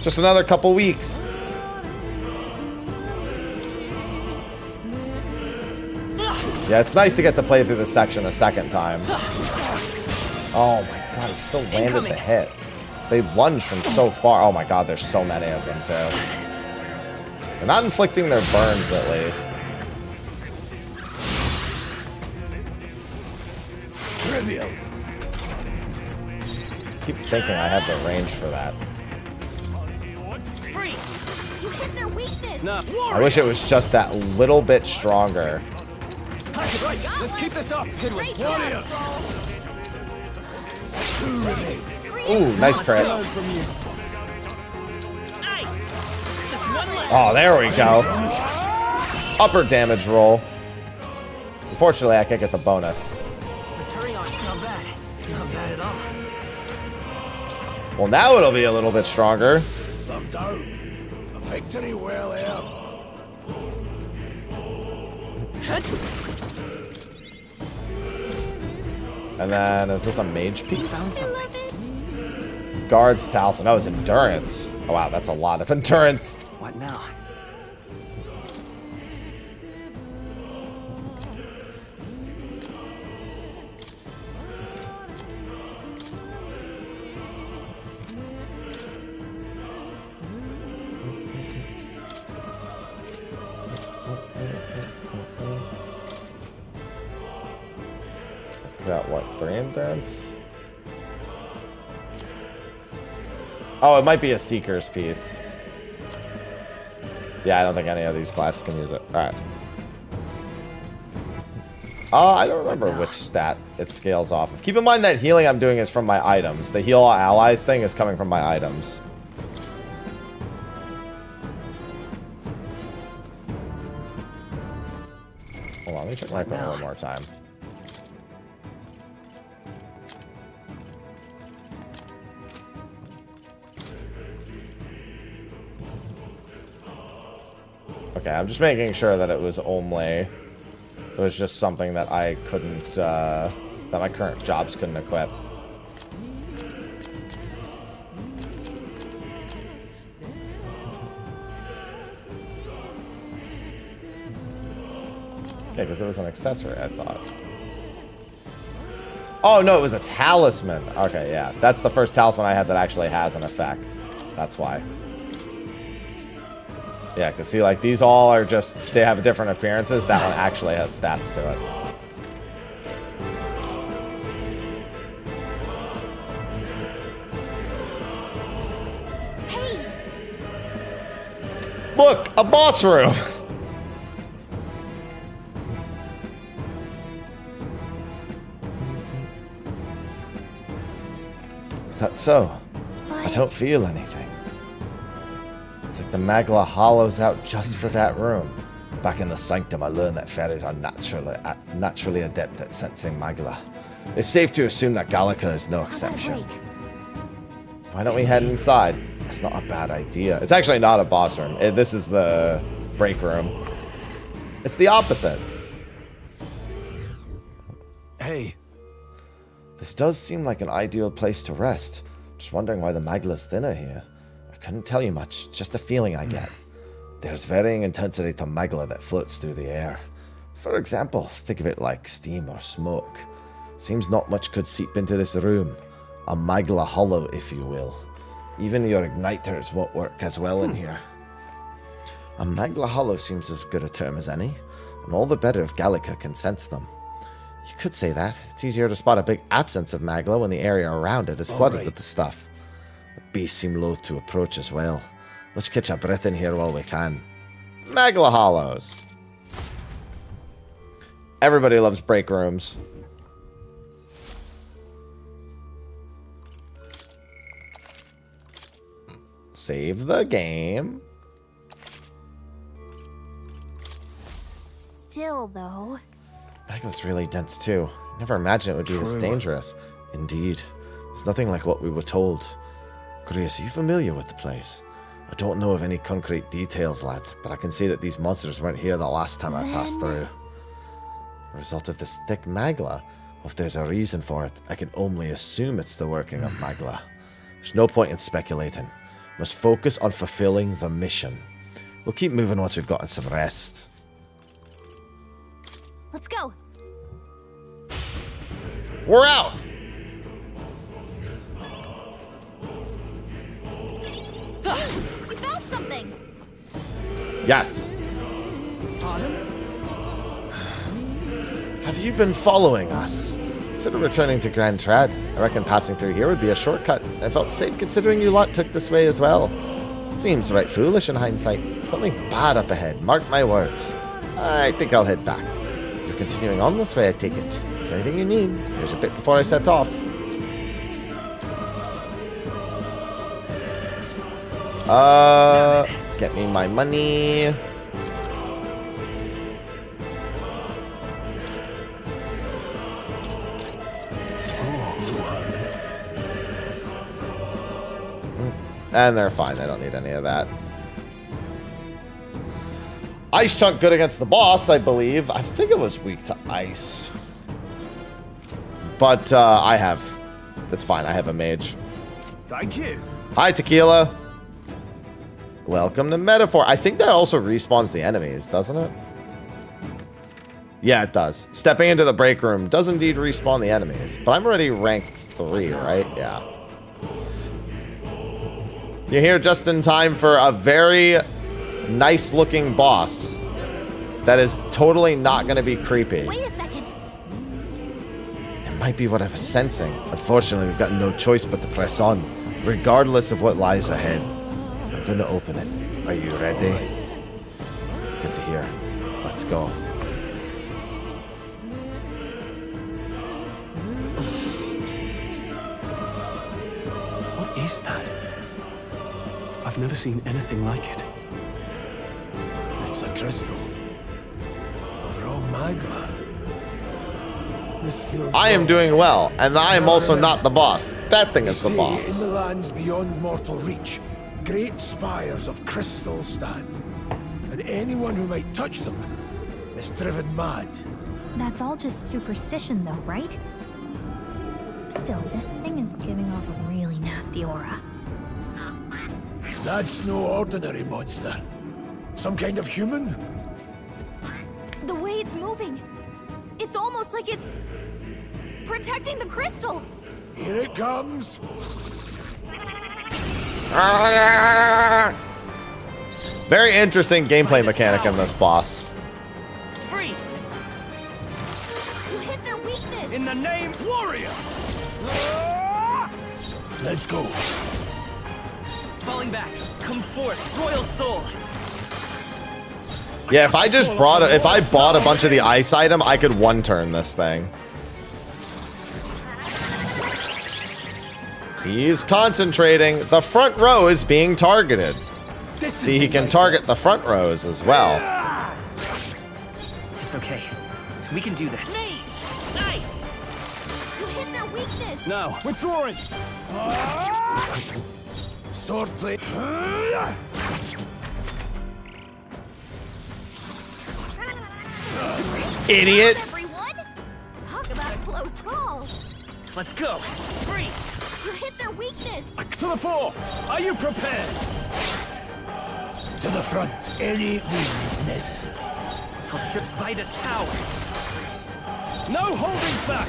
Just another couple weeks. Yeah, it's nice to get to play through the section a second time. Oh my god, he still landed the hit. They lunged from so far. Oh my god, there's so many of them too. They're not inflicting their burns at least. Trivial. Keep thinking I have the range for that. You hit their weakness. No. I wish it was just that little bit stronger. Right, let's keep this up. Good one. Warrior. Ooh, nice crit. Oh, there we go. Upper damage roll. Unfortunately, I can't get the bonus. Let's hurry on. Not bad. Not bad at all. Well, now it'll be a little bit stronger. I'm down. A victory well earned. And then, is this a mage piece? Guard's talisman. Oh, it's endurance. Oh, wow, that's a lot of endurance. What now? Got what? 3 endurance? Oh, it might be a seeker's piece. Yeah, I don't think any of these classes can use it. Alright. I don't remember which stat it scales off of. Keep in mind that healing I'm doing is from my items. The heal all allies thing is coming from my items. Hold on, let me check my equipment one more time. Okay, I'm just making sure that it was just something that I couldn't, that my current jobs couldn't equip. Okay, because it was an accessory, I thought. Oh, no, it was a talisman. Okay, yeah. That's the first talisman I have that actually has an effect. That's why. Yeah, because see, like, these all are just, they have different appearances. That one actually has stats to it. Hey! Look, a boss room! Is that so? I don't feel anything. It's like the Magla hollows out just for that room. Back in the Sanctum, I learned that fairies are naturally adept at sensing Magla. It's safe to assume that Gallica is no exception. Why don't we head inside? That's not a bad idea. It's actually not a boss room. This is the break room. It's the opposite. Hey. This does seem like an ideal place to rest. Just wondering why the Magla's thinner here. I couldn't tell you much, just a feeling I get. There's varying intensity to Magla that floats through the air. For example, think of it like steam or smoke. Seems not much could seep into this room. A Magla hollow, if you will. Even your igniters won't work as well in here. A Magla Hollow seems as good a term as any, and all the better if Gallica can sense them. You could say that. It's easier to spot a big absence of Magla when the area around it is flooded with the stuff. The beasts seem loath to approach as well. Let's catch our breath in here while we can. Magla Hollows. Everybody loves break rooms. Save the game. Still, though. Magla's really dense too. Never imagined it would be this dangerous. Indeed. It's nothing like what we were told. Grace, are you familiar with the place? I don't know of any concrete details, lad, but I can see that these monsters weren't here the last time I passed through. A result of this thick Magla, or if there's a reason for it, I can only assume it's the working of Magla. There's no point in speculating. Must focus on fulfilling the mission. We'll keep moving once we've gotten some rest. Let's go. We're out! We found something. Yes. Have you been following us? Instead of returning to Grand Trad, I reckon passing through here would be a shortcut. I felt safe considering you lot took this way as well. Seems right foolish in hindsight. Something bad up ahead, mark my words. I think I'll head back. You're continuing on this way, I take it. If there's anything you need, here's a bit before I set off. Get me my money. And they're fine, they don't need any of that. Ice Chunk good against the boss, I believe. I think it was weak to ice. But I have. That's fine, I have a mage. Thank you. Hi, Tequila. Welcome to Metaphor. I think that also respawns the enemies, doesn't it? Yeah, it does. Stepping into the break room does indeed respawn the enemies. But I'm already ranked 3, right? Yeah. You're here just in time for a very nice-looking boss that is totally not going to be creepy. Wait a second. It might be what I was sensing. Unfortunately, we've got no choice but to press on, regardless of what lies ahead. I'm going to open it. Are you ready? Good to hear. Let's go. What is that? I've never seen anything like it. It's a crystal of raw Magla. This feels I am doing well, and I am also not the boss. That thing is the in boss. the lands beyond mortal reach, great spires of crystal stand, and anyone who might touch them is driven mad. That's all just superstition, though, right? Still, this thing is giving off a really nasty aura. That's no ordinary monster. Some kind of human? The way it's moving. It's almost like it's protecting the crystal. Here it comes. Very interesting gameplay mechanic in this boss. Freeze! You hit their weakness. In the name warrior! Let's go. Falling back. Come forth, royal soul. Yeah, if I just brought if I bought a bunch of the ice item, I could one-turn this thing. He's concentrating. The front row is being targeted. See, he can target the front rows as well. It's okay. We can do that. Nice. You hit their weakness. No. Withdrawing. Swordplay. Idiot. Everyone. Talk about a close call. Let's go. Freeze! You hit their weakness. To the fore. Are you prepared? To the front. Any means necessary. I'll strip Vitus' power. No holding back.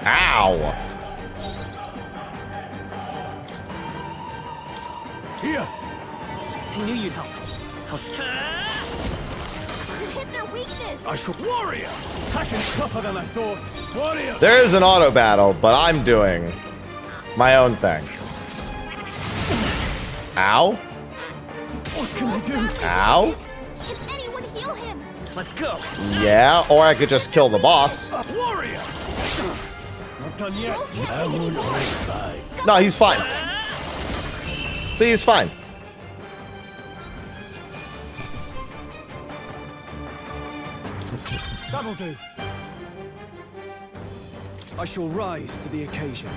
Ow. Here! I knew you'd help. You hit their weakness! I shall... Warrior! Hacking's tougher than I thought. Warrior! There is an auto battle, but I'm doing my own thing. Ow. What can I do? Ow. Can anyone heal him? Let's go. Yeah, or I could just kill the boss. Warrior! Not done yet. I won't fight. No, he's fine. See, he's fine. That'll do. I shall rise to the occasion.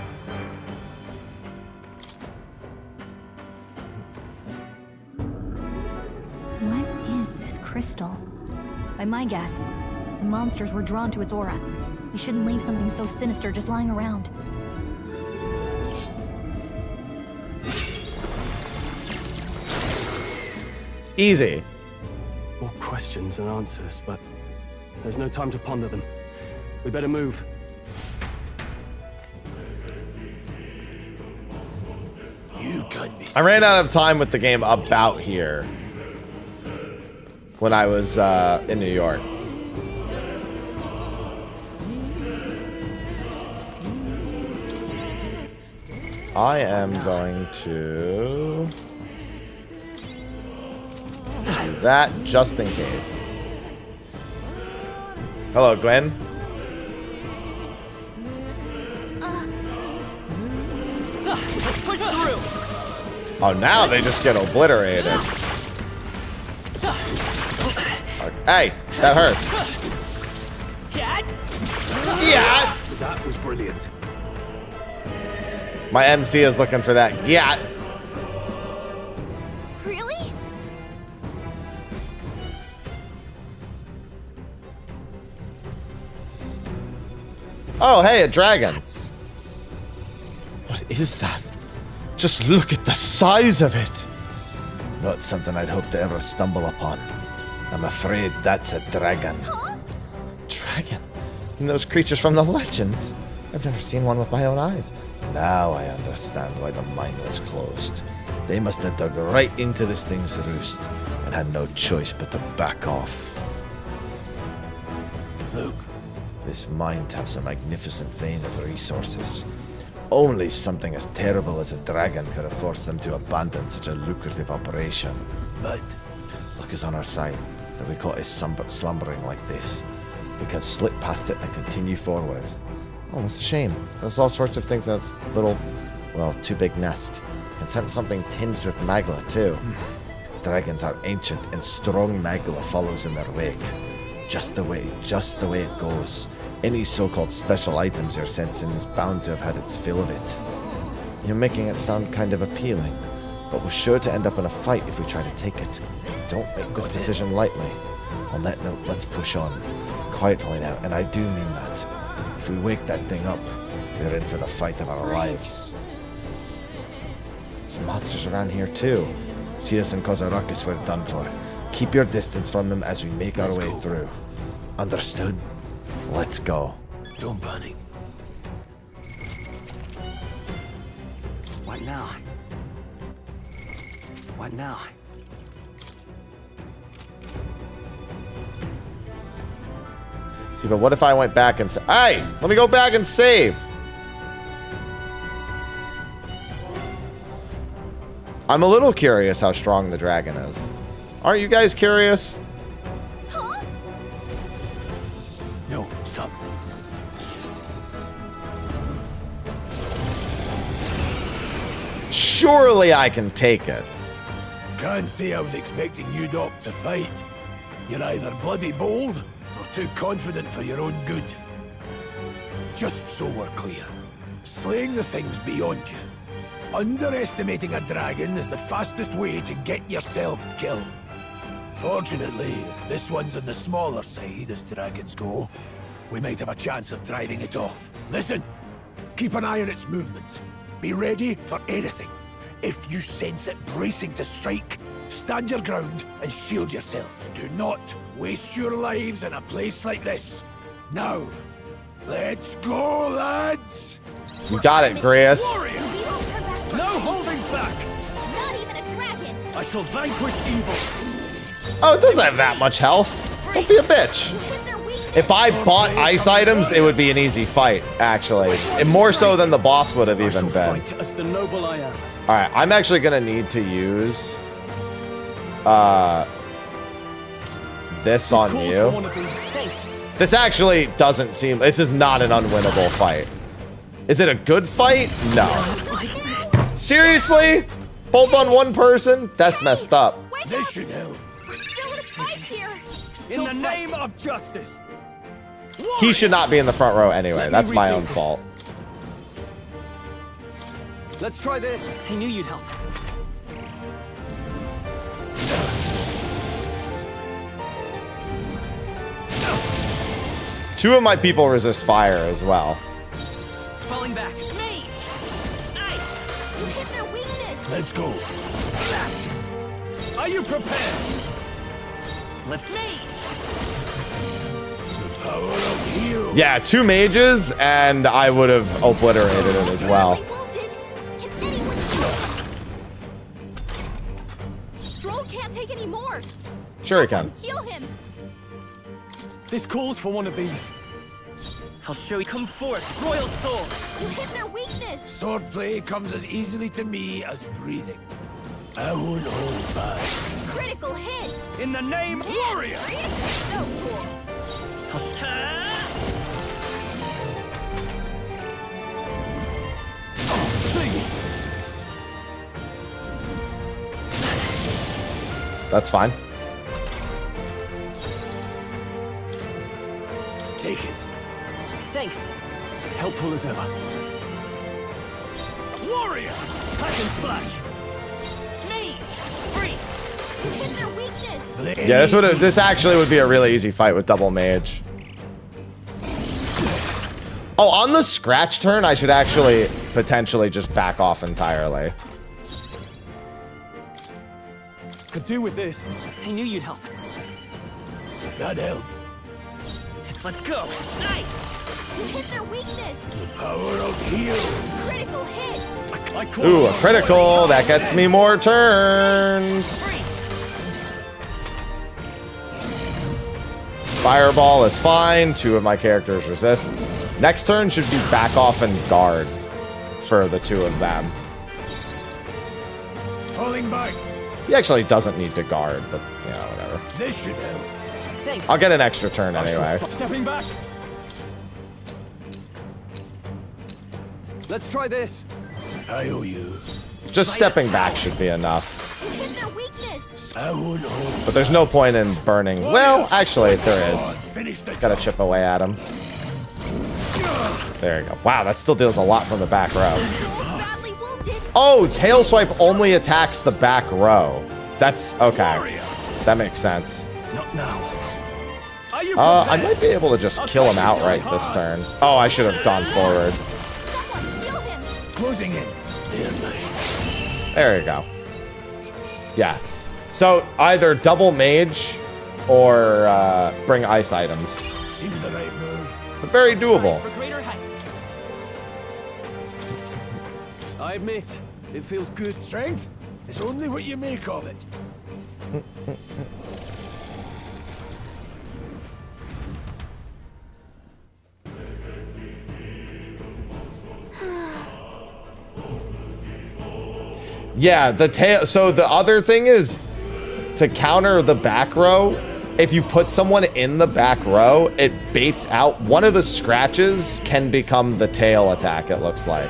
What is this crystal? By my guess, the monsters were drawn to its aura. We shouldn't leave something so sinister just lying around. Easy. More questions than answers, but there's no time to ponder them. We better move. I ran out of time with the game about here when I was in New York. I am going to do that just in case. Hello, Gwen. Let's push through. Oh, now they just get obliterated. Hey, that hurts. Yeah. That was brilliant. My MC is looking for that. Yeah. Really? Oh, hey, a dragon. What is that? Just look at the size of it. Not something I'd hope to ever stumble upon. I'm afraid that's a dragon. Huh? Dragon? And those creatures from the legends. I've never seen one with my own eyes. Now I understand why the mine was closed. They must have dug right into this thing's roost and had no choice but to back off. Look, this mine taps a magnificent vein of resources. Only something as terrible as a dragon could have forced them to abandon such a lucrative operation. But luck is on our side that we caught it slumbering like this. We can slip past it and continue forward. Oh, that's a shame. There's all sorts of things in its little, well, too big nest. You can sense something tinged with magla, too. Dragons are ancient, and strong magla follows in their wake. Just the way it goes. Any so-called special items you're sensing is bound to have had its fill of it. You're making it sound kind of appealing, but we're sure to end up in a fight if we try to take it. Don't make this decision lightly. On that note, let's push on. Quietly now, and I do mean that. If we wake that thing up, we're in for the fight of our lives. There's monsters around here too. See us and cause a ruckus, we're done for. Keep your distance from them as we make our way through. Understood? Let's go. Don't panic. What now? What now? See, but what if I went back and hey, let me go back and save. I'm a little curious how strong the dragon is. Aren't you guys curious? Huh? No, stop. Surely I can take it. Can't say I was expecting you, Doc, to fight. You're either bloody bold or too confident for your own good. Just so we're clear, slaying the thing's beyond you. Underestimating a dragon is the fastest way to get yourself killed. Fortunately, this one's on the smaller side as dragons go. We might have a chance of driving it off. Listen, keep an eye on its movements. Be ready for anything. If you sense it bracing to strike, stand your ground and shield yourself. Do not waste your lives in a place like this. Now, let's go, lads! You got it, Grace. No holding back! Not even a I shall vanquish evil. Oh, it doesn't have that much health. Don't be a bitch. If I bought ice items, it would be an easy fight, actually. And more so than the boss would have even been. As the noble I am. Alright, I'm actually gonna need to use this on you. This actually doesn't seem... This is not an unwinnable fight. Is it a good fight? No. Seriously? Both on one person? That's messed up. This should help. In the name of justice. He should not be in the front row anyway. That's my own fault. Let's try this. I knew you'd help. Two of my people resist fire as well. Falling back. Me! Nice! You hit their weakness! Let's go. Are you prepared? Let's meet. Power of heal. Yeah, 2 mages, and I would have obliterated it as well. Stroll can't take any more! Sure he can. Heal him! This calls for one of these. I'll show you. Come forth, royal soul. You hit their weakness! Swordplay comes as easily to me as breathing. I won't hold back. Critical hit! In the name of warrior. So cool! Please. That's fine. Take it. Thanks. Helpful as ever. Warrior. Hack and slash. Mage. Freeze. Hit their weakness! Yeah, this actually would be a really easy fight with double mage. Oh, on the scratch turn, I should actually potentially just back off entirely. Could do with this. I knew you'd help. That help. Let's go. Nice. You hit their weakness! The power of heal. Critical hit! Ooh, a critical. That gets me more turns. Fireball is fine. 2 of my characters resist. Next turn should be back off and guard for the 2 of them. Falling back. He actually doesn't need to guard, but yeah, whatever. This should help. Thanks. I'll get an extra turn anyway. Stepping back. Let's try this. I owe you. Just stepping back should be enough. You hit their weakness! I won't hold. But there's no point in burning. Well, actually, there is. Finish the Gotta chip away at him. There you go. Wow, that still deals a lot from the back row. Badly wounded! Oh, tail swipe only attacks the back row. That's okay. That makes sense. Not now. I might be able to just kill him outright this turn. Oh, I should have gone forward. Heal him! Closing in. There you go. Yeah. So either double mage or bring ice items. Seemed the right move. But very doable. For greater heights. I admit, it feels good. Strength is only what you make of it. Yeah, the tail. So the other thing is to counter the back row. If you put someone in the back row, it baits out. One of the scratches can become the tail attack, it looks like.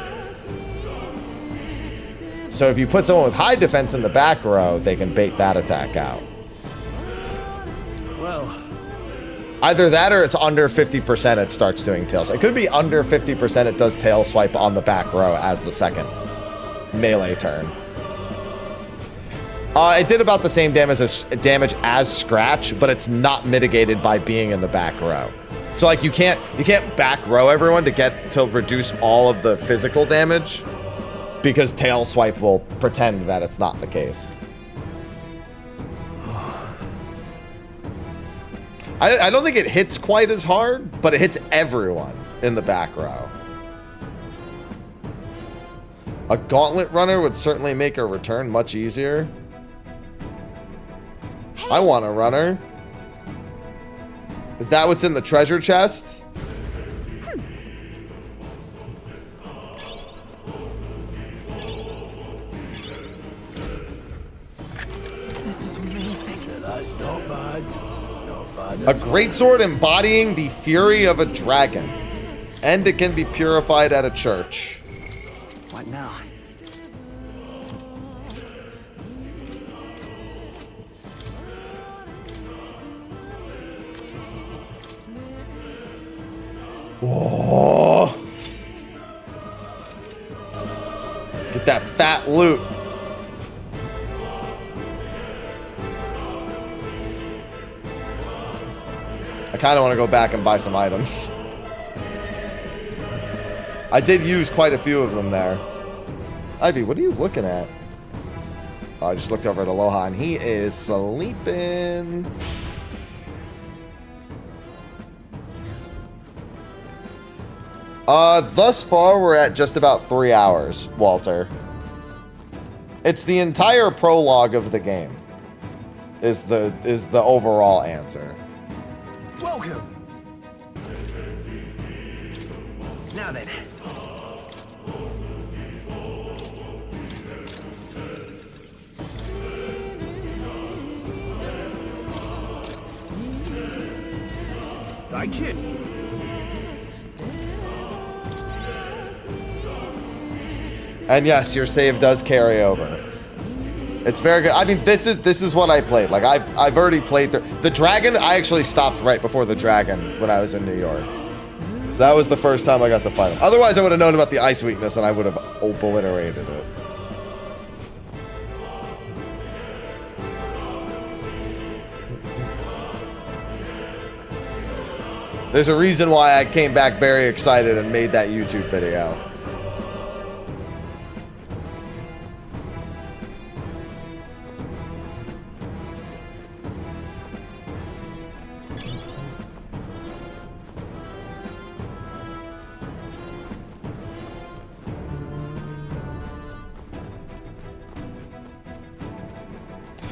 So if you put someone with high defense in the back row, they can bait that attack out. Well, either that or it's under 50% it starts doing tails. It could be under 50% it does tail swipe on the back row as the second melee turn. It did about the same damage as Scratch, but it's not mitigated by being in the back row. So like you can't back row everyone to reduce all of the physical damage, because tail swipe will pretend that it's not the case. I don't think it hits quite as hard, but it hits everyone in the back row. A gauntlet runner would certainly make a return much easier. I want a runner. Is that what's in the treasure chest? This is amazing. That's not bad. Not bad. A greatsword embodying the fury of a dragon. And it can be purified at a church. What now? Whoa. Get that fat loot. I kind of want to go back and buy some items. I did use quite a few of them there. Ivy, what are you looking at? Oh, I just looked over at Aloha and he is sleeping. Thus far we're at just about 3 hours, Walter. It's the entire prologue of the game. Is the overall answer. Welcome. Now then. Thank you. And yes, your save does carry over. It's very good. I mean, this is what I played. Like I've already played through the dragon. I actually stopped right before the dragon when I was in New York. So that was the first time I got to fight him. Otherwise, I would have known about the ice weakness and I would have obliterated it. There's a reason why I came back very excited and made that YouTube video.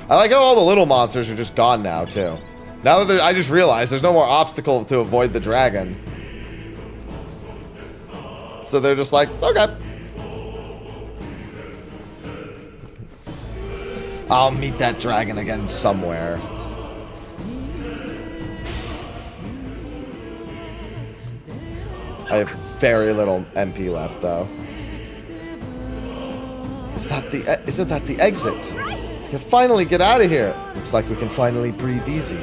I like how all the little monsters are just gone now, too. Now that I just realized there's no more obstacle to avoid the dragon. So they're just like, okay. I'll meet that dragon again somewhere. I have very little MP left, though. Isn't that the exit? We can finally get out of here. Looks like we can finally breathe easy.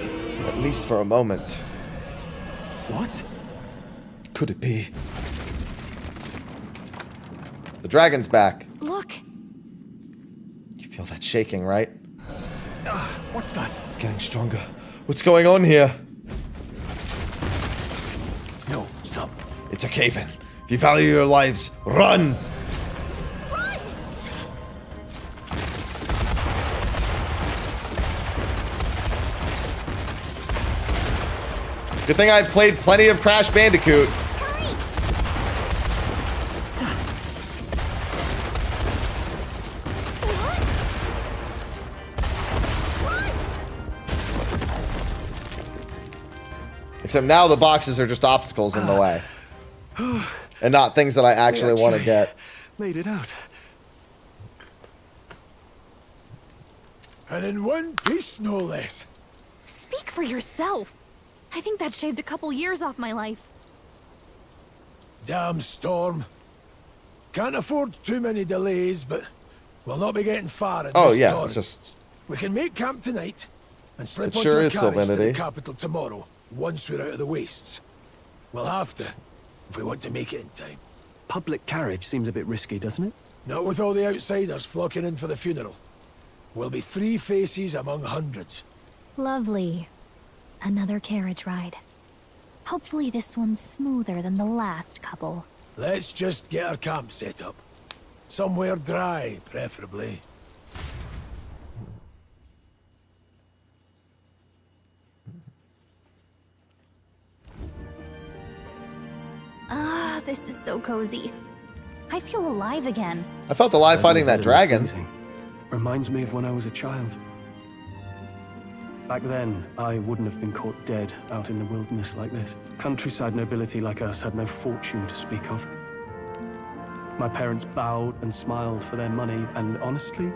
At least for a moment. What? Could it be? The dragon's back. Look. You feel that shaking, right? What the? It's getting stronger. What's going on here? No, stop. It's a cave-in. If you value your lives, run! Good thing I've played plenty of Crash Bandicoot. Hurry! Except now the boxes are just obstacles in the way. And not things that I actually want to get. Made it out. And in one piece, no less. Speak for yourself. I think that shaved a couple years off my life. Damn storm. Can't afford too many delays, but we'll not be getting far in Oh this yeah, torrent. it's just... We can make camp tonight and slip It onto sure a is carriage to the Sylvanity. capital tomorrow, once we're out of the wastes. We'll have to, if we want to make it in time. Public carriage seems a bit risky, doesn't it? Not with all the outsiders flocking in for the funeral. We'll be 3 faces among hundreds. Lovely. Another carriage ride. Hopefully this one's smoother than the last couple. Let's just get our camp set up. Somewhere dry, preferably. Ah, this is so cozy. I feel alive again. I felt alive fighting that dragon. Reminds me of when I was a child. Back then, I wouldn't have been caught dead out in the wilderness like this. Countryside nobility like us had no fortune to speak of. My parents bowed and smiled for their money, and honestly,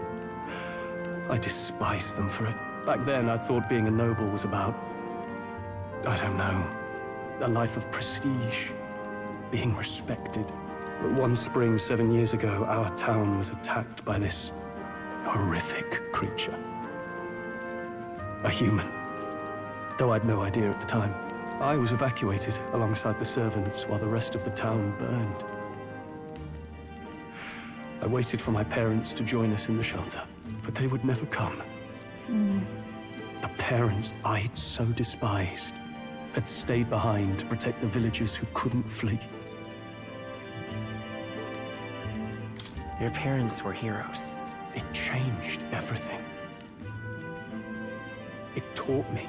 I despised them for it. Back then, I thought being a noble was about, I don't know, a life of prestige, being respected. But one spring 7 years ago, our town was attacked by this horrific creature. A human. Though I'd no idea at the time. I was evacuated alongside the servants while the rest of the town burned. I waited for my parents to join us in the shelter, but they would never come. The parents I'd so despised had stayed behind to protect the villagers who couldn't flee. Your parents were heroes. It changed everything. It taught me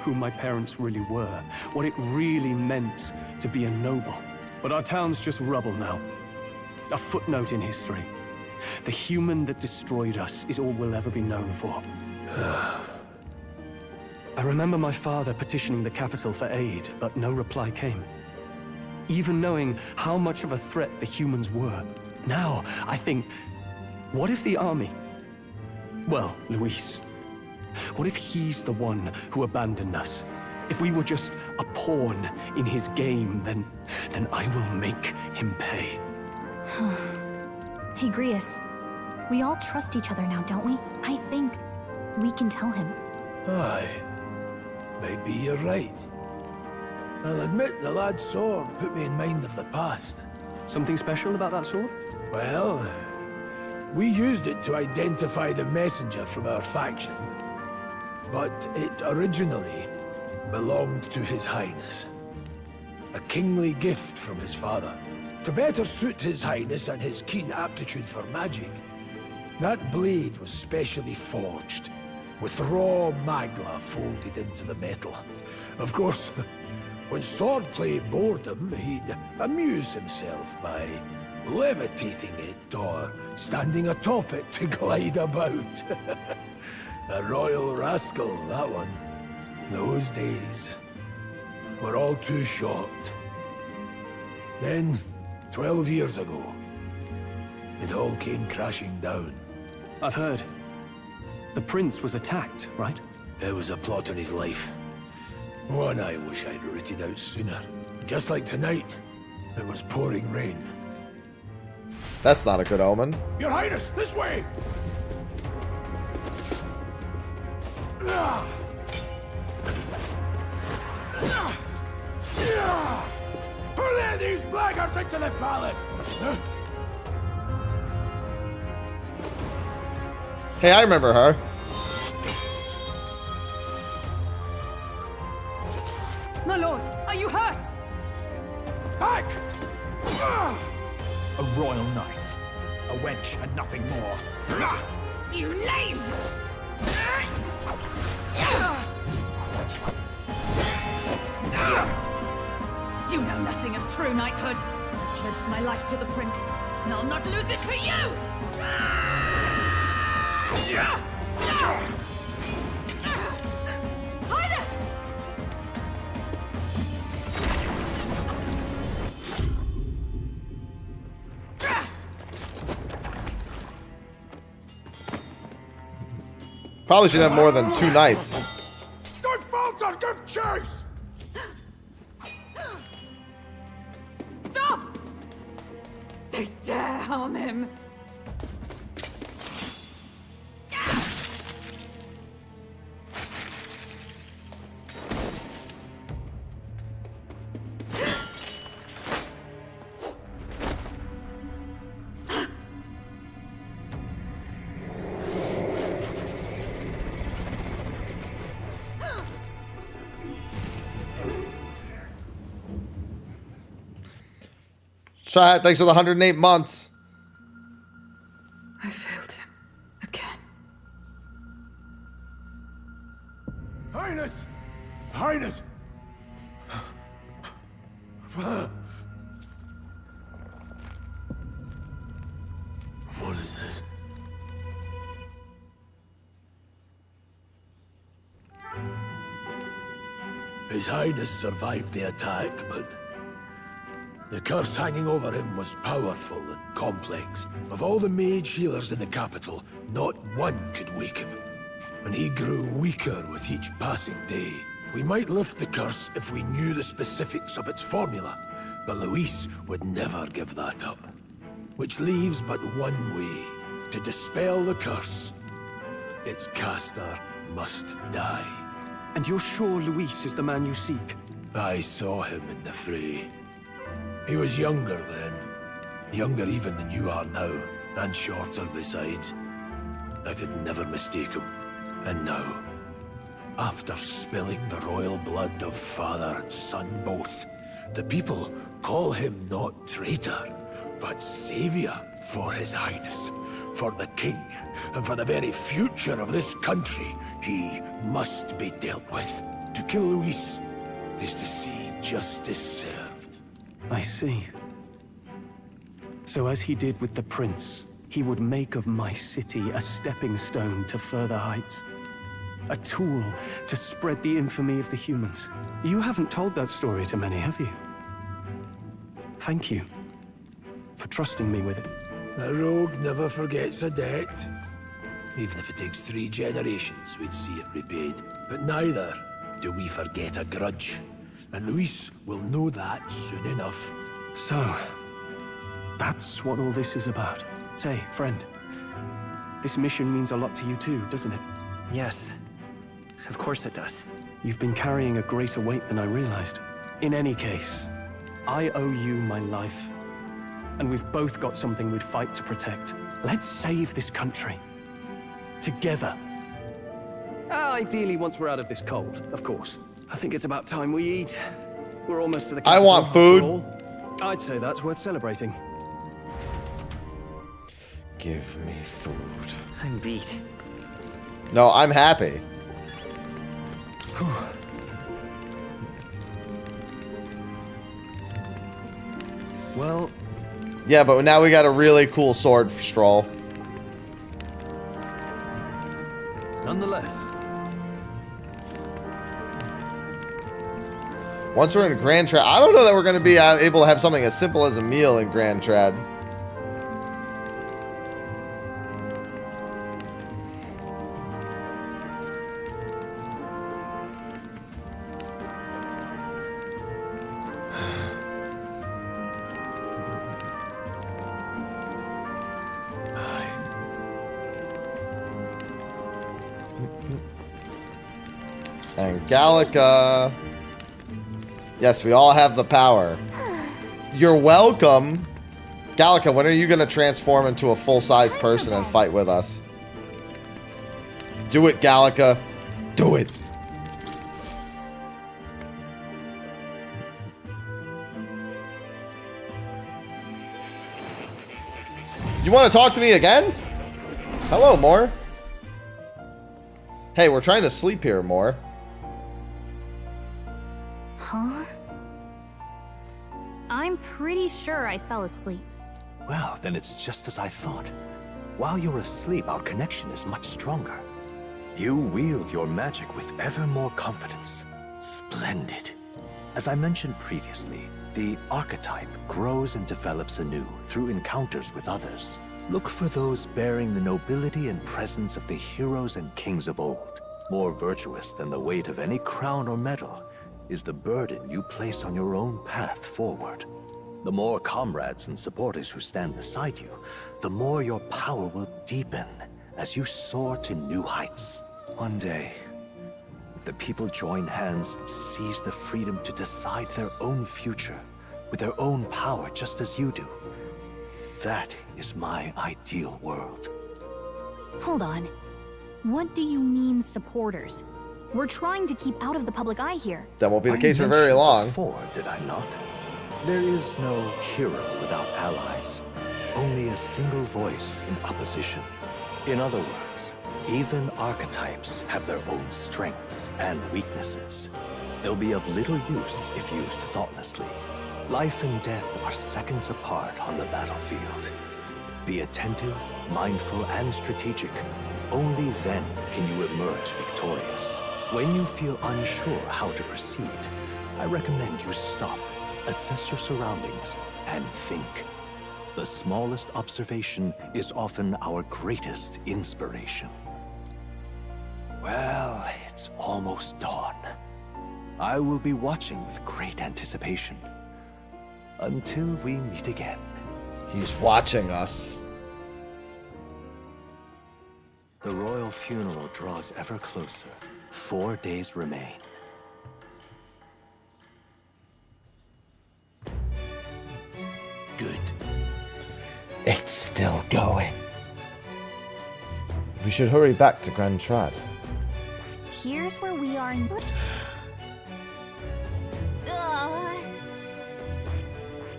who my parents really were, what it really meant to be a noble. But our town's just rubble now. A footnote in history. The human that destroyed us is all we'll ever be known for. I remember my father petitioning the capital for aid, but no reply came. Even knowing how much of a threat the humans were. Now, I think, what if the army? Well, Luis. What if he's the one who abandoned us? If we were just a pawn in his game, then I will make him pay. Hey, Grius. We all trust each other now, don't we? I think we can tell him. Aye. Maybe you're right. I'll admit the lad's sword put me in mind of the past. Something special about that sword? Well, we used it to identify the messenger from our faction. But it originally belonged to His Highness. A kingly gift from his father. To better suit His Highness and his keen aptitude for magic, that blade was specially forged, with raw magla folded into the metal. Of course, when swordplay bored him, he'd amuse himself by levitating it or standing atop it to glide about. A royal rascal, that one. Those days were all too short. Then, 12 years ago, it all came crashing down. I've heard. The prince was attacked, right? It was a plot on his life. One I wish I'd rooted out sooner. Just like tonight, it was pouring rain. That's not a good omen. Your Highness, this way! Who let these blackguards into the palace? Hey, I remember her. My lord, are you hurt? Back! A royal knight. A wench and nothing more. You knave! You know nothing of true knighthood. I pledged my life to the prince, and I'll not lose it to you! Highness! Probably should have more than 2 knights. Don't falter, give chase! Stop! They dare harm him. Chat, thanks for the 108 months. I failed him. Again. Highness! Highness! What is this? His Highness survived the attack, but the curse hanging over him was powerful and complex. Of all the mage healers in the capital, not one could wake him. And he grew weaker with each passing day. We might lift the curse if we knew the specifics of its formula, but Luis would never give that up. Which leaves but one way to dispel the curse. Its caster must die. And you're sure Luis is the man you seek? I saw him in the fray. He was younger then. Younger even than you are now, and shorter besides. I could never mistake him. And now, after spilling the royal blood of father and son both, the people call him not traitor, but savior for his highness, for the king, and for the very future of this country. He must be dealt with. To kill Luis is to see justice served. I see. So as he did with the prince, he would make of my city a stepping stone to further heights. A tool to spread the infamy of the humans. You haven't told that story to many, have you? Thank you for trusting me with it. A rogue never forgets a debt. Even if it takes 3 generations, we'd see it repaid. But neither do we forget a grudge. And Luis will know that soon enough. So, that's what all this is about. Say, friend, this mission means a lot to you too, doesn't it? Yes, of course it does. You've been carrying a greater weight than I realized. In any case, I owe you my life. And we've both got something we'd fight to protect. Let's save this country. Together. Ideally, once we're out of this cold, of course. I think it's about time we eat. We're almost to the capital, I want food. after all. I'd say that's worth celebrating. Give me food. I'm beat. No, I'm happy. Well... Yeah, but now we got a really cool sword for Stroll. Nonetheless. Once we're in Grand Trad, I don't know that we're going to be able to have something as simple as a meal in Grand Trad. And Gallica. Yes, we all have the power. You're welcome. Gallica, when are you going to transform into a full-size person and fight with us? Do it, Gallica. Do it. You want to talk to me again? Hello, Moore. Hey, we're trying to sleep here, Moore. Huh? I'm pretty sure I fell asleep. Well, then it's just as I thought. While you're asleep, our connection is much stronger. You wield your magic with ever more confidence. Splendid. As I mentioned previously, the archetype grows and develops anew through encounters with others. Look for those bearing the nobility and presence of the heroes and kings of old. More virtuous than the weight of any crown or medal is the burden you place on your own path forward. The more comrades and supporters who stand beside you, the more your power will deepen as you soar to new heights. One day, if the people join hands and seize the freedom to decide their own future with their own power just as you do, that is my ideal world. Hold on. What do you mean, supporters? We're trying to keep out of the public eye here. That won't be the case for very long. Before, did I not? There is no hero without allies. Only a single voice in opposition. In other words, even archetypes have their own strengths and weaknesses. They'll be of little use if used thoughtlessly. Life and death are seconds apart on the battlefield. Be attentive, mindful, and strategic. Only then can you emerge victorious. When you feel unsure how to proceed, I recommend you stop, assess your surroundings, and think. The smallest observation is often our greatest inspiration. Well, it's almost dawn. I will be watching with great anticipation. Until we meet again. He's watching us. The royal funeral draws ever closer. 4 days remain. Good. It's still going. We should hurry back to Grand Trad. Here's where we are in...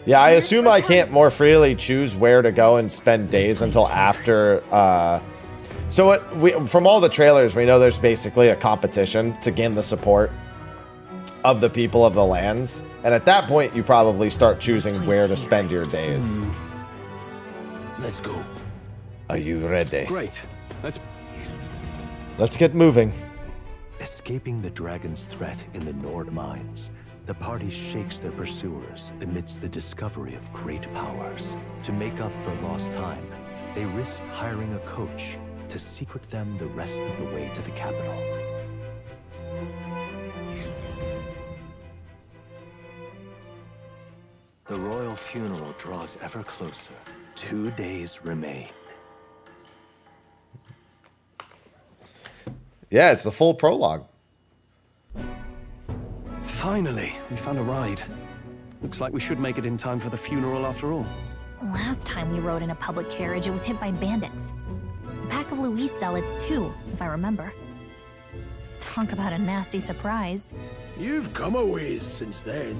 Yeah, I assume I can't more freely choose where to go and spend days until after. So from all the trailers, we know there's basically a competition to gain the support of the people of the lands. And at that point, you probably start choosing where to spend your days. Let's go. Are you ready? Great. Let's get moving. Escaping the dragon's threat in the Nord mines, the party shakes their pursuers amidst the discovery of great powers. To make up for lost time, they risk hiring a coach to secret them the rest of the way to the capital. The royal funeral draws ever closer. 2 days remain. Yeah, it's the full prologue. Finally, we found a ride. Looks like we should make it in time for the funeral after all. Last time we rode in a public carriage, it was hit by bandits. A pack of Louis zealots too, if I remember. Talk about a nasty surprise. You've come a ways since then.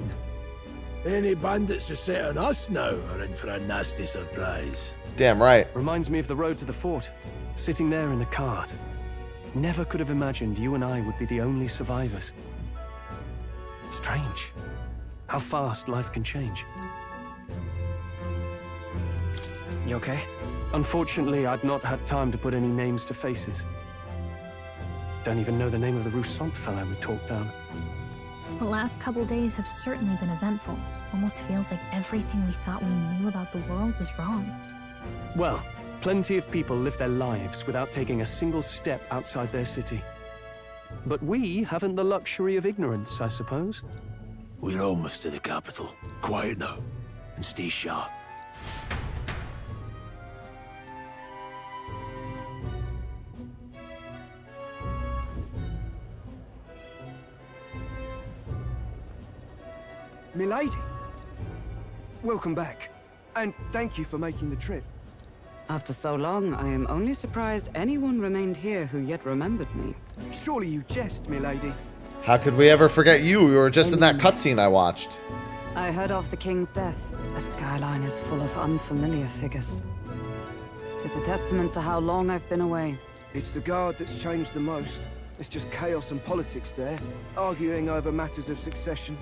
Any bandits who set on us now are in for a nasty surprise. Damn right. Reminds me of the road to the fort. Sitting there in the cart. Never could have imagined you and I would be the only survivors. Strange. How fast life can change. You okay? Unfortunately, I'd not had time to put any names to faces. Don't even know the name of the Roussant fellow we talked down. The last couple days have certainly been eventful. Almost feels like everything we thought we knew about the world was wrong. Well, plenty of people live their lives without taking a single step outside their city. But we haven't the luxury of ignorance, I suppose. We're almost to the capital. Quiet now, and stay sharp. Milady, welcome back, and thank you for making the trip. After so long, I am only surprised anyone remained here who yet remembered me. Surely you jest, milady. How could we ever forget you? We were just in that cutscene I watched. I heard of the king's death. The skyline is full of unfamiliar figures. Tis a testament to how long I've been away. It's the guard that's changed the most. It's just chaos and politics there, arguing over matters of succession.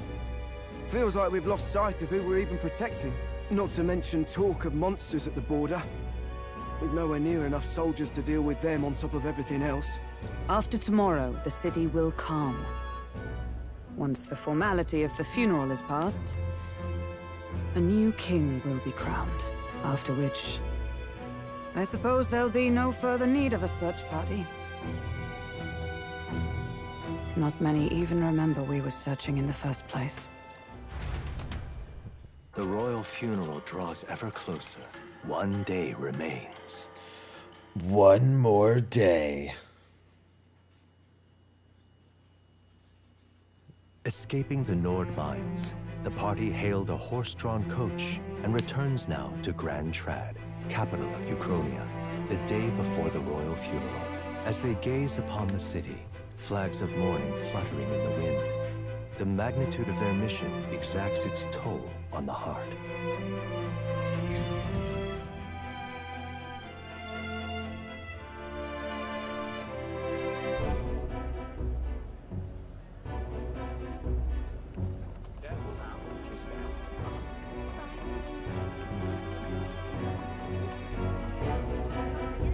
Feels like we've lost sight of who we're even protecting. Not to mention talk of monsters at the border. We've nowhere near enough soldiers to deal with them on top of everything else. After tomorrow, the city will calm. Once the formality of the funeral is past, a new king will be crowned. After which, I suppose there'll be no further need of a search party. Not many even remember we were searching in the first place. The royal funeral draws ever closer. 1 day remains. One more day. Escaping the Nord mines, the party hailed a horse-drawn coach and returns now to Grand Trad, capital of Uchronia, the day before the royal funeral. As they gaze upon the city, flags of mourning fluttering in the wind, the magnitude of their mission exacts its toll on the heart.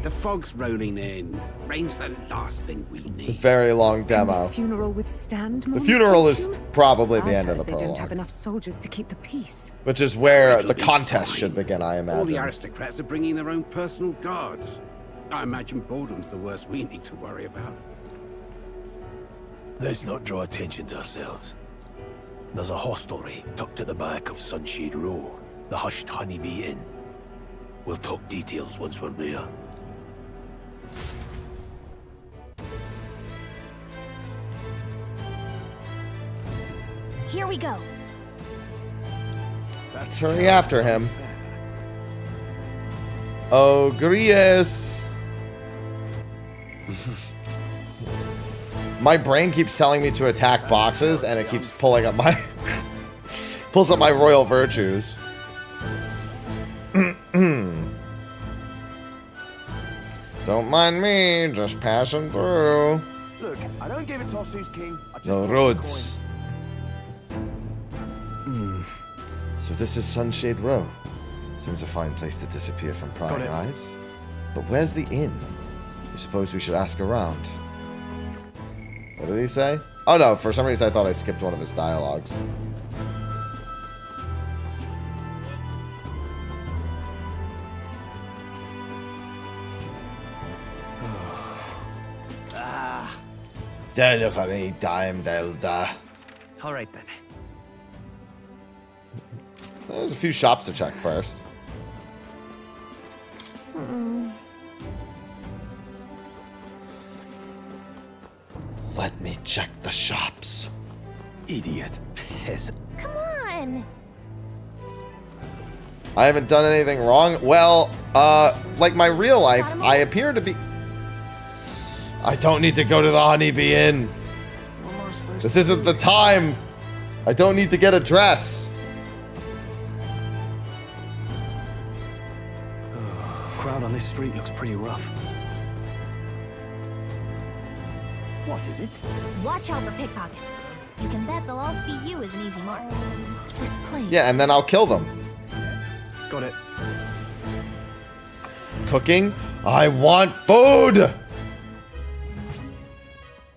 The fog's rolling in. Rain's the last thing we It's a need. very long Can demo. this funeral withstand The more funeral is misfortune? probably the I've end of heard the they don't have prologue, enough soldiers to keep the peace. which is where It'll the be contest fine. should begin, I All the imagine. aristocrats are bringing their own personal guards. I imagine boredom's the worst we need to worry about. Let's not draw attention to ourselves. There's a hostelry tucked at the back of Sunshade Row, the Hushed Honeybee Inn. We'll talk details once we're there. Here we go. Let's hurry after him. Oh, Grius. My brain keeps telling me to attack boxes, and it keeps pulling up my pulls up my royal virtues. Don't mind me, just passing through. Look, I don't give a toss who's king. I just No want roads. So this is Sunshade Row. Seems a fine place to disappear from prying it. eyes. But where's the inn? I suppose we should ask around. What did he say? Oh no, for some reason I thought I skipped one of his dialogues. Don't look at me, dime Delda. All right then. There's a few shops to check first. Let me check the shops. Idiot peasant. Come on. I haven't done anything wrong. Well, like my real life, I appear to be... I don't need to go to the Honeybee Inn. This isn't the time. I don't need to get a dress. Crowd on this street looks pretty rough. What is it? Watch out for pickpockets. You can bet they'll all see you as an easy mark. This place. Yeah, and then I'll kill them. Got it. Cooking? I want food!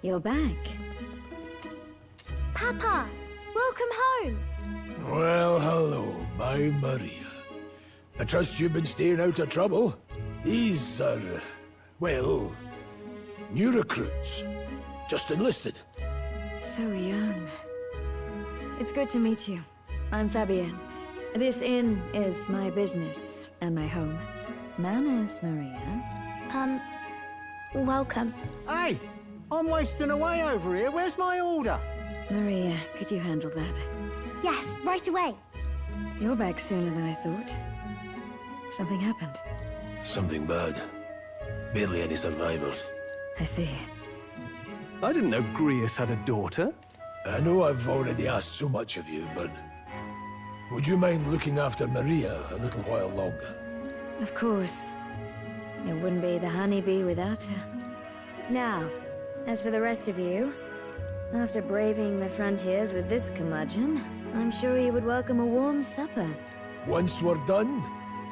You're back. Papa, welcome home. Well, hello, my Maria. I trust you've been staying out of trouble. These are, well, new recruits. Just enlisted. So young. It's good to meet you. I'm Fabienne. This inn is my business and my home. Manners, Maria. Welcome. Hey, I'm wasting away over here. Where's my order? Maria, could you handle that? Yes, right away. You're back sooner than I thought. Something happened. Something bad. Barely any survivors. I see. I didn't know Grius had a daughter. I know I've already asked so much of you, but would you mind looking after Maria a little while longer? Of course. It wouldn't be the honeybee without her. Now, as for the rest of you, after braving the frontiers with this curmudgeon, I'm sure you would welcome a warm supper. Once we're done,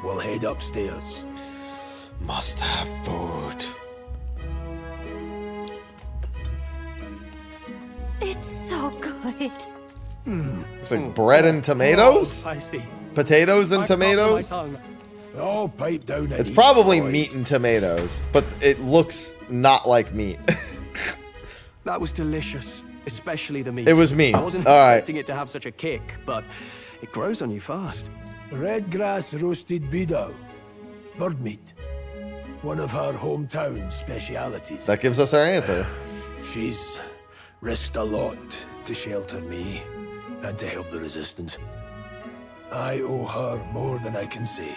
we'll head upstairs. Must have food. It's so good. It's like bread and tomatoes? Oh, I see. Potatoes and I can't feel my tomatoes? tongue. Oh, pipe down. It's probably meat and tomatoes, but it looks not like meat. That was delicious, especially the meat. It was meat. I wasn't All right. expecting it to have such a kick, but it grows on you fast. Red grass roasted beedow. Bird meat. One of her hometown specialities. That gives us our answer. She's risked a lot to shelter me and to help the resistance. I owe her more than I can say.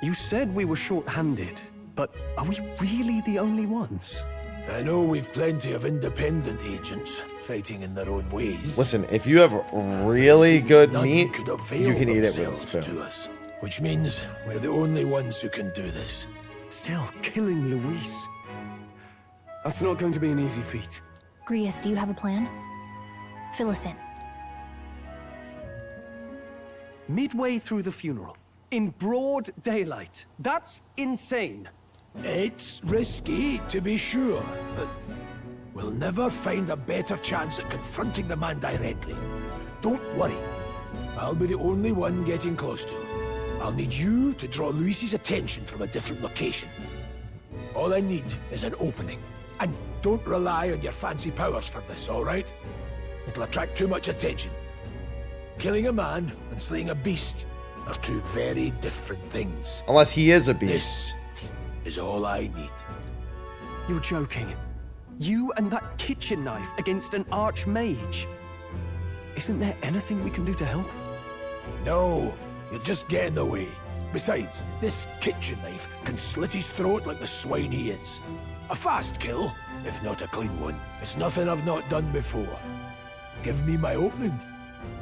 You said we were short-handed, but are we really the only ones? I know we've plenty of independent agents fighting in their own ways. Listen, if you have really good None meat, could avail you can eat it with a themselves spoon. to us, which means we're the only ones who can do this. Still, killing Luis. That's not going to be an easy feat. Grius, do you have a plan? Fill us in. Midway through the funeral, in broad daylight. That's insane. It's risky, to be sure, but we'll never find a better chance at confronting the man directly. Don't worry. I'll be the only one getting close to him. I'll need you to draw Luis's attention from a different location. All I need is an opening. And don't rely on your fancy powers for this, all right? It'll attract too much attention. Killing a man and slaying a beast are two very different things. Unless he is a beast. This is all I need. You're joking. You and that kitchen knife against an archmage. Isn't there anything we can do to help? No, you'll just get in the way. Besides, this kitchen knife can slit his throat like the swine he is. A fast kill, if not a clean one. It's nothing I've not done before. Give me my opening,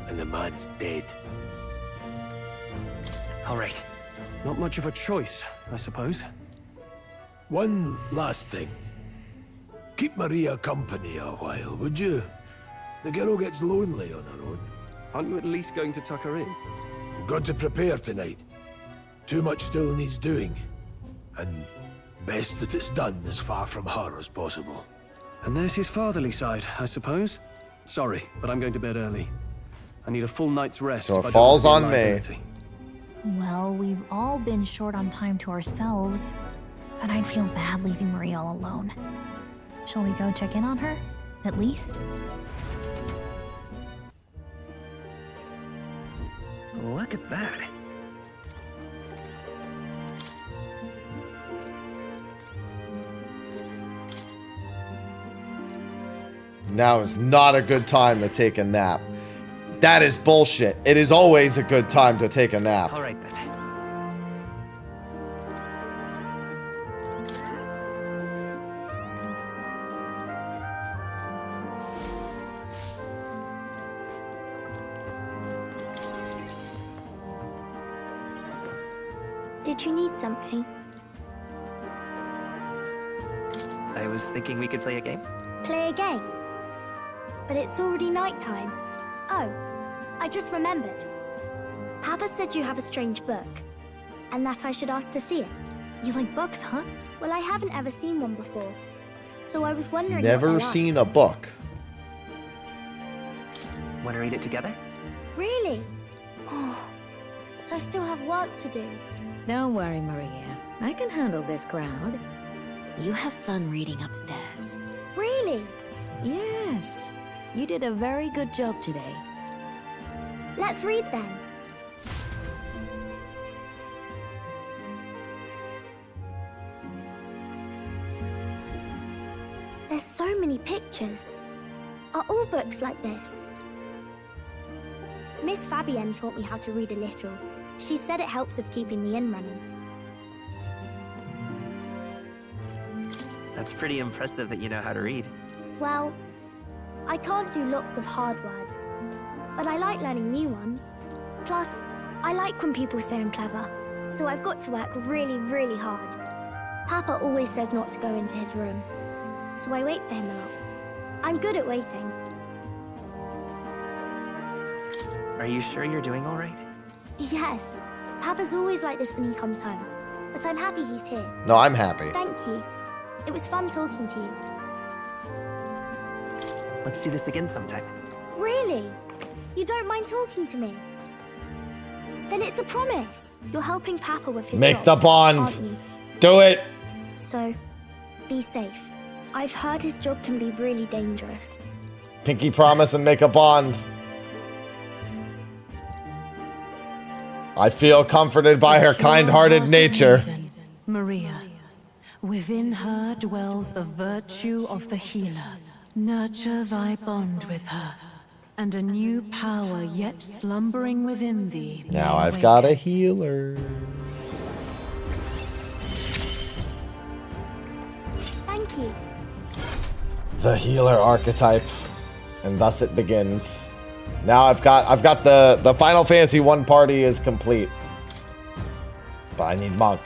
and the man's dead. All right. Not much of a choice, I suppose. One last thing. Keep Maria company a while, would you? The girl gets lonely on her own. Aren't you at least going to tuck her in? I've got to prepare tonight. Too much still needs doing. And best that it's done as far from her as possible. And there's his fatherly side, I suppose. Sorry, but I'm going to bed early. I need a full night's rest. So it falls on me. Well, we've all been short on time to ourselves, but I'd feel bad leaving Maria all alone. Shall we go check in on her, at least? Look at that. Now is not a good time to take a nap. That is bullshit. It is always a good time to take a nap. All right, then. Did you need something? I was thinking we could play a game. Play a game? But it's already nighttime. Oh, I just remembered. Papa said you have a strange book, and that I should ask to see it. You like books, huh? Well, I haven't ever seen one before, so I was wondering. Never seen a book. Want to read it together? Really? Oh, but I still have work to do. Don't worry, Maria. I can handle this crowd. You have fun reading upstairs. Really? Yes. You did a very good job today. Let's read then. There's so many pictures. Are all books like this? Miss Fabienne taught me how to read a little. She said it helps with keeping the inn running. That's pretty impressive that you know how to read. Well, I can't do lots of hard words, but I like learning new ones. Plus, I like when people say I'm clever, so I've got to work really, really hard. Papa always says not to go into his room, so I wait for him a lot. I'm good at waiting. Are you sure you're doing all right? Yes, Papa's always like this when he comes home, but I'm happy he's here. No, I'm happy. Thank you. It was fun talking to you. Let's do this again sometime. Really? You don't mind talking to me? Then it's a promise. You're helping Papa with his Make job, the bond. aren't you? Do it. So, be safe. I've heard his job can be really dangerous. Pinky promise and make a bond. I feel comforted by her kind-hearted nature. Maria. Within her dwells the virtue of the healer. Nurture thy bond with her, and a new power yet slumbering within thee. Now I've got a healer. Thank you. The healer archetype, and thus it begins. Now I've got the Final Fantasy 1 party is complete, but I need Monk.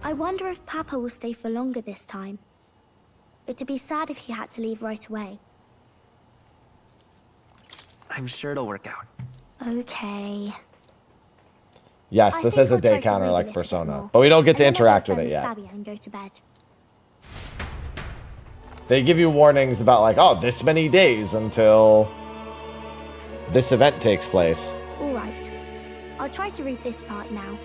I wonder if Papa will stay for longer this time. It'd be sad if he had to leave right away. I'm sure it'll work out. Okay. Yes, I this think is a I'll try day to counter read a like little bit Persona. more. But we don't get to And then I'll interact go with it friend yet. Miss Fabian and go to bed. They give you warnings about like, oh, this many days until this event takes place. All right. I'll try to read this part now.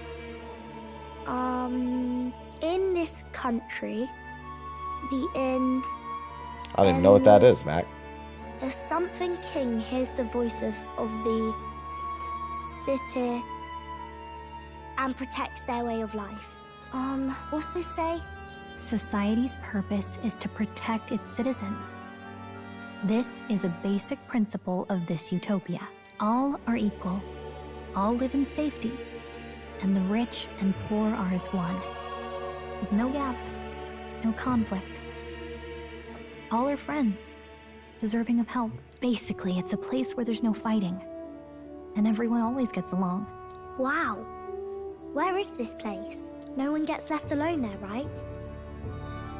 In this country, the inn... I didn't know what that is, Mac. The something king hears the voices of the city and protects their way of life. What's this say? Society's purpose is to protect its citizens. This is a basic principle of this utopia. All are equal. All live in safety. And the rich and poor are as one. With no gaps, no conflict. All are friends, deserving of help. Basically, it's a place where there's no fighting. And everyone always gets along. Wow. Where is this place? No one gets left alone there, right?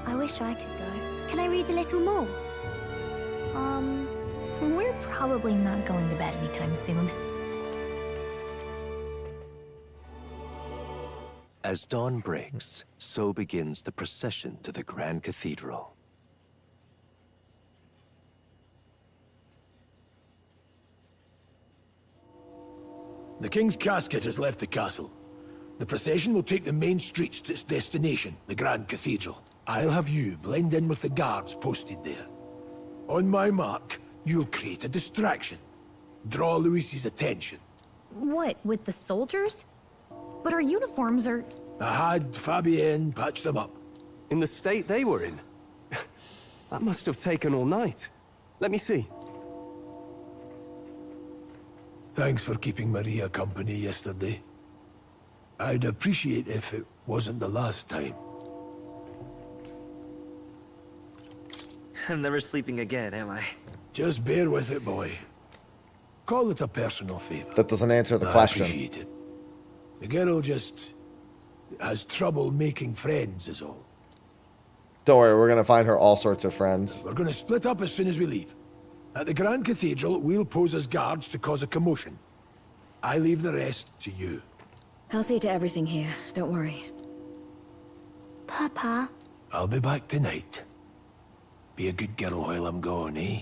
I wish I could go. Can I read a little more? We're probably not going to bed anytime soon. As dawn breaks, so begins the procession to the Grand Cathedral. The King's casket has left the castle. The procession will take the main streets to its destination, the Grand Cathedral. I'll have you blend in with the guards posted there. On my mark, you'll create a distraction. Draw Luis's attention. What, with the soldiers? But our uniforms are... I had Fabienne patch them up. In the state they were in? That must have taken all night. Let me see. Thanks for keeping Maria company yesterday. I'd appreciate if it wasn't the last time. I'm never sleeping again, am I? Just bear with it, boy. Call it a personal favor. That doesn't answer the I question. appreciate it. The girl just has trouble making friends is all. Don't worry, we're gonna find her all sorts of friends. We're gonna split up as soon as we leave. At the Grand Cathedral, we'll pose as guards to cause a commotion. I leave the rest to you. I'll see to everything here, don't worry. Papa. I'll be back tonight. Be a good girl while I'm gone, eh?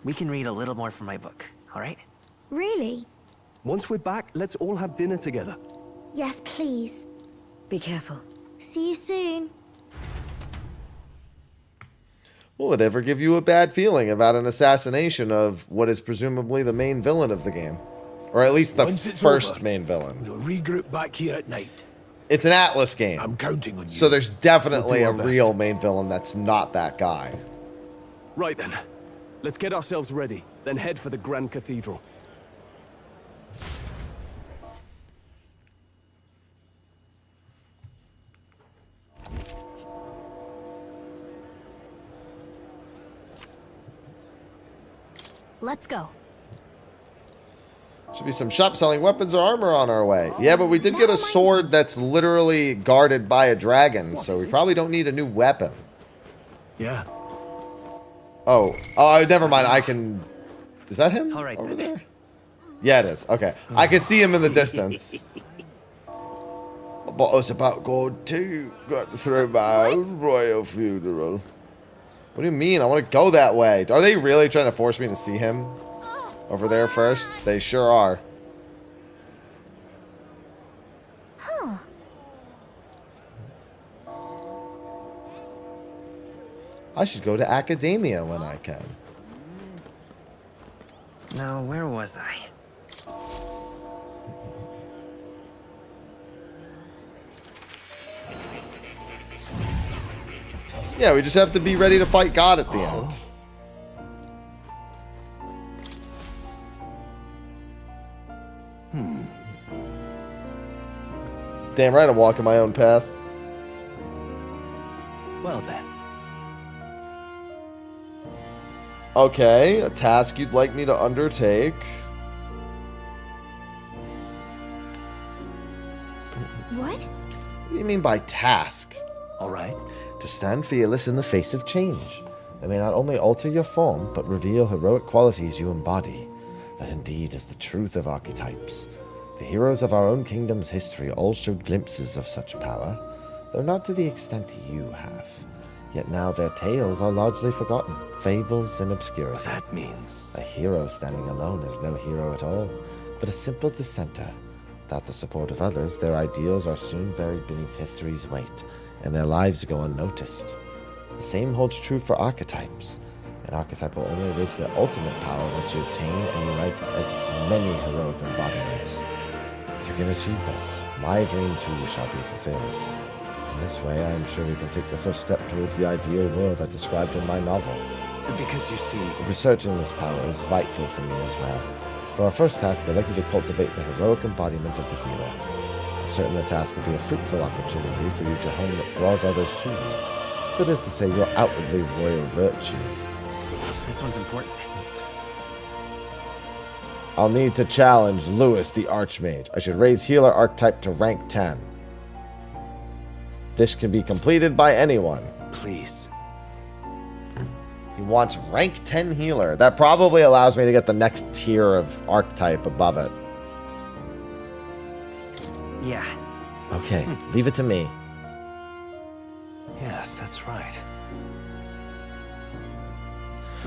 We can read a little more from my book, all right? Really? Once we're back, let's all have dinner together. Yes, please. Be careful. See you soon. Will it ever give you a bad feeling about an assassination of what is presumably the main villain of the game? Or at least the first over, main villain. We'll regroup back here at night. It's an Atlas game. I'm counting on you. So there's definitely We'll a do our best. real main villain that's not that guy. Right then. Let's get ourselves ready, then head for the Grand Cathedral. Let's go. Should be some shop selling weapons or armor on our way. Yeah, but we did get a sword that's literally guarded by a dragon, so we probably don't need a new weapon. Yeah. Oh, never mind. I can... Is that him All right, over then. there? Yeah, it is. Okay. I can see him in the distance. But it's about God too. Got to throw my own royal funeral. What do you mean? I want to go that way. Are they really trying to force me to see him over there first? They sure are. Huh. I should go to academia when I can. Now, where was I? Yeah, we just have to be ready to fight God at the end. Damn right I'm walking my own path. Well then. Okay, a task you'd like me to undertake. What? What do you mean by task? Alright. To stand fearless in the face of change. They may not only alter your form, but reveal heroic qualities you embody. That indeed is the truth of archetypes. The heroes of our own kingdom's history all showed glimpses of such power, though not to the extent you have. Yet now their tales are largely forgotten, fables and obscurity. That means a hero standing alone is no hero at all, but a simple dissenter. Without the support of others, their ideals are soon buried beneath history's weight, and their lives go unnoticed. The same holds true for archetypes. An archetype will only reach their ultimate power once you obtain and unite as many heroic embodiments. If you can achieve this, my dream too shall be fulfilled. In this way, I am sure we can take the first step towards the ideal world I described in my novel. Because you see, researching this power is vital for me as well. For our first task, I'd like you to cultivate the heroic embodiment of the healer. I'm certain the task will be a fruitful opportunity for you to hone what draws others to you. That is to say, your outwardly royal virtue. This one's important. I'll need to challenge Lewis the Archmage. I should raise healer archetype to rank 10. This can be completed by anyone. Please. He wants rank 10 healer. That probably allows me to get the next tier of archetype above it. Yeah. Okay, leave it to me. Yes, that's right.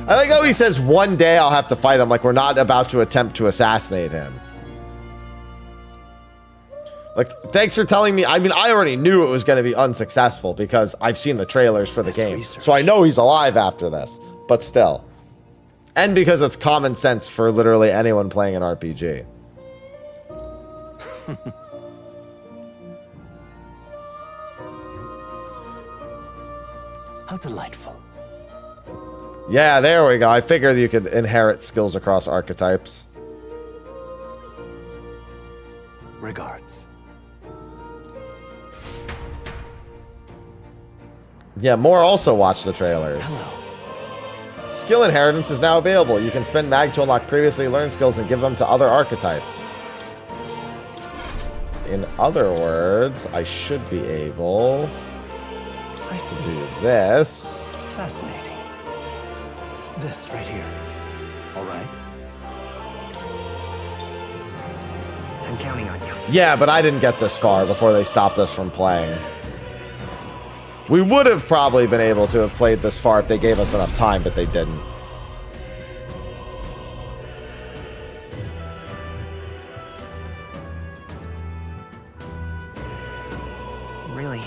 I like how he says one day I'll have to fight him, like we're not about to attempt to assassinate him. Like, thanks for telling me. I mean, I already knew it was going to be unsuccessful because I've seen the trailers for the game. So I know he's alive after this, but still. And because it's common sense for literally anyone playing an RPG. How delightful. Yeah, there we go. I figured you could inherit skills across archetypes. Regards. Yeah, more also watch the trailers. Hello. Skill inheritance is now available. You can spend mag to unlock previously learned skills and give them to other archetypes. In other words, I should be able to do this. Fascinating. This right here. All right. I'm counting on you. Yeah, but I didn't get this far before they stopped us from playing. We would have probably been able to have played this far if they gave us enough time, but they didn't. Really?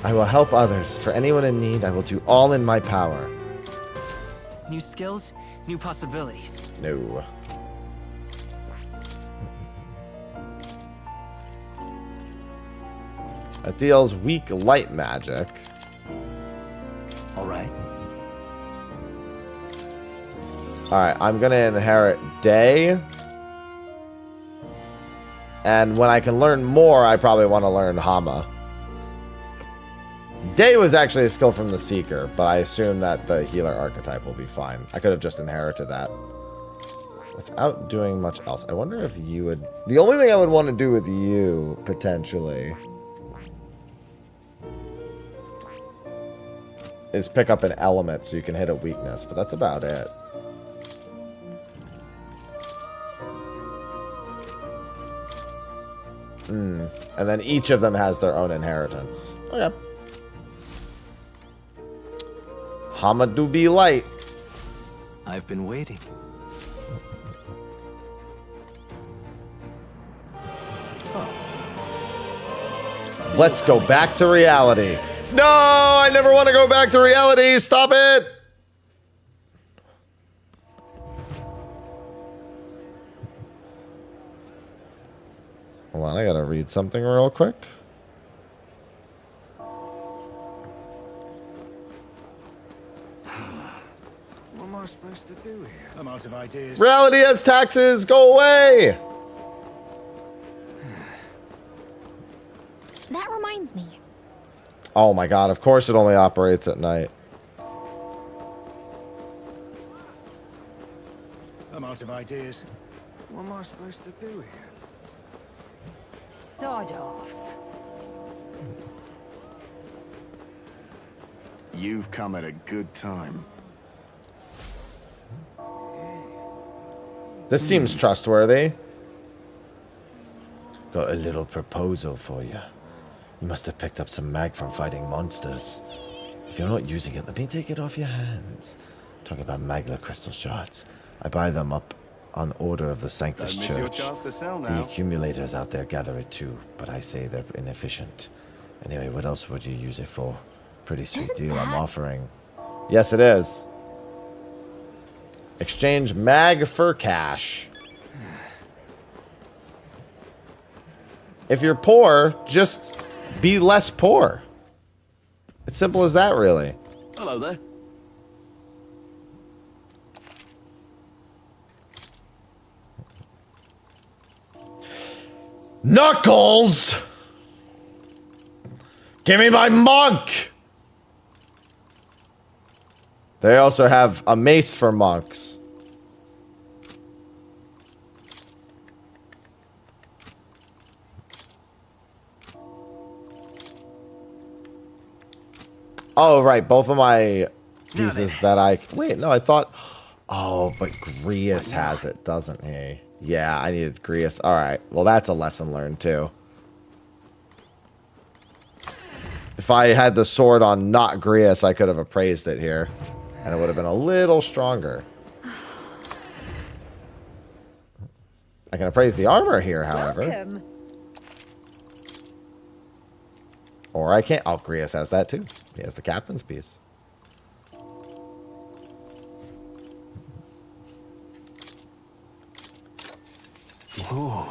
I will help others. For anyone in need, I will do all in my power. New skills, new possibilities. No. It deals weak light magic. All right. Alright, I'm gonna inherit Day. And when I can learn more, I probably want to learn Hama. Day was actually a skill from the Seeker, but I assume that the healer archetype will be fine. I could have just inherited that without doing much else. I wonder if you would... The only thing I would want to do with you, potentially, is pick up an element so you can hit a weakness, but that's about it. And then each of them has their own inheritance. Okay. Hamadou be light. I've been waiting. Let's go back to reality. No, I never want to go back to reality. Stop it. Hold on, I gotta read something real quick. What am I supposed to do here? I'm out of ideas. Reality has taxes. Go away. That reminds me. Oh my god, of course it only operates at night. I'm out of ideas. What am I supposed to do here? Sod off. You've come at a good time. This seems trustworthy. Got a little proposal for you. You must have picked up some mag from fighting monsters. If you're not using it, let me take it off your hands. Talk about magla crystal shards. I buy them up on order of the Sanctus Don't miss your Church. chance to sell The now. accumulators out there gather it too, but I say they're inefficient. Anyway, what else would you use it for? Pretty sweet deal I'm offering. Yes, it is. Exchange mag for cash. If you're poor, just be less poor. It's simple as that, really. Hello there. Knuckles! Give me my monk! They also have a mace for monks. Oh, right. Both of my pieces that I... Wait, no, I thought... Oh, but Grius has it, doesn't he? Yeah, I needed Grius. All right. Well, that's a lesson learned, too. If I had the sword on not Grius, I could have appraised it here. And it would have been a little stronger. I can appraise the armor here, however. Welcome. Or I can't. Oh, Grius has that too. He has the captain's piece. Ooh.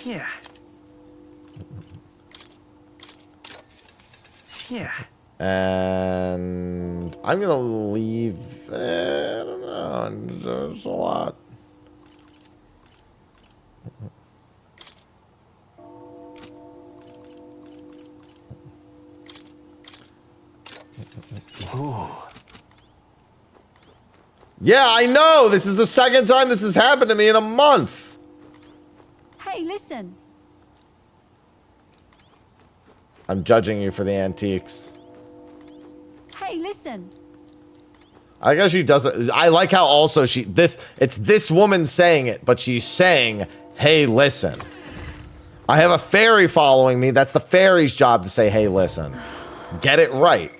Yeah. Yeah. And I'm going to leave. I don't know. There's a lot. Ooh. Yeah, I know. This is the second time this has happened to me in a month. Hey, listen. I'm judging you for the antiques. Hey, listen. I guess she doesn't. I like how also it's this woman saying it, but she's saying, hey, listen. I have a fairy following me. That's the fairy's job to say, hey, listen. Get it right.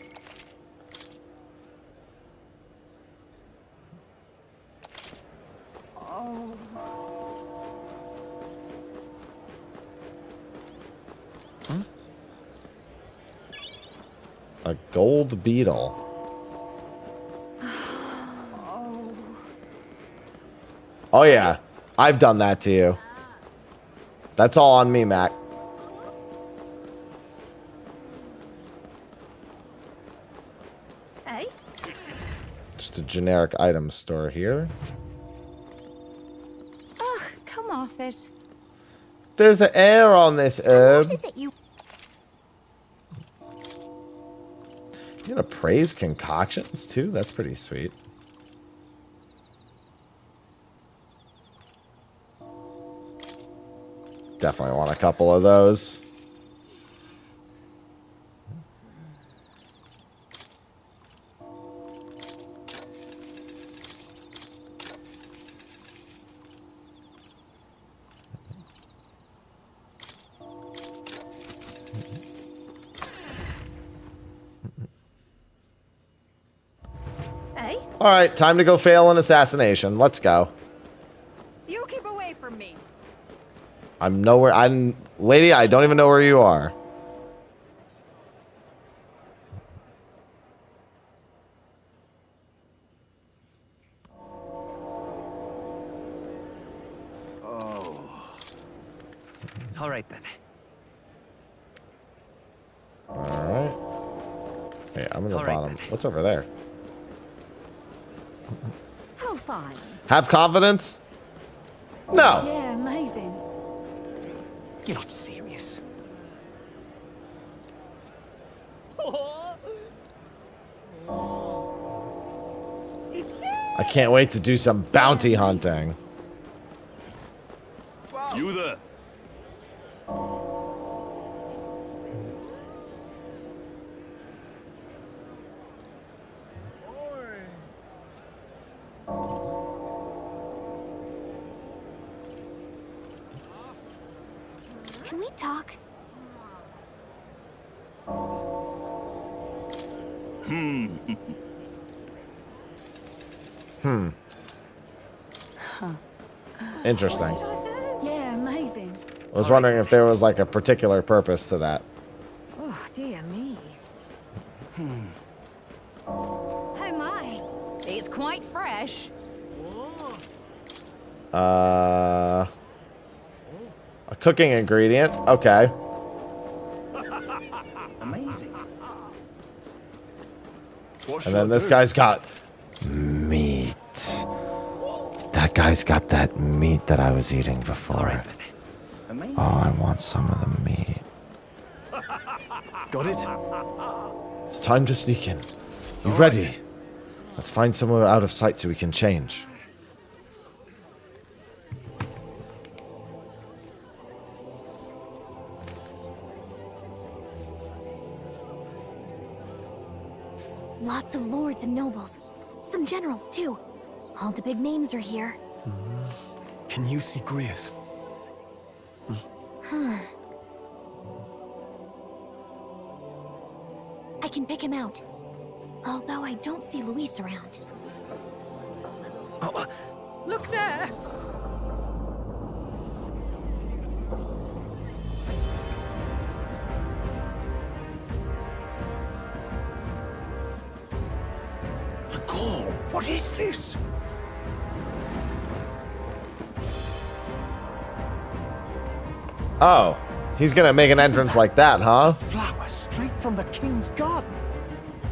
A gold beetle. Oh yeah, I've done that to you. That's all on me, Mac. Hey? Just a generic item store here. Ugh, come off it. There's an air on this herb. What is it you... You gonna praise concoctions too? That's pretty sweet. Definitely want a couple of those. Hey? All right, time to go fail an assassination. Let's go. You keep away from me. I'm nowhere. Lady, I don't even know where you are. All right then. All right. Okay, I'm in the All right, bottom. What's over there? How fine. Have confidence? No. Yeah, amazing. You're not serious. I can't wait to do some bounty hunting. You there. we talk? Interesting. Yeah, amazing. I was wondering if there was like a particular purpose to that. Oh, dear me. Oh my. It's quite fresh. A cooking ingredient. Okay. Amazing. And then this guy's got meat. That guy's got that meat that I was eating before. Oh, I want some of the meat. Got it? It's time to sneak in. You ready? Let's find somewhere out of sight so we can change. Lots of lords and nobles. Some generals, too. All the big names are here. Can you see Grius? I can pick him out. Although I don't see Luis around. Oh, Look there! The call. What is this? Oh, he's gonna make an entrance like that, huh? Flower straight from the king's garden.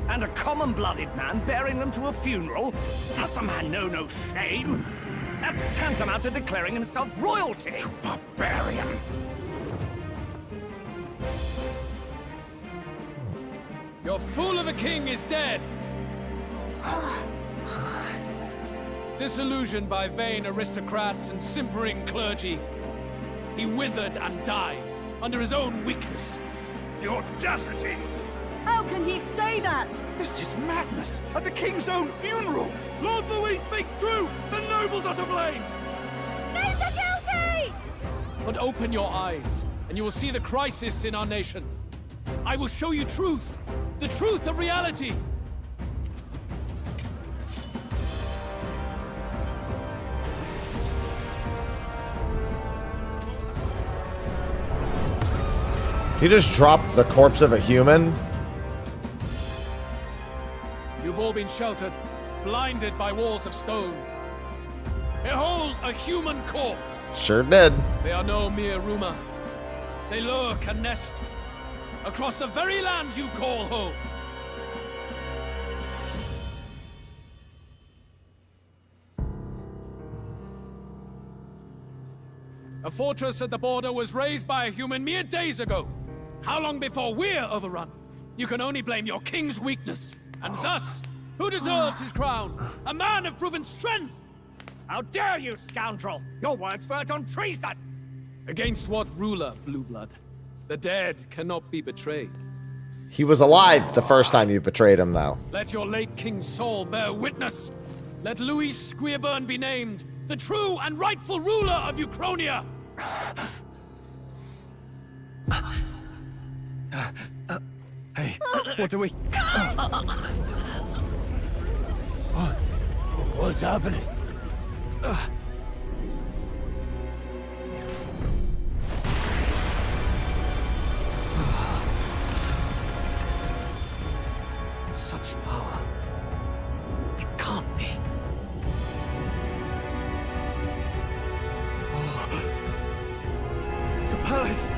And a common-blooded man bearing them to a funeral? Does the man know no shame? That's tantamount to declaring himself royalty. You barbarian. Your fool of a king is dead. Disillusioned by vain aristocrats and simpering clergy, he withered and died under his own weakness. The audacity! How can he say that? This is madness! At the king's own funeral! Lord Louis speaks true! The nobles are to blame! Names are guilty! But open your eyes, and you will see the crisis in our nation. I will show you truth, the truth of reality. He just dropped the corpse of a human? You've all been sheltered, blinded by walls of stone. Behold a human corpse! Sure did. They are no mere rumor. They lurk and nest across the very land you call home. A fortress at the border was raised by a human mere days ago. How long before we're overrun? You can only blame your king's weakness. And thus, who deserves his crown? A man of proven strength! How dare you, scoundrel! Your words verge on treason! Against what ruler, Blueblood? The dead cannot be betrayed. He was alive the first time you betrayed him, though. Let your late king's soul bear witness. Let Louis Squeerburn be named the true and rightful ruler of Uchronia. Hey, what do we... What's happening? Such power. It can't be. The palace!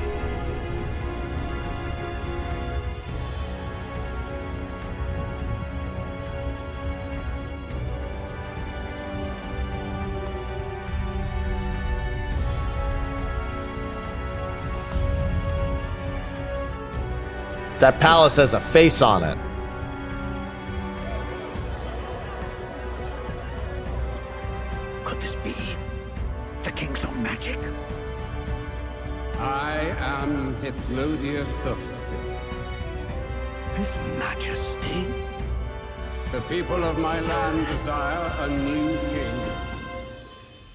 That palace has a face on it. Could this be the king's own magic? I am Hypnodius V. His Majesty? The people of my land desire a new king,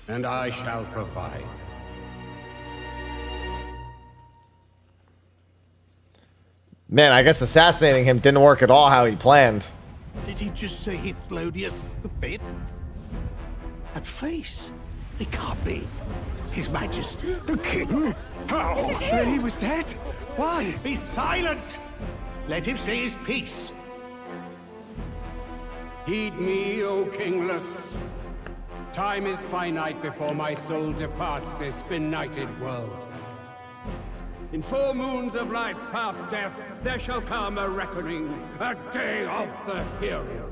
and I shall provide. Man, I guess assassinating him didn't work at all how he planned. Did he just say Hithlodius V? That face. It can't be. His Majesty, the King? How? He was dead? Why? Be silent! Let him say his piece. Heed me, O kingless. Time is finite before my soul departs this benighted world. In 4 moons of life past death, there shall come a reckoning, a day of the hero.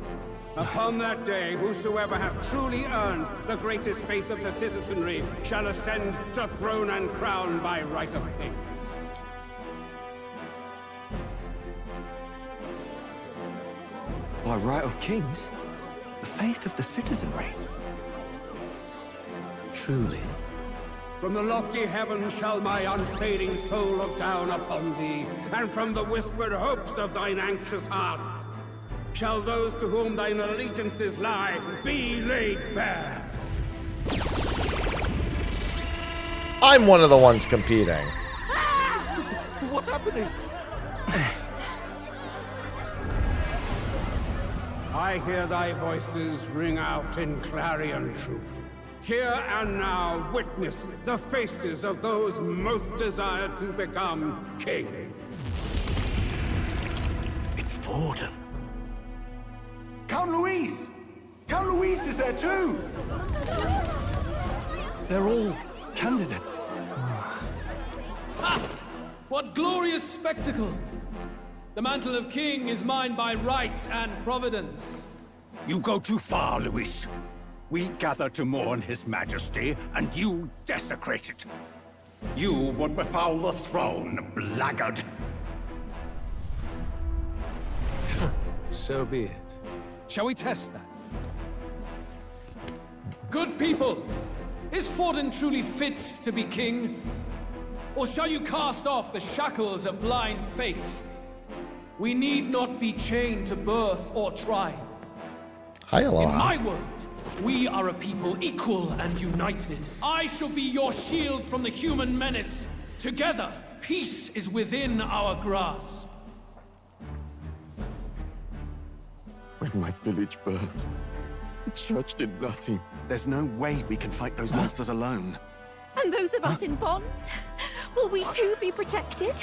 Upon that day, whosoever have truly earned the greatest faith of the citizenry shall ascend to throne and crown by right of kings. By right of kings? The faith of the citizenry? Truly? From the lofty heavens shall my unfading soul look down upon thee, and from the whispered hopes of thine anxious hearts shall those to whom thine allegiances lie be laid bare. I'm one of the ones competing. What's happening? I hear thy voices ring out in clarion truth. Here and now witness the faces of those most desired to become king. It's Vorden. Count Louise! Count Louise is there too! They're all candidates. Ha! What glorious spectacle! The mantle of king is mine by right and providence. You go too far, Louis. We gather to mourn his majesty, and you desecrate it. You would befoul the throne, blackguard. So be it. Shall we test that? Good people, is Vorden truly fit to be king? Or shall you cast off the shackles of blind faith? We need not be chained to birth or tribe. Hi, aloha. In my world, we are a people equal and united. I shall be your shield from the human menace. Together, peace is within our grasp. When my village burned, the church did nothing. There's no way we can fight those monsters alone. And those of us in bonds? Will we too be protected?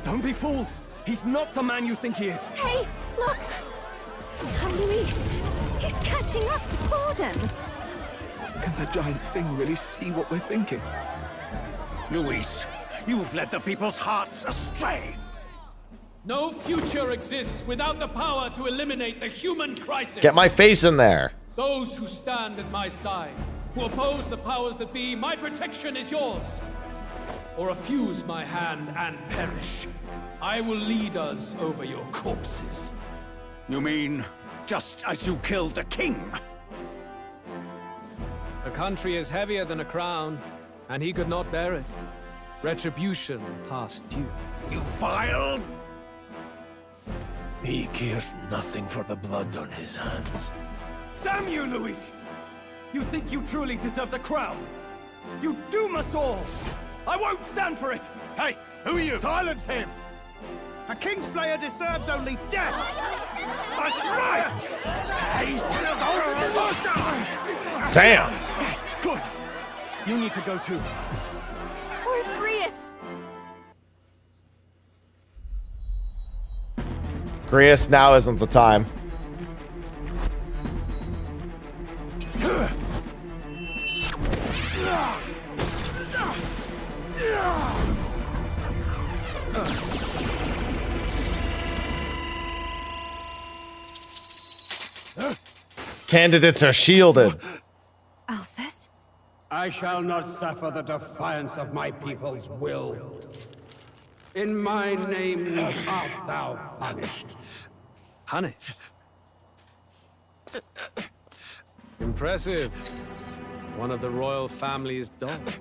Don't be fooled! He's not the man you think he is! Hey, look! Count Louise! He's catching up to Vorden! Can the giant thing really see what we're thinking? Louis, you've led the people's hearts astray! No future exists without the power to eliminate the human crisis. Get my face in there. Those who stand at my side, who oppose the powers that be, my protection is yours. Or refuse my hand and perish. I will lead us over your corpses. You mean, just as you killed the king? A country is heavier than a crown, and he could not bear it. Retribution past due. You vile... He cares nothing for the blood on his hands. Damn you, Louis! You think you truly deserve the crown? You doom us all! I won't stand for it! Hey, who are you? Silence him! A Kingslayer deserves only death! That's right! Hey! Damn! Yes, good! You need to go too. Where's Grius? Grius, now isn't the time. Candidates are shielded. Alcest? I shall not suffer the defiance of my people's will. In my name art thou punished. Punished? Impressive. One of the royal family's dog.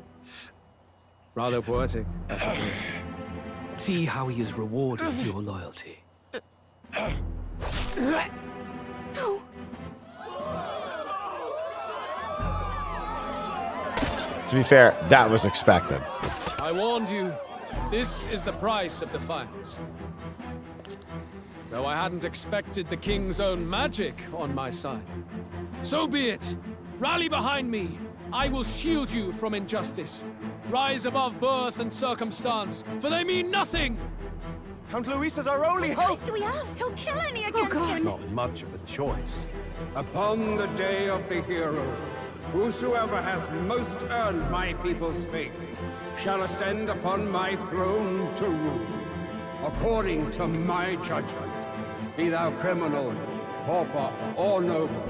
Rather poetic, I suppose. See how he has rewarded your loyalty. No. To be fair, that was expected. I warned you. This is the price of defiance. though I hadn't expected the king's own magic on my side. So be it. Rally behind me. I will shield you from injustice. Rise above birth and circumstance, for they mean nothing. Count Luis is our only hope. What choice do we have? He'll kill any against him. Not much of a choice. Upon the day of the hero, whosoever has most earned my people's faith shall ascend upon my throne to rule, according to my judgment. Be thou criminal, pauper, or noble,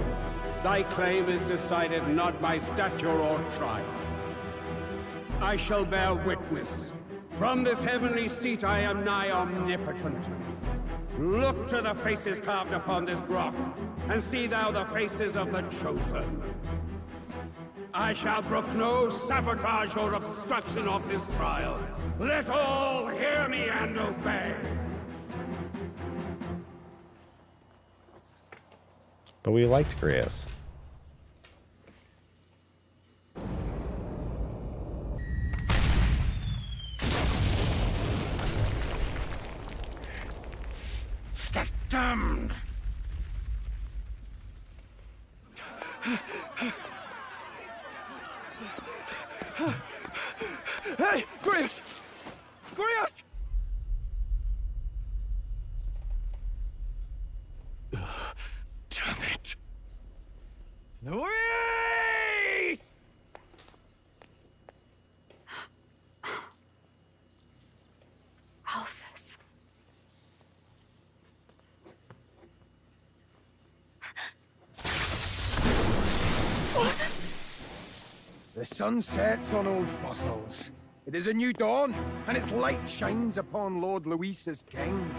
thy claim is decided not by stature or trial. I shall bear witness. From this heavenly seat I am nigh omnipotent. Look to the faces carved upon this rock, and see thou the faces of the chosen. I shall brook no sabotage or obstruction of this trial. Let all hear me and obey. But we liked Grius. Damned! Hey, Grius! Grius! Damn it! Luis! Alsus. The sun sets on old fossils. It is a new dawn, and its light shines upon Lord Luis as king.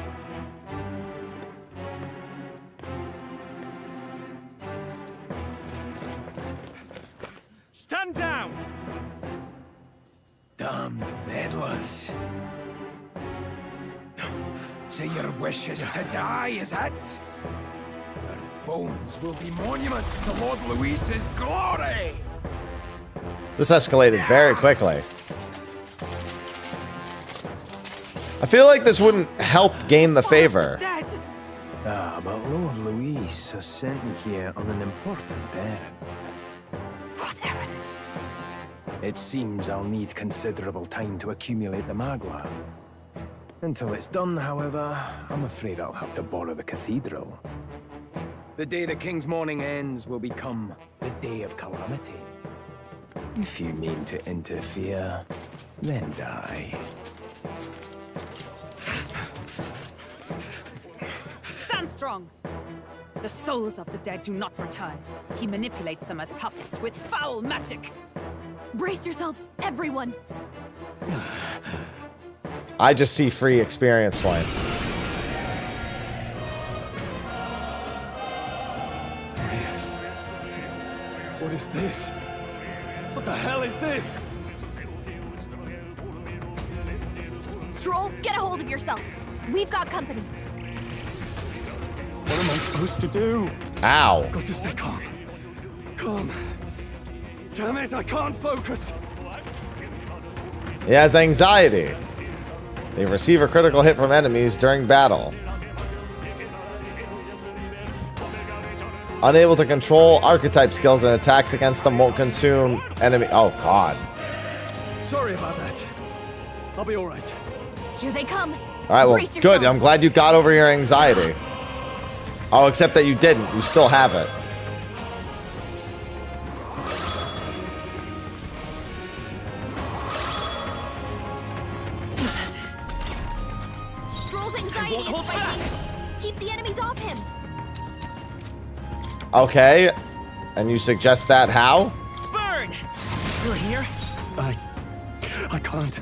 Stand down! Damned meddlers. So your wish is to die, is it? Your bones will be monuments to Lord Luis's glory! This escalated very quickly. I feel like this wouldn't help gain the favor. Ah, but Lord Luis has sent me here on an important errand. What errand? It seems I'll need considerable time to accumulate the Magla. Until it's done, however, I'm afraid I'll have to borrow the cathedral. The day the king's mourning ends will become the day of calamity. If you mean to interfere, then die. Stand strong! The souls of the dead do not return. He manipulates them as puppets with foul magic. Brace yourselves, everyone! I just see free experience points. Yes. What is this? What the hell is this? Stroll, get a hold of yourself. We've got company. What am I supposed to do? Ow. Got to stay calm. Calm. Damn it, I can't focus. He has anxiety. They receive a critical hit from enemies during battle. Unable to control archetype skills and attacks against them won't consume enemy. Oh, God. Sorry about that. I'll be all right. Here they come. All right, well, Brace good. yourself. I'm glad you got over your anxiety. Oh, except that you didn't. You still have it. Stroll's anxiety is spiking. Keep the enemies off him. Okay. And you suggest that how? Burn! You're here? I can't.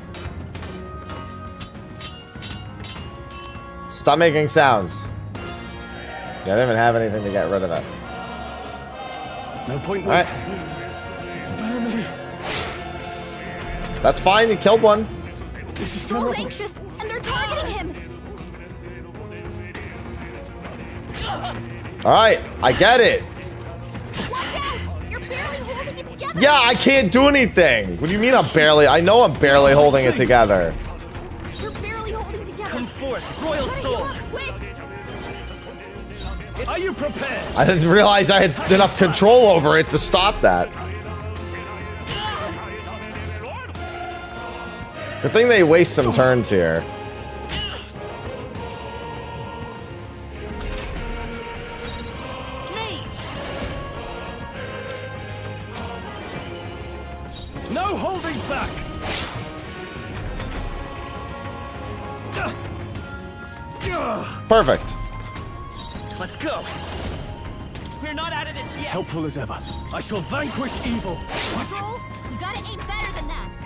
Stop making sounds. Yeah, I didn't even have anything to get rid of it. No point. All right. Spare me. That's fine. You killed one. This is Stroll's terrible. anxious, and they're targeting him. All right. I get it. Watch out! You're barely holding it together. Yeah, I can't do anything. What do you mean I'm barely? I know I'm barely holding it together. You're barely holding together. Come forth, royal Hurry soul! up, quick! Are you prepared? I didn't realize I had enough control over it to stop that. Good thing they waste some turns here. No holding back. Perfect. Let's go. We're not out of this yet. Helpful as ever. I shall vanquish evil. Troll, you gotta aim better than that.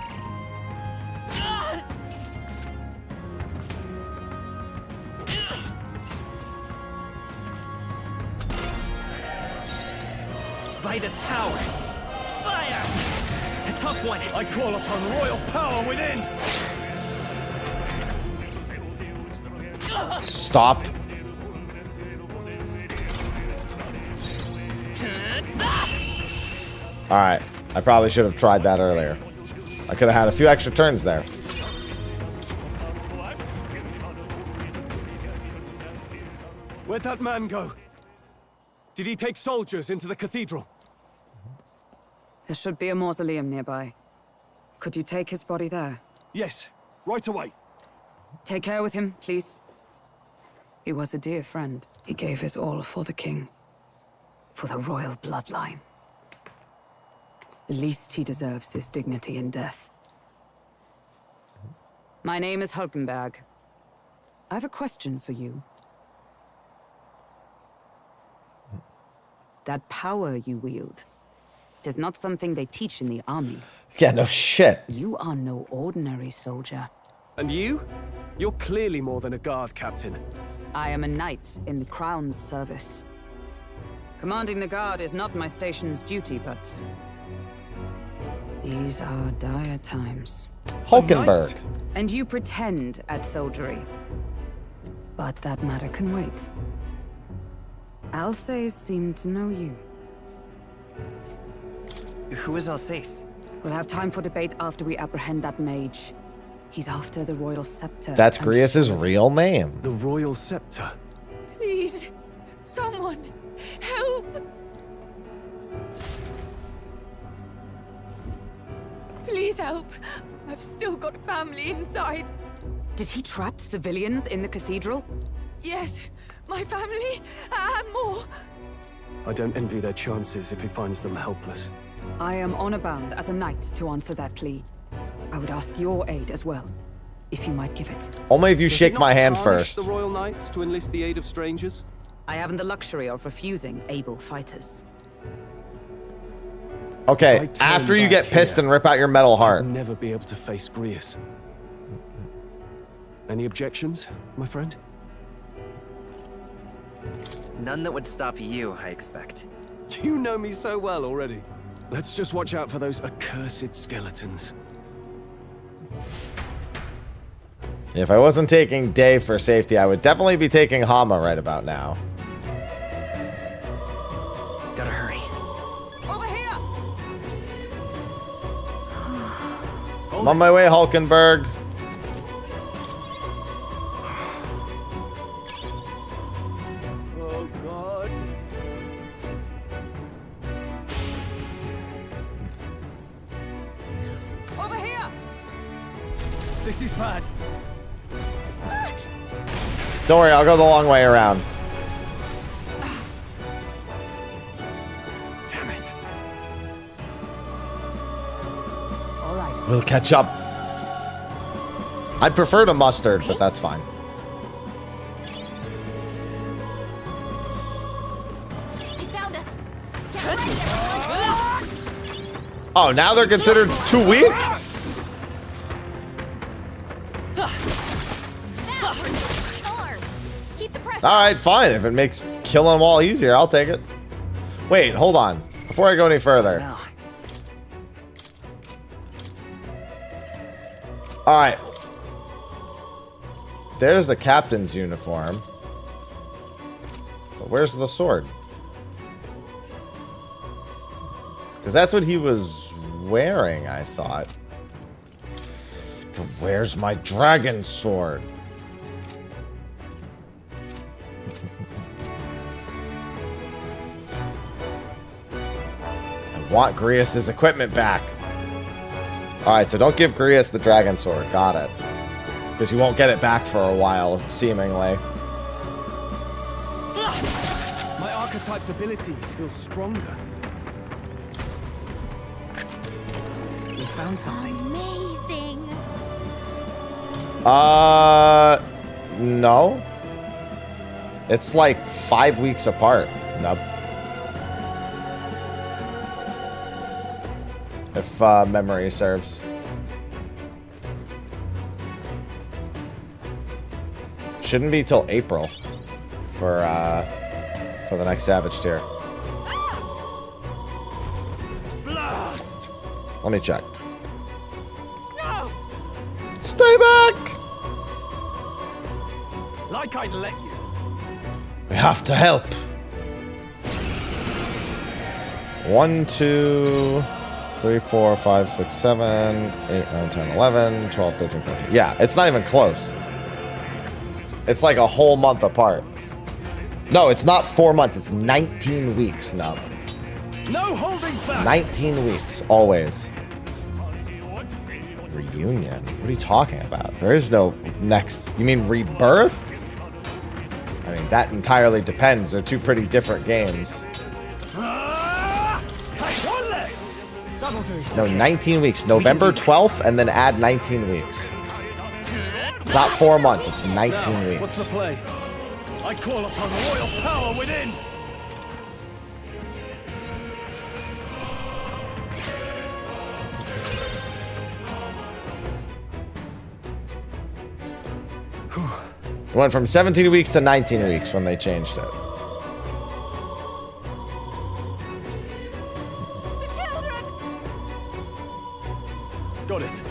Vader's power. Fire! A tough one. I call upon royal power within. Stop. Alright. I probably should have tried that earlier. I could have had a few extra turns there. Where'd that man go? Did he take soldiers into the cathedral? There should be a mausoleum nearby. Could you take his body there? Yes, right away. Take care with him, please. He was a dear friend. He gave his all for the king. For the royal bloodline. The least he deserves is dignity in death. My name is Hulkenberg. I have a question for you. That power you wield, it is not something they teach in the army. Yeah, no shit. You are no ordinary soldier. And you? You're clearly more than a guard captain. I am a knight in the Crown's service. Commanding the guard is not my station's duty, but these are dire times. Hulkenberg. And you pretend at soldiery. But that matter can wait. Alsace seemed to know you. Who is Alsace? We'll have time for debate after we apprehend that mage. He's after the royal scepter. That's Grievous' real name. The royal scepter. Please, someone, help! Please help. I've still got family inside. Did he trap civilians in the cathedral? Yes, my family and more. I don't envy their chances if he finds them helpless. I am honor-bound as a knight to answer that plea. I would ask your aid as well, if you might give it. Only if you Does shake it my not hand tarnish first. the royal knights to enlist the aid of strangers? I haven't the luxury of refusing able fighters. Okay, after you get pissed and rip out your metal heart. I'll never be able to face Grievous. Any objections, my friend? None that would stop you, I expect. You know me so well already. Let's just watch out for those accursed skeletons. If I wasn't taking Dave for safety, I would definitely be taking Hama right about now. Gotta hurry. Over here! I'm on my way, Hulkenberg. Oh, God. Over here! This is bad. Don't worry, I'll go the long way around. Damn it. All right. We'll catch up. I'd prefer to mustard, but that's fine. They found us. Get ready, everyone. Oh, now they're considered too weak? Keep the pressure. Alright, fine. If it makes killing them all easier, I'll take it. Wait, hold on. Before I go any further. Alright. There's the captain's uniform. But where's the sword? Because that's what he was wearing, I thought. But where's my dragon sword? Want Grius' equipment back. Alright, so don't give Grius the dragon sword. Got it. Because you won't get it back for a while, seemingly. My archetype's abilities feel stronger. We found something. Amazing. No. It's like 5 weeks apart. Nope. If memory serves. Shouldn't be till April for the next Savage tier. Blast! Let me check. No! Stay back! Like I'd let you. We have to help. 1, 2, 3, 4, 5, 6, 7, 8, 9, 10, 11, 12, 13, 14. Yeah, it's not even close. It's like a whole month apart. No, it's not 4 months. It's 19 weeks, Nub. No holding back. 19 weeks, always. Reunion? What are you talking about? There is no next... You mean rebirth? I mean, that entirely depends. They're two pretty different games. No, 19 weeks. November 12th, and then add 19 weeks. It's not 4 months, it's 19 weeks. What's the play? I call upon royal power within. It went from 17 weeks to 19 weeks when they changed it. Got it.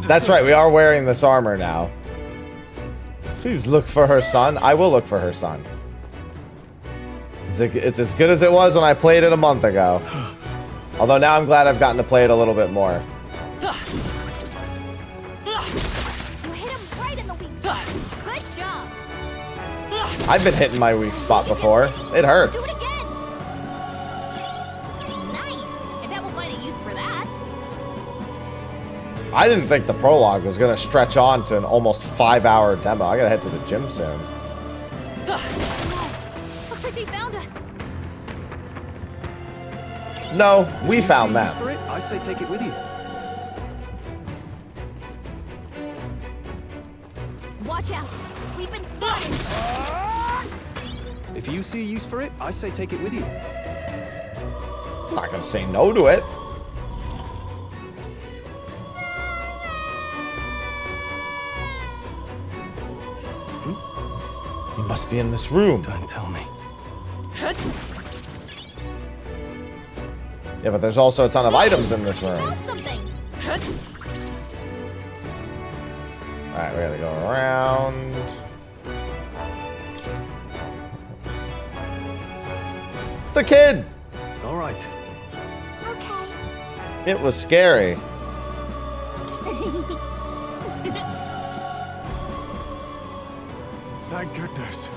That's right, we are wearing this armor now. Please look for her son. I will look for her son. It's as good as it was when I played it a month ago. Although now I'm glad I've gotten to play it a little bit more. You hit him right in the weak spot. Good job. I've been hitting my weak spot before. It hurts. Do it again. Nice. I bet we'll find a use for that. I didn't think the prologue was going to stretch on to an almost 5-hour demo. I gotta head to the gym soon. Looks like they found us. No, we found Use them. for it? I say take it with you. Watch out. We've been spotted. If you see a use for it, I say take it with you. I'm not going to say no to it. He must be in this room. Don't tell me. Yeah, but there's also a ton of items in this room. Something. Alright, we gotta go around. The kid! Alright. Okay. It was scary. Thank goodness.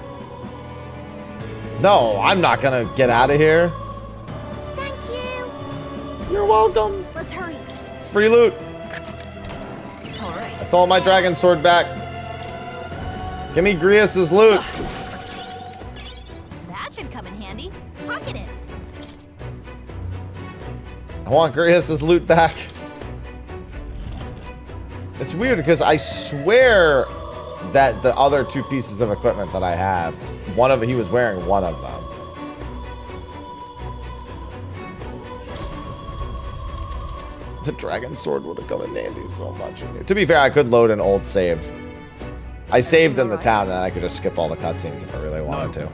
No, I'm not gonna get out of here. Thank you. You're welcome. Let's hurry. Free loot. All right. I saw my dragon sword back. Give me Grius' loot. That should come in handy. Pocket it. I want Grius' loot back. It's weird because I swear that the other two pieces of equipment that I have, he was wearing one of them. The dragon sword would have come in handy so much. To be fair, I could load an old save. I saved in the town, and I could just skip all the cutscenes if I really wanted to.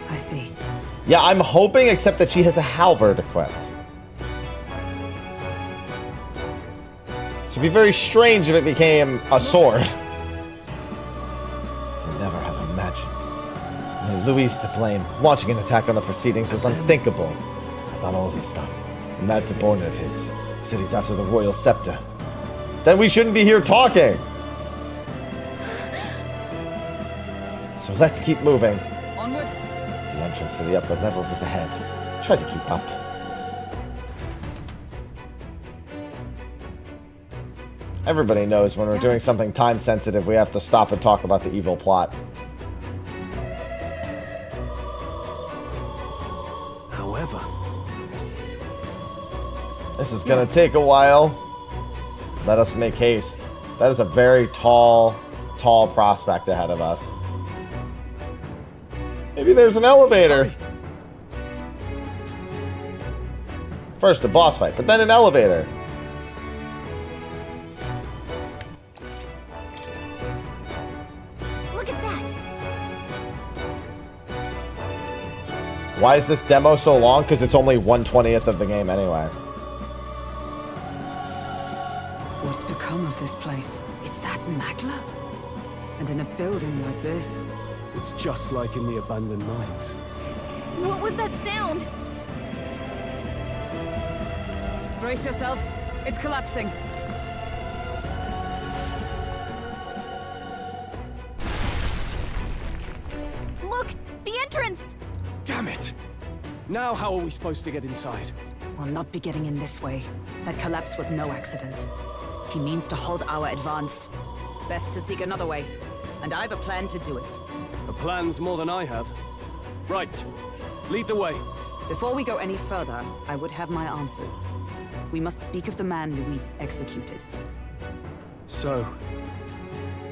I see. Yeah, I'm hoping, except that she has a halberd equipped. So it'd be very strange if it became a sword. I'd never have imagined. Only Louis to blame. Launching an attack on the proceedings was unthinkable. That's not all he's done. A mad subordinate of his said he's after the royal scepter. Then we shouldn't be here talking. So So let's keep moving. Onward. The entrance to the upper levels is ahead. Try to keep up. Everybody knows when we're doing something time-sensitive, we have to stop and talk about the evil plot. However, this is gonna take a while. Let us make haste. That is a very tall prospect ahead of us. Maybe there's an elevator. First a boss fight, but then an elevator. Look at that! Why is this demo so long? Because it's only 1/20th of the game anyway. What's become of this place? Is that Magla? And in a building like this? it's just like in the abandoned mines. What was that sound? Brace yourselves. It's collapsing. Look! The entrance! Damn it! Now how are we supposed to get inside? We'll not be getting in this way. That collapse was no accident. He means to halt our advance. Best to seek another way. And I've a plan to do it. A plan's more than I have. Right. Lead the way. Before we go any further, I would have my answers. We must speak of the man Luis executed. So,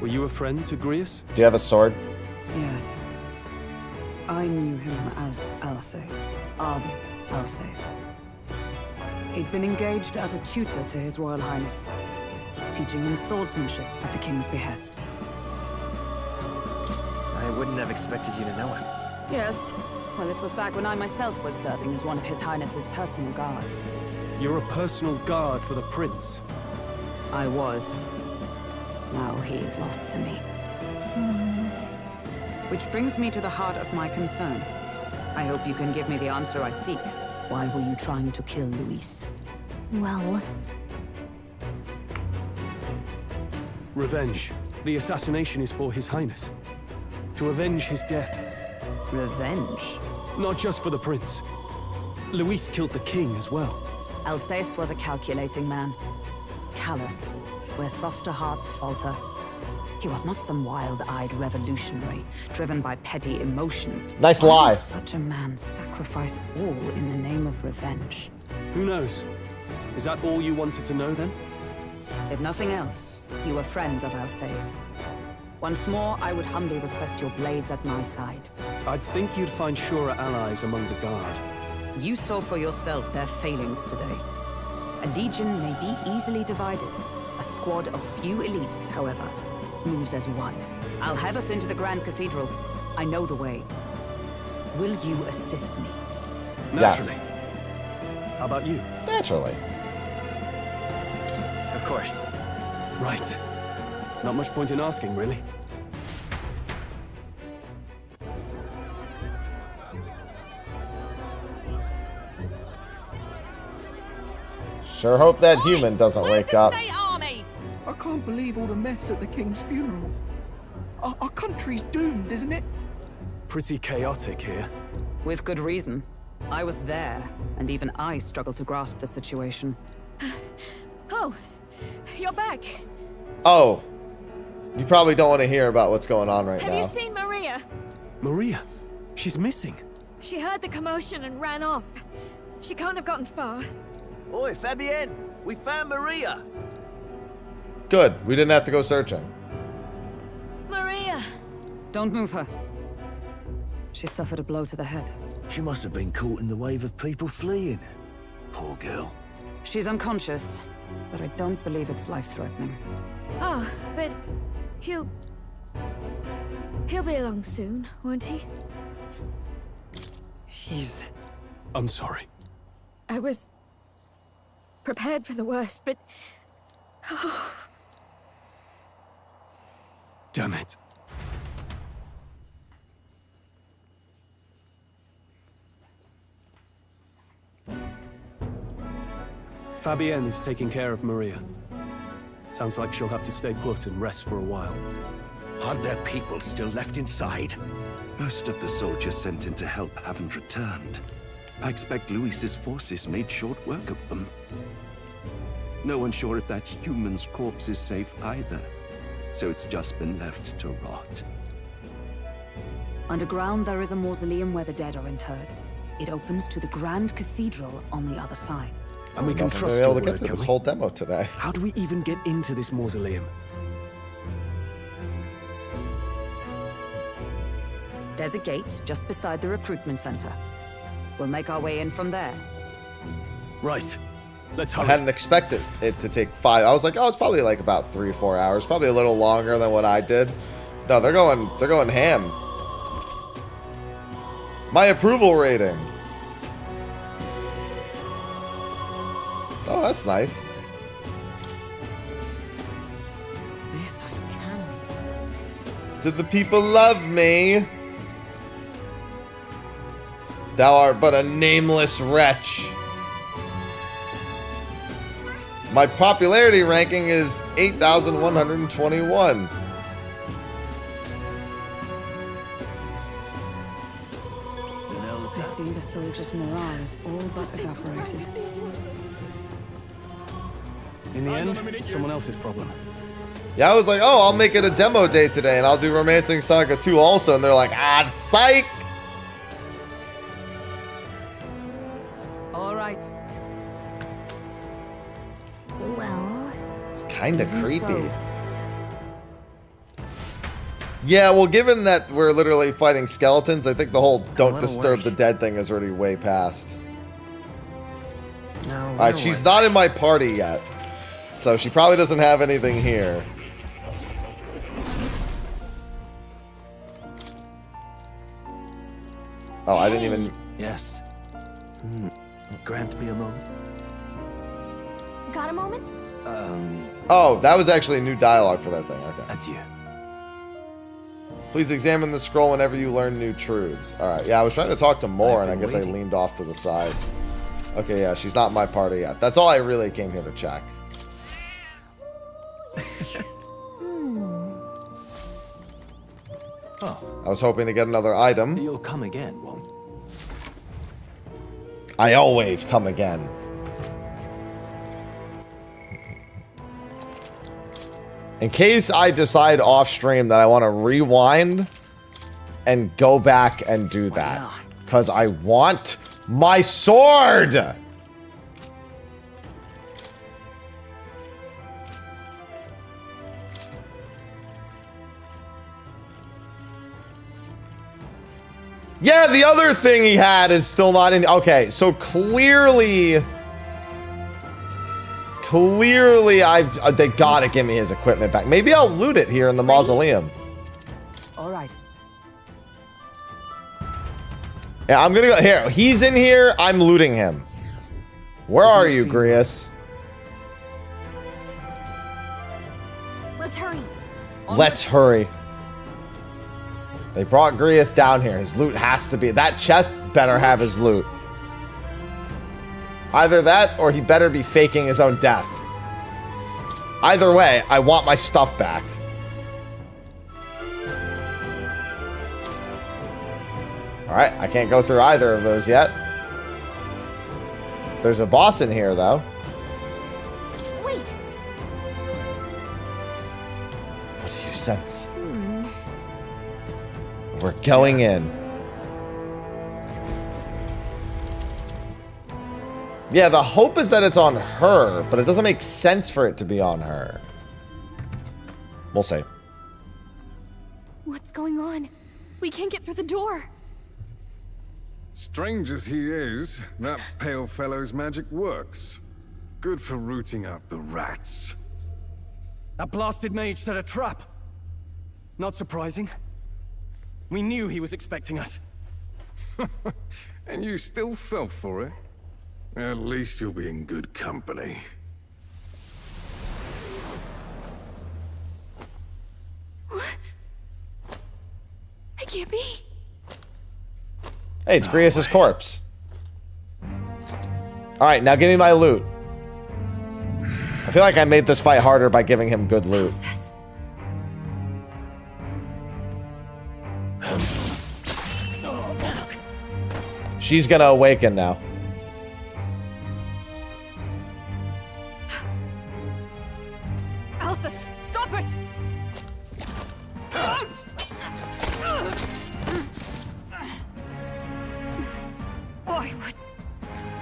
were you a friend to Grius? Do you have a sword? Yes. I knew him as Alsace. Arvid Alsace. He'd been engaged as a tutor to His Royal Highness, teaching him swordsmanship at the King's behest. I wouldn't have expected you to know him. Yes. Well, it was back when I myself was serving as one of His Highness's personal guards. You're a personal guard for the Prince. I was. Now he is lost to me. Which brings me to the heart of my concern. I hope you can give me the answer I seek. Why were you trying to kill Luis? Well... Revenge. The assassination is for His Highness. To avenge his death. Revenge? Not just for the Prince. Luis killed the King as well. Alsace was a calculating man. Callous, where softer hearts falter. He was not some wild-eyed revolutionary, driven by petty emotion. Nice Why lie. would such a man sacrifice all in the name of revenge? Who knows? Is that all you wanted to know then? If nothing else, you were friends of Alsace. Once more, I would humbly request your blades at my side. I'd think you'd find surer allies among the Guard. You saw for yourself their failings today. A legion may be easily divided. A squad of few elites, however, moves as one. I'll have us into the Grand Cathedral. I know the way. Will you assist me? Naturally. Yes. How about you? Naturally. Of course. Right. Not much point in asking, really. Sure hope that human doesn't wake up. Army? I can't believe all the mess at the King's funeral. Our country's doomed, isn't it? Pretty chaotic here. With good reason. I was there, and even I struggled to grasp the situation. Oh, you're back. Oh. You probably don't want to hear about what's going on right Have now. you seen Maria? Maria? She's missing. She heard the commotion and ran off. She can't have gotten far. Oi, Fabienne! We found Maria! Good. We didn't have to go searching. Maria! Don't move her. She suffered a blow to the head. She must have been caught in the wave of people fleeing. Poor girl. She's unconscious, but I don't believe it's life-threatening. Oh, but he'll be along soon, won't he? He's... I'm sorry. I was prepared for the worst, but... Oh. Damn it. Fabienne is taking care of Maria. Sounds like she'll have to stay put and rest for a while. Are there people still left inside? Most of the soldiers sent in to help haven't returned. I expect Luis's forces made short work of them. No one's sure if that human's corpse is safe either, so it's just been left to rot. Underground, there is a mausoleum where the dead are interred. It opens to the Grand Cathedral on the other side. And we can We're trust able your to get word, through can this we? whole demo today. How do we even get into this mausoleum? There's a gate just beside the recruitment center. We'll make our way in from there. Right. Let's I hurry. hadn't expected it to take 5. I was like, oh, it's probably like about 3 or 4 hours. Probably a little longer than what I did. No, they're going ham. My approval rating. Oh, that's nice. This I can. Did the people love me? Thou art but a nameless wretch. My popularity ranking is 8,121. I see the soldiers' morale is all but evaporated. In the end, it's someone else's problem. Yeah, I was like, oh, I'll make it a demo day today, and I'll do Romancing Saga 2 also. And they're like, ah, psych! All right. Well, It's kind of Even creepy. so. Yeah, well, given that we're literally fighting skeletons, I think the whole don't That'll disturb work. the dead thing is already way past. Now, Alright, she's not in my party yet. So she probably doesn't have anything here. Oh, I didn't even... Yes. Grant me a moment. got a moment? Oh, that was actually new dialogue for that thing. Okay. Adieu. Please examine the scroll whenever you learn new truths. Alright, yeah, I was trying to talk to more, and I guess I leaned off to the side. Okay, yeah, she's not in my party yet. That's all I really came here to check. Oh, I was hoping to get another item. you'll come again, won't you? I always come again. In case I decide off stream that I want to rewind and go back and do that. Because I want my sword! Yeah, the other thing he had is still not in. Okay, so clearly they gotta give me his equipment back. Maybe I'll loot it here in the mausoleum. All right. Yeah, I'm gonna go here. He's in here. I'm looting him. Where are you, Grius? Let's hurry. Let's hurry. They brought Grius down here. His loot has to be. That chest better have his loot. Either that or he better be faking his own death. Either way, I want my stuff back. Alright, I can't go through either of those yet. There's a boss in here, though. Wait. What do you sense? We're going in. Yeah, the hope is that it's on her, but it doesn't make sense for it to be on her. We'll see. What's going on? We can't get through the door. Strange as he is, that pale fellow's magic works. Good for rooting out the rats. That blasted mage set a trap. Not surprising. We knew he was expecting us. And you still fell for it? At least you'll be in good company. I can't be. Hey, it's Grius' corpse. Alright, now give me my loot. I feel like I made this fight harder by giving him good loot. She's gonna awaken now. Alsus, stop it! Don't!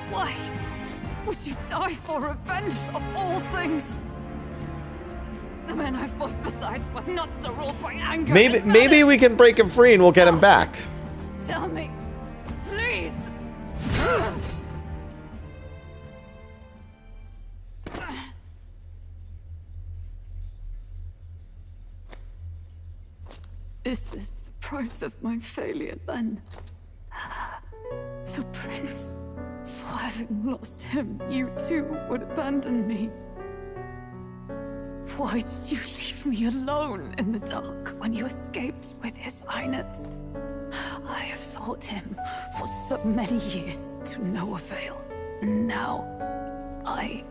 Why would you die for revenge of all things? The men I fought beside was not so ruled by anger. Maybe we can break him free and we'll get him back. Tell me, please. Is this the price of my failure, then? The prince, for having lost him, you too would abandon me. Why did you leave me alone in the dark when you escaped with his highness? I have sought him for so many years to no avail, and now I...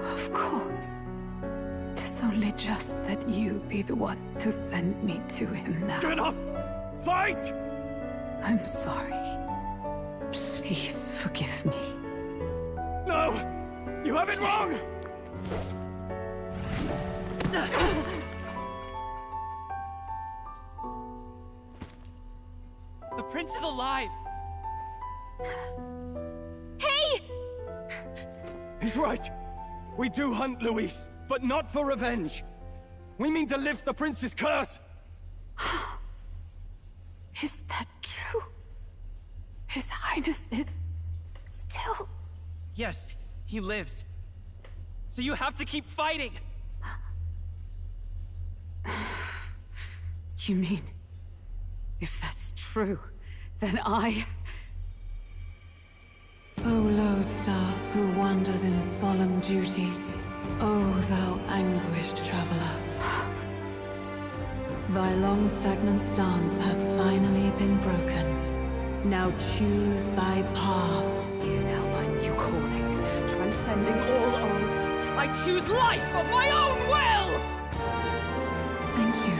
Of course. 'Tis only just that you be the one to send me to him now. Get up! Fight! I'm sorry. Please forgive me. No! You have it wrong! The prince is alive! Hey! He's right. We do hunt Luis, but not for revenge. We mean to lift the prince's curse. Is that true? His highness is still... Yes, he lives. So you have to keep fighting. You mean, if that's true, then I... O lodestar who wanders in solemn duty, O thou anguished traveler. Thy long stagnant stance hath finally been broken. Now choose thy path. Here now my new calling, transcending all oaths. I choose life of my own will! Thank you.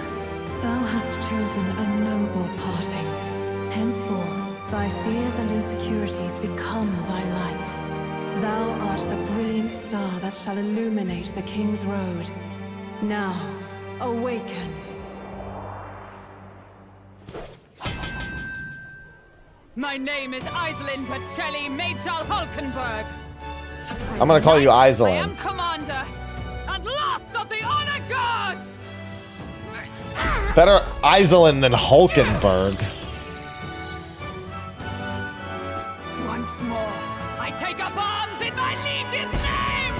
Thou hast chosen a noble parting. Henceforth, thy fears and insecurities become thy light. Thou art the brilliant star that shall illuminate the King's Road. Now, awaken. My name is Iselin Pacelli Majal Hulkenberg. I'm gonna call you I Iselin. am commander and last of the Honor Guard! Better Iselin than Hulkenberg. Once more, I take up arms in my liege's name!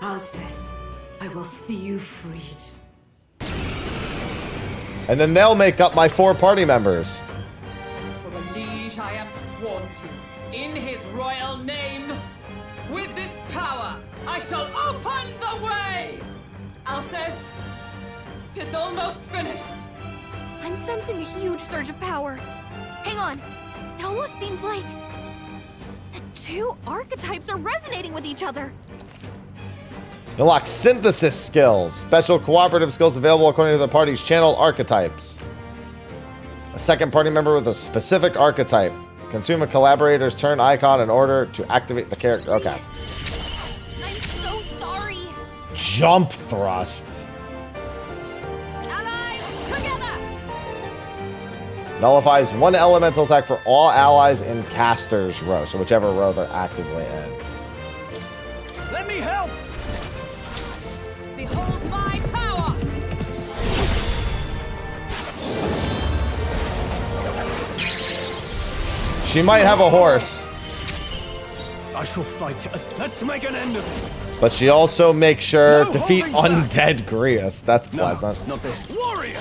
Alcest, I will see you freed. And then they'll make up my 4 party members. For a liege I am sworn to, in his royal name. With this power, I shall open the way! Alcest, 'tis almost finished. I'm sensing a huge surge of power. Hang on. It almost seems like the 2 archetypes are resonating with each other. Unlock synthesis skills. Special cooperative skills available according to the party's channel archetypes. A second party member with a specific archetype. Consume a collaborator's turn icon in order to activate the character. Okay. I'm so sorry. Jump thrust. Allies, together! Nullifies 1 elemental attack for all allies in caster's row. So whichever row they're actively in. Let me help! Behold my power! She might have a horse, I shall fight us. Let's make an end of it. but she also makes sure No defeat holding back. undead Grius. That's pleasant. No, not this. Warrior!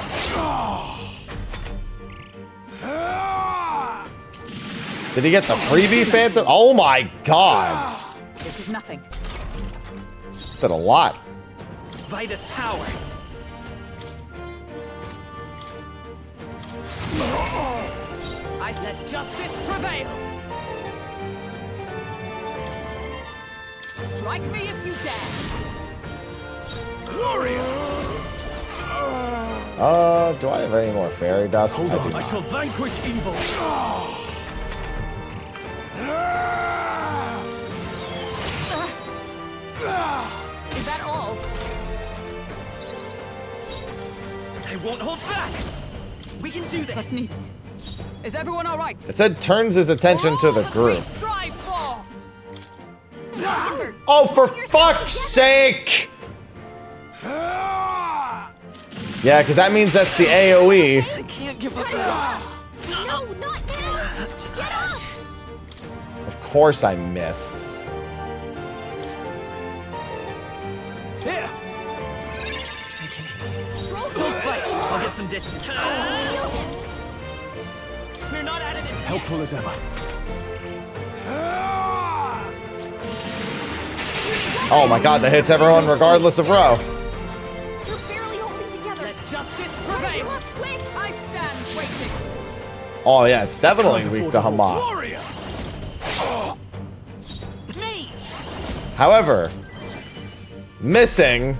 Did he get the freebie phantom? Oh my god. This is nothing. Did a lot. Vitus power. I let justice prevail. Strike me if you dare. Warrior! Do I have any more fairy dust? Hold I do on, I not. shall vanquish evil. Is that all? I won't hold back. We can do this. That's needed. Is everyone all right? It said turns his attention to the group. Strive for. Oh, for fuck's sake! Yeah, because that means that's the AoE. I can't give up. No, not now! Get up! Of course I missed. Here. Don't fight. I'll get some distance. We're not at it. Helpful as ever. Oh my god, that hits everyone regardless of row. You're barely holding together. Let justice prevail. Quick! I stand waiting. Oh yeah, it's definitely weak to Hama. However, missing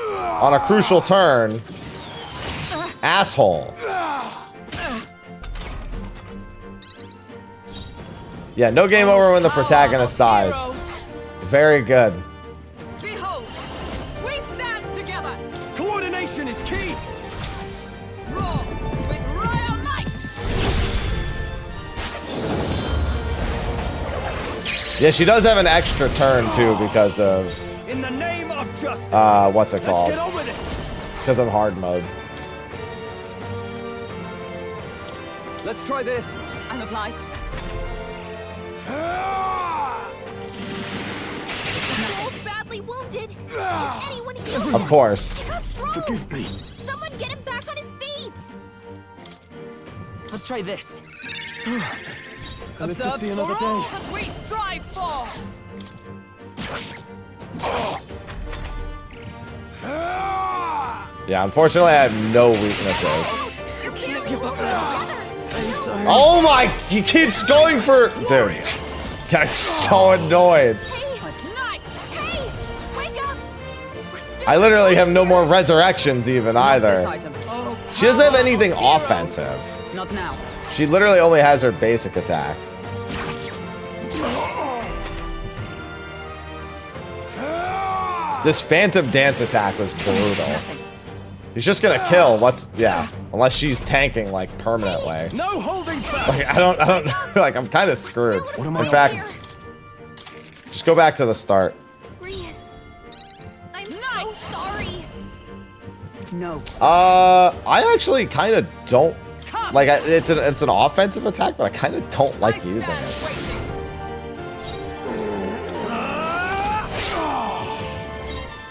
on a crucial turn. Asshole. Yeah, no game over when the protagonist dies. Very good. Behold, we stand together. Coordination is key. Roar with royal might. Yeah, she does have an extra turn too because of In the name of justice. what's it Let's called? get on with it. Because of hard mode. Let's try this. I'm obliged. Both badly wounded. Can anyone heal him? Of course. He got strong. Forgive me. Someone get him back on his feet. Let's try this. And live to Observe see for another all day. that we strive for. Yeah, unfortunately I have no weaknesses. You can't give up now. Oh my, he keeps going for... Dude, guy's so annoyed. I literally have no more resurrections even either. She doesn't have anything offensive. Not now. She literally only has her basic attack. This Phantom Dance attack was brutal. He's just gonna kill. Yeah, unless she's tanking like permanently. No holding back. Like I don't like I'm kind of screwed. In fact, just go back to the start. I'm so sorry. No. I actually kind of don't like. It's an offensive attack, but I kind of don't like using it.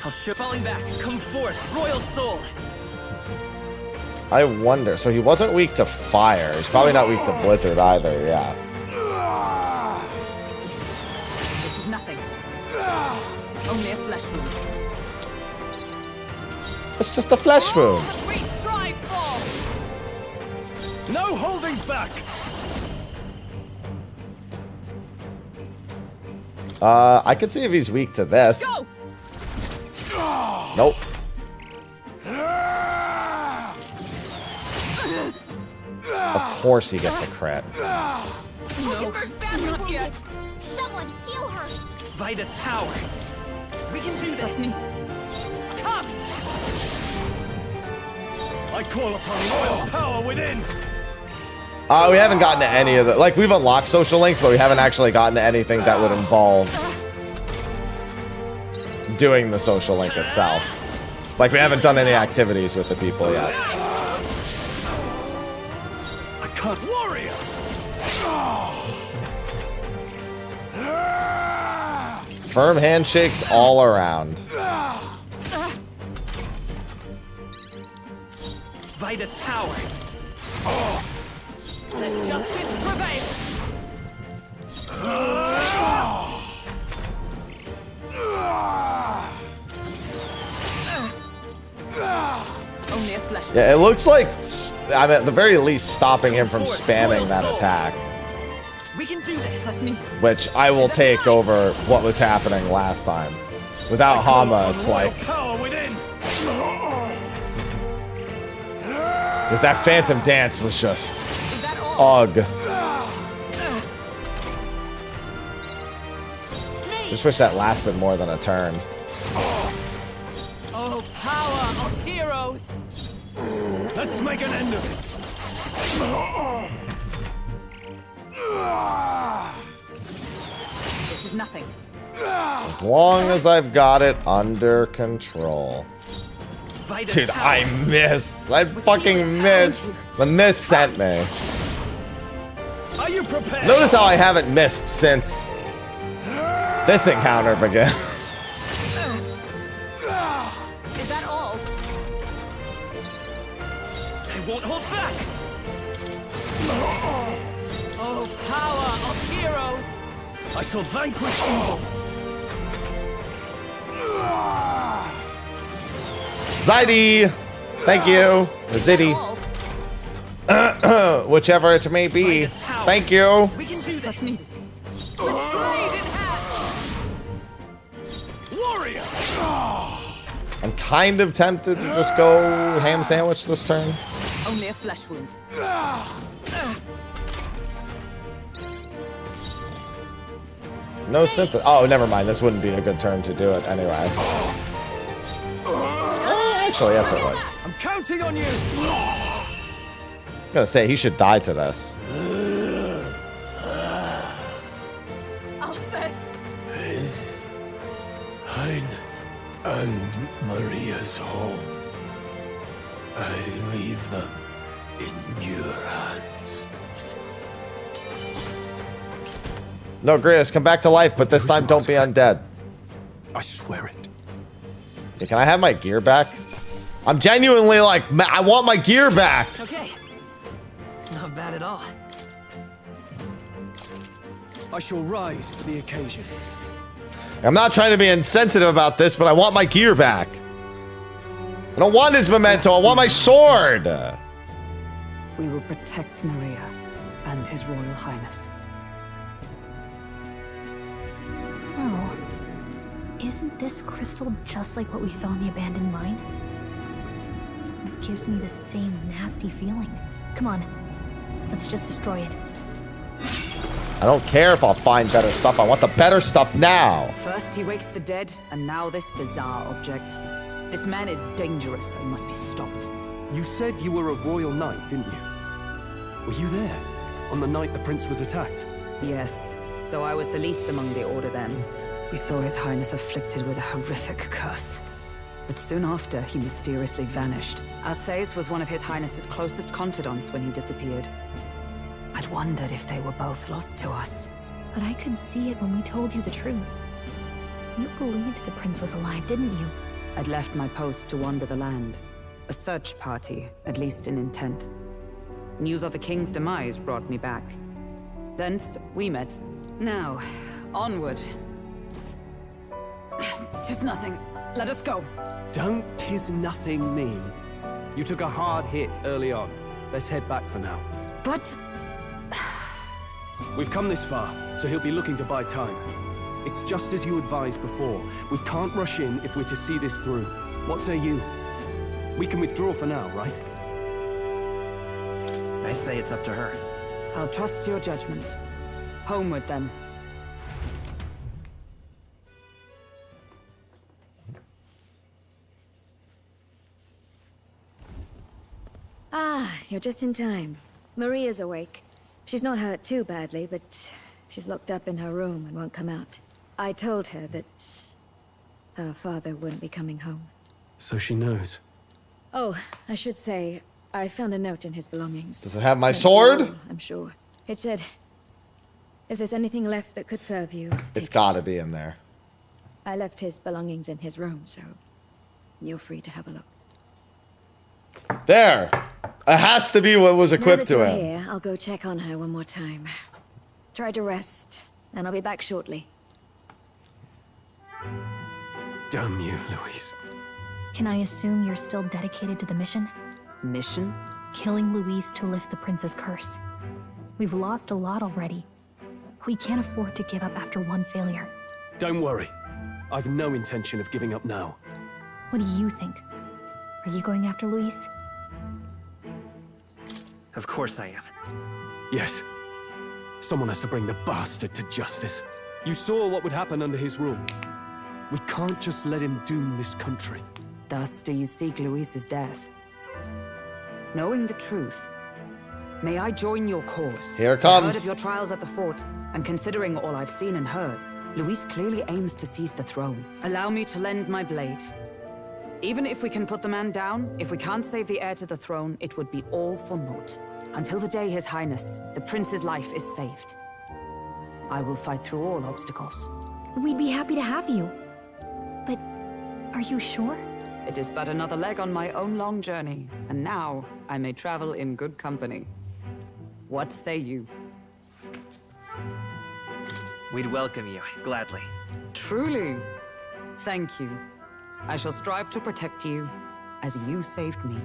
I'll ship falling back. Come forth, royal soul. I wonder. So he wasn't weak to fire. He's probably not weak to blizzard either. Yeah. This is nothing. Only a flesh wound. It's just a flesh wound. We strive for. No holding back. I could see if he's weak to this. Go. Nope. Of course he gets a crit. No, Not yet. Someone heal her. Vitus power. We can do this. Come. I call upon royal power within. We haven't gotten to any of the... Like, we've unlocked social links, but we haven't actually gotten to anything that would involve doing the social link itself. Like, we haven't done any activities with the people yet. I can't. Warrior. Firm handshakes all around. Vitus power. Let justice prevail. Only a flesh wound. Yeah, it looks like I'm at the very least stopping him from spamming that attack. We can do this. Let's need. Which I will take over what was happening last time. Without Hama, it's like... Power within. Because that Phantom Dance was just... Ugh. Just wish that lasted more than a turn. Oh, power of heroes! Let's make an end of it. This is nothing. As long as I've got it under control. Dude, I missed. I fucking missed. The miss sent me. Are you prepared? Notice how I haven't missed since this encounter began. Is that all? They won't hold back. Oh, power of heroes! I shall vanquish evil. Zaidi! Thank you. Or Ziddy. Whichever it may be. Thank you. We can do this. Need it. Warrior! I'm kind of tempted to just go ham sandwich this turn. Only a flesh wound. No synth. Oh, never mind. This wouldn't be a good turn to do it anyway. Actually, yes, it would. I'm counting on you. I'm gonna say he should die to this. Alcest! His Highness and Maria's home. I leave them in your hands. No, Grius, come back to life, but this time don't be undead. I swear it. Yeah, can I have my gear back? I'm genuinely like, I want my gear back. Okay. Not bad at all. I shall rise to the occasion. I'm not trying to be insensitive about this, but I want my gear back. I don't want his memento. I want my sword. We will protect Maria and His Royal Highness. Oh. Isn't this crystal just like what we saw in the abandoned mine? It gives me the same nasty feeling. Come on. Let's just destroy it. I don't care if I'll find better stuff. I want the better stuff now. First he wakes the dead, and now this bizarre object. This man is dangerous and must be stopped. You said you were a royal knight, didn't you? Were you there on the night the prince was attacked? Yes, though I was the least among the Order then. We saw His Highness afflicted with a horrific curse. But soon after, he mysteriously vanished. Alcest was one of His Highness's closest confidants when he disappeared. I'd wondered if they were both lost to us. But I could see it when we told you the truth. You believed the prince was alive, didn't you? I'd left my post to wander the land. A search party, at least in intent. News of the king's demise brought me back. Thence, we met. Now, onward. 'Tis nothing. Let us go. Don't "'tis nothing" me. You took a hard hit early on. Let's head back for now. But... We've come this far, so he'll be looking to buy time. It's just as you advised before. We can't rush in if we're to see this through. What say you? We can withdraw for now, right? I say it's up to her. I'll trust your judgment. Homeward, then. Ah, you're just in time. Maria's awake. She's not hurt too badly, but she's locked up in her room and won't come out. I told her that her father wouldn't be coming home. So she knows. Oh, I should say, I found a note in his belongings. Does it have my sword? I'm sure. It said, if there's anything left that could serve you, It's gotta be in there. I left his belongings in his room, so you're free to have a look. There. It has to be what was equipped to Now that him. you're here, I'll go check on her one more time. Try to rest, and I'll be back shortly. Damn you, Louise. Can I assume you're still dedicated to the mission? Mission? killing Luis to lift the prince's curse. We've lost a lot already. We can't afford to give up after one failure. Don't worry. I've no intention of giving up now. What do you think? Are you going after Luis? Of course I am. Yes. Someone has to bring the bastard to justice. You saw what would happen under his rule. We can't just let him doom this country. Thus do you seek Luis's death. Knowing the truth, may I join your cause? Here it I've comes. heard of your trials at the fort, and considering all I've seen and heard, Luis clearly aims to seize the throne. Allow me to lend my blade. Even if we can put the man down, if we can't save the heir to the throne, it would be all for naught. Until the day His Highness, the prince's life, is saved. I will fight through all obstacles. We'd be happy to have you. But are you sure? It is but another leg on my own long journey, and now I may travel in good company. What say you? We'd welcome you, gladly. Truly. Thank you. I shall strive to protect you, as you saved me.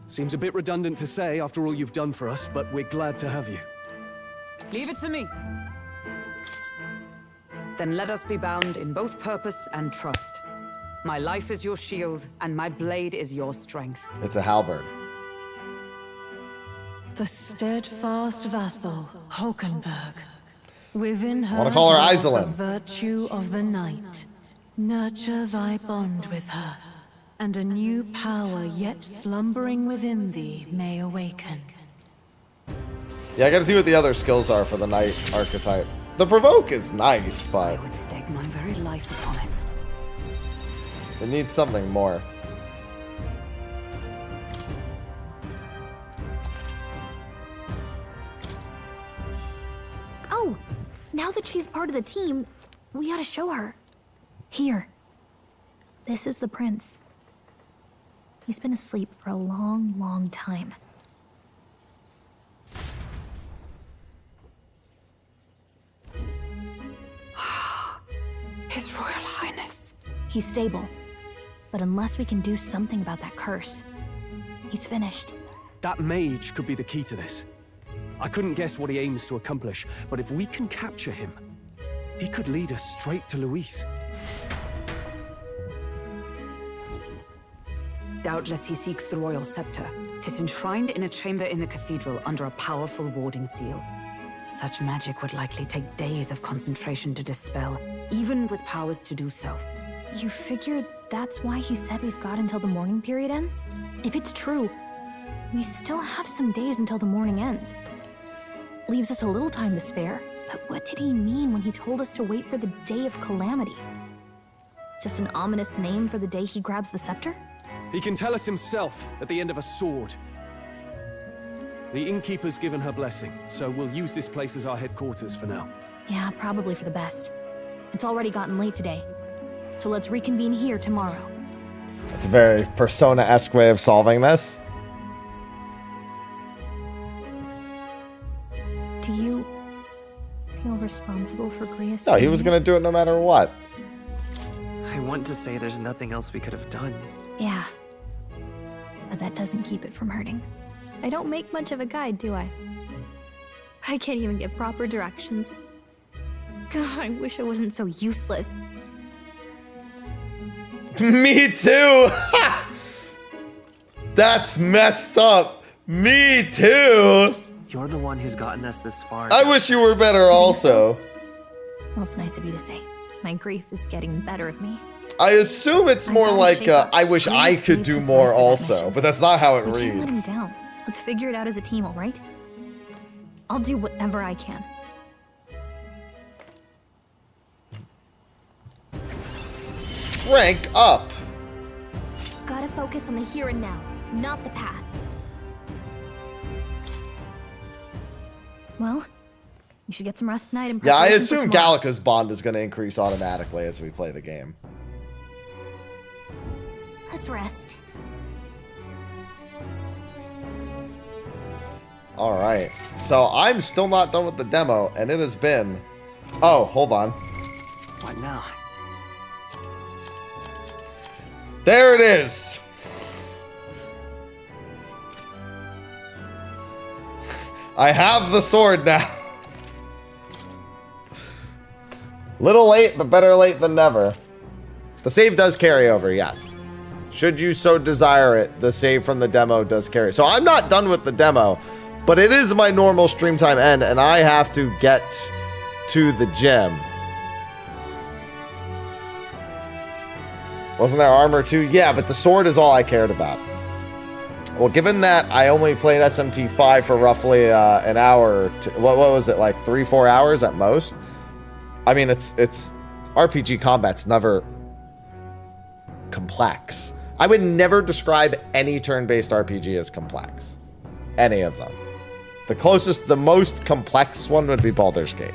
Seems a bit redundant to say after all you've done for us, but we're glad to have you. Leave it to me. Then let us be bound in both purpose and trust. My life is your shield, and my blade is your strength. It's a halberd. The steadfast vassal, Hulkenberg. Within her Wanna call her dwells the Iselin. virtue of the night. Nurture thy bond with her, and a new power yet slumbering within thee may awaken. Yeah, I gotta see what the other skills are for the knight archetype. The provoke is nice, but I would stake my very life upon it. it needs something more. Oh, now that she's part of the team, we ought to show her. Here. This is the prince. He's been asleep for a long, long time. His Royal Highness. He's stable. But unless we can do something about that curse, he's finished. That mage could be the key to this. I couldn't guess what he aims to accomplish, but if we can capture him, he could lead us straight to Luis. Doubtless he seeks the royal scepter. 'Tis enshrined in a chamber in the cathedral under a powerful warding seal. Such magic would likely take days of concentration to dispel, even with powers to do so. You figure that's why he said we've got until the mourning period ends? If it's true, we still have some days until the mourning ends. Leaves us a little time to spare, but what did he mean when he told us to wait for the Day of Calamity? Just an ominous name for the day he grabs the scepter? He can tell us himself at the end of a sword. The innkeeper's given her blessing, so we'll use this place as our headquarters for now. Yeah, probably for the best. It's already gotten late today, so let's reconvene here tomorrow. It's a very Persona-esque way of solving this. Do you feel responsible for Gria's? No, he was gonna do it no matter what. I want to say there's nothing else we could have done. Yeah. But that doesn't keep it from hurting. I don't make much of a guide, do I? I can't even get proper directions. God, I wish I wasn't so useless. Me too! That's messed up. Me too! You're the one who's gotten us this far. I wish you were better also. Well, it's nice of you to say. My grief is getting the better of me. I assume it's more like, I wish I could do more also, but that's not how it We can't let him reads. down. Let's figure it out as a team, all right? I'll do whatever I can. Rank up. Gotta focus on the here and now, not the past. Well, you should get some rest tonight and Yeah, I preparation for assume tomorrow. Gallica's bond is going to increase automatically as we play the game. Let's rest. Alright, so I'm still not done with the demo, and it has been... Oh, hold on. What now? There it is! I have the sword now. Little late, but better late than never. The save does carry over, yes. Should you so desire it, the save from the demo does carry. So I'm not done with the demo, but it is my normal stream time end, and I have to get to the gym. Wasn't there armor too? Yeah, but the sword is all I cared about. Well, given that I only played SMT5 for roughly an hour, what was it, like 3-4 hours at most? I mean, it's RPG combat's never complex. I would never describe any turn-based RPG as complex. Any of them. The most complex one would be Baldur's Gate.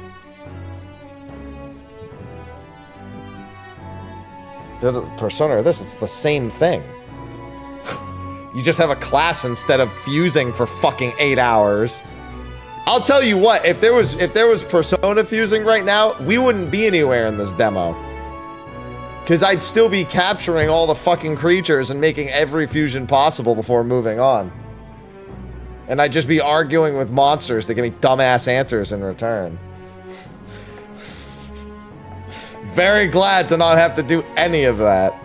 They're the Persona or this, it's the same thing. You just have a class instead of fusing for fucking 8 hours. I'll tell you what, if there was Persona fusing right now, we wouldn't be anywhere in this demo. Because I'd still be capturing all the fucking creatures and making every fusion possible before moving on. And I'd just be arguing with monsters that give me dumbass answers in return. Very glad to not have to do any of that.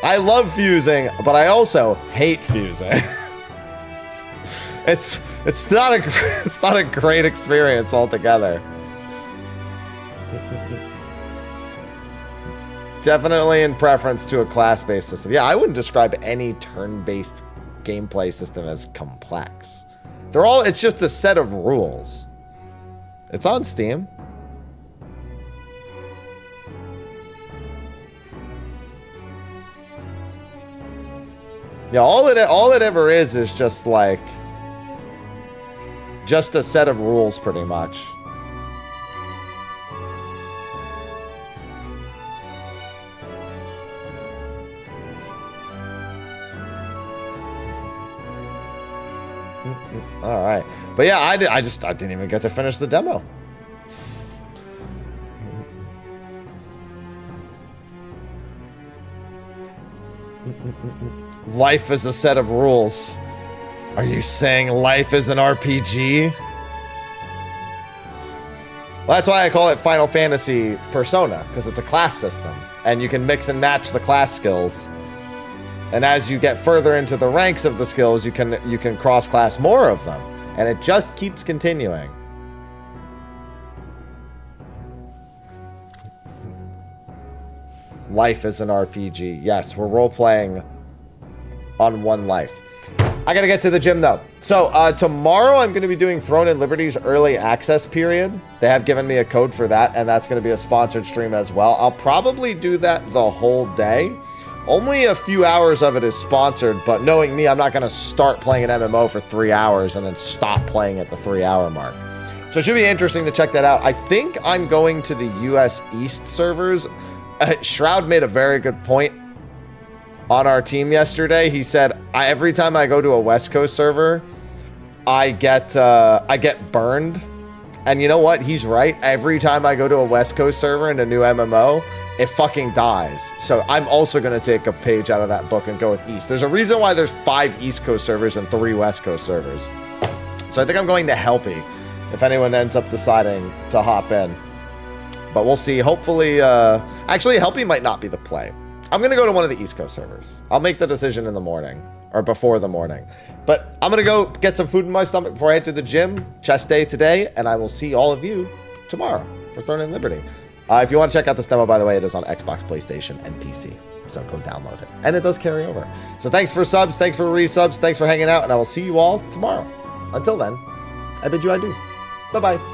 I love fusing, but I also hate fusing. It's not a great experience altogether. Definitely in preference to a class-based system. Yeah, I wouldn't describe any turn-based gameplay system as complex. It's just a set of rules. It's on Steam. Yeah, all it ever is just like just a set of rules pretty much. All right. But yeah, I didn't even get to finish the demo. Life is a set of rules. Are you saying life is an RPG? Well, that's why I call it Final Fantasy Persona, because it's a class system, and you can mix and match the class skills. And as you get further into the ranks of the skills, you can cross-class more of them, and it just keeps continuing. Life is an RPG. Yes, we're role-playing on one life. I gotta get to the gym though. So tomorrow I'm gonna be doing Throne and Liberty's early access period. They have given me a code for that, and that's gonna be a sponsored stream as well. I'll probably do that the whole day. Only a few hours of it is sponsored, but knowing me, I'm not gonna start playing an MMO for 3 hours and then stop playing at the 3-hour mark. So it should be interesting to check that out. I think I'm going to the US East servers. Shroud made a very good point on our team yesterday. He said, every time I go to a West Coast server, I get burned. And you know what? He's right. Every time I go to a West Coast server in a new MMO, it fucking dies. So I'm also going to take a page out of that book and go with East. There's a reason why there's 5 East Coast servers and 3 West Coast servers. So I think I'm going to Helpy if anyone ends up deciding to hop in. But we'll see. Hopefully, actually, Helpy might not be the play. I'm going to go to one of the East Coast servers. I'll make the decision in the morning, or before the morning. But I'm going to go get some food in my stomach before I head to the gym. Chest day today, and I will see all of you tomorrow for Throne and Liberty. If you want to check out this demo, by the way, it is on Xbox, PlayStation, and PC. So go download it. And it does carry over. So thanks for subs, thanks for resubs, thanks for hanging out, and I will see you all tomorrow. Until then, I bid you adieu. Bye-bye.